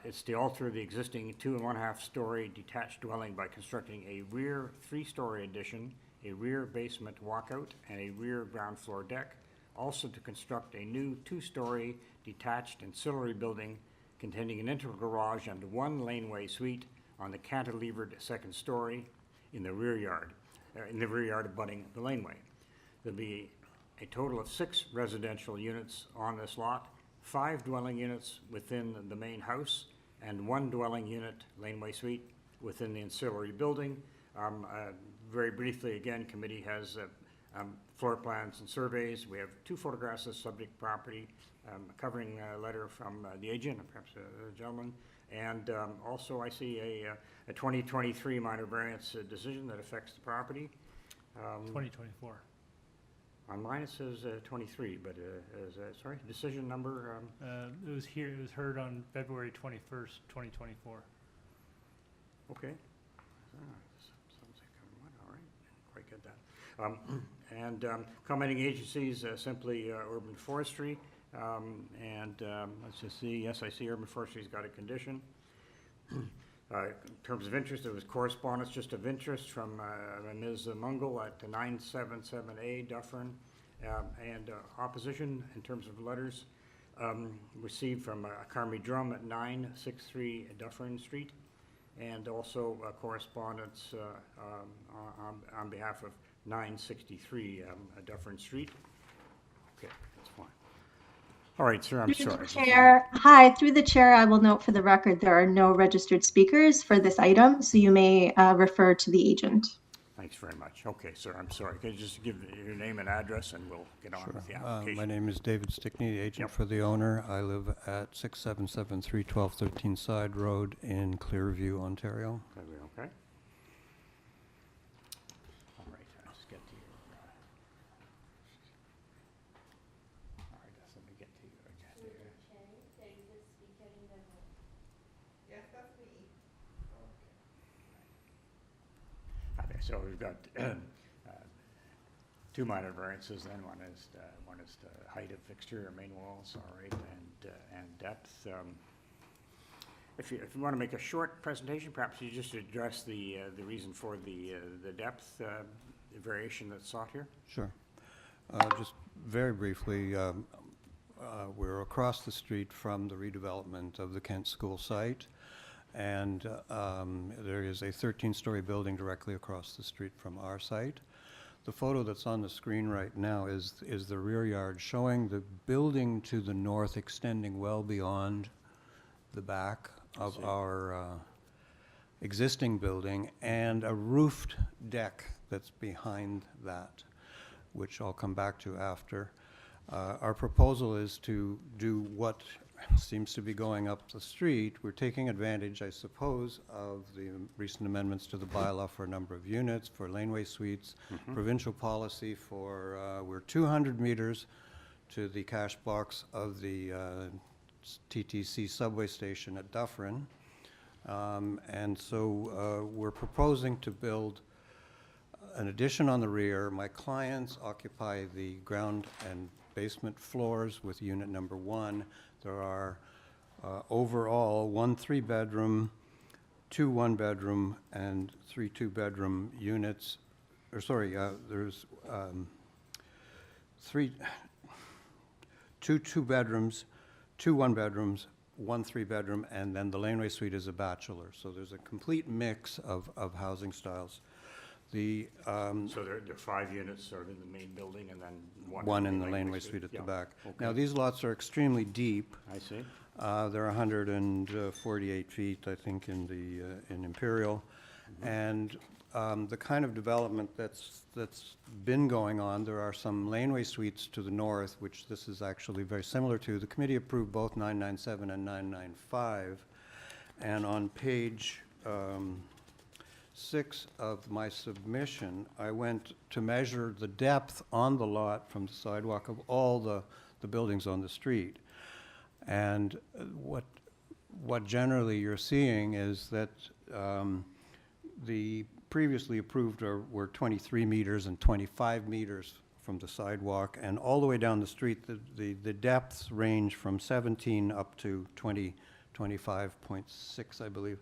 it's to alter the existing 2.5-story detached dwelling by constructing a rear 3-story addition, a rear basement walkout, and a rear ground floor deck. Also to construct a new 2-story detached ancillary building containing an integral garage and 1 laneway suite on the cantilevered 2nd story in the rear yard abutting the laneway. There'll be a total of 6 residential units on this lot, 5 dwelling units within the main house, and 1 dwelling unit laneway suite within the ancillary building. Very briefly, again, committee has floor plans and surveys. We have 2 photographs of subject property, a covering letter from the agent, perhaps the gentleman, and also I see a 2023 minor variance decision that affects the property. 2024. On mine it says 23, but sorry, decision number. It was heard on February 21st, 2024. Okay. Sounds like all right. Didn't quite get that. Commenting agencies, simply urban forestry. Let's just see, yes, I see urban forestry's got a condition. In terms of interest, it was correspondence just of interest from Ms. Mungle at 977A Dufferin, and opposition in terms of letters received from Carmi Drum at 963 Dufferin Street, and also correspondence on behalf of 963 Dufferin Street. Okay, that's fine. All right, sir, I'm Through sorry. the chair, hi, through the chair, I will note for the record there are no registered speakers for this item, so you may refer to the agent. Thanks very much. Okay, sir, I'm sorry. Can you just give your name and address, and we'll get on with the application? My name is David Stickney, the agent for the owner. I live at 6773 1213 Side Road in Clearview, Ontario. Okay. All right, I'll just get to your, all right, let me get to your agenda here. Yes, that's me. Okay, so we've got two minor variances then. One is the height of exterior main walls, all right, and depth. If you want to make a short presentation, perhaps you just address the reason for the depth variation that's sought here. Sure. Just very briefly, we're across the street from the redevelopment of the Kent School site, and there is a 13-story building directly across the street from our site. The photo that's on the screen right now is the rear yard, showing the building to the north extending well beyond the back of our existing building, and a roofed deck that's behind that, which I'll come back to after. Our proposal is to do what seems to be going up the street. We're taking advantage, I suppose, of the recent amendments to the bylaw for a number of units, for laneway suites, provincial policy for, we're 200 meters to the cash box of the TTC subway station at Dufferin. And so we're proposing to build an addition on the rear. My clients occupy the ground and basement floors with unit number 1. There are overall 1 3-bedroom, 2 1-bedroom, and 3 2-bedroom units. Or sorry, there's 2 2-bedrooms, 2 1-bedrooms, 1 3-bedroom, and then the laneway suite is a bachelor. So there's a complete mix of housing styles. The so there are 5 units sort of in the main building, and then one in the laneway suite at the back. Okay. Now, these lots are extremely deep. I see. They're 148 feet, I think, in Imperial, and the kind of development that's been going on. There are some laneway suites to the north, which this is actually very similar to. The committee approved both 997 and 995, and on page 6 of my submission, I went to measure the depth on the lot from the sidewalk of all the buildings on the street. And what generally you're seeing is that the previously approved were 23 meters and 25 meters from the sidewalk, and all the way down the street, the depths range from 17 up to 25.6, I believe,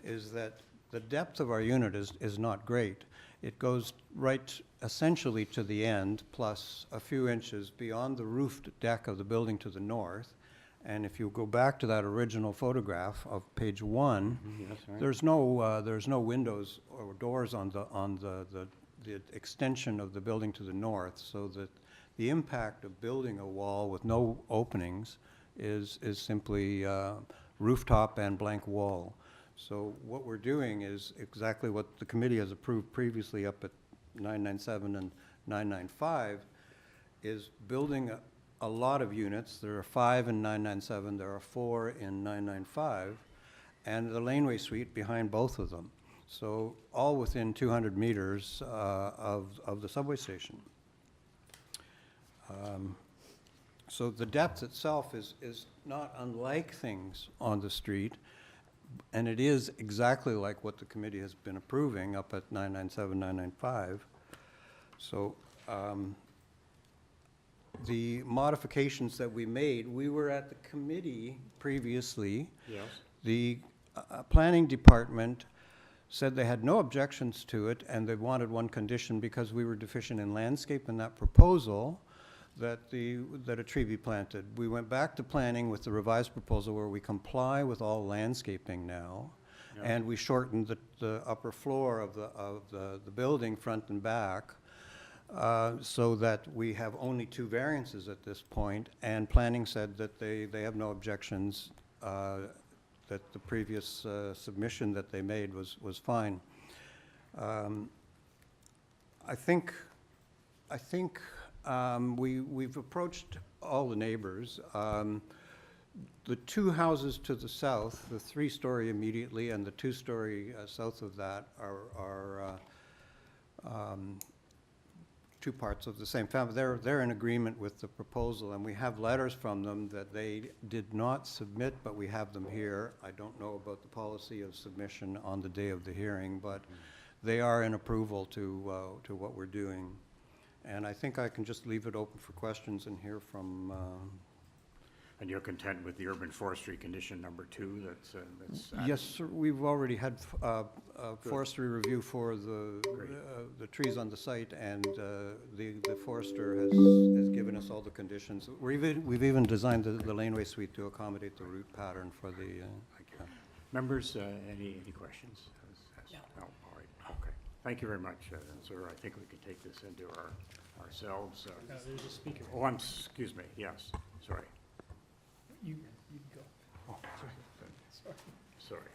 is that the depth of our unit is not great. It goes right essentially to the end, plus a few inches beyond the roofed deck of the building to the north. And if you go back to that original photograph of page 1, Yes, right. there's no windows or doors on the extension of the building to the north, so that the impact of building a wall with no openings is simply rooftop and blank wall. So what we're doing is exactly what the committee has approved previously up at 997 and 995, is building a lot of units. There are 5 in 997, there are 4 in 995, and the laneway suite behind both of them. So all within 200 meters of the subway station. So the depth itself is not unlike things on the street, and it is exactly like what the committee has been approving up at 997, 995. So the modifications that we made, we were at the committee previously. Yes. The planning department said they had no objections to it, and they wanted one condition because we were deficient in landscape in that proposal, that a tree be planted. We went back to planning with the revised proposal where we comply with all landscaping now, and we shortened the upper floor of the building, front and back, so that we have only 2 variances at this point, and planning said that they have no objections, that the previous submission that they made was fine. I think we've approached all the neighbors. The 2 houses to the south, the 3-story immediately and the 2-story south of that are 2 parts of the same family. They're in agreement with the proposal, and we have letters from them that they did not submit, but we have them here. I don't know about the policy of submission on the day of the hearing, but they are in approval to what we're doing. And I think I can just leave it open for questions and hear from. And you're content with the urban forestry condition number 2 that's added? Yes, sir. We've already had forestry review for the trees on the site, and the forester has given us all the conditions. We've even designed the laneway suite to accommodate the route pattern for the. Members, any questions? No. All right. Okay. Thank you very much, sir. I think we can take this into ourselves. There's a speaker. Oh, excuse me. Yes. Sorry. You go. Oh, sorry.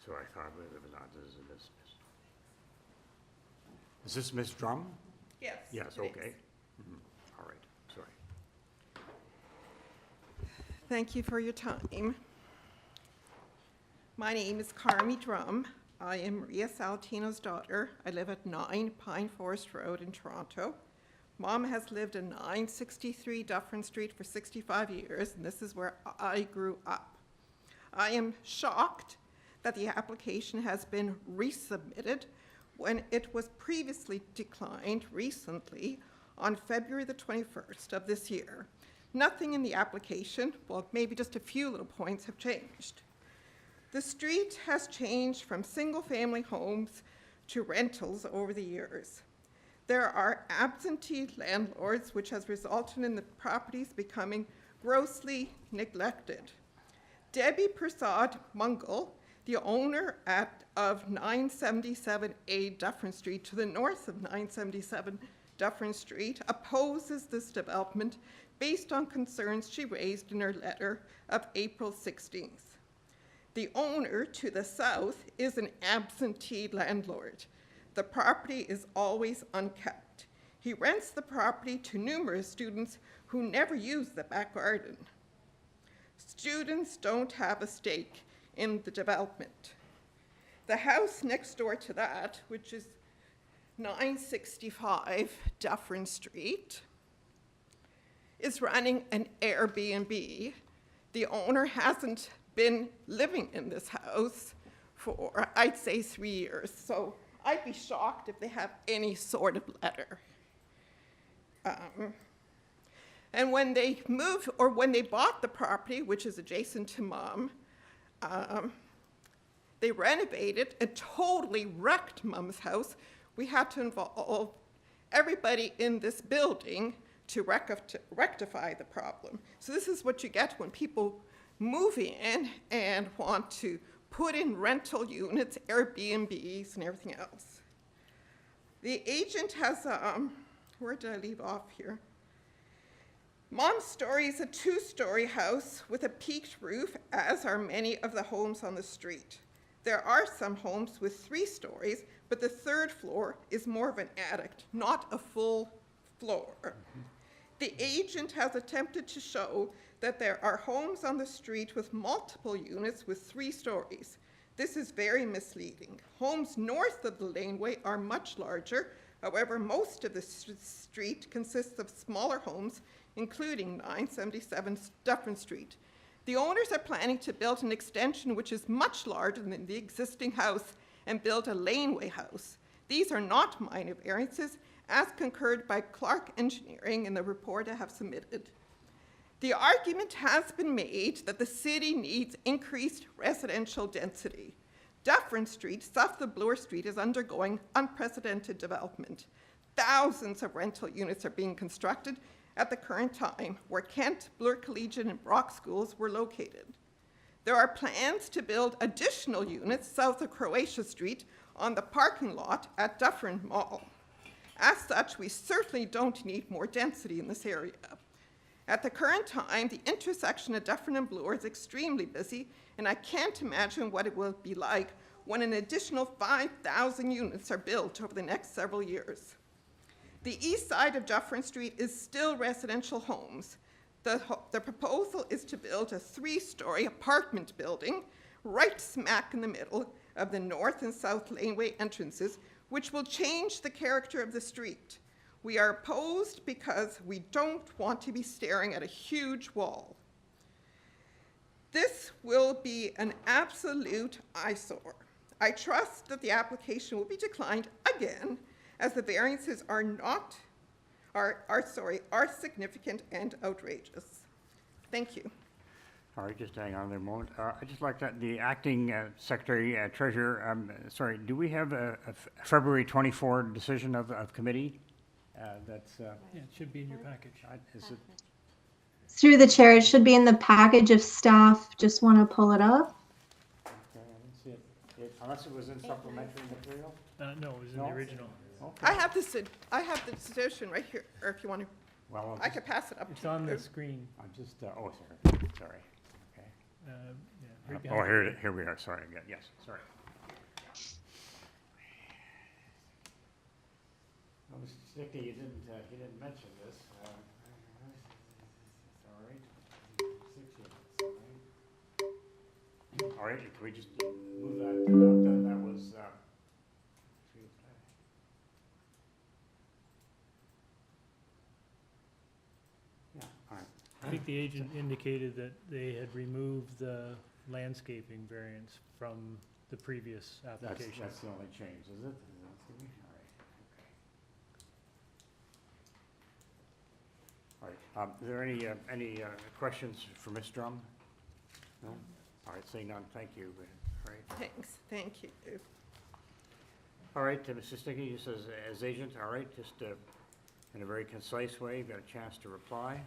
Sorry, I thought it was not. Is this Ms. Drum? Yes. Yes, it okay. is. All right, sorry. Thank you for your time. My name is Carmi Drum. I am Maria Saltino's daughter. I live at 9 Pine Forest Road in Toronto. Mom has lived in 963 Dufferin Street for 65 years, and this is where I grew up. I am shocked that the application has been resubmitted when it was previously declined recently on February the 21st of this year. Nothing in the application, well, maybe just a few little points have changed. The street has changed from single-family homes to rentals over the years. There are absentee landlords, which has resulted in the properties becoming grossly neglected. Debbie Prasad Mungal, the owner of 977A Dufferin Street to the north of 977 Dufferin Street, opposes this development based on concerns she raised in her letter of April 16th. The owner to the south is an absentee landlord. The property is always unkept. He rents the property to numerous students who never use the back garden. Students don't have a stake in the development. The house next door to that, which is 965 Dufferin Street, is running an Airbnb. The owner hasn't been living in this house for, I'd say, 3 years. So I'd be shocked if they have any sort of letter. And when they moved, or when they bought the property, which is adjacent to Mom, they renovated and totally wrecked Mom's house. We had to involve everybody in this building to rectify the problem. So this is what you get when people move in and want to put in rental units, Airbnbs, and everything else. The agent has, where did I leave off here? Mom's story is a 2-story house with a peaked roof, as are many of the homes on the street. There are some homes with 3 stories, but the 3rd floor is more of an attic, not a full floor. Mm-hmm. The agent has attempted to show that there are homes on the street with multiple units with 3 stories. This is very misleading. Homes north of the laneway are much larger. However, most of the street consists of smaller homes, including 977 Dufferin Street. The owners are planning to build an extension which is much larger than the existing house and build a laneway house. These are not minor variances, as concurred by Clark Engineering in the report I have submitted. The argument has been made that the city needs increased residential density. Dufferin Street, south of Bloor Street, is undergoing unprecedented development. Thousands of rental units are being constructed at the current time, where Kent, Bloor Collegiate, and Brock schools were located. There are plans to build additional units south of Croatia Street on the parking lot at Dufferin Mall. As such, we certainly don't need more density in this area. At the current time, the intersection of Dufferin and Bloor is extremely busy, and I can't imagine what it will be like when an additional 5,000 units are built over the next several years. The east side of Dufferin Street is still residential homes. The proposal is to build a 3-story apartment building right smack in the middle of the north and south laneway entrances, which will change the character of the street. We are opposed because we don't want to be staring at a huge wall. This will be an absolute eyesore. I trust that the application will be declined again, as the variances are significant and outrageous. Thank you. All right, just hang on there a moment. I'd just like the acting secretary treasurer, sorry, do we have a February 24 decision of committee? That's Yeah, it should be in your package. is it? Through the chair, it should be in the package of staff. Just want to pull it up. Okay, I didn't see it. Unless it was in supplementary material? No, it was in the original. Okay. I have the decision right here, or if you want to, Well, I could pass it up to you. It's on the screen. I'm just, oh, sorry. Okay. Yeah, right Oh, behind here we are, sorry again, yes, sorry. Well, Mr. Stickney, he didn't mention this. All right. 6 units, all right, can we just move that up then? That was, yeah, all right. I think the agent indicated that they had removed the landscaping variance from the previous application. That's the only change, is it? All right. All right. Is there any questions for Ms. Drum? No? All right, seeing none, thank you. All right. Thanks, thank you. All right, Mr. Stickney, just as agent, all right, just in a very concise way, you've got a chance to reply.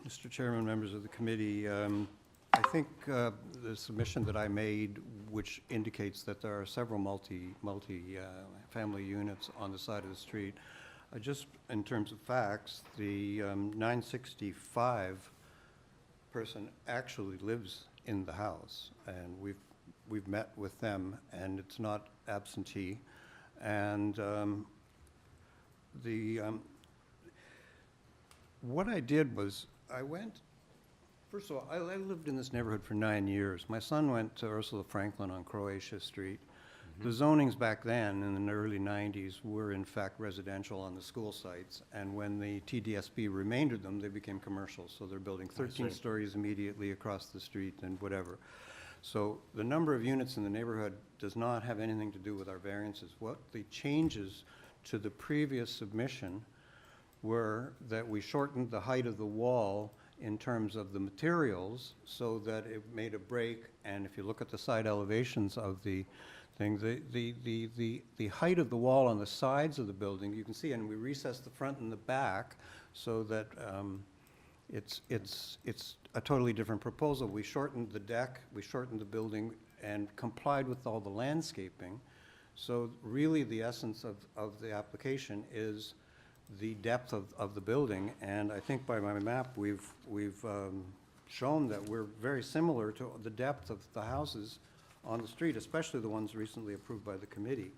Mr. Chairman, members of the committee, I think the submission that I made, which indicates that there are several multi-family units on the side of the street, just in terms of facts, the 965 person actually lives in the house, and we've met with them, and it's not absentee, and what I did was I went. First of all, I lived in this neighborhood for 9 years. My son went to Ursula Franklin on Croatia Street. The zonings back then, in the early 90s, were in fact residential on the school sites. And when the TDSB remaindered them, they became commercial. So they're building 13 stories immediately across the street and whatever. So the number of units in the neighborhood does not have anything to do with our variances. What the changes to the previous submission were that we shortened the height of the wall in terms of the materials so that it made a break. And if you look at the side elevations of the thing, the height of the wall on the sides of the building, you can see, and we recessed the front and the back so that it's a totally different proposal. We shortened the deck, we shortened the building, and complied with all the landscaping. So really the essence of the application is the depth of the building, and I think by my map we've shown that we're very similar to the depth of the houses on the street, especially the ones recently approved by the committee.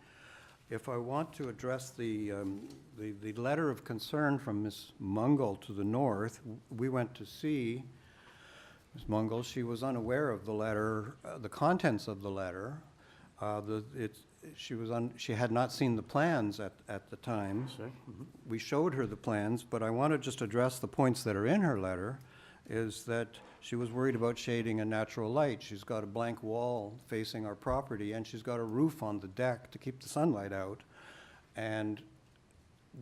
If I want to address the letter of concern from Ms. Mungle to the north, we went to see Ms. Mungle. She was unaware of the letter, the contents of the letter. She had not seen the plans at the time. We showed her the plans, but I want to just address the points that are in her letter, is that she was worried about shading and natural light. She's got a blank wall facing our property, and she's got a roof on the deck to keep the sunlight out. And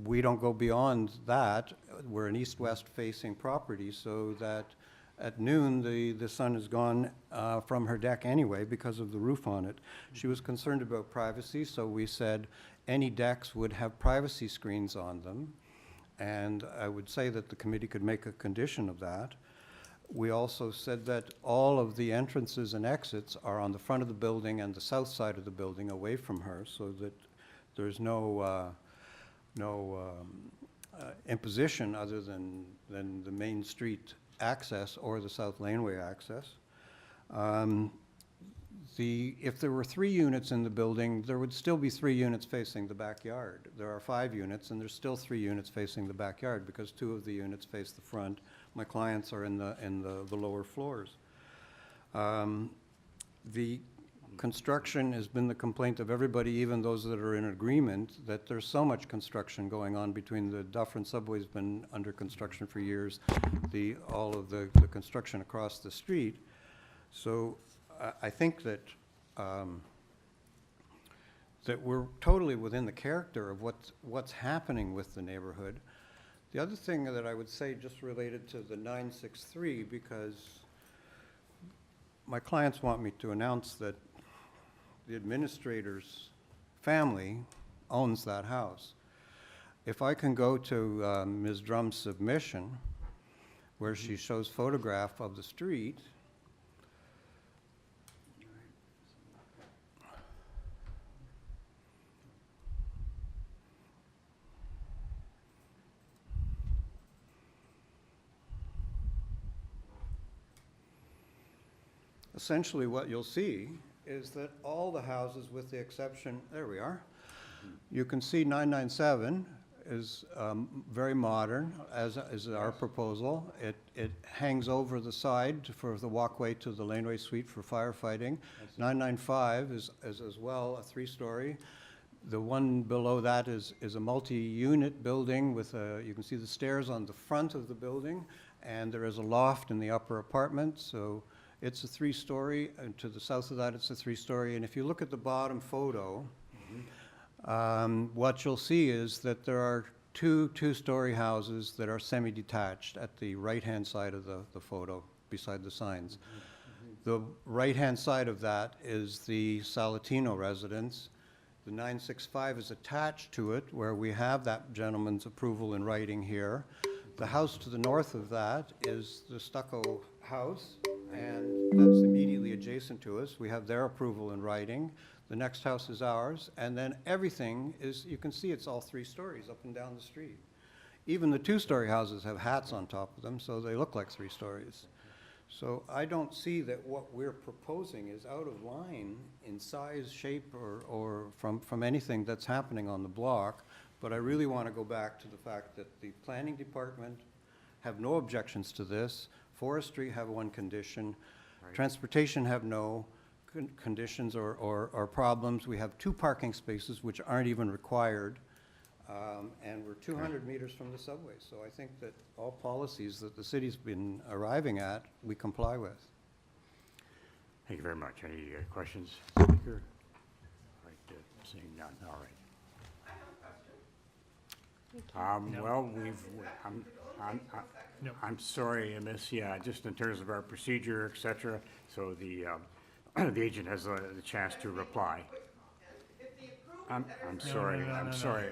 we don't go beyond that. We're an east-west facing property, so that at noon, the sun is gone from her deck anyway because of the roof on it. She was concerned about privacy, so we said any decks would have privacy screens on them. And I would say that the committee could make a condition of that. We also said that all of the entrances and exits are on the front of the building and the south side of the building away from her, so that there's no imposition other than the main street access or the south laneway access. If there were 3 units in the building, there would still be 3 units facing the backyard. There are 5 units, and there's still 3 units facing the backyard because 2 of the units face the front. My clients are in the lower floors. The construction has been the complaint of everybody, even those that are in agreement, that there's so much construction going on between the Dufferin subway's been under construction for years, all of the construction across the street. So I think that that we're totally within the character of what's happening with the neighborhood. The other thing that I would say, just related to the 963, because my clients want me to announce that the administrator's family owns that house. If I can go to Ms. Drum's submission, where she shows photograph of the street, essentially what you'll see is that all the houses, with the exception, there we are. You can see 997 is very modern, as is our proposal. It hangs over the side for the walkway to the laneway suite for firefighting. 995 is as well a 3-story. The one below that is a multi-unit building with you can see the stairs on the front of the building, and there is a loft in the upper apartment. So it's a 3-story, and to the south of that, it's a 3-story. And if you look at the bottom photo, what you'll see is that there are 2 2-story houses that are semi-detached at the right-hand side of the photo, beside the signs. The right-hand side of that is the Salatino residence. The 965 is attached to it, where we have that gentleman's approval in writing here. The house to the north of that is the stucco house, and that's immediately adjacent to us. We have their approval in writing. The next house is ours, and then everything is, you can see it's all 3 stories up and down the street. Even the 2-story houses have hats on top of them, so they look like 3 stories. So I don't see that what we're proposing is out of line in size, shape, or from anything that's happening on the block. But I really want to go back to the fact that the planning department have no objections to this. Forestry have one condition. Right. Transportation have no conditions or problems. We have 2 parking spaces which aren't even required. And we're 200 meters from the subway. So I think that all policies that the city's been arriving at, we comply with. Thank you very much. Any questions? Speaker? Right, seeing none. All right. Well, I'm sorry, Miss. Yeah, just in terms of our procedure, et cetera. So the agent has the chance to reply. I'm sorry. I'm sorry.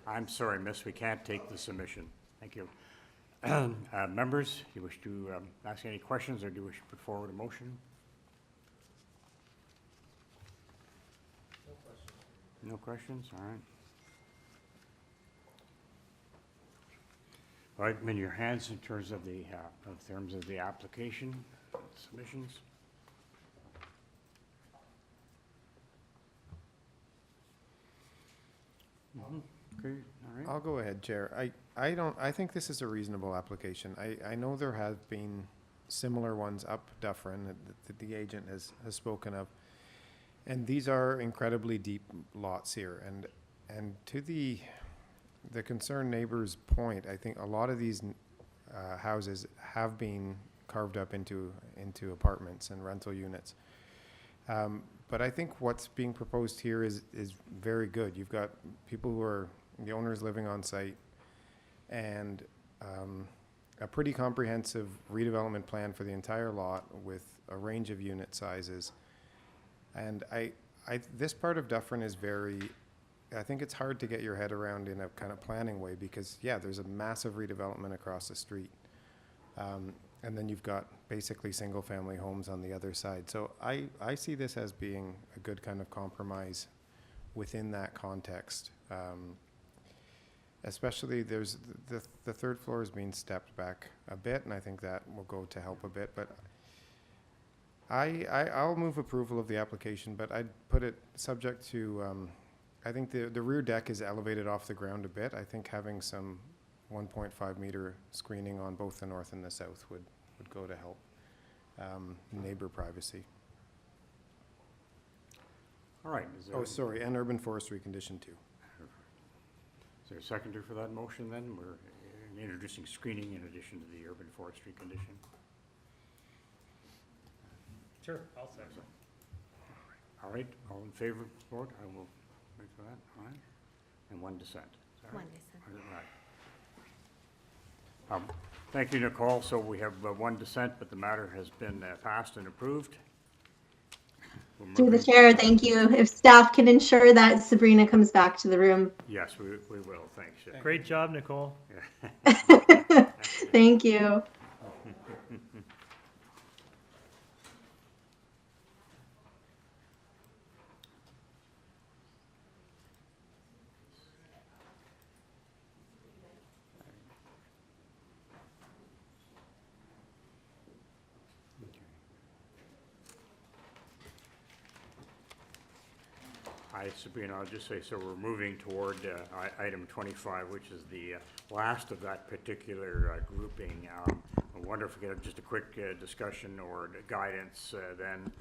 I'm sorry, Miss. We can't take the submission. Thank you. Members, do you wish to ask any questions, or do you wish to put forward a motion? No questions. No questions. All right. All right, in your hands in terms of the application submissions. Okay, all right. I'll go ahead, Chair. I think this is a reasonable application. I know there have been similar ones up Dufferin that the agent has spoken of. And these are incredibly deep lots here, and to the concerned neighbor's point, I think a lot of these houses have been carved up into apartments and rental units. But I think what's being proposed here is very good. You've got people who are the owners living on site, and a pretty comprehensive redevelopment plan for the entire lot with a range of unit sizes. And this part of Dufferin is I think it's hard to get your head around in a kind of planning way, because yeah, there's a massive redevelopment across the street. And then you've got basically single family homes on the other side. So I see this as being a good kind of compromise within that context. Especially there's the third floor is being stepped back a bit, and I think that will go to help a bit. But I'll move approval of the application, but I'd put it subject to, I think the rear deck is elevated off the ground a bit. I think having some 1.5 meter screening on both the north and the south would go to help neighbor privacy. All right. Oh, sorry, and urban forestry condition 2. Is there a seconder for that motion then? We're introducing screening in addition to the urban forestry condition. Sure, I'll second. All right, all in favor of the vote? I will wait for that. All right. And one dissent. Is that One right? dissent. All right. Thank you, Nicole. So we have one dissent, but the matter has been passed and approved. Through the chair, thank you. If staff can ensure that Sabrina comes back to the room. Yes, we will. Thanks. Great job, Nicole. Thank you. Hi, Sabrina. I'll just say, so we're moving toward item 25, which is the last of that particular grouping. I wonder if we could have just a quick discussion or guidance then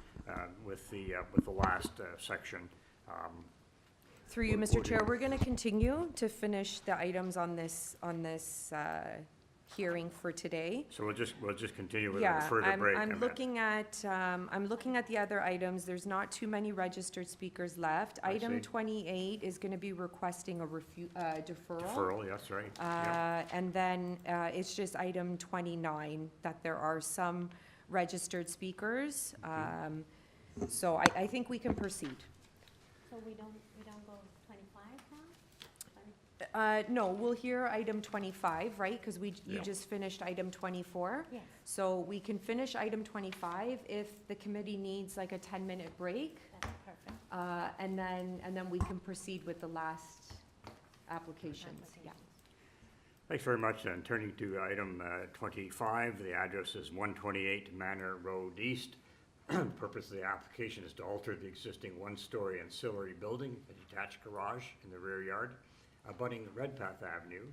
with the last section. Through you, Mr. Chair, we're going to continue to finish the items on this hearing for today. So we'll just continue with a further break. I'm looking at the other items. There's not too many registered speakers left. Item 28 is going to be requesting a deferral. Deferral, yes, right. And then it's just item 29 that there are some registered speakers. So I think we can proceed. So we don't go 25 now? No, we'll hear item 25, right? Because you just finished item 24. Yes. So we can finish item 25 if the committee needs like a 10-minute break. That's perfect. And then we can proceed with the last applications. Yeah. Thanks very much. And turning to item 25, the address is 128 Manor Road East. The purpose of the application is to alter the existing one-story ancillary building, a detached garage in the rear yard, abutting Redpath Avenue,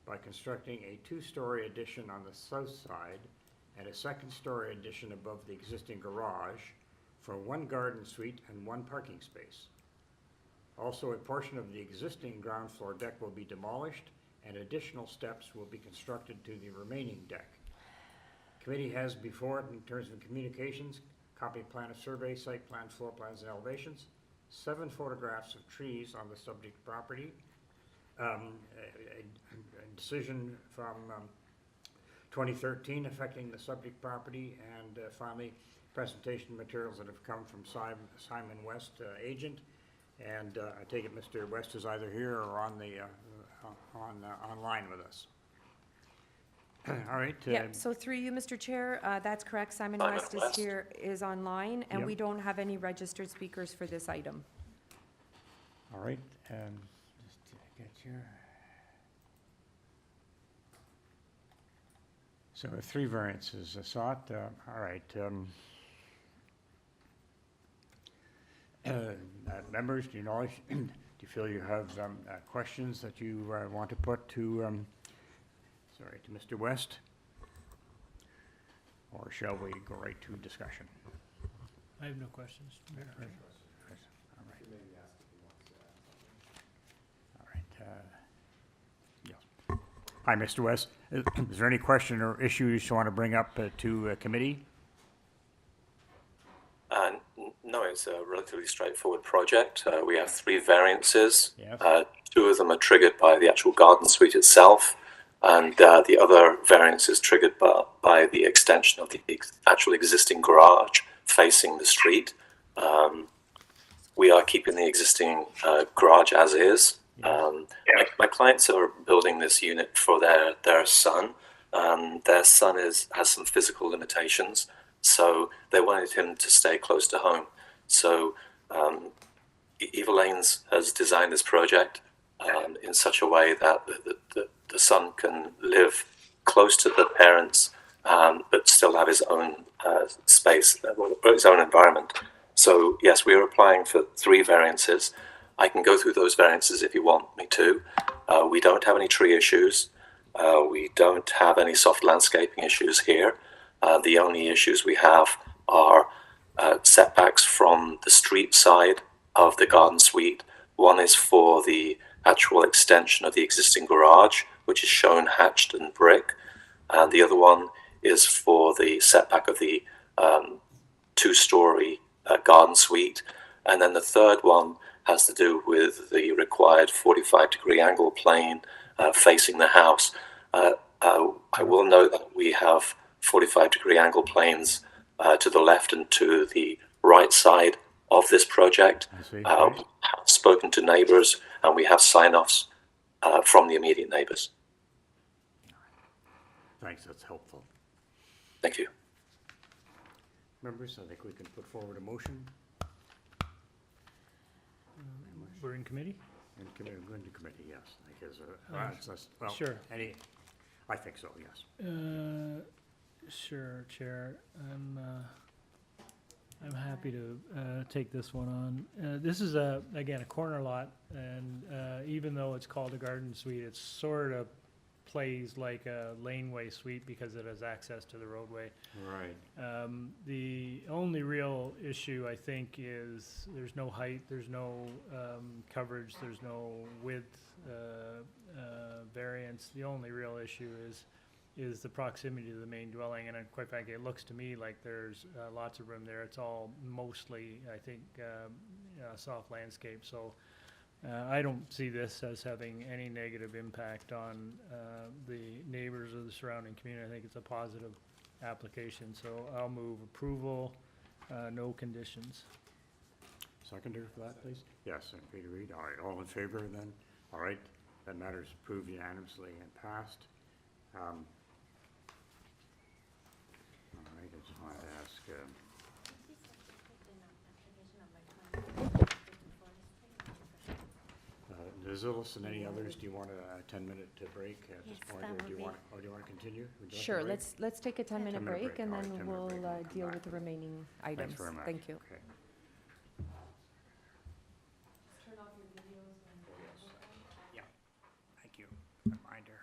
by constructing a two-story addition on the south side and a second-story addition above the existing garage for one garden suite and one parking space. Also, a portion of the existing ground floor deck will be demolished and additional steps will be constructed to the remaining deck. Committee has before it, in terms of communications, copy plan of survey, site plan, floor plans, and elevations, 7 photographs of trees on the subject property, a decision from 2013 affecting the subject property, and finally, presentation materials that have come from Simon West, agent. And I take it Mr. West is either here or on the online with us. All right. Yeah, so through you, Mr. Chair, that's correct. Simon West is here, is online, and we don't have any registered speakers for this item. All right, and just to get your... So 3 variances sought. All right. Members, do you feel you have questions that you want to put to to Mr. West? Or shall we go right to discussion? I have no questions. Yeah. Hi, Mr. West. Is there any question or issues you want to bring up to committee? No, it's a relatively straightforward project. We have 3 variances. Yes. 2 of them are triggered by the actual garden suite itself, and the other variance is triggered by the extension of the actual existing garage facing the street. We are keeping the existing garage as is. My clients are building this unit for their son. Their son has some physical limitations, so they wanted him to stay close to home. So Eva Lanes has designed this project in such a way that the son can live close to the parents, but still have his own space, his own environment. So yes, we are applying for 3 variances. I can go through those variances if you want me to. We don't have any tree issues. We don't have any soft landscaping issues here. The only issues we have are setbacks from the street side of the garden suite. One is for the actual extension of the existing garage, which is shown hatched and brick. And the other one is for the setback of the 2-story garden suite. And then the third one has to do with the required 45-degree angle plane facing the house. I will note that we have 45-degree angle planes to the left and to the right side of this project. We have spoken to neighbors, and we have sign-offs from the immediate neighbors. Thanks, that's helpful. Thank you. Members, I think we can put forward a motion. We're in committee? In committee, going to committee, yes. Sure. I think so, yes. Sure, Chair. I'm happy to take this one on. This is again a corner lot, and even though it's called a garden suite, it sort of plays like a laneway suite because it has access to the roadway. Right. The only real issue, I think, is there's no height, there's no coverage, there's no width variance. The only real issue is the proximity to the main dwelling, and quite frankly, it looks to me like there's lots of room there. It's all mostly, I think, soft landscape. So I don't see this as having any negative impact on the neighbors of the surrounding community. I think it's a positive application. So I'll move approval, no conditions. Seconder for that, please? Yes, and Peter Reed. All right, all in favor then? All right, that matter is approved unanimously and passed. All right, I just wanted to ask, Ms. Illis and any others, do you want a 10-minute break at this point, or do you want to continue? Would you like a Sure, break? let's take a 10-minute 10-minute break, and All then right, 10-minute we'll break, come deal back. with the remaining items. Thanks very much. Thank you. Okay. Yeah, thank you. Reminder.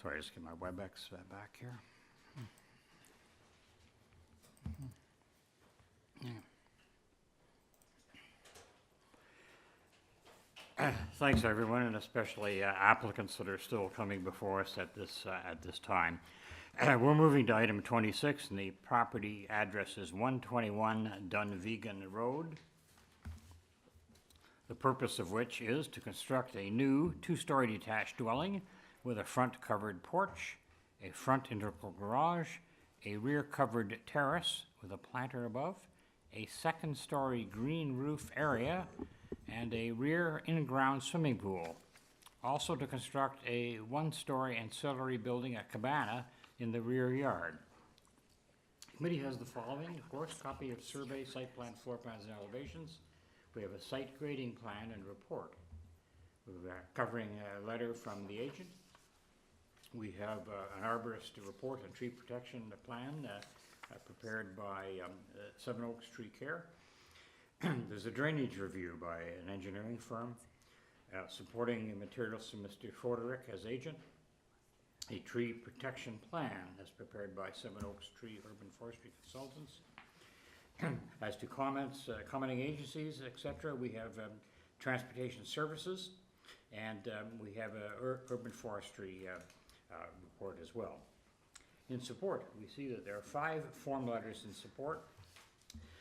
Sorry, just get my WebEx back here. Thanks, everyone, and especially applicants that are still coming before us at this time. We're moving to item 26, and the property address is 121 Dunvegan Road. The purpose of which is to construct a new two-story detached dwelling with a front covered porch, a front integral garage, a rear covered terrace with a planter above, a second-story green roof area, and a rear in-ground swimming pool. Also to construct a one-story ancillary building, a cabana, in the rear yard. The committee has the following: of course, copy of survey, site plan, floor plans, and elevations. We have a site grading plan and report. We're covering a letter from the agent. We have an arborist to report on tree protection plan prepared by Seven Oaks Tree Care. There's a drainage review by an engineering firm, supporting materials from Mr. Foderick as agent. A tree protection plan as prepared by Seven Oaks Tree Urban Forestry Consultants. As to comments, commenting agencies, etc., we have transportation services, and we have a urban forestry report as well. In support, we see that there are 5 form letters in support,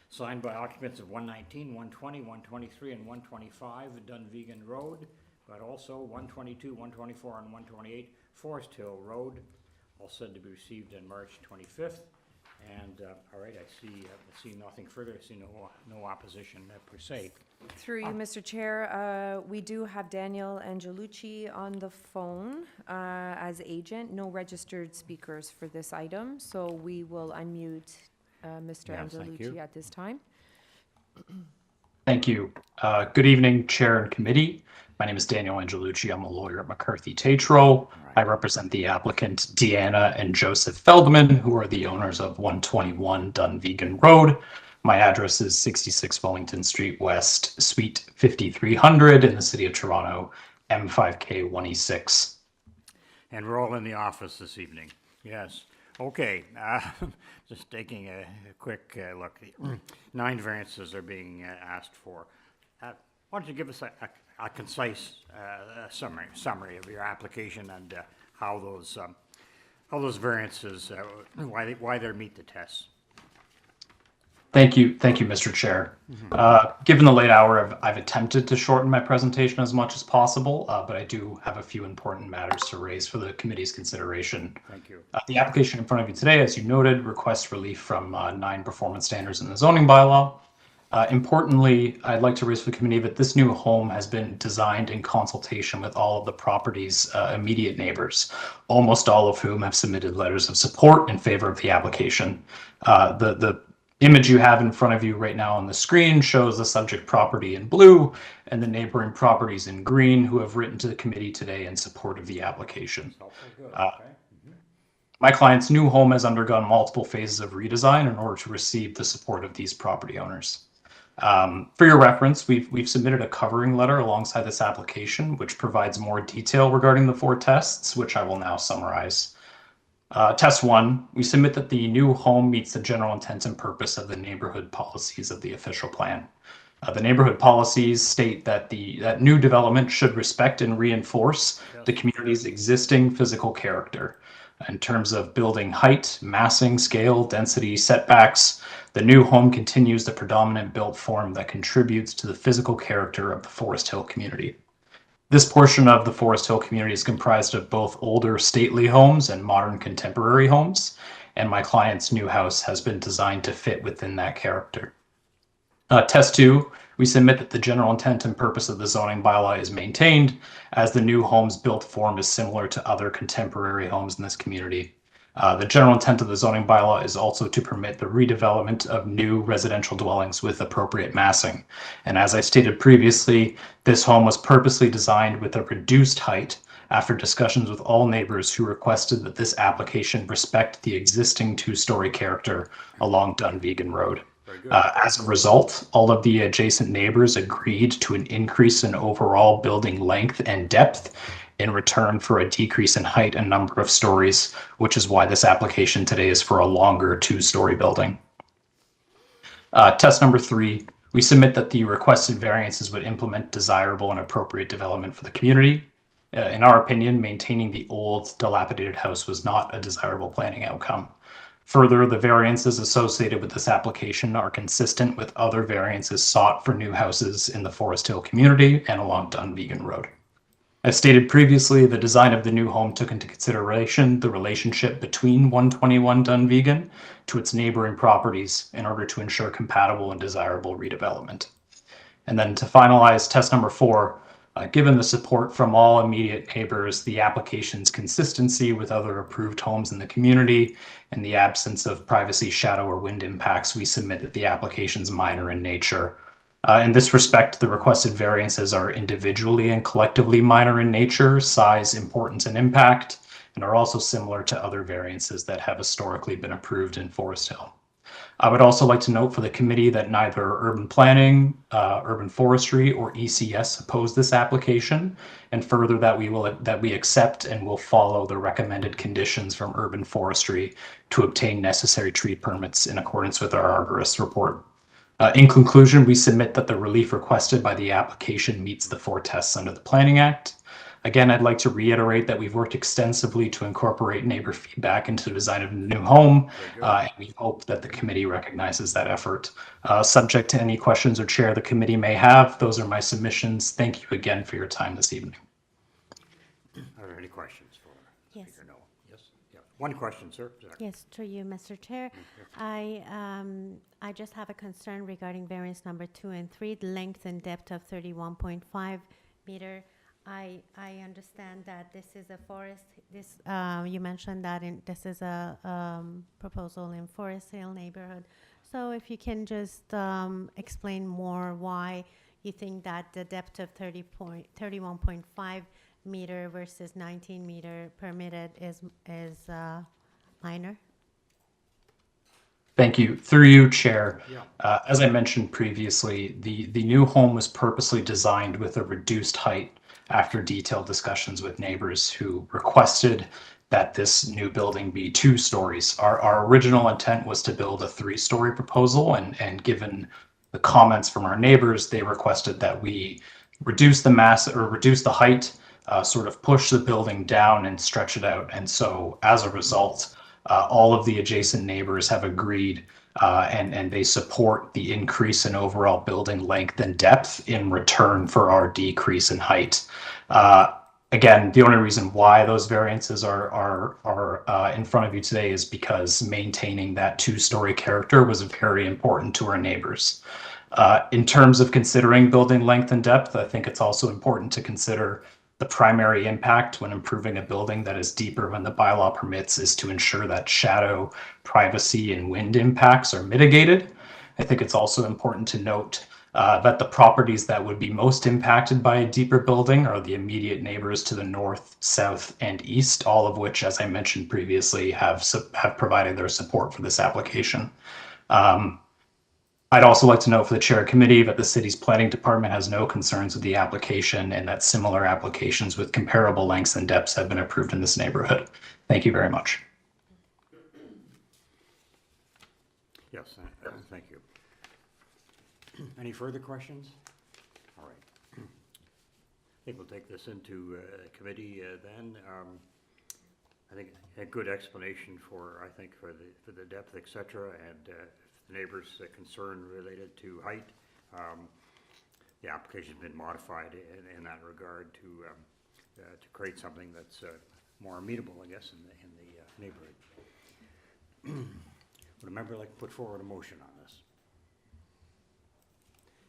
signed by occupants of 119, 120, 123, and 125 Dunvegan Road, but also 122, 124, and 128 Forest Hill Road, all said to be received on March 25th. And all right, I see nothing further. I see no opposition per se. Through you, Mr. Chair, we do have Daniel Angelucci on the phone as agent. No registered speakers for this item, so we will unmute Mr. Yes, thank Angelucci you. at this time. Thank you. Good evening, Chair and Committee. My name is Daniel Angelucci. I'm a lawyer at McCarthy Tatro. I represent the applicant Deanna and Joseph Feldman, who are the owners of 121 Dunvegan Road. My address is 66 Wellington Street West, Suite 5300 in the City of Toronto, M5K 1E6. And we're all in the office this evening. Yes. Okay. Just taking a quick look. 9 variances are being asked for. Why don't you give us a concise summary of your application and how those variances, why they meet the tests? Thank you, Mr. Chair. Given the late hour, I've attempted to shorten my presentation as much as possible, but I do have a few important matters to raise for the committee's consideration. Thank you. The application in front of you today, as you noted, requests relief from 9 performance standards in the zoning bylaw. Importantly, I'd like to raise for the committee that this new home has been designed in consultation with all of the property's immediate neighbors, almost all of whom have submitted letters of support in favor of the application. The image you have in front of you right now on the screen shows the subject property in blue and the neighboring properties in green, who have written to the committee today in support of the application. My client's new home has undergone multiple phases of redesign in order to receive the support of these property owners. For your reference, we've submitted a covering letter alongside this application, which provides more detail regarding the 4 tests, which I will now summarize. Test 1, we submit that the new home meets the general intent and purpose of the neighborhood policies of the official plan. The neighborhood policies state that that new development should respect and reinforce the community's existing physical character. In terms of building height, massing, scale, density, setbacks, the new home continues the predominant built form that contributes to the physical character of the Forest Hill community. This portion of the Forest Hill community is comprised of both older stately homes and modern contemporary homes, and my client's new house has been designed to fit within that character. Test 2, we submit that the general intent and purpose of the zoning bylaw is maintained, as the new home's built form is similar to other contemporary homes in this community. The general intent of the zoning bylaw is also to permit the redevelopment of new residential dwellings with appropriate massing. And as I stated previously, this home was purposely designed with a reduced height after discussions with all neighbors who requested that this application respect the existing 2-story character along Dunvegan Road. As a result, all of the adjacent neighbors agreed to an increase in overall building length and depth, in return for a decrease in height and number of stories, which is why this application today is for a longer 2-story building. Test number 3, we submit that the requested variances would implement desirable and appropriate development for the community. In our opinion, maintaining the old dilapidated house was not a desirable planning outcome. Further, the variances associated with this application are consistent with other variances sought for new houses in the Forest Hill community and along Dunvegan Road. As stated previously, the design of the new home took into consideration the relationship between 121 Dunvegan to its neighboring properties in order to ensure compatible and desirable redevelopment. And then to finalize test number 4, given the support from all immediate neighbors, the application's consistency with other approved homes in the community, and the absence of privacy, shadow, or wind impacts, we submit that the application's minor in nature. In this respect, the requested variances are individually and collectively minor in nature, size, importance, and impact, and are also similar to other variances that have historically been approved in Forest Hill. I would also like to note for the committee that neither urban planning, urban forestry, or ECS oppose this application, and further that we accept and will follow the recommended conditions from urban forestry to obtain necessary tree permits in accordance with our arborist report. In conclusion, we submit that the relief requested by the application meets the 4 tests under the Planning Act. Again, I'd like to reiterate that we've worked extensively to incorporate neighbor feedback into the design of the new home, and we hope that the committee recognizes that effort. Subject to any questions or chair the committee may have, those are my submissions. Thank you again for your time this evening. Are there any questions for Yes. Speaker? No. Yes? Yeah. One question, sir. Yes, through you, Mr. Chair. I just have a concern regarding variance number 2 and 3, the length and depth of 31.5 meter. I understand that this is a forest, you mentioned that this is a proposal in Forest Hill neighborhood. So if you can just explain more why you think that the depth of 31.5 meter versus 19 meter permitted is minor? Thank you. Through you, Chair. As I mentioned previously, the new home was purposely designed with a reduced height after detailed discussions with neighbors who requested that this new building be 2 stories. Our original intent was to build a 3-story proposal, and given the comments from our neighbors, they requested that we reduce the mass or reduce the height, sort of push the building down and stretch it out. And so as a result, all of the adjacent neighbors have agreed and they support the increase in overall building length and depth in return for our decrease in height. Again, the only reason why those variances are in front of you today is because maintaining that 2-story character was very important to our neighbors. In terms of considering building length and depth, I think it's also important to consider the primary impact when improving a building that is deeper than the bylaw permits is to ensure that shadow, privacy, and wind impacts are mitigated. I think it's also important to note that the properties that would be most impacted by a deeper building are the immediate neighbors to the north, south, and east, all of which, as I mentioned previously, have provided their support for this application. I'd also like to note for the chair committee that the city's planning department has no concerns with the application and that similar applications with comparable lengths and depths have been approved in this neighborhood. Thank you very much. Yes, thank you. Any further questions? All right. I think we'll take this into committee then. I think a good explanation for the depth, et cetera, and the neighbors' concern related to height. The application's been modified in that regard to create something that's more amenable, I guess, in the neighborhood. Would a member like to put forward a motion on this?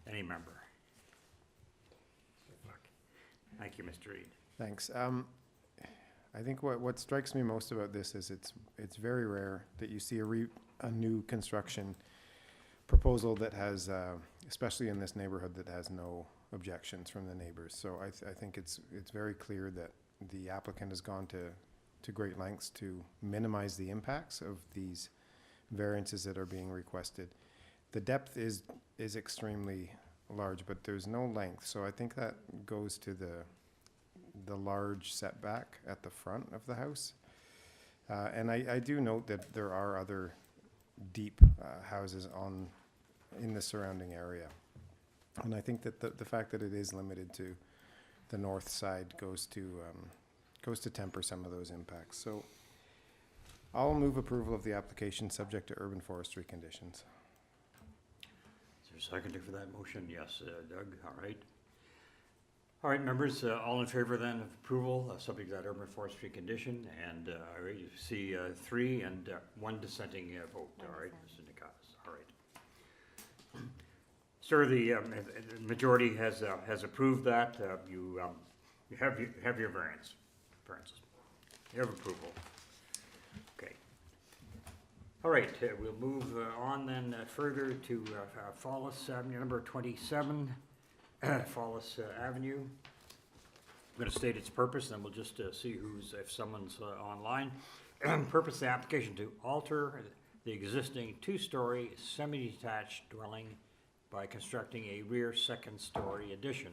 Any member? Thank you, Mr. Reed. Thanks. I think what strikes me most about this is it's very rare that you see a new construction proposal that has, especially in this neighborhood, that has no objections from the neighbors. So I think it's very clear that the applicant has gone to great lengths to minimize the impacts of these variances that are being requested. The depth is extremely large, but there's no length. So I think that goes to the large setback at the front of the house. And I do note that there are other deep houses in the surrounding area. And I think that the fact that it is limited to the north side goes to temper some of those impacts. So I'll move approval of the application subject to urban forestry conditions. Is there a seconder for that motion? Yes, Doug, all right. All right, members, all in favor then of approval, subject to that urban forestry condition, and all right, you see 3 and 1 dissenting vote, all right, Mr. Nikas, all right. Sir, the majority has approved that. You have your variances. You have approval. Okay. All right, we'll move on then further to Fallis Avenue, number 27, Fallis Avenue. I'm going to state its purpose, and we'll just see if someone's online. Purpose of the application to alter the existing 2-story semi-detached dwelling by constructing a rear second-story addition.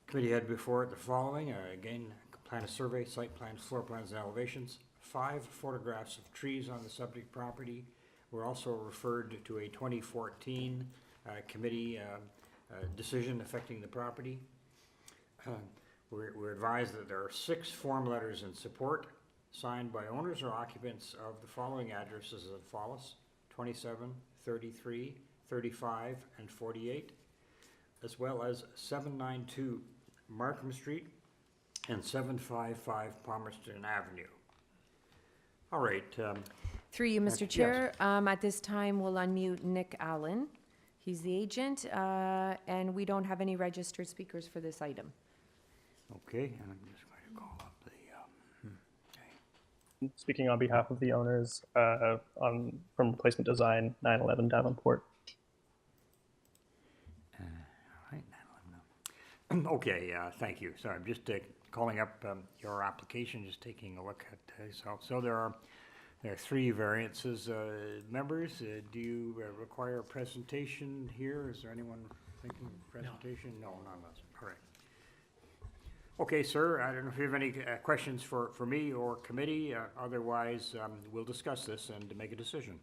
Committee had before it the following, again, plan of survey, site plans, floor plans, and elevations. 5 photographs of trees on the subject property. We're also referred to a 2014 committee decision affecting the property. We're advised that there are 6 form letters in support signed by owners or occupants of the following addresses of Fallis: 27, 33, 35, and 48, as well as 792 Markham Street and 755 Palmerston Avenue. All right. Through you, Mr. Chair, at this time, we'll unmute Nick Allen. He's the agent, and we don't have any registered speakers for this item. Okay, and I'm just going to call up the, Speaking on behalf of the owners from Replacement Design, 911 Davenport. all right, 911. Okay, thank you. So I'm just calling up your application, just taking a look at so there are 3 variances. Members, do you require a presentation here? Is there anyone thinking presentation? No, none of us. All right. Okay, sir, I don't know if you have any questions for me or committee. Otherwise, we'll discuss this and make a decision.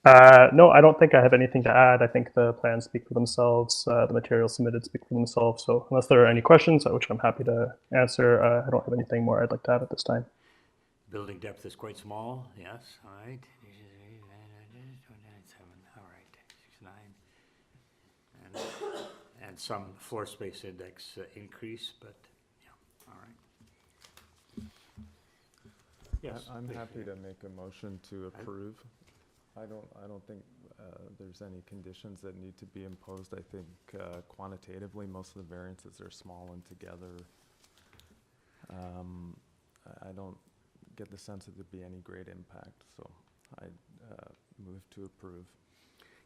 No, I don't think I have anything to add. I think the plans speak for themselves. The materials submitted speak for themselves. So unless there are any questions, which I'm happy to answer, I don't have anything more I'd like to add at this time. Building depth is quite small, yes, all right. All right, 69. And some floor space index increase, but yeah, all right. Yes, I'm please. happy to make a motion to approve. I don't think there's any conditions that need to be imposed. I think quantitatively, most of the variances are small and together. I don't get the sense that there'd be any great impact, so I move to approve.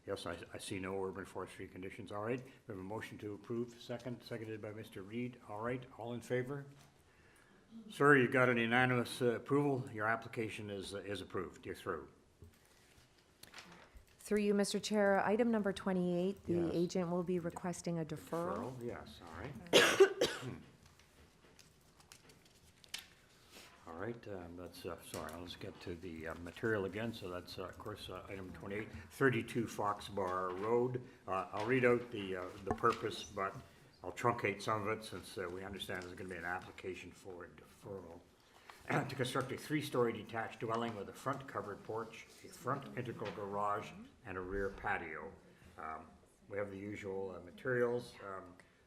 Yes, I see no urban forestry conditions. All right, we have a motion to approve, seconded by Mr. Reed. All right, all in favor? Sir, you've got an unanimous approval. Your application is approved. You're through. Through you, Mr. Chair, item number 28, the Yes. agent will be requesting a deferral. Yes, all right. All right, that's, sorry, let's get to the material again. So that's, of course, item 28, 32 Fox Bar Road. I'll read out the purpose, but I'll truncate some of it since we understand there's going to be an application for a deferral. To construct a 3-story detached dwelling with a front covered porch, a front integral garage, and a rear patio. We have the usual materials,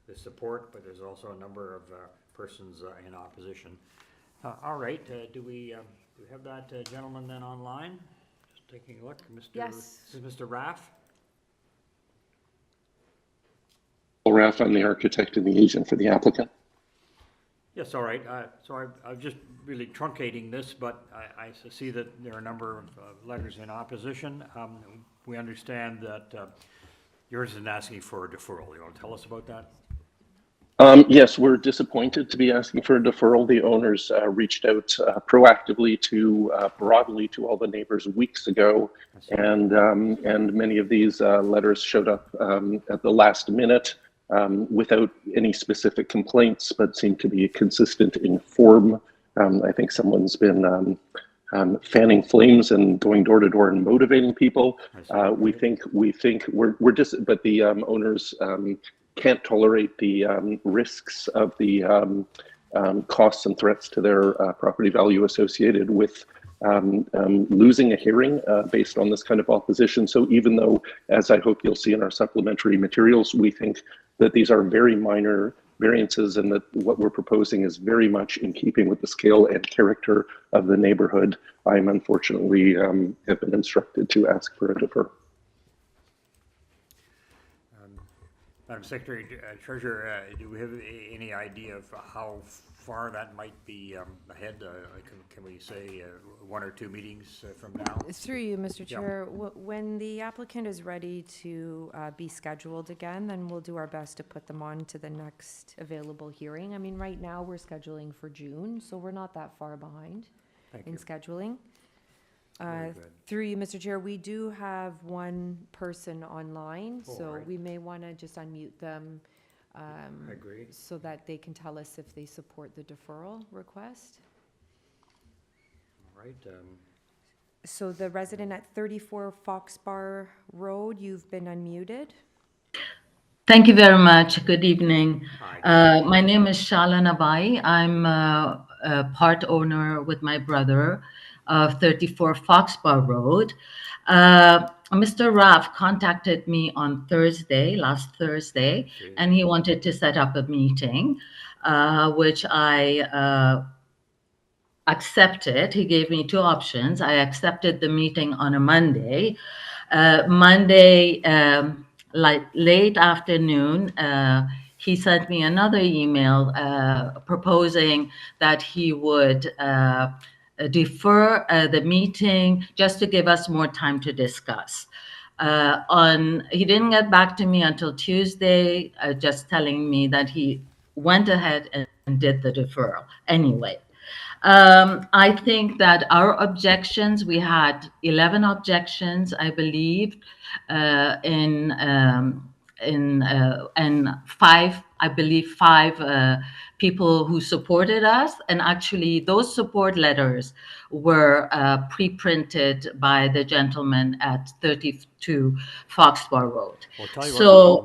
the support, but there's also a number of persons in opposition. All right, do we have that gentleman then online? Just taking a look, Mr. Yes. This is Mr. Raff? Raff, I'm the architect and the agent for the applicant. Yes, all right. So I'm just really truncating this, but I see that there are a number of letters in opposition. We understand that yours is asking for a deferral. You want to tell us about that? Yes, we're disappointed to be asking for a deferral. The owners reached out proactively broadly to all the neighbors weeks ago, and many of these letters showed up at the last minute. without any specific complaints, but seem to be consistent in form. I think someone's been fanning flames and going door to door and motivating people. We think we're just, but the owners can't tolerate the risks of the costs and threats to their property value associated with losing a hearing based on this kind of opposition. So even though, as I hope you'll see in our supplementary materials, we think that these are very minor variances and that what we're proposing is very much in keeping with the scale and character of the neighborhood, I'm unfortunately have been instructed to ask for a deferral. Madam Secretary, Treasurer, do we have any idea of how far that might be ahead? Can we say 1 or 2 meetings from now? Through you, Mr. Chair, when the applicant is ready to be scheduled again, then we'll do our best to put them on to the next available hearing. I mean, right now we're scheduling for June, so we're not that far behind in scheduling. Through you, Mr. Chair, we do have one person online, so we may want to just unmute them I agree. so that they can tell us if they support the deferral request. All right. So the resident at 34 Foxbar Road, you've been unmuted. Thank you very much. Good evening. My name is Shalan Abai. I'm a part owner with my brother of 34 Foxbar Road. Mr. Raff contacted me on last Thursday, and he wanted to set up a meeting, which I accepted. He gave me 2 options. I accepted the meeting on a Monday. Monday, like late afternoon, he sent me another email proposing that he would defer the meeting just to give us more time to discuss. He didn't get back to me until Tuesday, just telling me that he went ahead and did the deferral anyway. I think that our objections, we had 11 objections, I believe, and 5 people who supported us. And actually, those support letters were pre-printed by the gentleman at 32 Foxbar Road. We'll tell you So,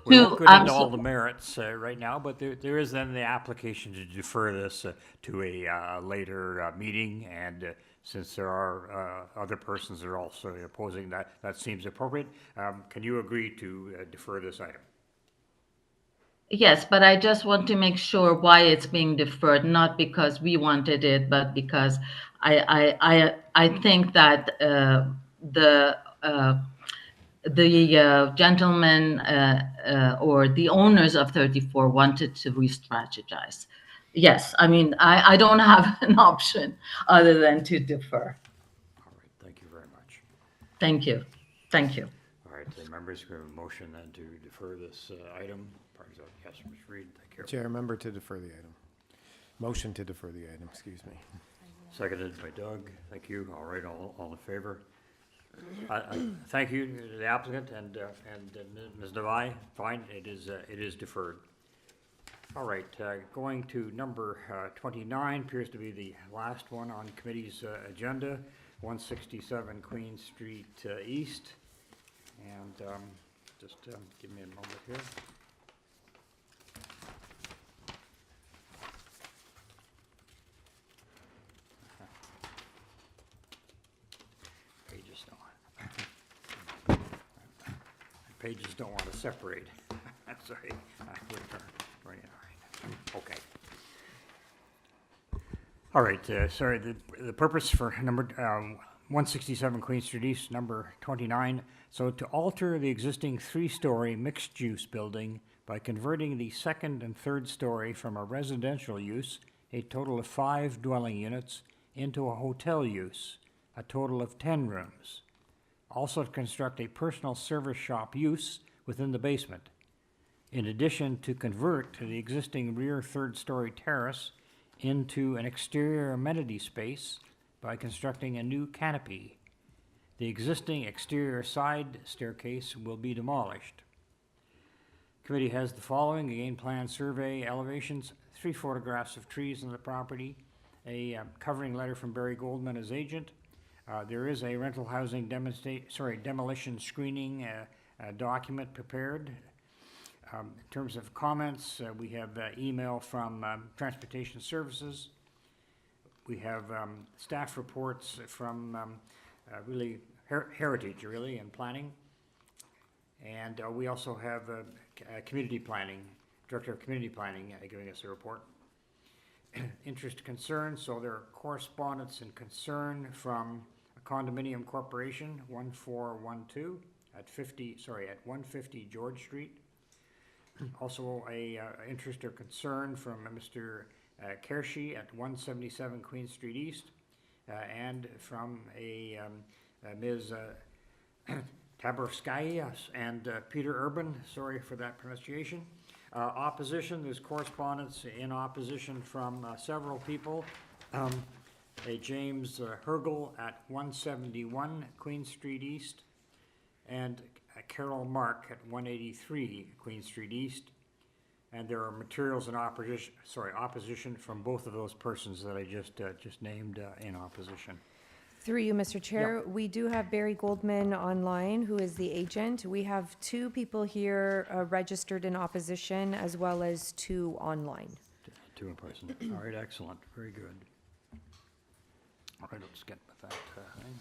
we won't go into all the merits right now, but there is then the application to defer this to a later meeting, and since there are other persons that are also opposing that, that seems appropriate. Can you agree to defer this item? Yes, but I just want to make sure why it's being deferred, not because we wanted it, but because I think that the gentleman or the owners of 34 wanted to re-strategize. Yes, I mean, I don't have an option other than to defer. All right, thank you very much. Thank you. Thank you. All right, the members, we have a motion then to defer this item. Yes, Ms. Reid, thank you. Chair, member to defer the item. Motion to defer the item, excuse me. Seconded by Doug. Thank you. All right, all in favor? Thank you to the applicant and Ms. Devine. Fine, it is deferred. All right, going to number 29, appears to be the last one on committee's agenda, 167 Queen Street East. And just give me a moment here. Pages don't want to separate. Sorry. Okay. All right. Sorry. The purpose for number 167 Queen Street East, number 29. So to alter the existing 3-story mixed-use building by converting the 2nd and 3rd story from a residential use, a total of 5 dwelling units, into a hotel use, a total of 10 rooms. Also to construct a personal service shop use within the basement. In addition, to convert the existing rear 3rd-story terrace into an exterior amenity space by constructing a new canopy. The existing exterior side staircase will be demolished. Committee has the following: again, plan survey elevations, 3 photographs of trees on the property, a covering letter from Barry Goldman as agent. There is a rental housing demolition screening document prepared. In terms of comments, we have email from Transportation Services. We have staff reports from really Heritage, really, and planning. And we also have community planning, Director of Community Planning giving us a report. Interest, concern, so there are correspondence and concern from a condominium corporation, 1412 at 150 George Street. Also a interest or concern from Mr. Kershi at 177 Queen Street East, and from a Ms. Taborskaya and Peter Urban, sorry for that pronunciation. Opposition, there's correspondence in opposition from several people. A James Hergel at 171 Queen Street East, and Carol Mark at 183 Queen Street East. And there are materials in opposition from both of those persons that I just named in opposition. Through you, Mr. Chair, we do have Barry Goldman online, who is the agent. We have 2 people here registered in opposition, as well as 2 online. 2 in person. All right, excellent. Very good. All right, let's get with that thing.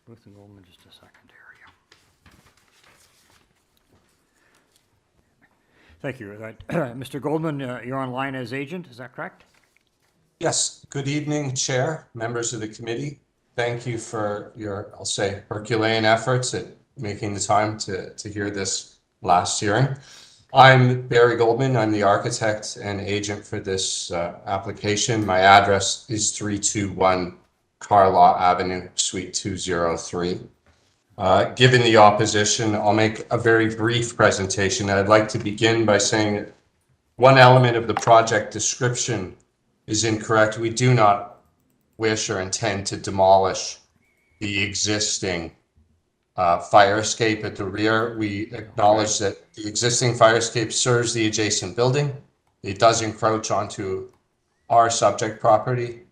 Booth and Goldman, just a second here. Thank you. Mr. Goldman, you're online as agent, is that correct? Yes. Good evening, Chair, members of the committee. Thank you for your, I'll say, Herculean efforts at making the time to hear this last hearing. I'm Barry Goldman. I'm the architect and agent for this application. My address is 321 Carlaw Avenue, Suite 203. Given the opposition, I'll make a very brief presentation. I'd like to begin by saying that one element of the project description is incorrect. We do not wish or intend to demolish the existing fire escape at the rear. We acknowledge that the existing fire escape serves the adjacent building. It does encroach onto our subject property,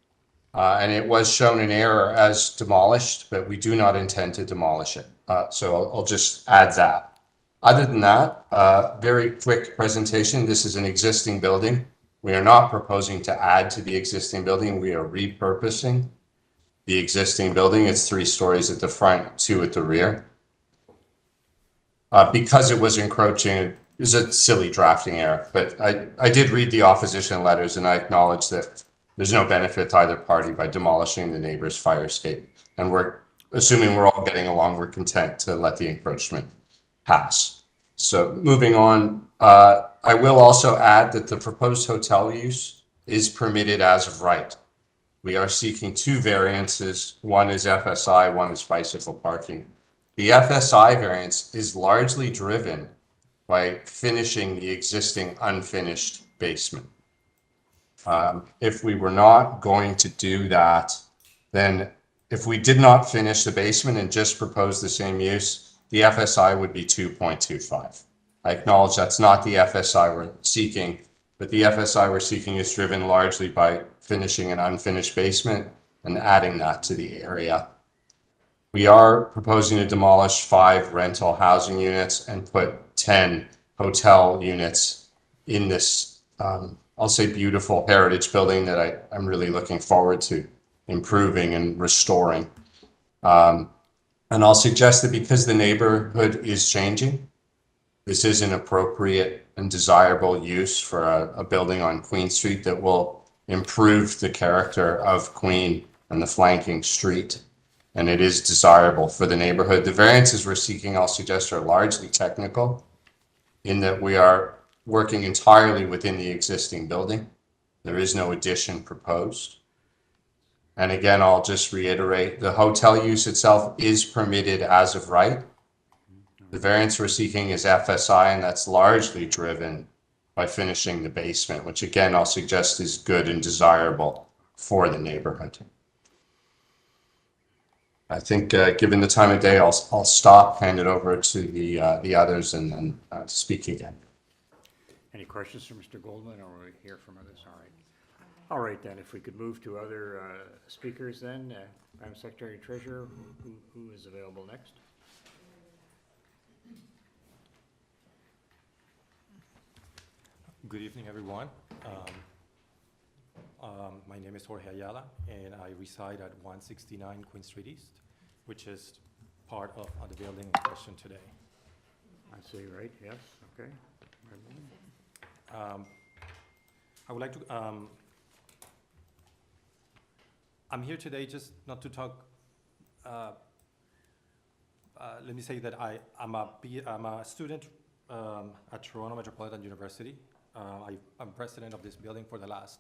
and it was shown in error as demolished, but we do not intend to demolish it. So I'll just add that. Other than that, very quick presentation. This is an existing building. We are not proposing to add to the existing building. We are repurposing the existing building. It's 3 stories at the front, 2 at the rear. Because it was encroaching, it was a silly drafting error, but I did read the opposition letters, and I acknowledge that there's no benefit to either party by demolishing the neighbor's fire escape. And we're assuming we're all getting along, we're content to let the encroachment pass. So moving on, I will also add that the proposed hotel use is permitted as of right. We are seeking 2 variances. One is FSI, one is bicycle parking. The FSI variance is largely driven by finishing the existing unfinished basement. If we were not going to do that, then if we did not finish the basement and just propose the same use, the FSI would be 2.25. I acknowledge that's not the FSI we're seeking, but the FSI we're seeking is driven largely by finishing an unfinished basement and adding that to the area. We are proposing to demolish 5 rental housing units and put 10 hotel units in this, I'll say, beautiful heritage building that I'm really looking forward to improving and restoring. And I'll suggest that because the neighborhood is changing, this is an appropriate and desirable use for a building on Queen Street that will improve the character of Queen and the flanking street. And it is desirable for the neighborhood. The variances we're seeking, I'll suggest, are largely technical in that we are working entirely within the existing building. There is no addition proposed. And again, I'll just reiterate, the hotel use itself is permitted as of right. The variance we're seeking is FSI, and that's largely driven by finishing the basement, which again, I'll suggest is good and desirable for the neighborhood. I think, given the time of day, I'll stop, hand it over to the others, and then speak again. Any questions for Mr. Goldman, or we hear from others? All right. All right, then, if we could move to other speakers then. Madam Secretary and Treasurer, who is available next? Good evening, everyone. My name is Jorge Ayala, and I reside at 169 Queen Street East, which is part of the building in question today. I see, right, yes, okay. I would like to, I'm here today just not to talk, let me say that I'm a student at Toronto Metropolitan University. I'm president of this building for the last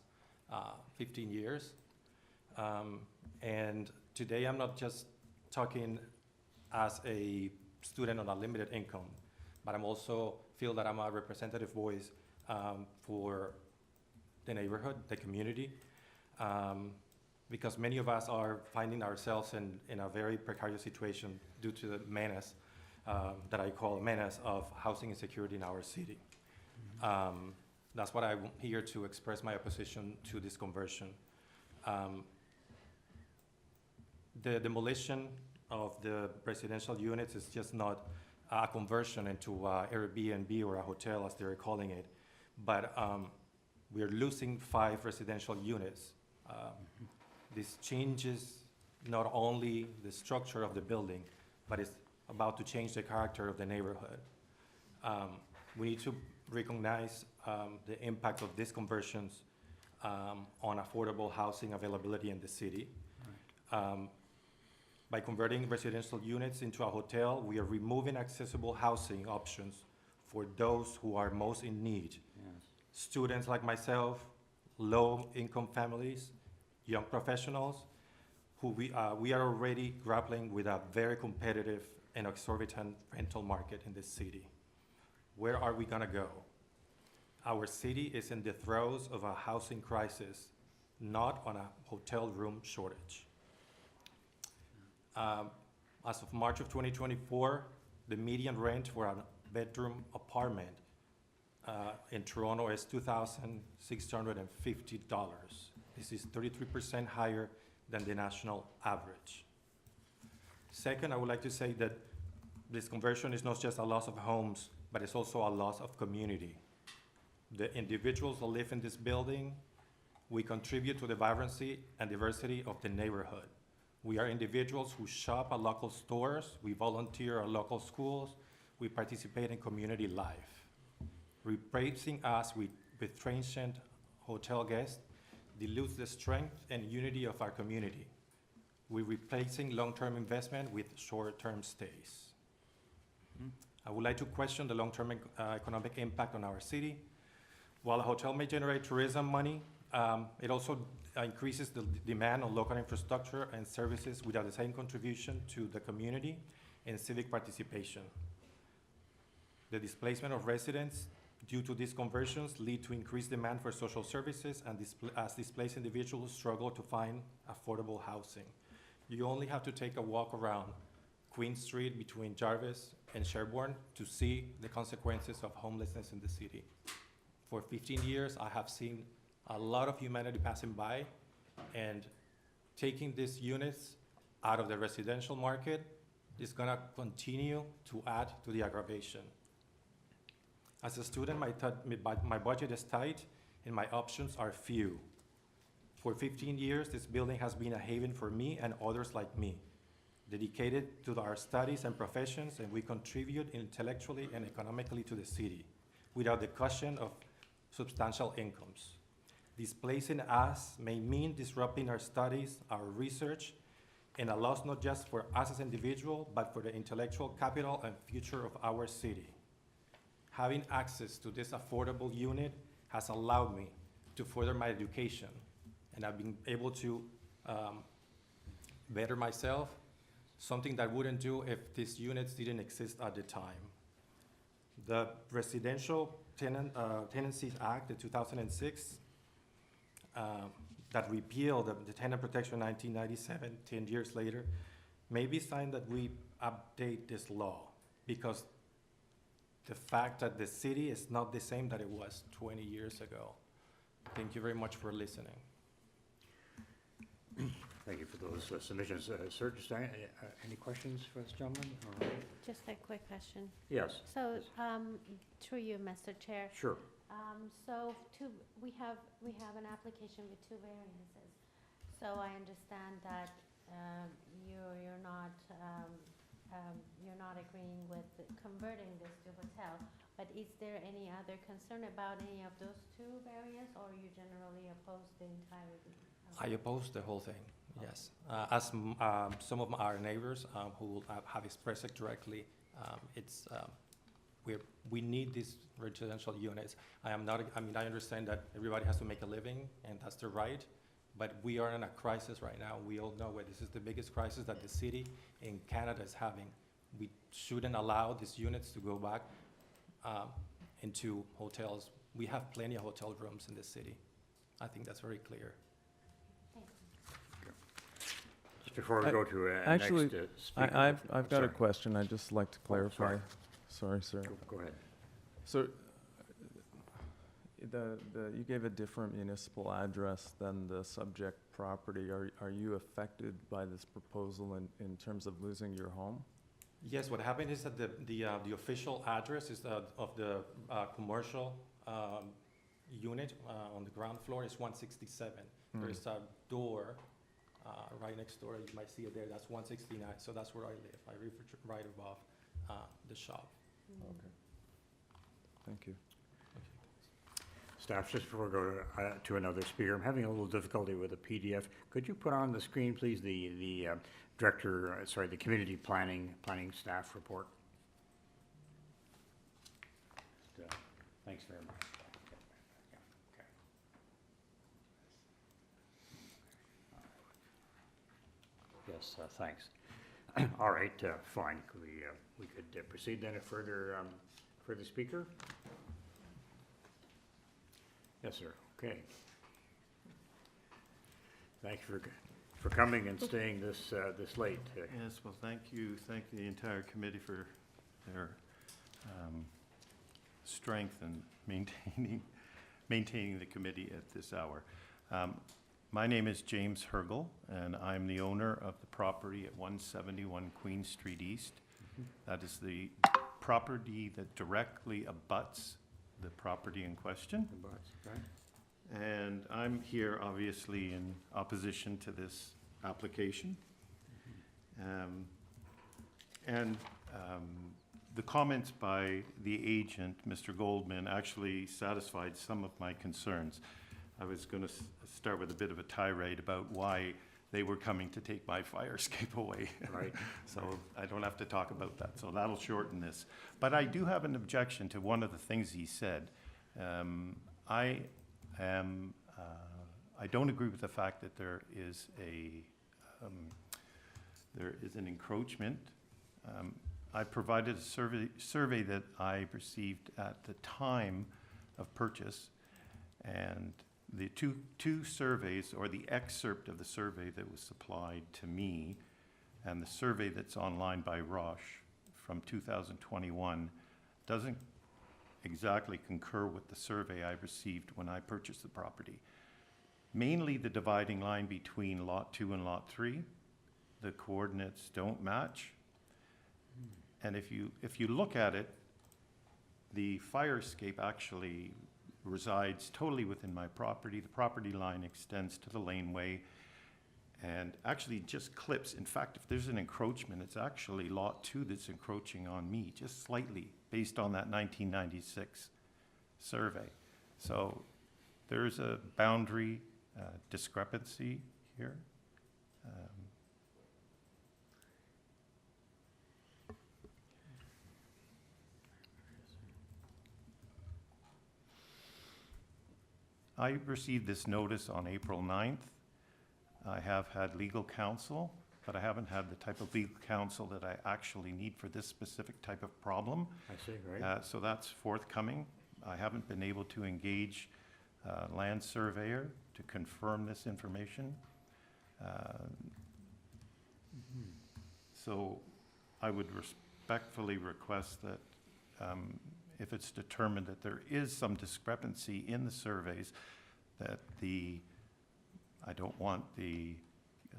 15 years. And today I'm not just talking as a student on a limited income, but I'm also feel that I'm a representative voice for the neighborhood, the community, because many of us are finding ourselves in a very precarious situation due to the menace that I call menace of housing insecurity in our city. That's what I'm here to express my opposition to this conversion. The demolition of the residential units is just not a conversion into Airbnb or a hotel, as they're calling it, but we're losing 5 residential units. This changes not only the structure of the building, but it's about to change the character of the neighborhood. We need to recognize the impact of these conversions on affordable housing availability in the city. By converting residential units into a hotel, we are removing accessible housing options for those who are most in need. Yes. Students like myself, low-income families, young professionals, who we are already grappling with a very competitive and exorbitant rental market in this city. Where are we gonna go? Our city is in the throes of a housing crisis, not on a hotel room shortage. As of March of 2024, the median rent for a bedroom apartment in Toronto is $2,650. This is 33% higher than the national average. Second, I would like to say that this conversion is not just a loss of homes, but it's also a loss of community. The individuals that live in this building, we contribute to the vibrancy and diversity of the neighborhood. We are individuals who shop at local stores, we volunteer at local schools, we participate in community life. Replacing us with transient hotel guests dilutes the strength and unity of our community. We're replacing long-term investment with short-term stays. I would like to question the long-term economic impact on our city. While a hotel may generate tourism money, it also increases the demand on local infrastructure and services without the same contribution to the community and civic participation. The displacement of residents due to these conversions lead to increased demand for social services and as displaced individuals struggle to find affordable housing. You only have to take a walk around Queen Street between Jarvis and Sherbourne to see the consequences of homelessness in the city. For 15 years, I have seen a lot of humanity passing by, and taking these units out of the residential market is gonna continue to add to the aggravation. As a student, my budget is tight and my options are few. For 15 years, this building has been a haven for me and others like me, dedicated to our studies and professions, and we contribute intellectually and economically to the city without the cushion of substantial incomes. Displacing us may mean disrupting our studies, our research, and a loss not just for us as individuals, but for the intellectual capital and future of our city. Having access to this affordable unit has allowed me to further my education, and I've been able to better myself, something that I wouldn't do if these units didn't exist at the time. The Residential Tenancies Act of 2006 that repealed the Tenant Protection 1997, 10 years later, maybe it's time that we update this law, because the fact that the city is not the same that it was 20 years ago. Thank you very much for listening. Thank you for those submissions. Sir, just any questions for this gentleman? Or- Just a quick question. Yes. So, through you, Mr. Chair. Sure. So we have an application with two variances. So I understand that you're not agreeing with converting this to hotel, but is there any other concern about any of those two variants, or you generally oppose the entirety? I oppose the whole thing, yes. As some of our neighbors who have expressed it directly, we need these residential units. I understand that everybody has to make a living, and that's their right, but we are in a crisis right now. We all know this is the biggest crisis that the city in Canada is having. We shouldn't allow these units to go back into hotels. We have plenty of hotel rooms in this city. I think that's very clear. Just before we go to Actually, next speaker. I've got a Sorry. question. I'd just like to clarify. Sorry, sir. Go ahead. So, you gave a different municipal address than the subject property. Are you affected by this proposal in terms of losing your home? Yes, what happened is that the official address is of the commercial unit on the ground floor is 167. There's a door right next door. You might see it there. That's 169. So that's where I live. I live right above the shop. Okay. Thank you. Staff, just before we go to another speaker, I'm having a little difficulty with the PDF. Could you put on the screen, please, the the community planning staff report? Thanks very much. Yes, thanks. All right, fine. We could proceed then for the speaker? Yes, sir. Okay. Thank you for coming and staying this late. Yes, well, thank you. Thank the entire committee for their strength in maintaining the committee at this hour. My name is James Hergel, and I'm the owner of the property at 171 Queen Street East. That is the property that directly abuts the property in question. Okay. And I'm here obviously in opposition to this application. The comments by the agent, Mr. Goldman, actually satisfied some of my concerns. I was going to start with a bit of a tirade about why they were coming to take my fire escape away. Right. So I don't have to talk about that. So that'll shorten this. But I do have an objection to one of the things he said. I don't agree with the fact that there is an encroachment. I provided a survey that I received at the time of purchase, and the two surveys, or the excerpt of the survey that was supplied to me, and the survey that's online by Roche from 2021 doesn't exactly concur with the survey I received when I purchased the property. Mainly the dividing line between Lot 2 and Lot 3, the coordinates don't match. And if you look at it, the fire escape actually resides totally within my property. The property line extends to the laneway and actually just clips. In fact, if there's an encroachment, it's actually Lot 2 that's encroaching on me, just slightly, based on that 1996 survey. So there's a boundary discrepancy here. I received this notice on April 9th. I have had legal counsel, but I haven't had the type of legal counsel that I actually need for this specific type of problem. I see, right. So that's forthcoming. I haven't been able to engage a land surveyor to confirm this information. So I would respectfully request that if it's determined that there is some discrepancy in the surveys, that I don't want the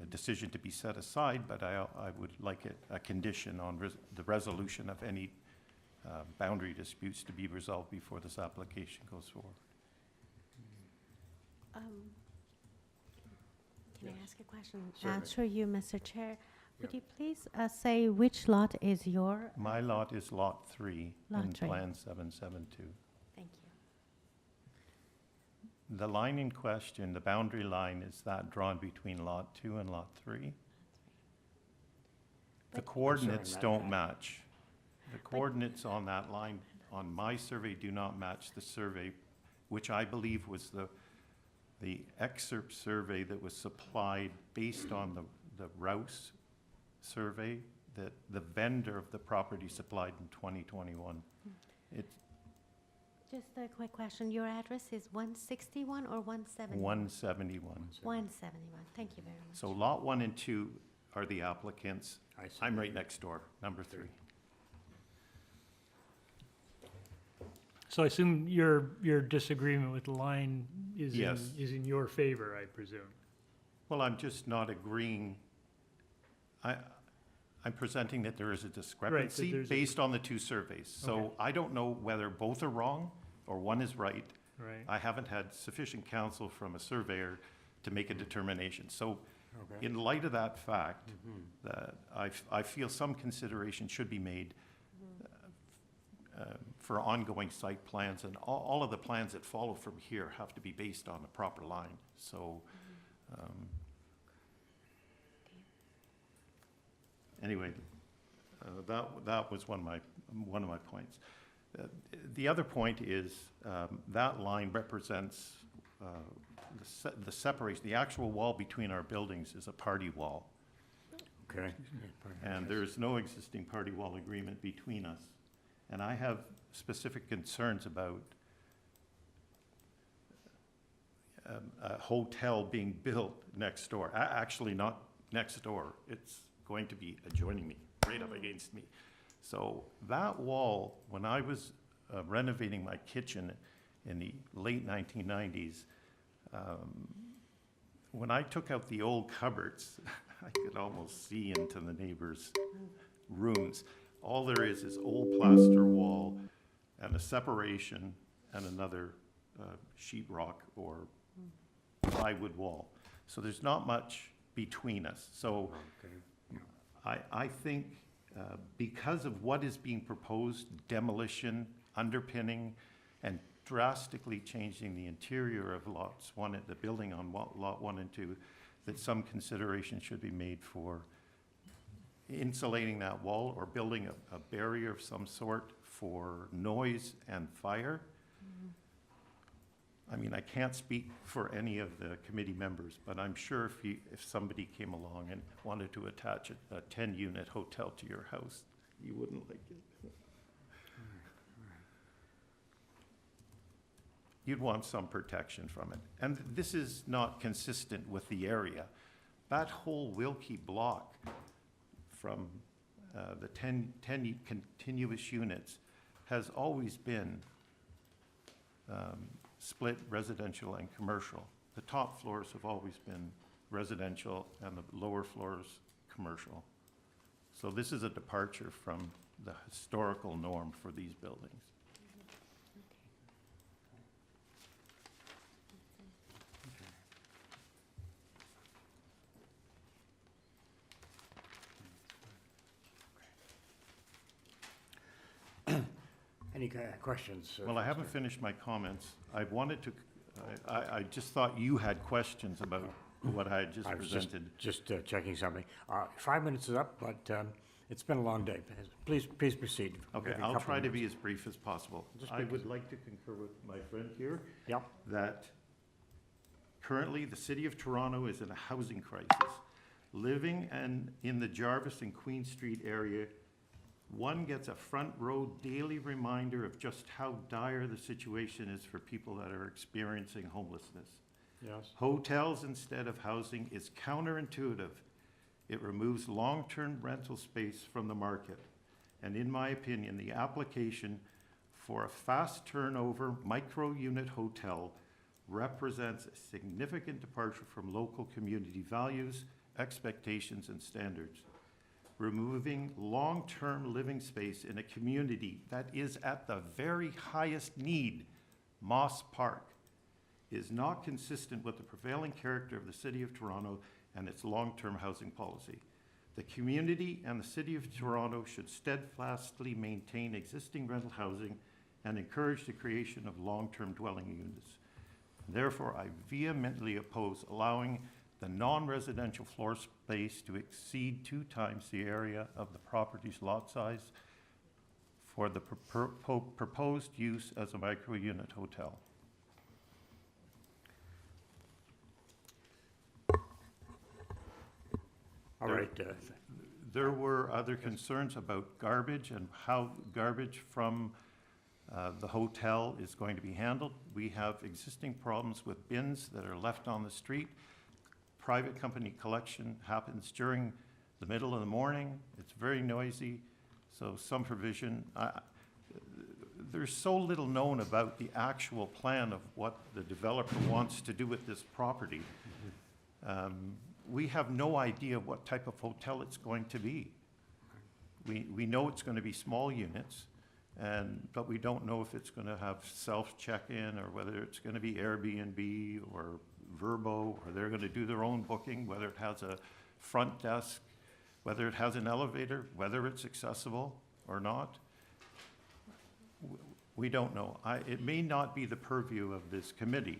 decision to be set aside, but I would like a condition on the resolution of any boundary disputes to be resolved before this application goes forward. Can I ask a question? Certainly. Through you, Mr. Chair. Would you please say which lot is your? My lot is Lot 3 Lot in 3. Plan 772. Thank you. The line in question, the boundary line, is that drawn between Lot 2 and Lot 3? The coordinates don't match. The coordinates on that line on my survey do not match the survey, which I believe was the excerpt survey that was supplied based on the Rouse survey that the vendor of the property supplied in 2021. Just a quick question. Your address is 161 or 171? 171. 171. Thank you very much. So Lot 1 and 2 are the applicants. I'm right next door, number 3. So I assume your disagreement with the line is Yes. in your favor, I presume. Well, I'm just not agreeing. I'm presenting that there is a discrepancy there's a- based on the two surveys. So Okay. I don't know whether both are wrong or one is right. Right. I haven't had sufficient counsel from a surveyor to make a determination. So Okay. in light of that fact, that I feel some consideration should be made for ongoing site plans, and all of the plans that follow from here have to be based on the proper line. So, anyway, that was one of my points. The other point is that line represents the separation. The actual wall between our buildings is a party wall. Okay. And there is no existing party wall agreement between us. And I have specific concerns about a hotel being built next door. Actually, not next door. It's going to be adjoining me, right up against me. So that wall, when I was renovating my kitchen in the late 1990s, when I took out the old cupboards, I could almost see into the neighbors' rooms. All there is old plaster wall and a separation and another sheetrock or plywood wall. So there's not much between us. So I think because of what is being proposed, demolition, underpinning, and drastically changing the interior of lots 1, the building on lot 1 and 2, that some consideration should be made for insulating that wall or building a barrier of some sort for noise and fire. I mean, I can't speak for any of the committee members, but I'm sure if somebody came along and wanted to attach a 10-unit hotel to your house, you wouldn't like it. You'd want some protection from it. And this is not consistent with the area. That whole Wilkie block from the 10 continuous units has always been split residential and commercial. The top floors have always been residential and the lower floors commercial. So this is a departure from the historical norm for these buildings. Any questions? Well, I haven't finished my comments. I wanted to, I just thought you had questions about what I had just I was presented. just checking something. 5 minutes is up, but it's been a long day. Please proceed. Okay, Maybe a I'll couple try to be minutes. as brief as possible. Just I brief. would like to concur with my friend here. Yep. That currently the city of Toronto is in a housing crisis. Living in the Jarvis and Queen Street area, one gets a front row daily reminder of just how dire the situation is for people that are experiencing homelessness. Yes. Hotels instead of housing is counterintuitive It removes long-term rental space from the market. And in my opinion, the application for a fast turnover micro-unit hotel represents a significant departure from local community values, expectations, and standards. Removing long-term living space in a community that is at the very highest need, Moss Park, is not consistent with the prevailing character of the City of Toronto and its long-term housing policy. The community and the City of Toronto should steadfastly maintain existing rental housing and encourage the creation of long-term dwelling units. Therefore, I vehemently oppose allowing the non-residential floor space to exceed 2 times the area of the property's lot size for the proposed use as a micro-unit hotel. All right. There were other concerns about garbage and how garbage from the hotel is going to be handled. We have existing problems with bins that are left on the street. Private company collection happens during the middle of the morning. It's very noisy, so some provision. There's so little known about the actual plan of what the developer wants to do with this property. We have no idea what type of hotel it's going to be. We know it's going to be small units, but we don't know if it's going to have self-check-in or whether it's going to be Airbnb or Vrbo, or they're going to do their own booking, whether it has a front desk, whether it has an elevator, whether it's accessible or not. We don't know. It may not be the purview of this committee,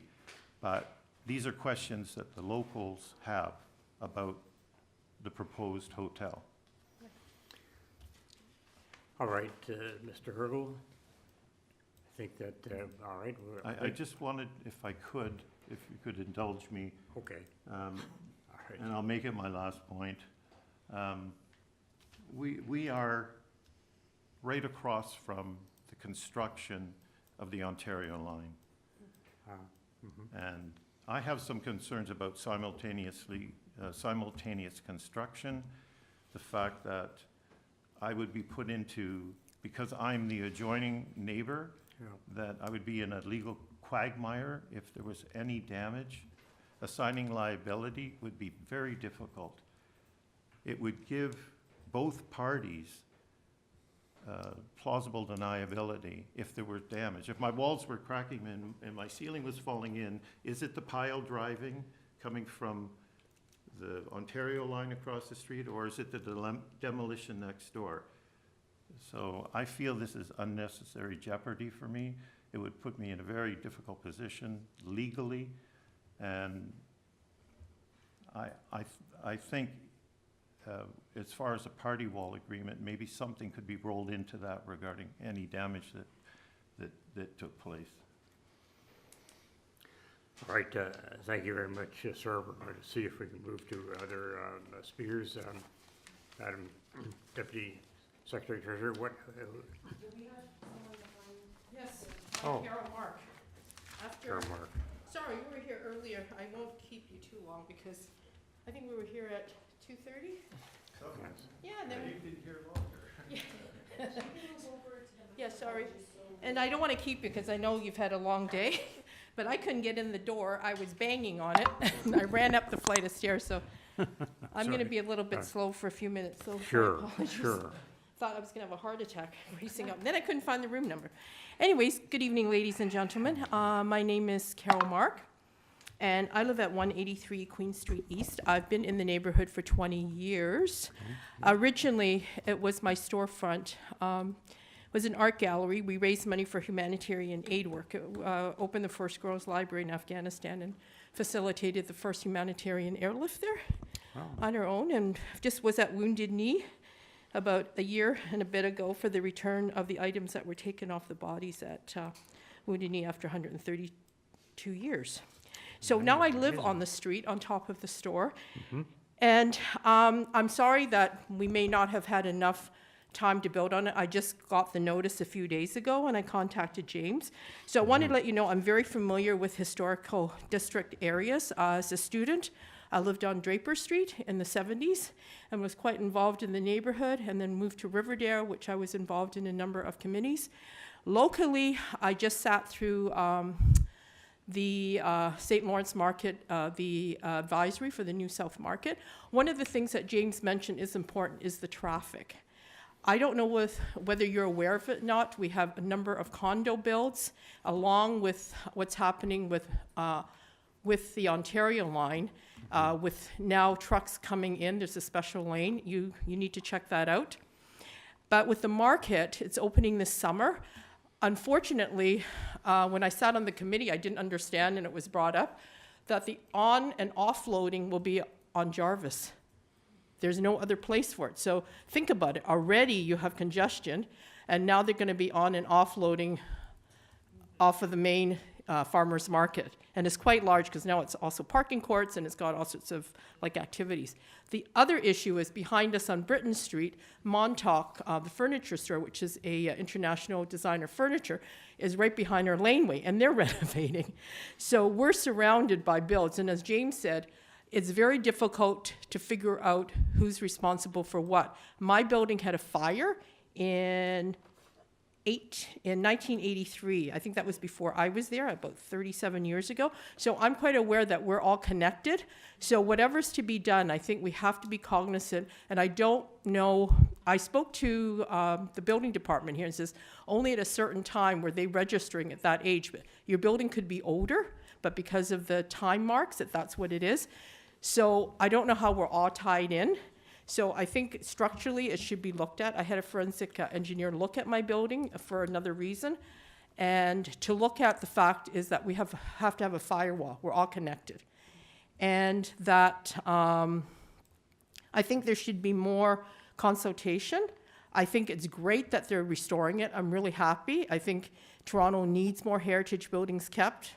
but these are questions that the locals have about the proposed hotel. All right, Mr. Hergel. I think that, all right. I just wanted, if I could, if you could indulge me. Okay. All right. And I'll make it my last point. We are right across from the construction of the Ontario line. And I have some concerns about simultaneous construction, the fact that I would be put into, because I'm the adjoining neighbor, that I would be in a legal quagmire if there was any damage. Assigning liability would be very difficult. It would give both parties plausible deniability if there were damage. If my walls were cracking and my ceiling was falling in, is it the pile driving coming from the Ontario line across the street, or is it the demolition next door? So I feel this is unnecessary jeopardy for me. It would put me in a very difficult position legally, and I think as far as a party wall agreement, maybe something could be rolled into that regarding any damage that took place. All right, thank you very much, sir. We're going to see if we can move to other speakers. Madam Deputy Secretary Treasurer, what? Do we have someone behind? Yes, Oh. Carol Mark. Carol Mark. Sorry, we were here earlier. I won't keep you too long because I think we were here at 2:30. Yeah, and then. You did here longer. Yeah, sorry. And I don't want to keep you because I know you've had a long day, but I couldn't get in the door. I was banging on it. I ran up the flight of stairs, so I'm going to be a little bit slow for a few minutes. So Sure, my apologies. sure. Thought I was going to have a heart attack racing up. Then I couldn't find the room number. Anyways, good evening, ladies and gentlemen. My name is Carol Mark, and I live at 183 Queen Street East. I've been in the neighborhood for 20 years. Originally, it was my storefront. Was an art gallery. We raised money for humanitarian aid work. Opened the first girls' library in Afghanistan and facilitated the first humanitarian airlift there on our own, and just was at Wounded Knee about a year and a bit ago for the return of the items that were taken off the bodies at Wounded Knee after 132 years. So now I live on the street on top of the store. And I'm sorry that we may not have had enough time to build on it. I just got the notice a few days ago and I contacted James. So I wanted to let you know I'm very familiar with historical district areas. As a student, I lived on Draper Street in the 70s and was quite involved in the neighborhood, and then moved to Riverdale, which I was involved in a number of committees. Locally, I just sat through the St. Lawrence Market, the advisory for the New South Market. One of the things that James mentioned is important is the traffic. I don't know whether you're aware of it or not. We have a number of condo builds along with what's happening with the Ontario line, with now trucks coming in. There's a special lane. You need to check that out. But with the market, it's opening this summer. Unfortunately, when I sat on the committee, I didn't understand, and it was brought up, that the on and offloading will be on Jarvis. There's no other place for it. So think about it. Already you have congestion, and now they're going to be on and offloading off of the main farmers market. And it's quite large because now it's also parking courts, and it's got all sorts of activities. The other issue is behind us on Britton Street, Montauk, the furniture store, which is a international designer furniture, is right behind our laneway, and they're renovating. So we're surrounded by builds, and as James said, it's very difficult to figure out who's responsible for what. My building had a fire in 1983. I think that was before I was there, about 37 years ago. So I'm quite aware that we're all connected. So whatever's to be done, I think we have to be cognizant. And I don't know, I spoke to the building department here and says, only at a certain time were they registering at that age. But your building could be older, but because of the time marks, that's what it is. So I don't know how we're all tied in. So I think structurally it should be looked at. I had a forensic engineer look at my building for another reason. And to look at the fact is that we have to have a firewall. We're all connected. And that I think there should be more consultation. I think it's great that they're restoring it. I'm really happy. I think Toronto needs more heritage buildings kept.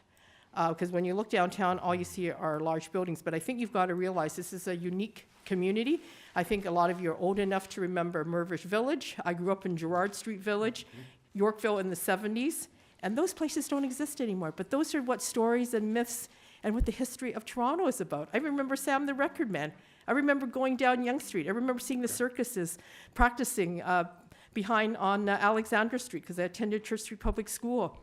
Because when you look downtown, all you see are large buildings. But I think you've got to realize this is a unique community. I think a lot of you are old enough to remember Mirvish Village. I grew up in Gerrard Street Village, Yorkville in the 70s, and those places don't exist anymore. But those are what stories and myths and what the history of Toronto is about. I remember Sam the Record Man. I remember going down Yonge Street. I remember seeing the circuses practicing behind on Alexandra Street because I attended Church Street Public School.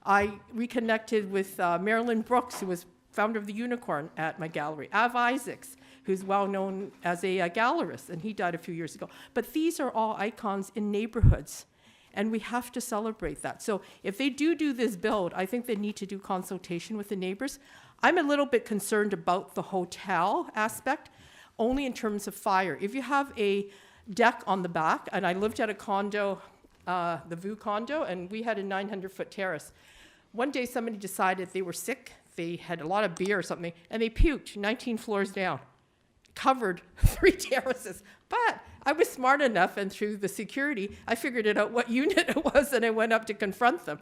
I reconnected with Marilyn Brooks, who was founder of the Unicorn at my gallery. Av Isaacs, who's well known as a gallerist, and he died a few years ago. But these are all icons in neighborhoods, and we have to celebrate that. So if they do this build, I think they need to do consultation with the neighbors. I'm a little bit concerned about the hotel aspect, only in terms of fire. If you have a deck on the back, and I lived at a condo, the Vue condo, and we had a 900-foot terrace. One day somebody decided they were sick, they had a lot of beer or something, and they puked 19 floors down, covered 3 terraces. But I was smart enough, and through the security, I figured it out what unit it was, and I went up to confront them.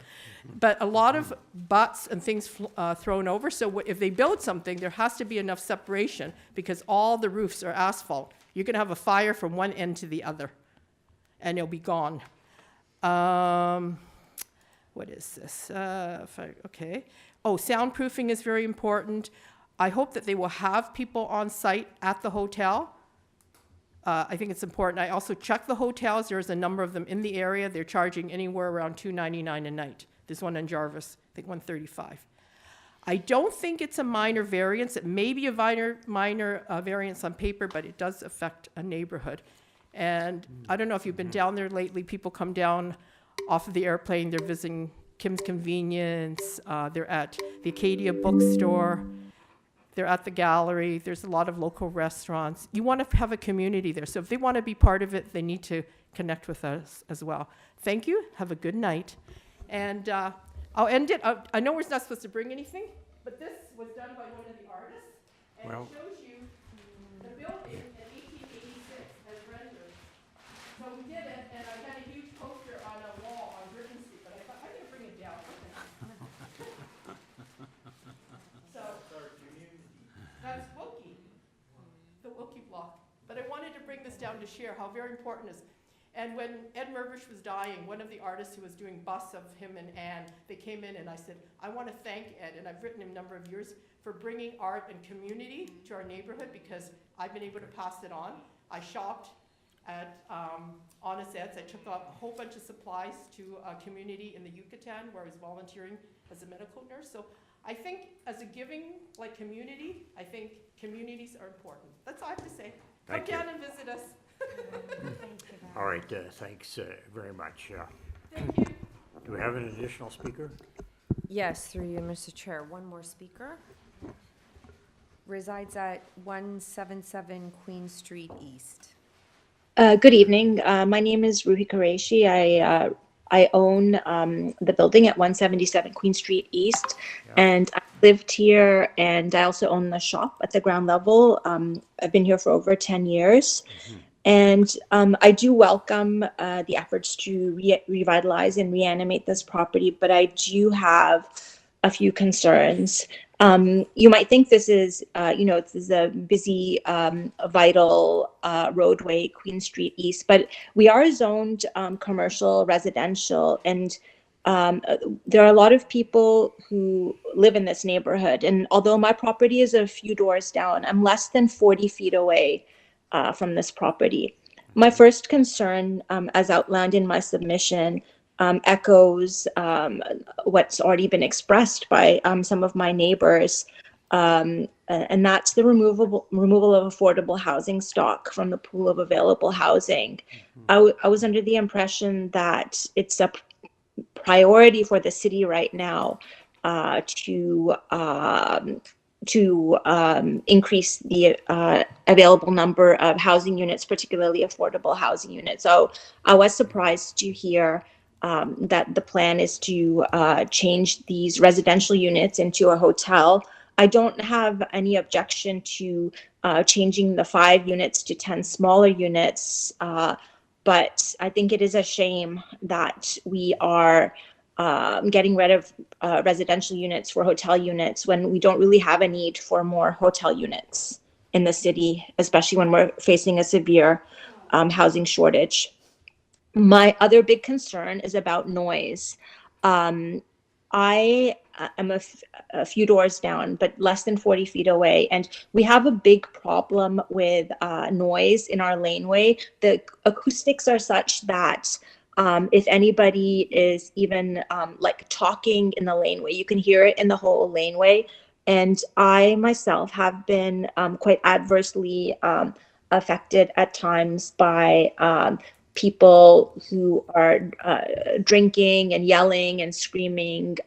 But a lot of butts and things thrown over, so if they build something, there has to be enough separation, because all the roofs are asphalt. You're going to have a fire from one end to the other, and it'll be gone. What is this? Okay. Oh, soundproofing is very important. I hope that they will have people on site at the hotel. I think it's important. I also check the hotels. There's a number of them in the area. They're charging anywhere around $299 a night. There's one in Jarvis, I think $135. I don't think it's a minor variance. It may be a minor variance on paper, but it does affect a neighborhood. And I don't know if you've been down there lately. People come down off of the airplane. They're visiting Kim's Convenience. They're at the Acadia Bookstore. They're at the gallery. There's a lot of local restaurants. You want to have a community there. So if they want to be part of it, they need to connect with us as well. Thank you. Have a good night. And I'll end it. I know we're not supposed to bring anything, but this was done by one of the artists. And it shows you the building in 1886 as rendered. So we did it, and I had a huge poster on a wall on Britton Street, but I thought I'm going to bring it down. So that's Wilkie, the Wilkie block. But I wanted to bring this down to share how very important it is. And when Ed Murgish was dying, one of the artists who was doing busts of him and Anne, they came in and I said, I want to thank Ed, and I've written him a number of years, for bringing art and community to our neighborhood because I've been able to pass it on. I shopped at Honest Ed's. I took a whole bunch of supplies to a community in the Yucatan where I was volunteering as a medical nurse. So I think as a giving, like community, I think communities are important. That's all I have to say. Come Thank you. down and visit us. All right, thanks very much. Thank you. Do we have an additional speaker? Yes, through you, Mr. Chair. One more speaker. Resides at 177 Queen Street East. Good evening. My name is Ruhi Qureshi. I own the building at 177 Queen Street East, and I lived here, and I also own the shop at the ground level. I've been here for over 10 years, and I do welcome the efforts to revitalize and reanimate this property, but I do have a few concerns. You might think this is, this is a busy, vital roadway, Queen Street East, but we are zoned commercial, residential, and there are a lot of people who live in this neighborhood. And although my property is a few doors down, I'm less than 40 feet away from this property. My first concern, as outlined in my submission, echoes what's already been expressed by some of my neighbors, and that's the removal of affordable housing stock from the pool of available housing. I was under the impression that it's a priority for the city right now to increase the available number of housing units, particularly affordable housing units. So I was surprised to hear that the plan is to change these residential units into a hotel. I don't have any objection to changing the 5 units to 10 smaller units, but I think it is a shame that we are getting rid of residential units for hotel units when we don't really have a need for more hotel units in the city, especially when we're facing a severe housing shortage. My other big concern is about noise. I am a few doors down, but less than 40 feet away, and we have a big problem with noise in our laneway. The acoustics are such that if anybody is even like talking in the laneway, you can hear it in the whole laneway. And I myself have been quite adversely affected at times by people who are drinking and yelling and screaming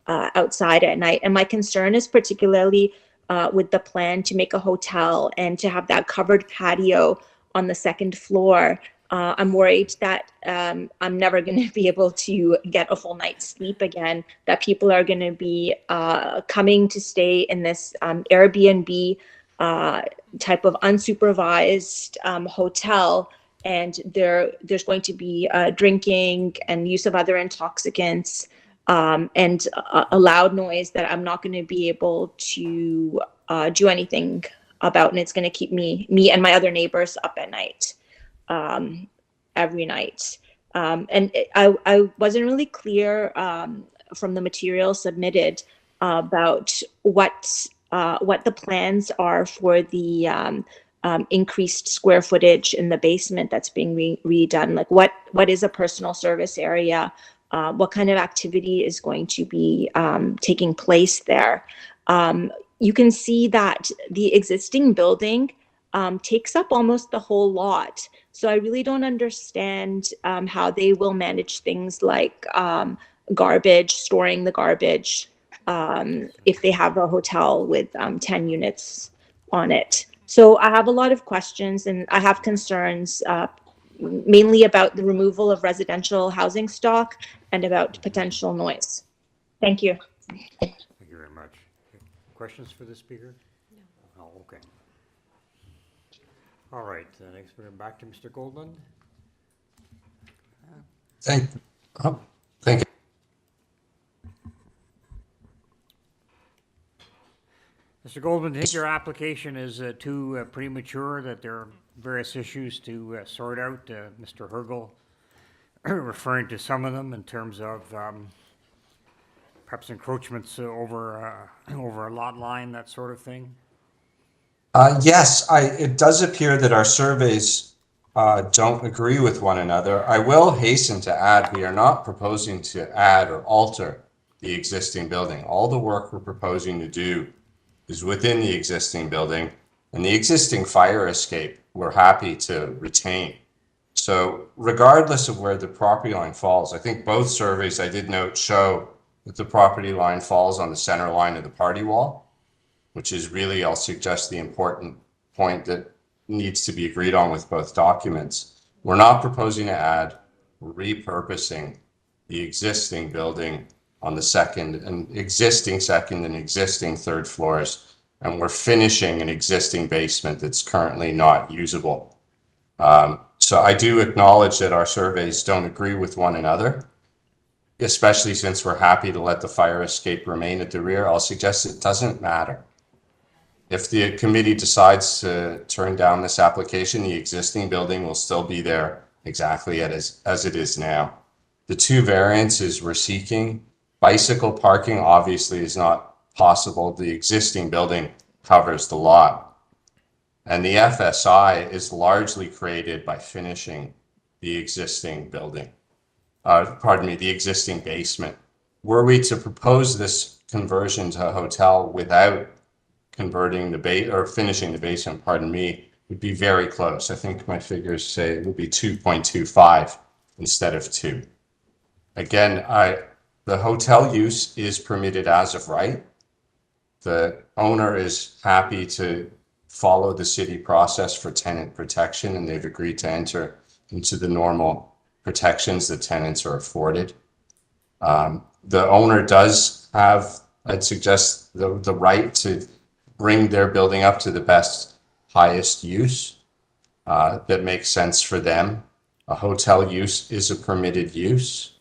outside at night. And my concern is particularly with the plan to make a hotel and to have that covered patio on the 2nd floor. I'm worried that I'm never going to be able to get a full night's sleep again, that people are going to be coming to stay in this Airbnb type of unsupervised hotel, and there's going to be drinking and use of other intoxicants and a loud noise that I'm not going to be able to do anything about, and it's going to keep me and my other neighbors up at night. Every night. I wasn't really clear from the material submitted about what the plans are for the increased square footage in the basement that's being redone. Like what is a personal service area? What kind of activity is going to be taking place there? You can see that the existing building takes up almost the whole lot. So I really don't understand how they will manage things like garbage, storing the garbage, if they have a hotel with 10 units on it. So I have a lot of questions and I have concerns mainly about the removal of residential housing stock and about potential noise. Thank you. Thank you very much. Questions for the speaker? No. Oh, okay. All right, next we're back to Mr. Goldland. Thank you. Mr. Goldman, do you think your application is too premature, that there are various issues to sort out? Mr. Hergel referring to some of them in terms of perhaps encroachments over a lot line, that sort of thing? Yes, it does appear that our surveys don't agree with one another. I will hasten to add, we are not proposing to add or alter the existing building. All the work we're proposing to do is within the existing building, and the existing fire escape we're happy to retain. So regardless of where the property line falls, I think both surveys I did note show that the property line falls on the center line of the party wall, which is really, I'll suggest, the important point that needs to be agreed on with both documents. We're not proposing to add, we're repurposing the existing building on the second and existing third floors, and we're finishing an existing basement that's currently not usable. So I do acknowledge that our surveys don't agree with one another, especially since we're happy to let the fire escape remain at the rear. I'll suggest it doesn't matter. If the committee decides to turn down this application, the existing building will still be there exactly as it is now. The two variances we're seeking, bicycle parking obviously is not possible. The existing building covers the lot. And the FSI is largely created by finishing the existing building. The existing basement. Were we to propose this conversion to a hotel without converting finishing the basement, would be very close. I think my figures say it would be 2.25 instead of 2. Again, the hotel use is permitted as of right. The owner is happy to follow the city process for tenant protection, and they've agreed to enter into the normal protections that tenants are afforded. The owner does have, I'd suggest, the right to bring their building up to the best, highest use that makes sense for them. A hotel use is a permitted use.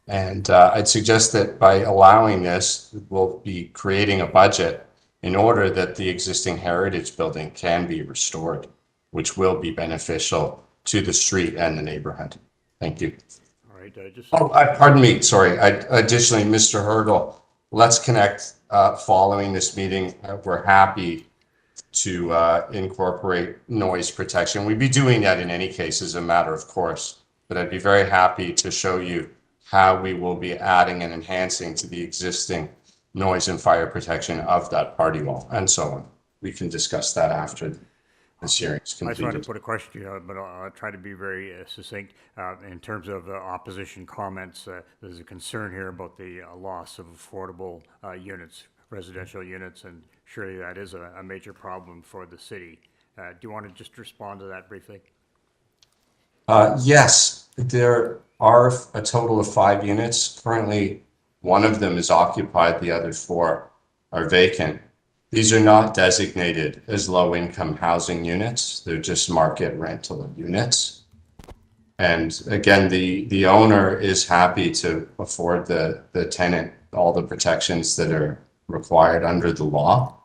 And I'd suggest that by allowing this, we'll be creating a budget in order that the existing heritage building can be restored, which will be beneficial to the street and the neighborhood. Thank you. All right, pardon me, sorry. Additionally, Mr. Hurdle, let's connect following this meeting. We're happy to incorporate noise protection. We'd be doing that in any case as a matter of course, but I'd be very happy to show you how we will be adding and enhancing to the existing noise and fire protection of that party wall and so on. We can discuss that after this hearing is I just wanted completed. to put a question, but I'll try to be very succinct. In terms of opposition comments, there's a concern here about the loss of affordable units, residential units, and surely that is a major problem for the city. Do you want to just respond to that briefly? Yes, there are a total of 5 units. Currently, one of them is occupied, the other 4 are vacant. These are not designated as low-income housing units. They're just market rental units. And again, the owner is happy to afford the tenant all the protections that are required under the law.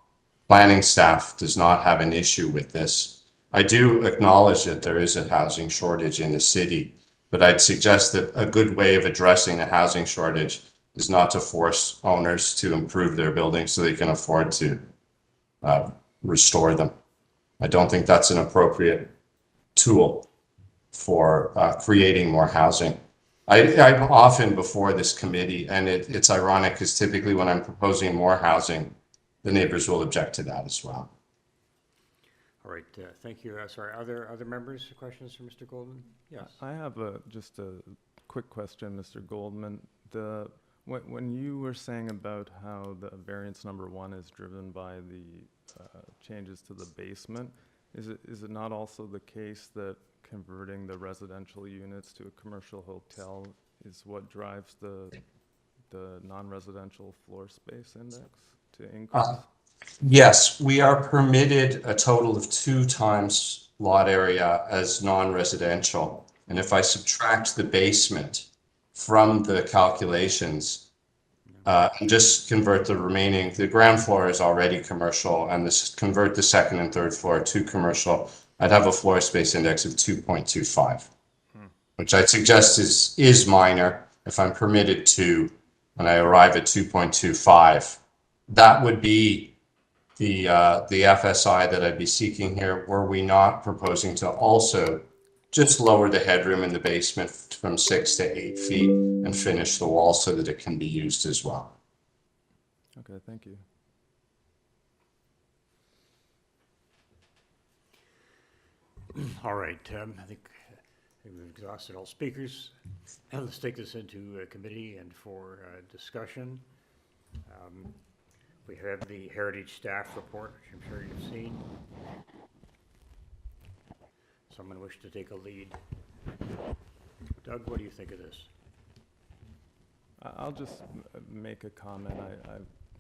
Planning staff does not have an issue with this. I do acknowledge that there is a housing shortage in the city, but I'd suggest that a good way of addressing the housing shortage is not to force owners to improve their buildings so they can afford to restore them. I don't think that's an appropriate tool for creating more housing. I'm often before this committee, and it's ironic because typically when I'm proposing more housing, the neighbors will object to that as well. All right, thank you. Sorry, other members, questions for Mr. Goldman? Yes. I have just a quick question, Mr. Goldman. When you were saying about how the variance number 1 is driven by the changes to the basement, is it not also the case that converting the residential units to a commercial hotel is what drives the non-residential floor space index to increase? Yes, we are permitted a total of 2 times lot area as non-residential. And if I subtract the basement from the calculations, and just convert the remaining, the ground floor is already commercial, and this convert the second and third floor to commercial, I'd have a floor space index of 2.25, which I'd suggest is minor. If I'm permitted to, when I arrive at 2.25, that would be the FSI that I'd be seeking here, were we not proposing to also just lower the headroom in the basement from 6 to 8 feet and finish the wall so that it can be used as well. Okay, thank you. All right, I think we've exhausted all speakers. Let's take this into committee and for discussion. We have the Heritage Staff Report, which I'm sure you've seen. Someone wish to take a lead? Doug, what do you think of this? I'll just make a comment. I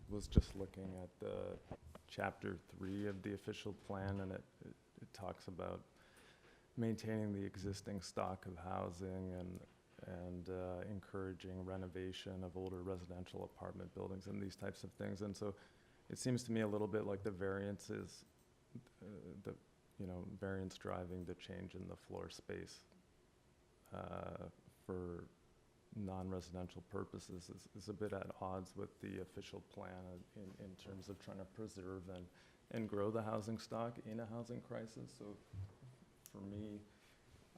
was just looking at the chapter 3 of the official plan, and it talks about maintaining the existing stock of housing and encouraging renovation of older residential apartment buildings and these types of things. And so it seems to me a little bit like the variance is variance driving the change in the floor space for non-residential purposes is a bit at odds with the official plan in terms of trying to preserve and grow the housing stock in a housing crisis. So for me,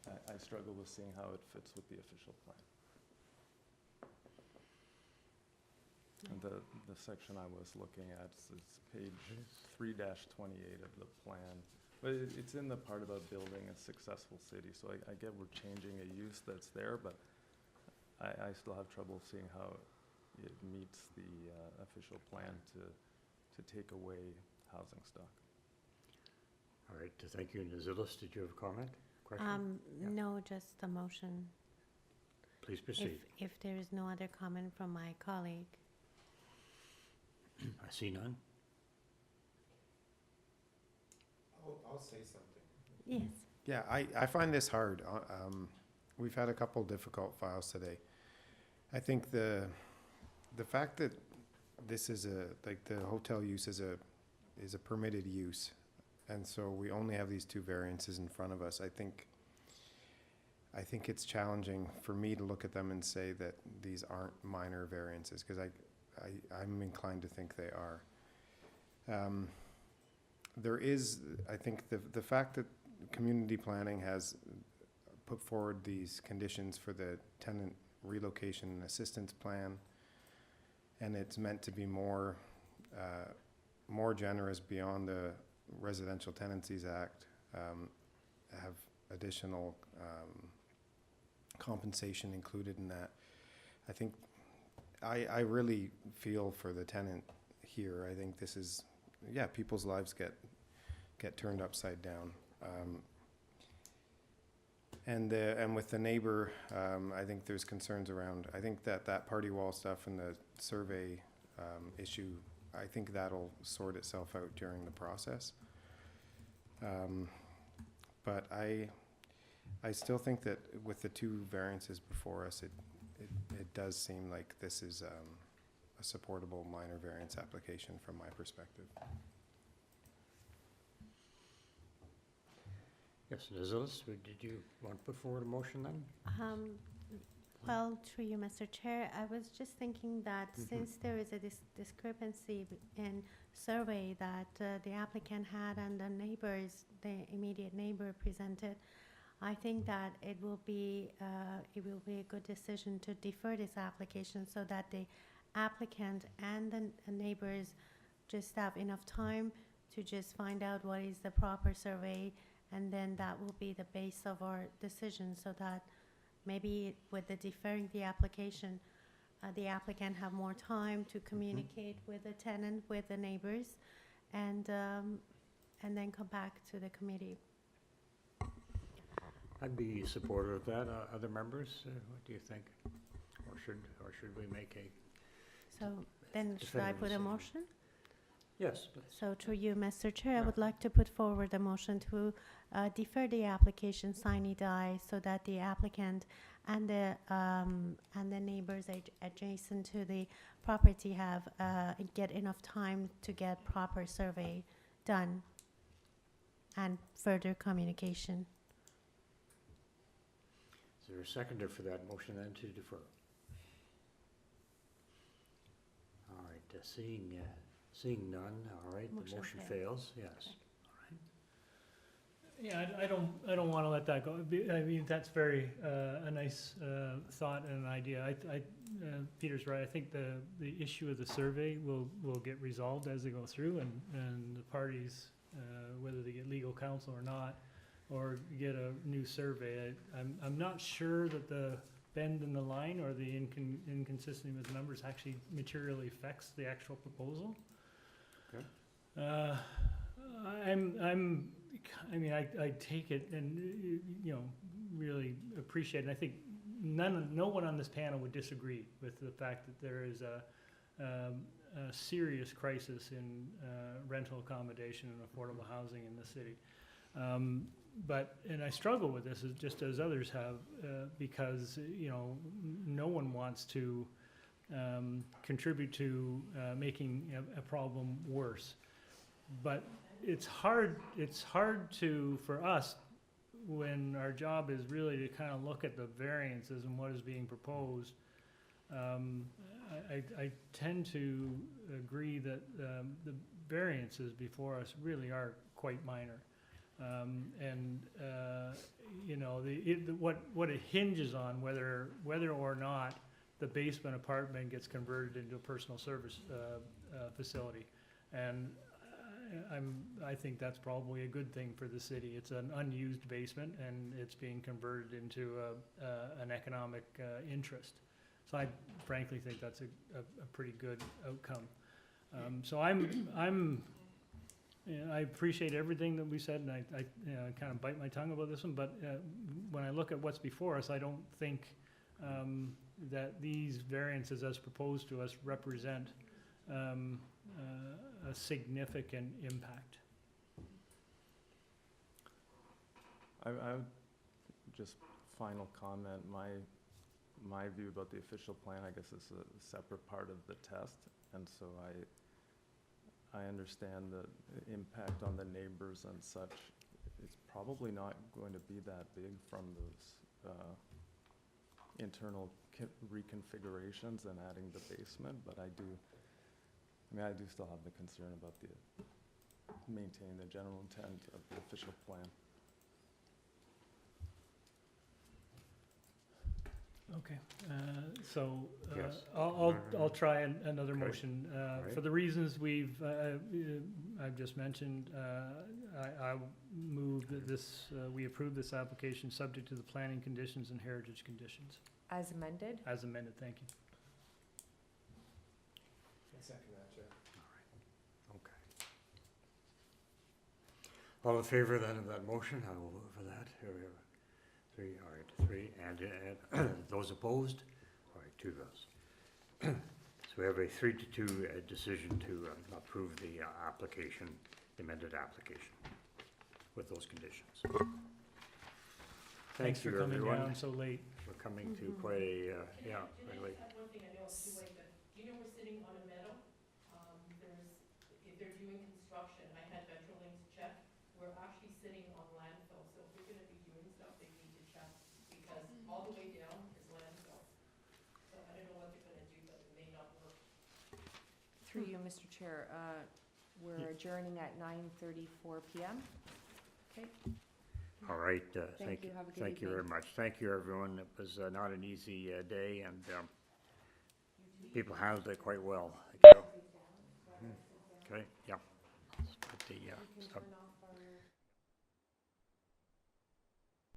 I struggle with seeing how it fits with the official plan. And the section I was looking at is page 3-28 of the plan. But it's in the part about building a successful city. So I get we're changing a use that's there, but I still have trouble seeing how it meets the official plan to take away housing stock. All right, thank you. Nazilis, did you have a comment? Question? Yeah. No, just a motion. Please proceed. If there is no other comment from my colleague. I see none. I'll say something. Yes. Yeah, I find this hard. We've had a couple difficult files today. I think the fact that this is the hotel use is a permitted use, and so we only have these two variances in front of us. I think it's challenging for me to look at them and say that these aren't minor variances, because I'm inclined to think they are. There is, I think, the fact that community planning has put forward these conditions for the tenant relocation and assistance plan, and it's meant to be more generous beyond the Residential Tenancies Act, have additional compensation included in that. I think I really feel for the tenant here. I think this is, people's lives get turned upside down. And with the neighbor, I think there's concerns around, I think that party wall stuff and the survey issue, I think that'll sort itself out during the process. But I still think that with the two variances before us, it does seem like this is a supportable minor variance application from my perspective. Yes, Nazilis, did you want to put forward a motion then? Well, through you, Mr. Chair, I was just thinking that since there is a discrepancy in survey that the applicant had and the immediate neighbor presented, I think that it will be a good decision to defer this application so that the applicant and the neighbors just have enough time to just find out what is the proper survey, and then that will be the base of our decision, so that maybe with the deferring the application, the applicant have more time to communicate with the tenant, with the neighbors, and then come back to the committee. I'd be supportive of that. Other members, what do you think? Or should we make a? So then should I put a motion? Yes, please. So through you, Mr. Chair, I would like to put forward a motion to defer the application sine die so that the applicant and the neighbors adjacent to the property have get enough time to get proper survey done and further communication. Is there a seconder for that motion then to defer? All right, seeing none, all right, the Motion motion fails. fails, yes. Yeah, I don't want to let that go. I mean, that's very, a nice thought and an idea. Peter's right. I think the issue of the survey will get resolved as they go through, and the parties, whether they get legal counsel or not, or get a new survey. I'm not sure that the bend in the line or the inconsistency with the numbers actually materially affects the actual proposal. Okay. I take it and, really appreciate it. And I think no one on this panel would disagree with the fact that there is a serious crisis in rental accommodation and affordable housing in the city. And I struggle with this just as others have, because, no one wants to contribute to making a problem worse. But it's hard for us, when our job is really to kind of look at the variances and what is being proposed. I tend to agree that the variances before us really are quite minor. What it hinges on, whether or not the basement apartment gets converted into a personal service facility. And I think that's probably a good thing for the city. It's an unused basement, and it's being converted into an economic interest. So I frankly think that's a pretty good outcome. So I appreciate everything that we said, and I kind of bite my tongue about this one, but when I look at what's before us, I don't think that these variances as proposed to us represent a significant impact. I would just final comment, my view about the official plan, I guess, is a separate part of the test, and so I understand the impact on the neighbors and such. It's probably not going to be that big from those internal reconfigurations and adding the basement, but I do still have the concern about maintaining the general intent of the official plan. Okay, so Yes. I'll try another Okay. motion. Right. For the reasons I've just mentioned, I move that we approve this application subject to the planning conditions and heritage conditions. As amended? As amended, thank you. Second that, Chair. Okay. All in favor then of that motion, I will vote for that. Here we have three, all right, three, and those opposed? All right, 2 votes. So we have a 3-2 decision to approve the application, the amended application, with those conditions. Thanks Thank for you, coming everyone. down so late. We're coming to quite a, Can I just add one thing? I know it's too late, but do you know we're sitting on a meadow? If they're doing construction, I had Metrolinx check, we're actually sitting on landfill, so if we're gonna be doing stuff, they need to check, because all the way down is landfill. So I don't know what they're gonna do, but it may not work. Through you, Mr. Chair, we're adjourning at 9:34 PM. Okay. all right, Thank you. Have a good thank you very evening. much. Thank you, everyone. It was not an easy day, and people handled it quite well. Thank you. Okay, yeah. Let's put the stuff.